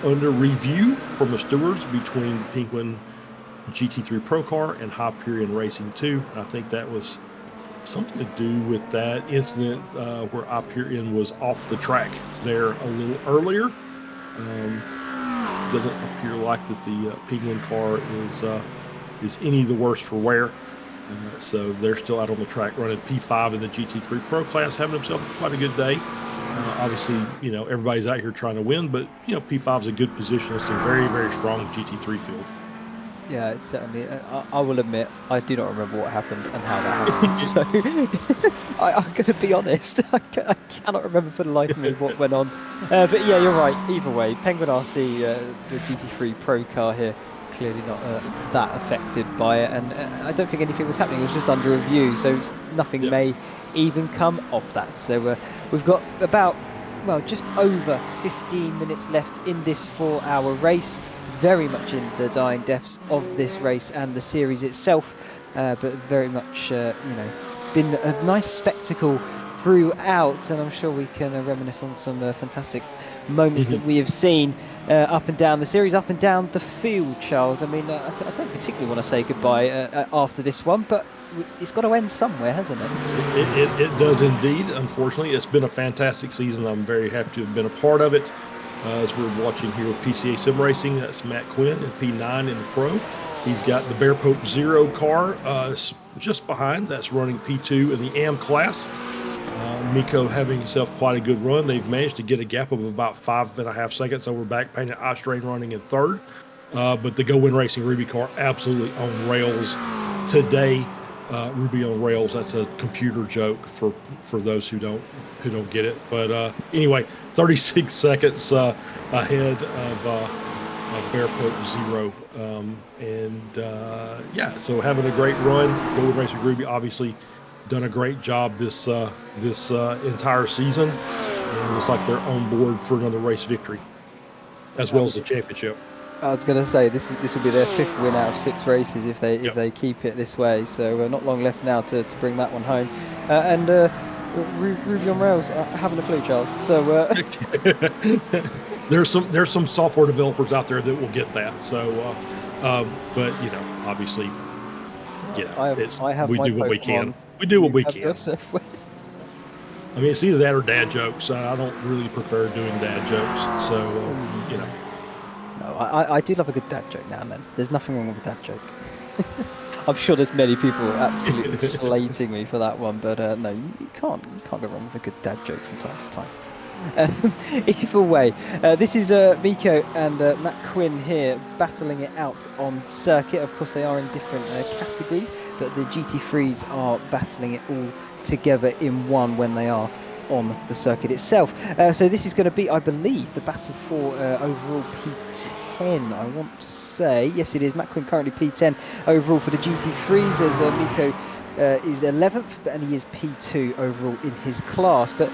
under review from the stewards between the Penguin GT3 Pro car and Hyperion Racing 2. I think that was something to do with that incident where Hyperion was off the track there a little earlier. Doesn't appear like that the Penguin car is any the worse for wear. So they're still out on the track running P5 in the GT3 Pro class, having themselves quite a good day. Obviously, everybody's out here trying to win, but P5 is a good position. It's a very, very strong GT3 field. Yeah, it's certainly. I will admit, I do not remember what happened and how that happened. So I'm going to be honest. I cannot remember for the life of me what went on. But yeah, you're right. Either way, Penguin RC, the GT3 Pro car here, clearly not that affected by it, and I don't think anything was happening. It was just under review, so nothing may even come of that. So we've got about just over 15 minutes left in this 4-hour race. Very much in the dying deaths of this race and the series itself, but very much been a nice spectacle throughout, and I'm sure we can reminisce on some fantastic moments that we have seen up and down the series, up and down the field, Charles. I mean, I don't particularly want to say goodbye after this one, but it's got to end somewhere, hasn't it? It does indeed. Unfortunately, it's been a fantastic season. I'm very happy to have been a part of it. As we're watching here with PCA Sim Racing, that's Matt Quinn in P9 in the Pro. He's got the Bear Pope Zero car just behind. That's running P2 in the AM class. Miko having himself quite a good run. They've managed to get a gap of about 5.5 seconds over Backpain and Austrain running in third. But the Go Win Racing Ruby car absolutely on rails today. Ruby on rails, that's a computer joke for those who don't get it. But anyway, 36 seconds ahead of Bear Pope Zero. So having a great run. Go Win Racing Ruby obviously done a great job this entire season, and looks like they're on board for another race victory, as well as the championship. I was going to say this will be their 5th win out of 6 races if they keep it this way. So not long left now to bring that one home. Ruby on rails, haven't a clue, Charles. So there's some software developers out there that will get that. So, but obviously, we do what we can. We do what we can. I mean, it's either that or dad jokes. I don't really prefer doing dad jokes. So, No, I do love a good dad joke now and then. There's nothing wrong with a dad joke. I'm sure there's many people absolutely slating me for that one, but no, you can't go wrong with a good dad joke from time to time. Either way, this is Miko and Matt Quinn here battling it out on circuit. Of course, they are in different categories, but the GT3s are battling it all together in one when they are on the circuit itself. So this is going to be, I believe, the battle for overall P10, I want to say. Yes, it is. Matt Quinn currently P10 overall for the GT3s, as Miko is 11th, and he is P2 overall in his class. But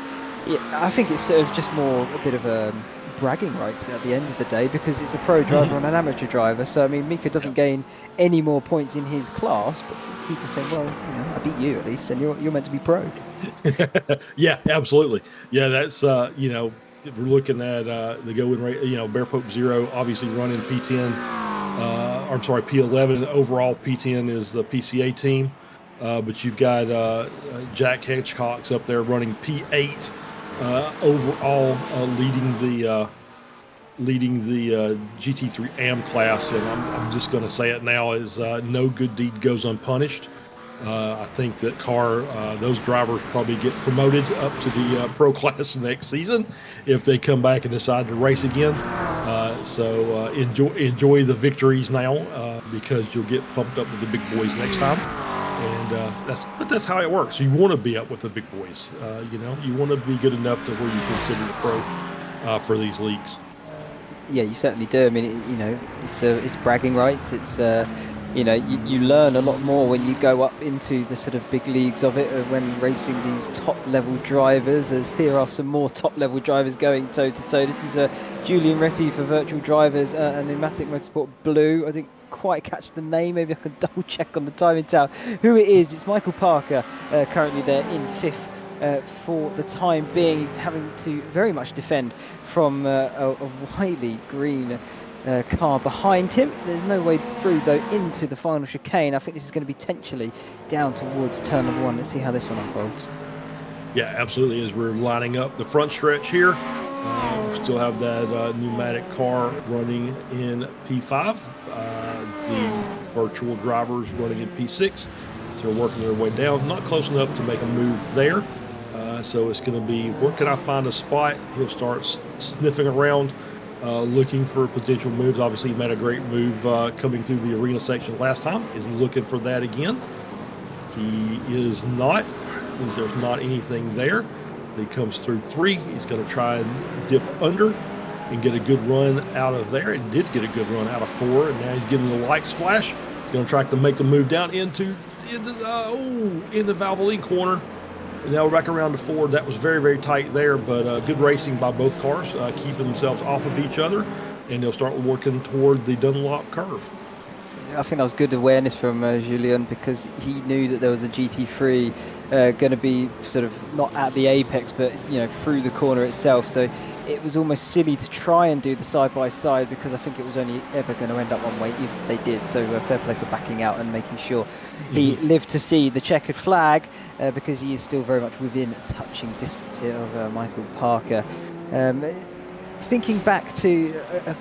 yeah, I think it's sort of just more a bit of a bragging rights at the end of the day, because it's a pro driver and an amateur driver. So, I mean, Miko doesn't gain any more points in his class, but he can say, well, I beat you at least, and you're meant to be pro. Yeah, absolutely. Yeah, that's if we're looking at the Go Win rate, Bear Pope Zero obviously running P10. P11. Overall P10 is the PCA team, but you've got Jack Hitchcock's up there running P8 overall, leading the GT3 AM class, and I'm just going to say it now, is no good deed goes unpunished. I think that those drivers probably get promoted up to the pro class next season if they come back and decide to race again. So enjoy the victories now because you'll get pumped up with the big boys next time. And that's how it works. You want to be up with the big boys. You want to be good enough to where you consider the pro for these leagues. Yeah, you certainly do. I mean, it's bragging rights. It's you learn a lot more when you go up into the sort of big leagues of it when racing these top level drivers. As here are some more top level drivers going toe to toe. This is Julian Retty for Virtual Drivers and Pneumatic Motorsport Blue. I didn't quite catch the name. Maybe I can double check on the timing tower who it is. It's Michael Parker, currently there in fifth. For the time being, he's having to very much defend from a wily green car behind him. There's no way through though into the final chicane. I think this is going to be potentially down towards turn number one. Let's see how this one unfolds. Yeah, absolutely. As we're lining up the front stretch here, we still have that pneumatic car running in P5. The virtual drivers running in P6. So they're working their way down. Not close enough to make a move there. So it's going to be, where can I find a spot? He'll start sniffing around, looking for potential moves. Obviously, he made a great move coming through the arena section last time. Is he looking for that again? He is not. There's not anything there. He comes through 3. He's going to try and dip under and get a good run out of there. And did get a good run out of 4. And now he's getting the lights flash. He's going to try to make the move down into the Valvoline corner. And now we're back around to 4. That was very, very tight there, but good racing by both cars, keeping themselves off of each other, and they'll start working toward the Dunlop curve. I think that was good awareness from Julien, because he knew that there was a GT3 going to be sort of not at the apex, but through the corner itself. So it was almost silly to try and do the side-by-side, because I think it was only ever going to end up one way if they did. So fair play for backing out and making sure he lived to see the checkered flag, because he is still very much within touching distance here of Michael Parker. Thinking back to,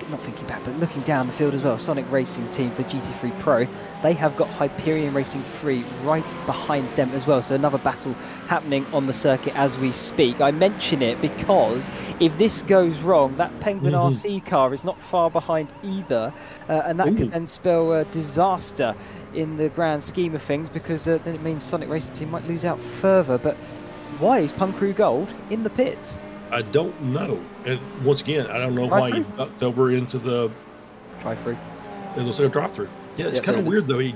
not thinking back, but looking down the field as well, Sonic Racing team for GT3 Pro, they have got Hyperion Racing 3 right behind them as well. So another battle happening on the circuit as we speak. I mention it because if this goes wrong, that Penguin RC car is not far behind either. And that could then spell disaster in the grand scheme of things, because then it means Sonic Racing team might lose out further. But why is Punk Crew Gold in the pits? I don't know. And once again, I don't know why he ducked over into the drive-through. It looks like a drive-through. Yeah, it's kind of weird though. He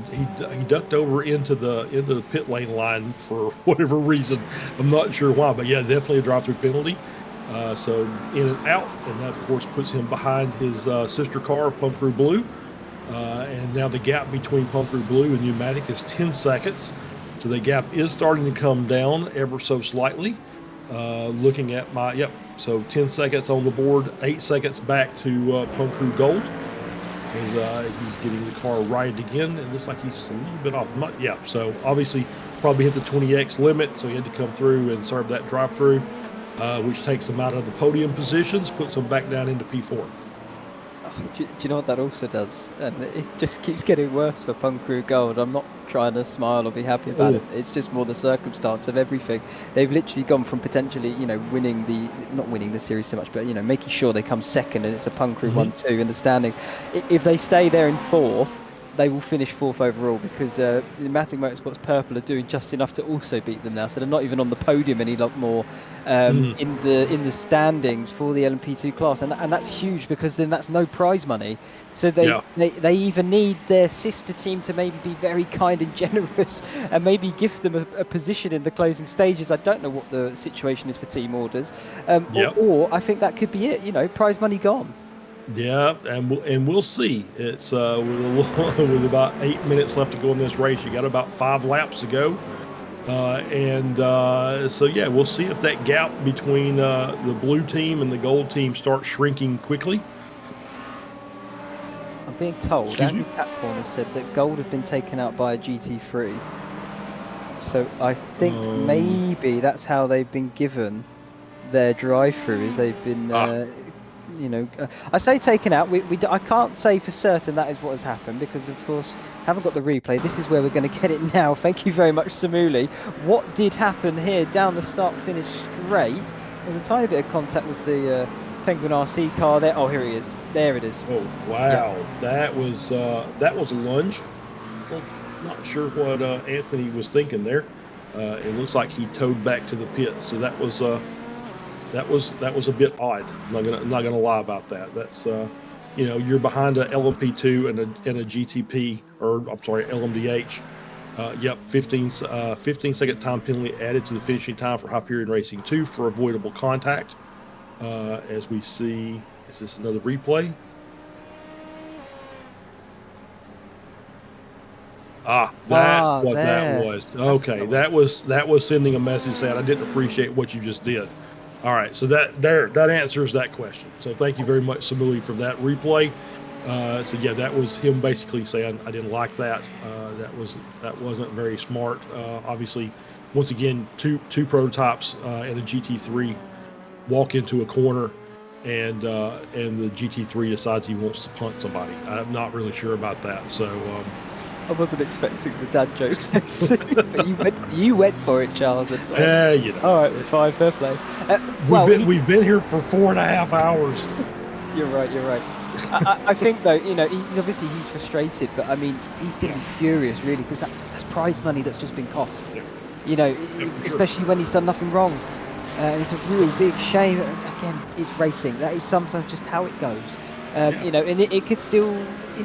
ducked over into the pit lane line for whatever reason. I'm not sure why, but yeah, definitely a drive-through penalty. So in and out, and that of course puts him behind his sister car, Punk Crew Blue. And now the gap between Punk Crew Blue and Pneumatic is 10 seconds. So the gap is starting to come down ever so slightly. Looking at so 10 seconds on the board, 8 seconds back to Punk Crew Gold. As he's getting the car right again. It looks like he's a little bit off. So obviously probably hit the 20x limit, so he had to come through and serve that drive-through, which takes him out of the podium positions, puts him back down into P4. Do you know what that also does? And it just keeps getting worse for Punk Crew Gold. I'm not trying to smile or be happy about it. It's just more the circumstance of everything. They've literally gone from potentially, not winning the series so much, but making sure they come second, and it's a Punk Crew 1-2 in the standings. If they stay there in 4th, they will finish 4th overall, because the Pneumatic Motorsports Purple are doing just enough to also beat them now, so they're not even on the podium any lot more in the standings for the LMP2 class, and that's huge, because then that's no prize money. So they even need their sister team to maybe be very kind and generous and maybe gift them a position in the closing stages. I don't know what the situation is for team orders, or I think that could be it. Prize money gone. Yeah, and we'll see. It's with about 8 minutes left to go in this race. You got about 5 laps to go, so yeah, we'll see if that gap between the blue team and the gold team starts shrinking quickly. I'm being told Andrew Taphorn has said that gold have been taken out by a GT3. So I think maybe that's how they've been given their drive-through. Is they've been you know, I say taken out. I can't say for certain that is what has happened because, of course, haven't got the replay. This is where we're going to get it now. Thank you very much, Samuli. What did happen here down the start-finish straight? There's a tiny bit of contact with the Penguin RC car there. Oh, here he is. There it is. Oh, wow. Yeah. That was a lunge. Well, not sure what Anthony was thinking there. It looks like he towed back to the pits, so that was a bit odd. I'm not gonna lie about that. That's you know, you're behind a LMP2 and a GTP, or I'm sorry, LMDH. Yep, 15-second time penalty added to the finishing time for Hyperion Racing 2 for avoidable contact. As we see, is this another replay? That's what that was. Okay, that was sending a message saying I didn't appreciate what you just did. All right, so that answers that question. So thank you very much, Samuli, for that replay. So yeah, that was him basically saying I didn't like that. That wasn't very smart. Obviously, once again, two prototypes and a GT3 walk into a corner, and the GT3 decides he wants to punt somebody. I'm not really sure about that. So I wasn't expecting the dad jokes so soon, but you went for it, Charles. Yeah, you know. All right, fine, fair play. We've been here for 4.5 hours. You're right. I think though, you know, obviously he's frustrated, but I mean, he's going to be furious really because that's prize money that's just been cost. Yeah. You know, especially sure. when he's done nothing wrong. And it's a real big shame. Again, it's racing. That is sometimes just how it goes. You know, and it could still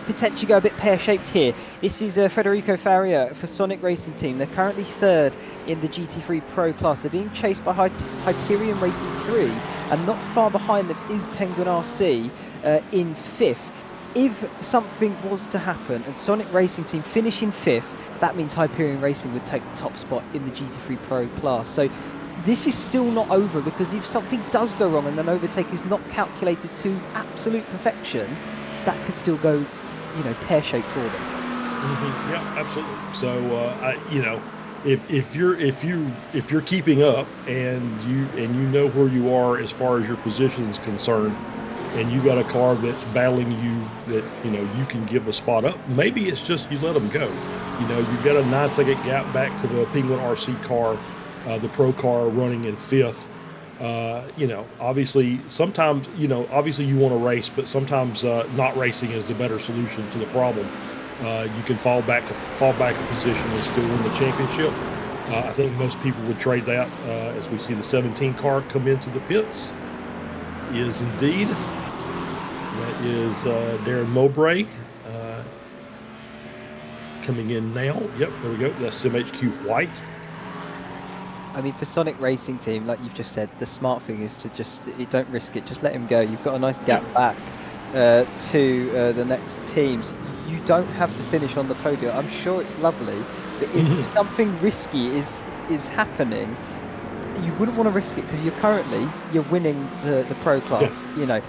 potentially go a bit pear-shaped here. This is Federico Faria for Sonic Racing Team. They're currently third in the GT3 Pro class. They're being chased by Hyperion Racing 3, and not far behind them is Penguin RC in fifth. If something was to happen and Sonic Racing Team finish in fifth, that means Hyperion Racing would take the top spot in the GT3 Pro class. So this is still not over, because if something does go wrong and an overtake is not calculated to absolute perfection, that could still go, you know, pear-shaped for them. Mm-hmm. Yeah, absolutely. So, you know, if you're keeping up and you know where you are as far as your position is concerned, and you got a car that's battling you that, you know, you can give the spot up, maybe it's just you let them go. You know, you've got a 9-second gap back to the Penguin RC car, the pro car running in fifth. You know, obviously sometimes, you know, obviously you want to race, but sometimes not racing is the better solution to the problem. You can fall back a position and still win the championship. I think most people would trade that as we see the 17 car come into the pits. Is indeed. That is Darren Mowbray coming in now. Yep, there we go. That's SimHQ White. I mean, for Sonic Racing Team, like you've just said, the smart thing is to just don't risk it. Just let him go. You've got a nice gap back to the next teams. You don't have to finish on the podium. I'm sure it's lovely, but if something risky is happening, you wouldn't want to risk it, because you're winning the pro class. Yeah. You know,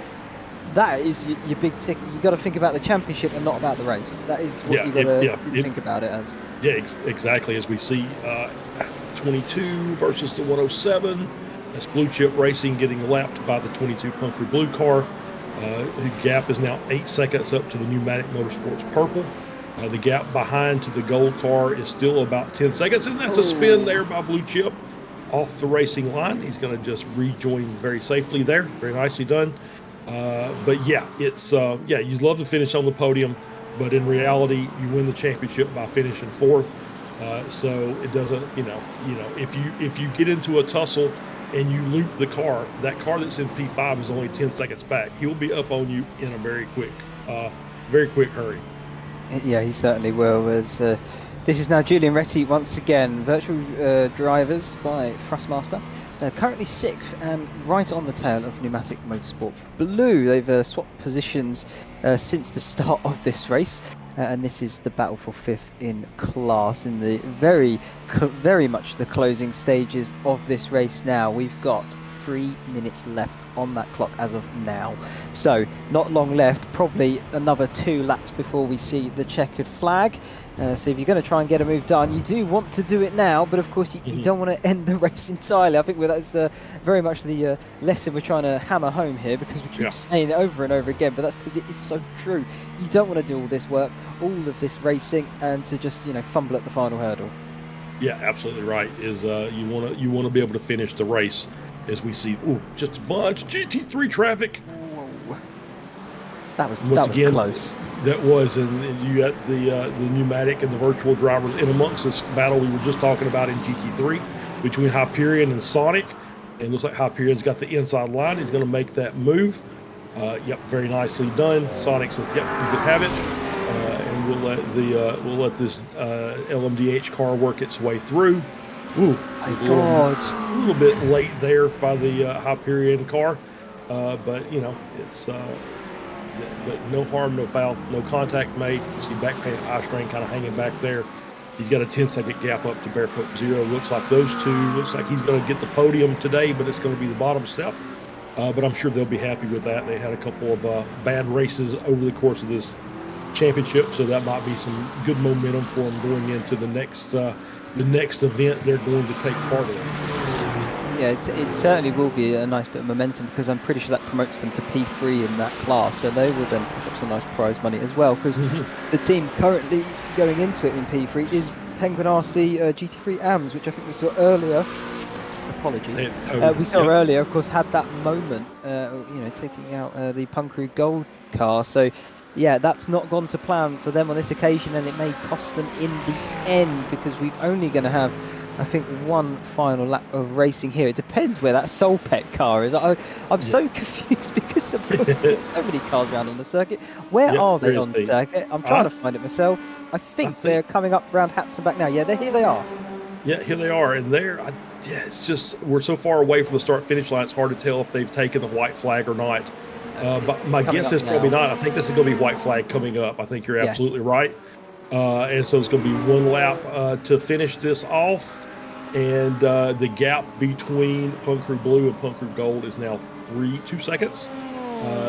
that is your big ticket. You got to think about the championship and not about the race. That is what you got to think about it as. Yeah, exactly. As we see, 22 versus the 107. That's Blue Chip Racing getting lapped by the 22 Pumphrey Blue car. The gap is now 8 seconds up to the Pneumatic Motorsports Purple. The gap behind to the gold car is still about 10 seconds, and that's a spin there by Blue Chip off the racing line. He's going to just rejoin very safely there. Very nicely done. But yeah, it's you'd love to finish on the podium, but in reality, you win the championship by finishing fourth. So it doesn't, you know, if you get into a tussle and you loop the car, that car that's in P5 is only 10 seconds back. He'll be up on you in a very quick hurry. Yeah, he certainly will. As this is now Julian Retty once again, virtual drivers by Thrustmaster. Currently 6th and right on the tail of Pneumatic Motorsport Blue. They've swapped positions since the start of this race. And this is the battle for 5th in class in the very much the closing stages of this race now. We've got 3 minutes left on that clock as of now. So not long left, probably another 2 laps before we see the checkered flag. So if you're going to try and get a move done, you do want to do it now, but of course you don't want to end the race entirely. I think that's very much the lesson we're trying to hammer home here, because we keep saying it over and over again, but that's because it is so true. You don't want to do all this work, all of this racing, and to just, fumble at the final hurdle. Yeah, absolutely right. Is you want to be able to finish the race, as we see. Ooh, just a bunch of GT3 traffic. Whoa. That was Again, close. That was, and you got the pneumatic and the virtual drivers in amongst this battle we were just talking about in GT3 between Hyperion and Sonic. And it looks like Hyperion's got the inside line. He's going to make that move. Yep, very nicely done. Sonic says, "Yep, you can have it." And we'll let this LMDH car work its way through. Ooh, a little bit late there by the Hyperion car, but it's but no harm, no foul, no contact made. You see back paint eye strain kind of hanging back there. He's got a 10-second gap up to Barefoot Zero. Looks like he's going to get the podium today, but it's going to be the bottom step. But I'm sure they'll be happy with that. They had a couple of bad races over the course of this championship, so that might be some good momentum for them going into the next event they're going to take part in. Yeah, it certainly will be a nice bit of momentum, because I'm pretty sure that promotes them to P3 in that class, so they will then pick up some nice prize money as well, because the team currently going into it in P3 is Penguin RC GT3 AMS, which I think we saw earlier. Apologies. We saw earlier, of course, had that moment, taking out the Punkaroo Gold car, so yeah, that's not gone to plan for them on this occasion, and it may cost them in the end, because we've only going to have, I think, one final lap of racing here. It depends where that Solpec car is. I'm so confused, because of course there's so many cars around on the circuit. Where are they on the circuit? I'm trying to find it myself. I think they're coming up around Hatzenbach now. Yeah, here they are. Yeah, here they are, and it's just, we're so far away from the start-finish line, it's hard to tell if they've taken the white flag or not. But my guess is probably not. I think this is going to be white flag coming up. I think you're absolutely right. And so it's going to be one lap to finish this off. And the gap between Punkaroo Blue and Punkaroo Gold is now 2 seconds.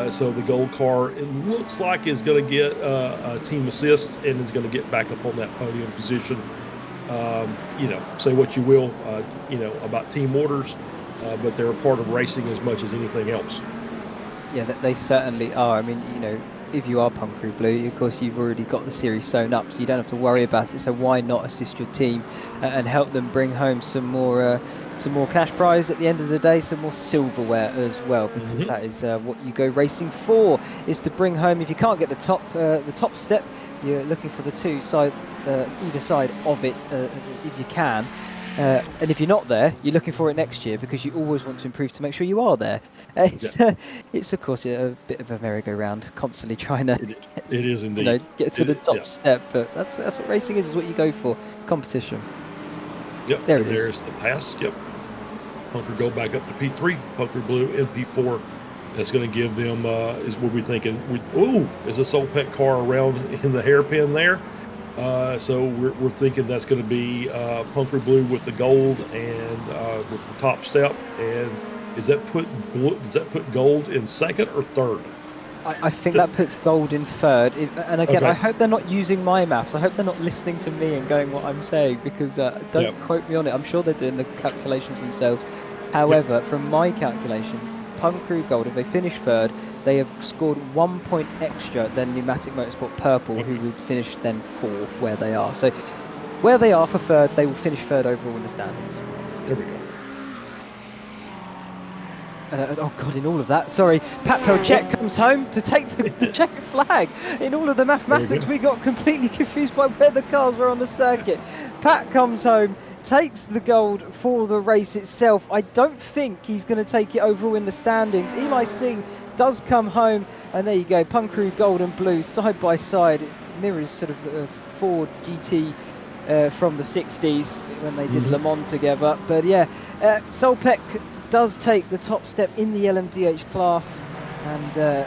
So the gold car, it looks like, is going to get a team assist and is going to get back up on that podium position. Say what you will, about team orders, but they're a part of racing as much as anything else. Yeah, they certainly are. I mean, if you are Punkaroo Blue, of course, you've already got the series sewn up, so you don't have to worry about it. So why not assist your team and help them bring home some more cash prize at the end of the day, some more silverware as well, because that is what you go racing for, is to bring home. If you can't get the top step, you're looking for the either side of it if you can. And if you're not there, you're looking for it next year, because you always want to improve to make sure you are there. It's of course a bit of a merry-go-round, constantly trying to it is indeed get to the top step. But that's what racing is what you go for, competition. Yep, there's the pass. Yep, Punkaroo go back up to P3, Punkaroo Blue in P4. That's going to give them is what we're thinking. Is a Solpec car around in the hairpin there? So we're thinking that's going to be Punkaroo Blue with the gold and with the top step. And does that put gold in second or third? I think that puts gold in third. And again, I hope they're not using my maths. I hope they're not listening to me and going what I'm saying, because don't quote me on it. I'm sure they're doing the calculations themselves. However, from my calculations, Punkaroo Gold, if they finish third, they have scored 1 point extra than Pneumatic Motorsport Purple, who would finish then fourth where they are. So where they are for third, they will finish third overall in the standings. There we go. Oh God, in all of that, sorry, Pat Pelchek comes home to take the checkered flag. In all of the mathematics, we got completely confused by where the cars were on the circuit. Pat comes home, takes the gold for the race itself. I don't think he's going to take it overall in the standings. Eli Singh does come home, and there you go, Punkaroo Gold and Blue side by side. It mirrors sort of Ford GT from the 60s when they did Le Mans together. But yeah, Solpec does take the top step in the LMDH class, and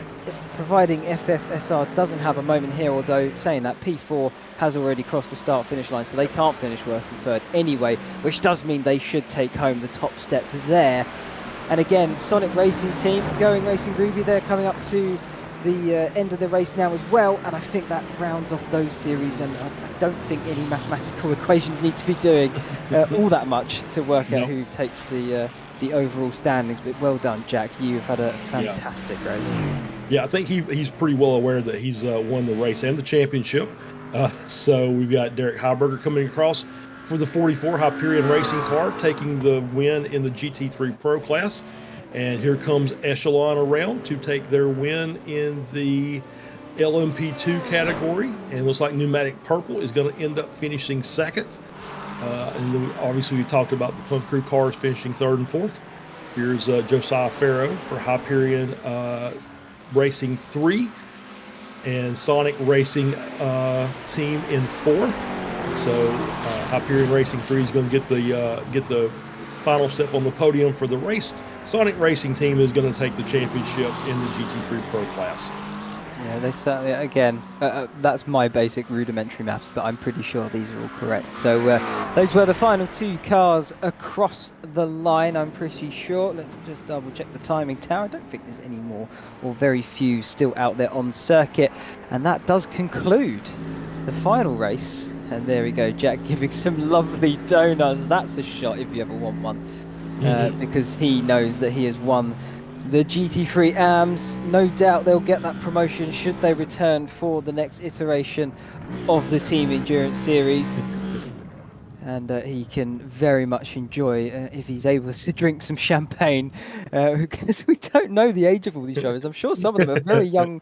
providing FFSR doesn't have a moment here, although saying that, P4 has already crossed the start-finish line, so they can't finish worse than third anyway, which does mean they should take home the top step there. And again, Sonic Racing team, Going Racing Ruby, they're coming up to the end of the race now as well, and I think that rounds off those series, and I don't think any mathematical equations need to be doing all that much to work out who takes the overall standings. But well done, Jack, you've had a fantastic race. Yeah, I think he's pretty well aware that he's won the race and the championship. So we've got Derek Heiberger coming across for the 44 Hyperion Racing car, taking the win in the GT3 Pro class. And here comes Echelon around to take their win in the LMP2 category. And it looks like Pneumatic Purple is going to end up finishing second. And then obviously we talked about the Punk Crew cars finishing third and fourth. Here's Josiah Farrow for Hyperion Racing 3 and Sonic Racing team in fourth. So Hyperion Racing 3 is going to get the final step on the podium for the race. Sonic Racing team is going to take the championship in the GT3 Pro class. Yeah, they certainly, again, that's my basic rudimentary maths, but I'm pretty sure these are all correct. So those were the final two cars across the line, I'm pretty sure. Let's just double check the timing tower. I don't think there's any more or very few still out there on circuit. And that does conclude the final race. And there we go, Jack giving some lovely donuts. That's a shot if you ever want one. Because he knows that he has won the GT3 AMS. No doubt they'll get that promotion should they return for the next iteration of the Team Endurance Series. And he can very much enjoy, if he's able to drink some champagne, because we don't know the age of all these drivers. I'm sure some of them are very young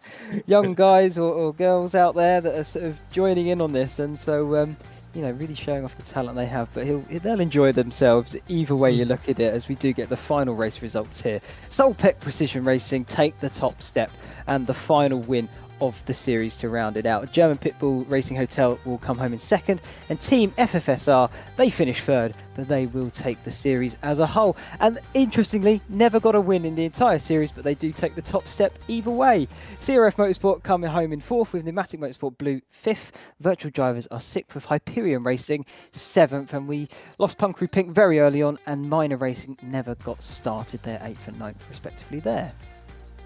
guys or girls out there that are sort of joining in on this. And so, you know, really showing off the talent they have, but they'll enjoy themselves either way you look at it, as we do get the final race results here. Solpec Precision Racing take the top step and the final win of the series to round it out. German Pitbull Racing Hotel will come home in second, and Team FFSR, they finish third, but they will take the series as a whole. And interestingly, never got a win in the entire series, but they do take the top step either way. CRF Motorsport coming home in fourth, with Pneumatic Motorsport Blue fifth. Virtual Drivers are sixth, with Hyperion Racing seventh, and we lost Punk Crew Pink very early on, and Minor Racing never got started. Their eighth and ninth respectively there.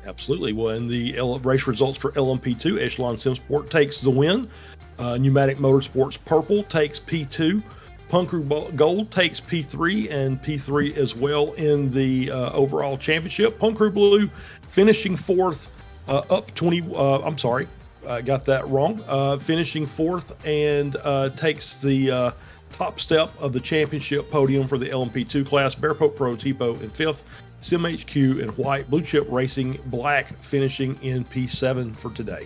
Absolutely. Well, in the race results for LMP2, Echelon Simsport takes the win. Pneumatic Motorsports Purple takes P2. Punk Crew Gold takes P3 and P3 as well in the overall championship. Punk Crew Blue finishing fourth, up 20. I'm sorry, got that wrong. Finishing fourth and takes the top step of the championship podium for the LMP2 class. Bearpoke Pro Tipo in fifth. SimHQ in white, Blue Chip Racing black finishing in P7 for today.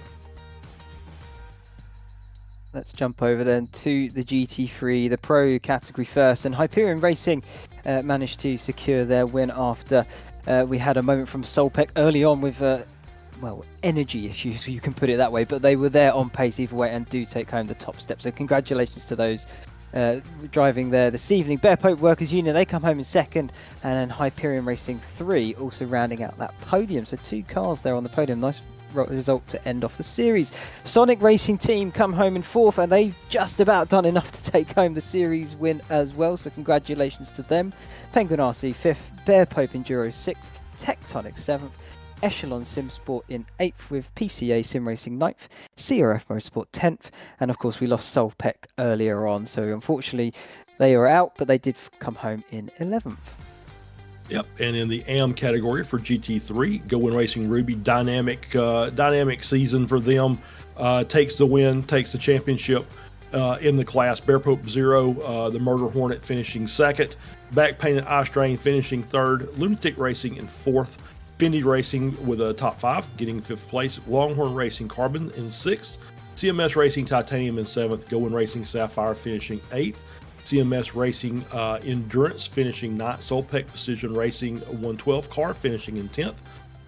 Let's jump over then to the GT3, the Pro category first, and Hyperion Racing managed to secure their win after we had a moment from Solpec early on with well, energy issues, you can put it that way, but they were there on pace either way and do take home the top step. So congratulations to those driving there this evening. Bearpoke Workers Union, they come home in second, and then Hyperion Racing 3 also rounding out that podium. So two cars there on the podium. Nice result to end off the series. Sonic Racing team come home in fourth, and they've just about done enough to take home the series win as well. So congratulations to them. Penguin RC 5th, Bearpoke Enduro 6th, Tectonic 7th, Echelon Simsport in 8th, with PCA Sim Racing 9th, CRF Motorsport 10th, and of course we lost Solpec earlier on, so unfortunately they are out, but they did come home in 11th. Yep, and in the AM category for GT3, Go Win Racing Ruby, dynamic season for them, takes the win, takes the championship in the class. Bearpoke Zero, the Murder Hornet finishing second, Back Painted Eye Strain finishing third, Lunatic Racing in fourth, Fendi Racing with a top 5, getting 5th place. Longhorn Racing Carbon in 6th. CMS Racing Titanium in 7th. Go Win Racing Sapphire finishing 8th. CMS Racing Endurance finishing 9th. Solpec Precision Racing 112 car finishing in 10th.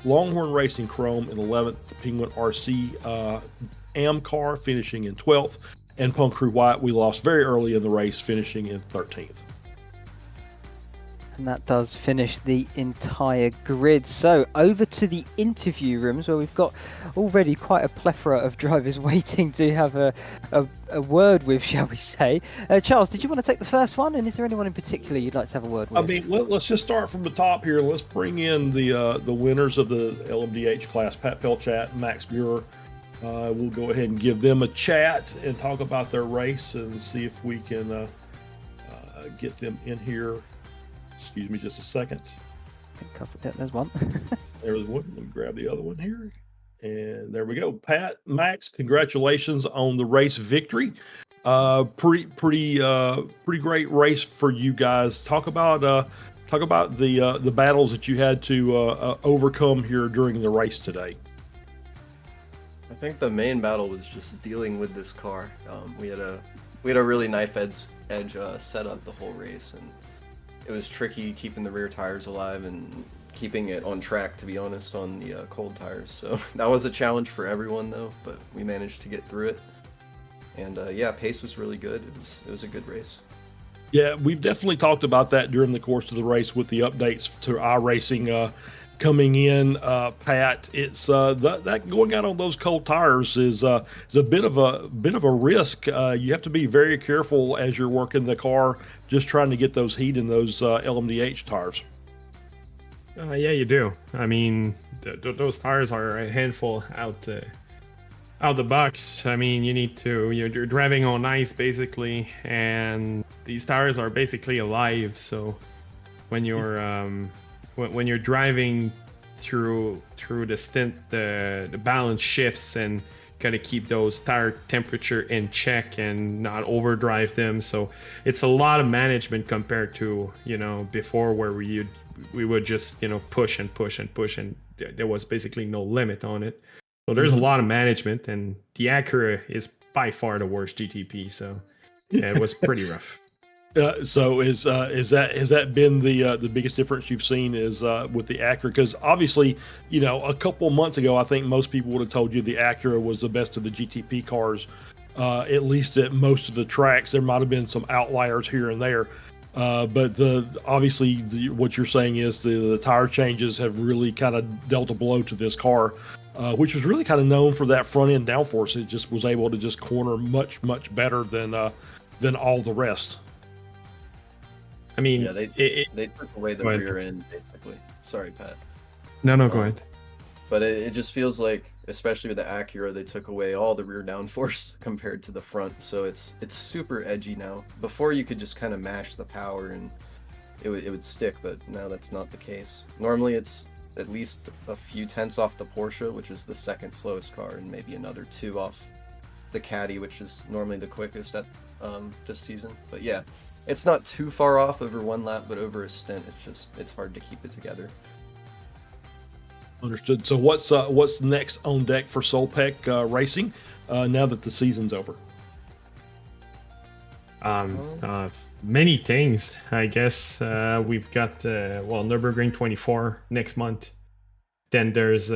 Longhorn Racing Chrome in 11th. The Penguin RC AM car finishing in 12th. And Punk Crew White, we lost very early in the race, finishing in 13th. And that does finish the entire grid. So over to the interview rooms, where we've got already quite a plethora of drivers waiting to have a word with, shall we say. Charles, did you want to take the first one? And is there anyone in particular you'd like to have a word with? I mean, let's just start from the top here. Let's bring in the winners of the LMDH class, Pat Pelchat and Max Muir. We'll go ahead and give them a chat and talk about their race and see if we can get them in here. Excuse me just a second. There's one. There's one. Let me grab the other one here. And there we go. Pat, Max, congratulations on the race victory. Pretty great race for you guys. Talk about the battles that you had to overcome here during the race today. I think the main battle was just dealing with this car. We had a really knife edge setup the whole race, and it was tricky keeping the rear tires alive and keeping it on track, to be honest, on the cold tires. So that was a challenge for everyone, though, but we managed to get through it. And yeah, pace was really good. It was a good race. Yeah, we've definitely talked about that during the course of the race with the updates to iRacing coming in. Pat, it's that going out on those cold tires is a bit of a risk. You have to be very careful as you're working the car, just trying to get those heat in those LMDH tires. Yeah, you do. I mean, those tires are a handful out the box. I mean, you're driving on ice basically, and these tires are basically alive. So when you're driving through the stint, the balance shifts, and gotta keep those tire temperature in check and not overdrive them. So it's a lot of management compared to before, where we would just push and push and push, and there was basically no limit on it. So there's a lot of management, and the Acura is by far the worst GTP. So yeah, it was pretty rough. So has that been the biggest difference you've seen is with the Acura? Because obviously, a couple months ago, I think most people would have told you the Acura was the best of the GTP cars, at least at most of the tracks. There might have been some outliers here and there, but what you're saying is the tire changes have really kind of dealt a blow to this car, which was really kind of known for that front end downforce. It just was able to just corner much better than all the rest. I mean, yeah, they took away the rear end, basically. Sorry, Pat. No, go ahead. But it just feels like, especially with the Acura, they took away all the rear downforce compared to the front. So it's super edgy now. Before, you could just kind of mash the power and it would stick, but now that's not the case. Normally it's at least a few tenths off the Porsche, which is the second slowest car, and maybe another 2 off the Caddy, which is normally the quickest at this season. But yeah, it's not too far off over one lap, but over a stint, it's hard to keep it together. Understood. So what's next on deck for Solpec Racing now that the season's over? Many things, I guess. We've got Nürburgring 24 next month. Then there's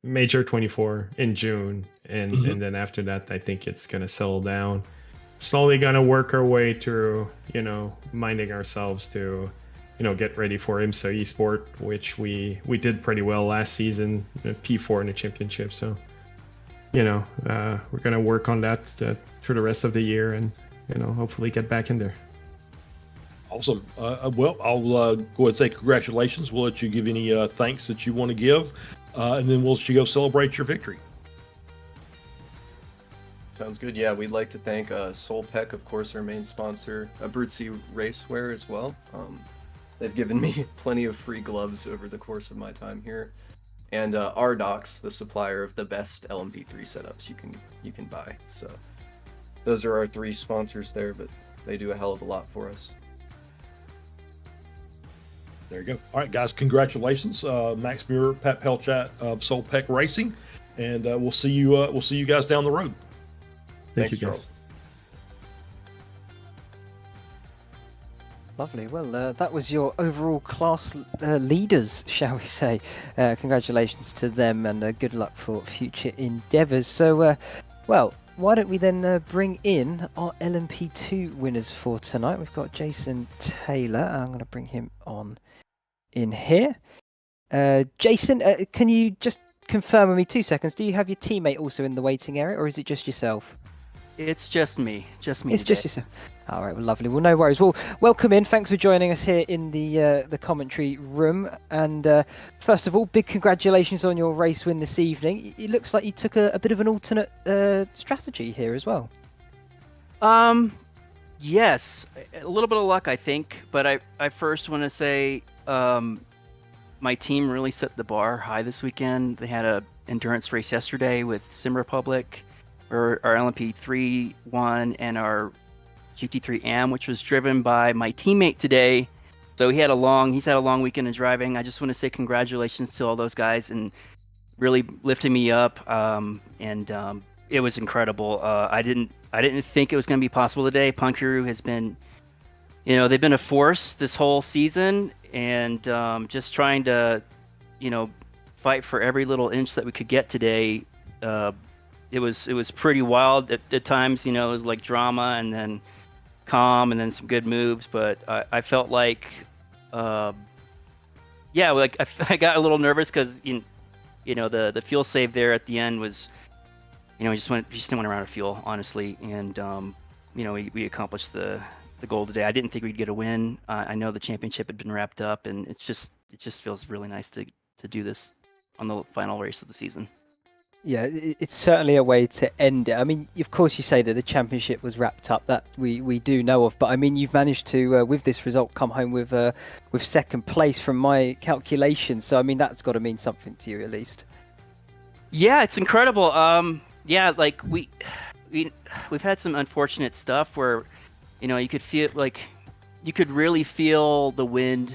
Major 24 in June, and then after that, I think it's gonna settle down. Slowly gonna work our way through, minding ourselves to, get ready for IMSA eSport, which we did pretty well last season, P4 in the championship. So, we're gonna work on that through the rest of the year, and hopefully get back in there. Awesome. Well, I'll go ahead and say congratulations. We'll let you give any thanks that you want to give, and then we'll let you go celebrate your victory. Sounds good. Yeah, we'd like to thank Solpec, of course, our main sponsor, Abruzzi Racewear as well. They've given me plenty of free gloves over the course of my time here, and RDocs, the supplier of the best LMP3 setups you can buy. So those are our 3 sponsors there, but they do a hell of a lot for us. There you go. All right, guys, congratulations, Max Muir, Pat Pelchat of Solpec Racing, and we'll see you guys down the road. Thank you, Charles. guys. Lovely. Well, that was your overall class leaders, shall we say. Congratulations to them, and good luck for future endeavours. So, why don't we then bring in our LMP2 winners for tonight? We've got Jason Taylor, and I'm going to bring him on in here. Jason, can you just confirm with me 2 seconds? Do you have your teammate also in the waiting area, or is it just yourself? It's just me. Just me. It's today. just yourself. All right, well, lovely. Well, no worries. Well, welcome in. Thanks for joining us here in the commentary room. And first of all, big congratulations on your race win this evening. It looks like you took a bit of an alternate strategy here as well. Yes, a little bit of luck, I think. But I first want to say my team really set the bar high this weekend. They had a endurance race yesterday with Sim Republic. Our LMP3 won, and our GT3 AM, which was driven by my teammate today. So he's had a long weekend of driving. I just want to say congratulations to all those guys and really lifting me up. It was incredible. I didn't think it was going to be possible today. Punk Crew has been, they've been a force this whole season, and just trying to, fight for every little inch that we could get today. It was pretty wild at times. It was like drama and then calm and then some good moves. But I felt like, I got a little nervous because the fuel save there at the end was, we just didn't want to run out of fuel, honestly. And we accomplished the goal today. I didn't think we'd get a win. I know the championship had been wrapped up, and it just feels really nice to do this on the final race of the season. Yeah, it's certainly a way to end it. I mean, of course, you say that the championship was wrapped up. That we do know of. But I mean, you've managed to, with this result, come home with second place from my calculations. So I mean, that's got to mean something to you at least. Yeah, it's incredible. Like we've had some unfortunate stuff where, you could feel like you could really feel the wind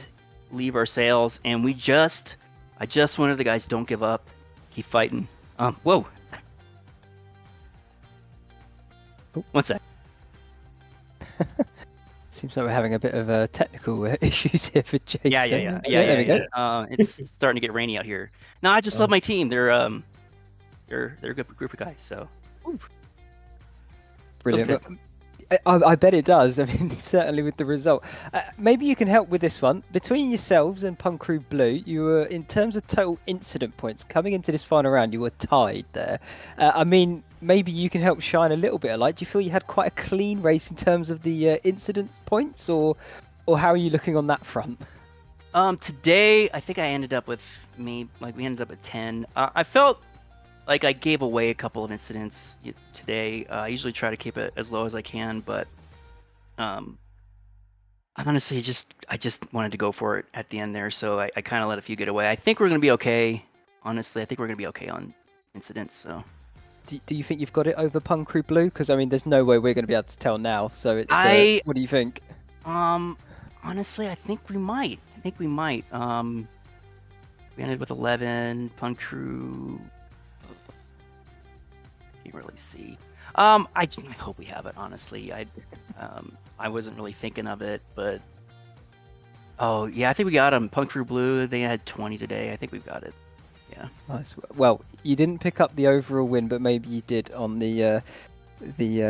leave our sails, and I just wanted the guys, don't give up, keep fighting. Whoa. Oh. 1 sec. Seems like we're having a bit of technical issues here for Jason. Yeah. There we go. It's starting to get rainy out here. No, I just love my team. They're a good group of guys. So. Ooh. Brilliant. I bet it does. I mean, certainly with the result. Maybe you can help with this one. Between yourselves and Punk Crew Blue, you were, in terms of total incident points, coming into this final round, you were tied there. I mean, maybe you can help shine a little bit of light. Do you feel you had quite a clean race in terms of the incident points, or how are you looking on that front? Today, I think we ended up at 10. I felt like I gave away a couple of incidents today. I usually try to keep it as low as I can, but honestly, I just wanted to go for it at the end there, so I kind of let a few get away. I think we're going to be okay. Honestly, I think we're going to be okay on incidents. So, do you think you've got it over Punk Crew Blue? Because I mean, there's no way we're going to be able to tell now. So it's what do you think? Honestly, I think we might. We ended with 11. Punk Crew. Can't really see. I hope we have it. Honestly, I wasn't really thinking of it, but oh yeah, I think we got them. Punk Crew Blue, they had 20 today. I think we've got it. Yeah. Nice. Well, you didn't pick up the overall win, but maybe you did on the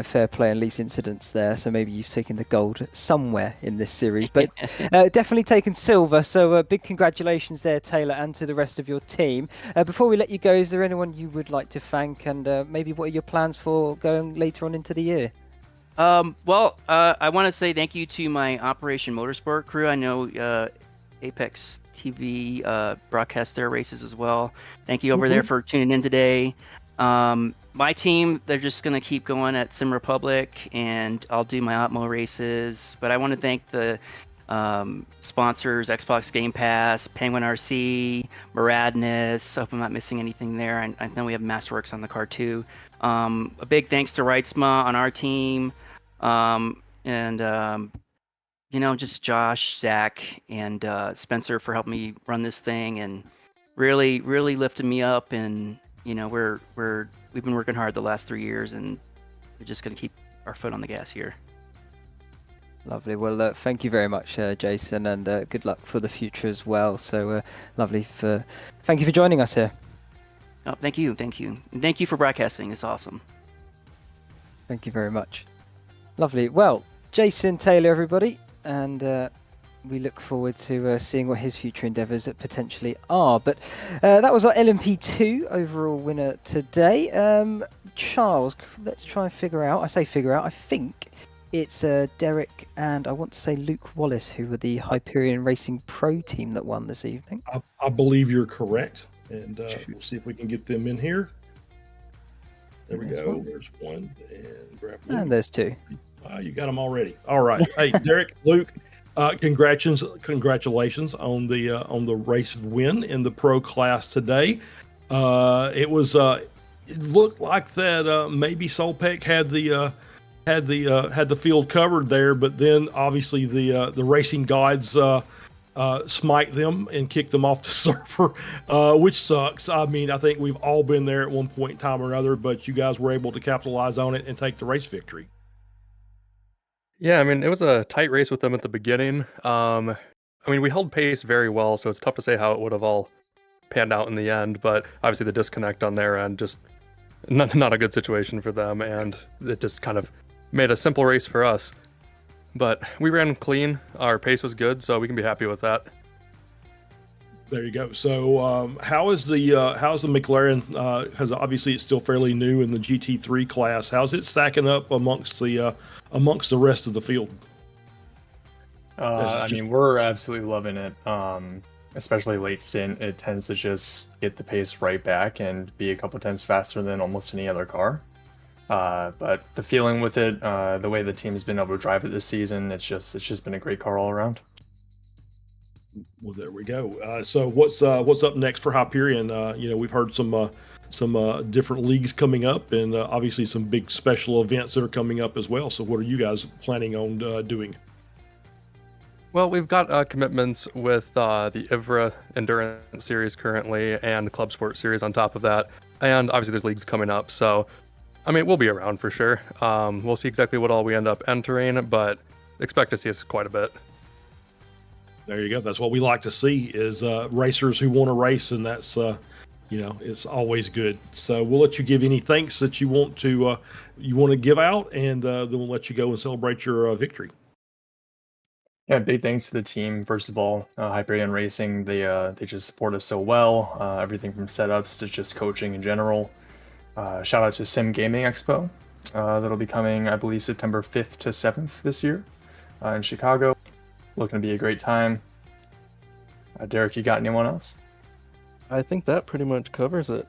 fair play and least incidents there. So maybe you've taken the gold somewhere in this series, but definitely taken silver. So big congratulations there, Taylor, and to the rest of your team. Before we let you go, is there anyone you would like to thank, and maybe what are your plans for going later on into the year? I want to say thank you to my Operation Motorsport crew. I know Apex TV broadcasts their races as well. Thank you over there for tuning in today. My team, they're just going to keep going at Sim Republic, and I'll do my Opmo races. But I want to thank the sponsors, Xbox Game Pass, Penguin RC, Muradness. Hope I'm not missing anything there. I know we have Masterworks on the car too. A big thanks to Reitzma on our team. Just Josh, Zach, and Spencer for helping me run this thing and really lifting me up. And we've been working hard the last 3 years, and we're just going to keep our foot on the gas here. Lovely. Well, thank you very much, Jason, and good luck for the future as well. So lovely. Thank you for joining us here. Oh, thank you. And thank you for broadcasting. It's awesome. Thank you very much. Lovely. Well, Jason Taylor, everybody, and we look forward to seeing what his future endeavours potentially are. But that was our LMP2 overall winner today. Charles, let's try and figure out. I think it's Derek and I want to say Luke Wallace, who were the Hyperion Racing Pro team that won this evening. I believe you're correct, and we'll see if we can get them in here. There we go. One. There's one, and grab Luke. And there's two. You got them already. All right. Hey, Derek, Luke, congratulations on the race win in the pro class today. It looked like that maybe Solpec had the field covered there, but then obviously the racing gods smite them and kick them off the server, which sucks. I mean, I think we've all been there at one point in time or another, but you guys were able to capitalize on it and take the race victory. Yeah, I mean, it was a tight race with them at the beginning. I mean, we held pace very well, so it's tough to say how it would have all panned out in the end, but obviously the disconnect on their end, just not a good situation for them, and it just kind of made a simple race for us. But we ran clean, our pace was good, so we can be happy with that. There you go. So how's the McLaren? Because obviously it's still fairly new in the GT3 class. How's it stacking up amongst the rest of the field? I mean, we're absolutely loving it. Especially late stint, it tends to just get the pace right back and be a couple tenths faster than almost any other car. But the feeling with it, the way the team's been able to drive it this season, it's just been a great car all around. Well, there we go. So what's up next for Hyperion? We've heard some different leagues coming up, and obviously some big special events that are coming up as well. So what are you guys planning on doing? Well, we've got commitments with the IVRA Endurance Series currently and the Club Sport Series on top of that. And obviously there's leagues coming up. So, I mean, we'll be around for sure. We'll see exactly what all we end up entering, but expect to see us quite a bit. There you go. That's what we like to see is racers who want to race, and that's it's always good. So we'll let you give any thanks that you want to give out, and then we'll let you go and celebrate your victory. Yeah, big thanks to the team. First of all, Hyperion Racing, they just support us so well. Everything from setups to just coaching in general. Shout out to Sim Gaming Expo. That'll be coming, I believe, September 5th to 7th this year in Chicago. Looking to be a great time. Derek, you got anyone else? I think that pretty much covers it.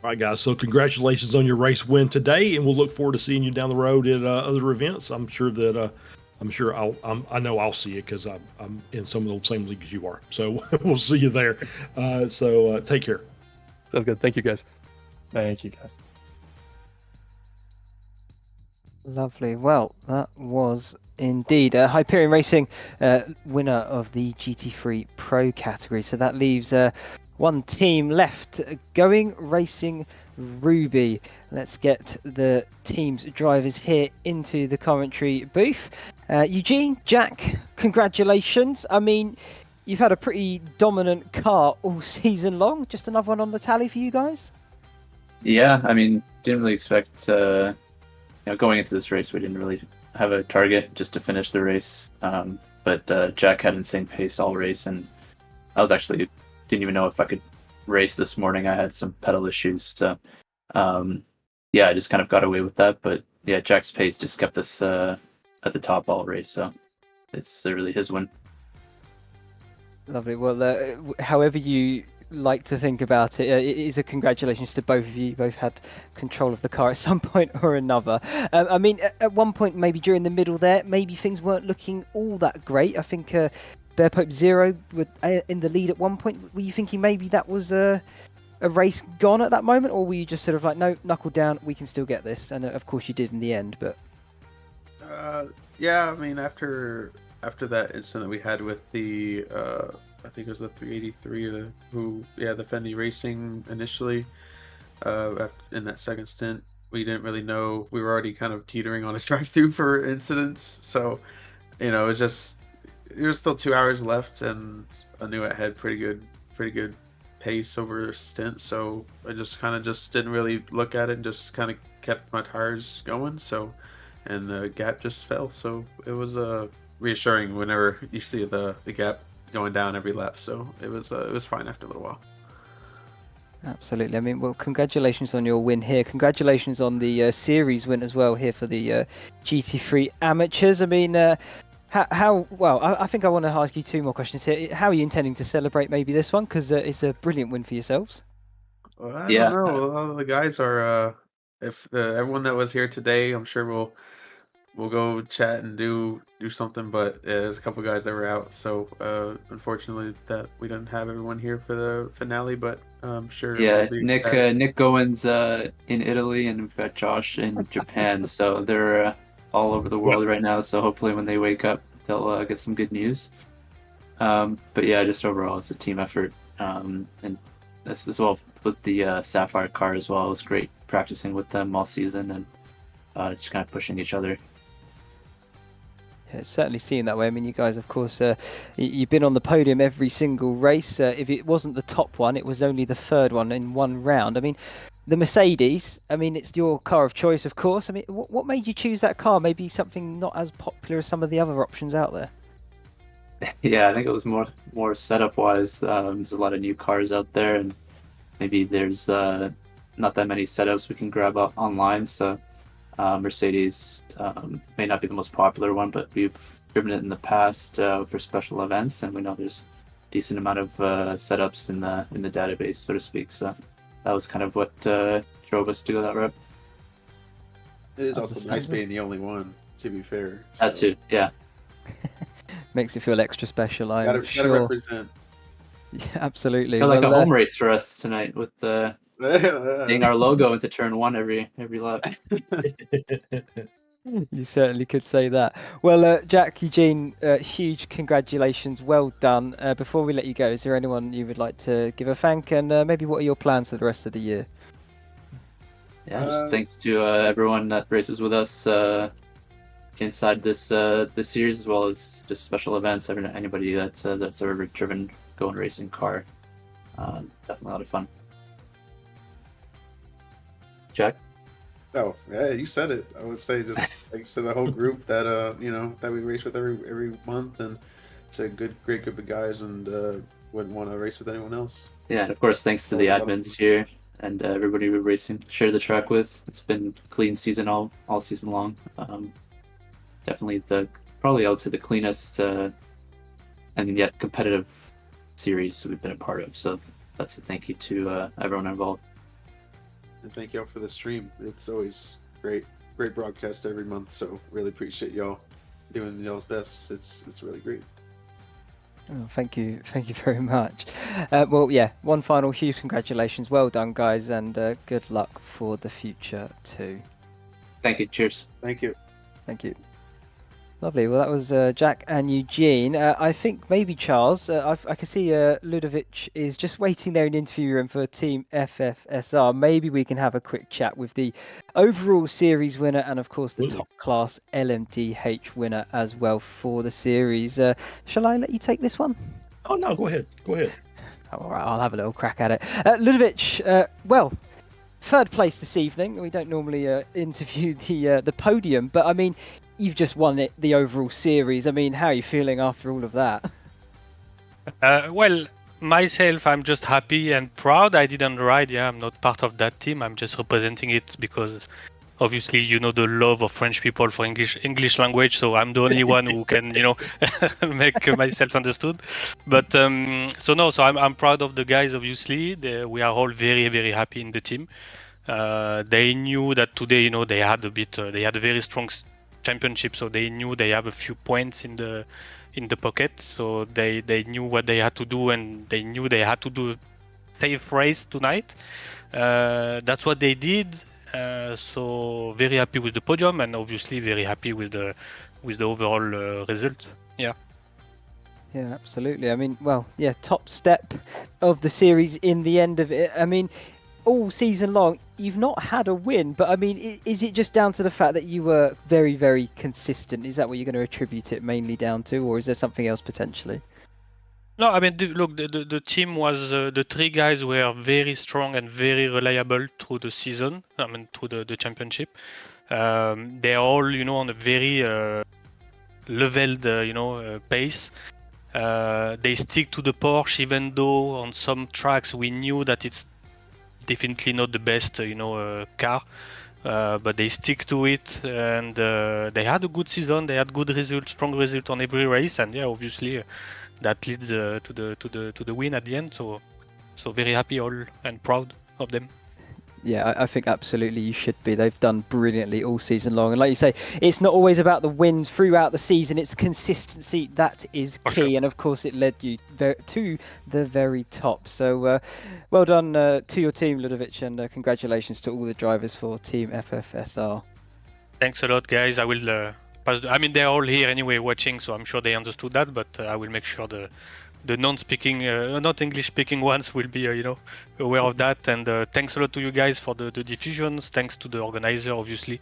All right, guys. So congratulations on your race win today, and we'll look forward to seeing you down the road at other events. I know I'll see it because I'm in some of the same leagues you are. So we'll see you there. So take care. Sounds good. Thank you, guys. Thank you, guys. Lovely. Well, that was indeed Hyperion Racing winner of the GT3 Pro category. So that leaves one team left, Going Racing Ruby. Let's get the team's drivers here into the commentary booth. Eugene, Jack, congratulations. I mean, you've had a pretty dominant car all season long. Just another one on the tally for you guys? Yeah, I mean, didn't really expect going into this race, we didn't really have a target just to finish the race. But Jack had insane pace all race, and I was actually didn't even know if I could race this morning. I had some pedal issues, so I just kind of got away with that. But yeah, Jack's pace just kept us at the top all race, so it's really his win. Lovely. Well, however you like to think about it, it is a congratulations to both of you. You both had control of the car at some point or another. I mean, at one point, maybe during the middle there, maybe things weren't looking all that great. I think Bear Pope Zero were in the lead at one point. Were you thinking maybe that was a race gone at that moment, or were you just sort of like, no, knuckle down, we can still get this? And of course you did in the end, but yeah, I mean, after that incident that we had with the I think it was the 383 the Fendi Racing initially in that second stint, we didn't really know. We were already kind of teetering on a drive-through for incidents, so it was still 2 hours left, and I knew I had pretty good pace over a stint, so I just kind of just didn't really look at it and just kind of kept my tires going. So, and the gap just fell. So it was reassuring whenever you see the gap going down every lap. So it was fine after a little while. Absolutely. I mean, well, congratulations on your win here. Congratulations on the series win as well here for the GT3 amateurs. I mean, how well, I think I want to ask you two more questions here. How are you intending to celebrate maybe this one? Because it's a brilliant win for yourselves. Well, I Yeah. don't know. A lot of the guys are. If everyone that was here today, I'm sure we'll go chat and do something. But there's a couple guys that were out, so unfortunately that we didn't have everyone here for the finale. But I'm sure. Yeah, we'll be Nick chatting. Nick Gowen's in Italy, and we've got Josh in Japan. So they're all over the world right now. So hopefully when they wake up, they'll get some good news. But yeah, just overall, it's a team effort, and this as well with the Sapphire car as well. It was great practicing with them all season and just kind of pushing each other. Yeah, it's certainly seemed that way. I mean, you guys, of course, you've been on the podium every single race. If it wasn't the top one, it was only the third one in one round. I mean, the Mercedes, I mean, it's your car of choice, of course. I mean, what made you choose that car? Maybe something not as popular as some of the other options out there. Yeah, I think it was more setup wise. There's a lot of new cars out there, and maybe there's not that many setups we can grab up online. So Mercedes may not be the most popular one, but we've driven it in the past for special events, and we know there's a decent amount of setups in the database, so to speak. So that was kind of what drove us to go that route. It is also nice being the only one. To be fair, That too, yeah. Makes it feel extra special, I'm Gotta sure. represent. Yeah, absolutely. Felt like a Well, home race for us tonight with getting our logo into turn one every lap. you certainly could say that. Well, Jack, Eugene, huge congratulations. Well done. Before we let you go, is there anyone you would like to give a thank, and maybe what are your plans for the rest of the year? Yeah, just thanks to everyone that races with us inside this series, as well as just special events. Anybody that's ever driven going racing car, definitely a lot of fun. Jack? Oh, yeah, you said it. I would say just thanks to the whole group that that we race with every month, and it's a great group of guys, and wouldn't want to race with anyone else. Yeah, and of course thanks to the admins here and everybody we're racing share the track with. It's been a clean season all season long. Definitely probably I would say the cleanest and yet competitive series we've been a part of. So that's a thank you to everyone involved. And thank y'all for the stream. It's always great broadcast every month. So really appreciate y'all doing y'all's best. It's really great. Oh, thank you very much. Well, yeah, one final huge congratulations. Well done, guys, and good luck for the future too. Thank you. Cheers. Thank you. Thank you. Lovely. Well, that was Jack and Eugene. I think maybe Charles. I can see Ludovic is just waiting there in the interview room for Team FFSR. Maybe we can have a quick chat with the overall series winner and, of course, the top class LMDH winner as well for the series. Shall I let you take this one? Oh no, go ahead. Go ahead. All right, I'll have a little crack at it. Ludovic, well, third place this evening. We don't normally interview the podium, but I mean, you've just won the overall series. I mean, how are you feeling after all of that? Well, myself, I'm just happy and proud. I didn't ride. Yeah, I'm not part of that team. I'm just representing it because obviously, you know, the love of French people for English language. So I'm the only one who can, you know, make myself understood. But so I'm proud of the guys. Obviously, we are all very, very happy in the team. They knew that today, you know, they had a very strong championship, so they knew they have a few points in the pocket. So they knew what they had to do, and they knew they had to do a safe race tonight. That's what they did. So very happy with the podium, and obviously very happy with the overall result. Yeah. Yeah, absolutely. I mean, well, yeah, top step of the series in the end of it. I mean, all season long, you've not had a win, but I mean, is it just down to the fact that you were very, very consistent? Is that what you're going to attribute it mainly down to, or is there something else potentially? No, I mean, look, the team was the three guys were very strong and very reliable through the season. I mean, through the championship. They're all, on a very leveled, pace. They stick to the Porsche, even though on some tracks we knew that it's definitely not the best, car. But they stick to it, and they had a good season. They had good results, strong results on every race, and yeah, obviously that leads to the win at the end. So very happy all and proud of them. Yeah, I think absolutely you should be. They've done brilliantly all season long. And like you say, it's not always about the wins throughout the season. It's consistency that is key. For sure. And of course, it led you to the very top. So well done to your team, Ludovic, and congratulations to all the drivers for Team FFSR. Thanks a lot, guys. I will pass. I mean, they're all here anyway watching, so I'm sure they understood that. But I will make sure the non-speaking, not English-speaking ones will be, aware of that. And thanks a lot to you guys for the diffusions. Thanks to the organizer, obviously,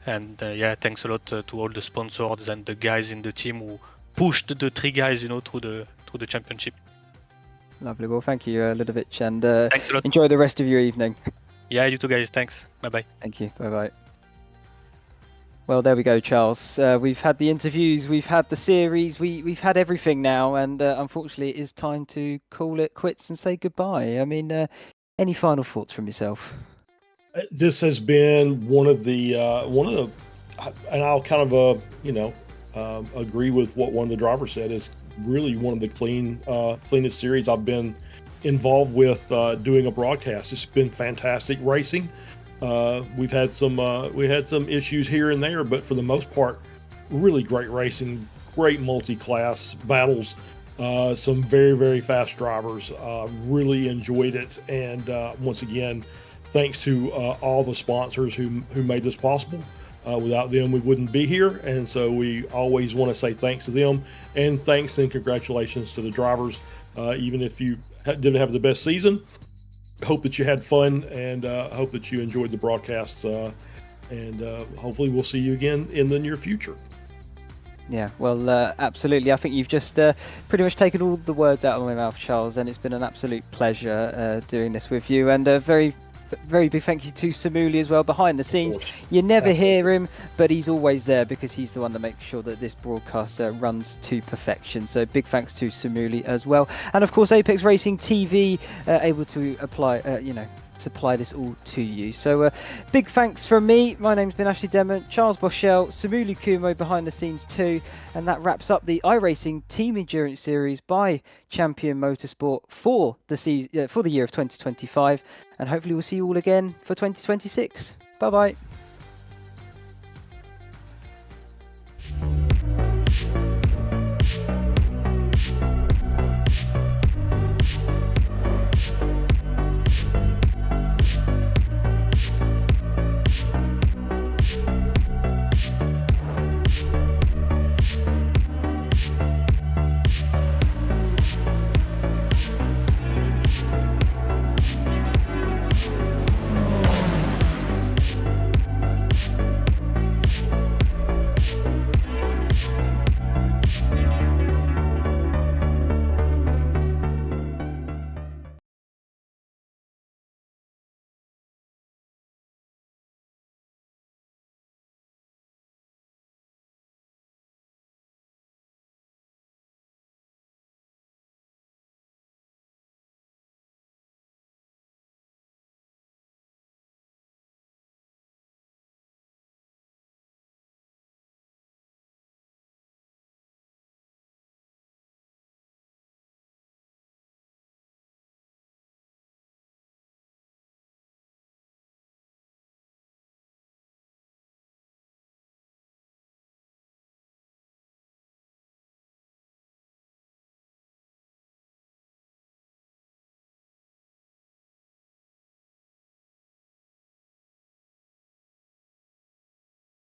and yeah, thanks a lot to all the sponsors and the guys in the team who pushed the three guys, through the championship. Lovely. Well, thank you, Ludovic, and Thanks a lot. enjoy the rest of your evening. Yeah, you too, guys. Thanks. Bye bye. Thank you. Bye bye. Well, there we go, Charles. We've had the interviews, we've had the series, we've had everything now, and unfortunately, it is time to call it quits and say goodbye. I mean, any final thoughts from yourself? This has been one of the, and I'll kind of, agree with what one of the drivers said. Is really one of the cleanest series I've been involved with doing a broadcast. It's been fantastic racing. We had some issues here and there, but for the most part, really great racing, great multi-class battles, some very, very fast drivers. Really enjoyed it, and once again, thanks to all the sponsors who made this possible. Without them, we wouldn't be here, and so we always want to say thanks to them, and thanks and congratulations to the drivers, even if you didn't have the best season. Hope that you had fun, and hope that you enjoyed the broadcasts, and hopefully we'll see you again in the near future. Yeah, well, absolutely. I think you've just pretty much taken all the words out of my mouth, Charles, and it's been an absolute pleasure doing this with you, and a very big thank you to Samuli as well behind the scenes. You never hear him, but he's always there because he's the one that makes sure that this broadcast runs to perfection. So big thanks to Samuli as well, and of course Apex Racing TV able to supply this all to you. So big thanks from me. My name's been Ashley Demmont, Charles Boschel, Samuli Kumo behind the scenes too, and that wraps up the iRacing Team Endurance Series by Champion Motorsport for the year of 2025, and hopefully we'll see you all again for 2026. Bye bye.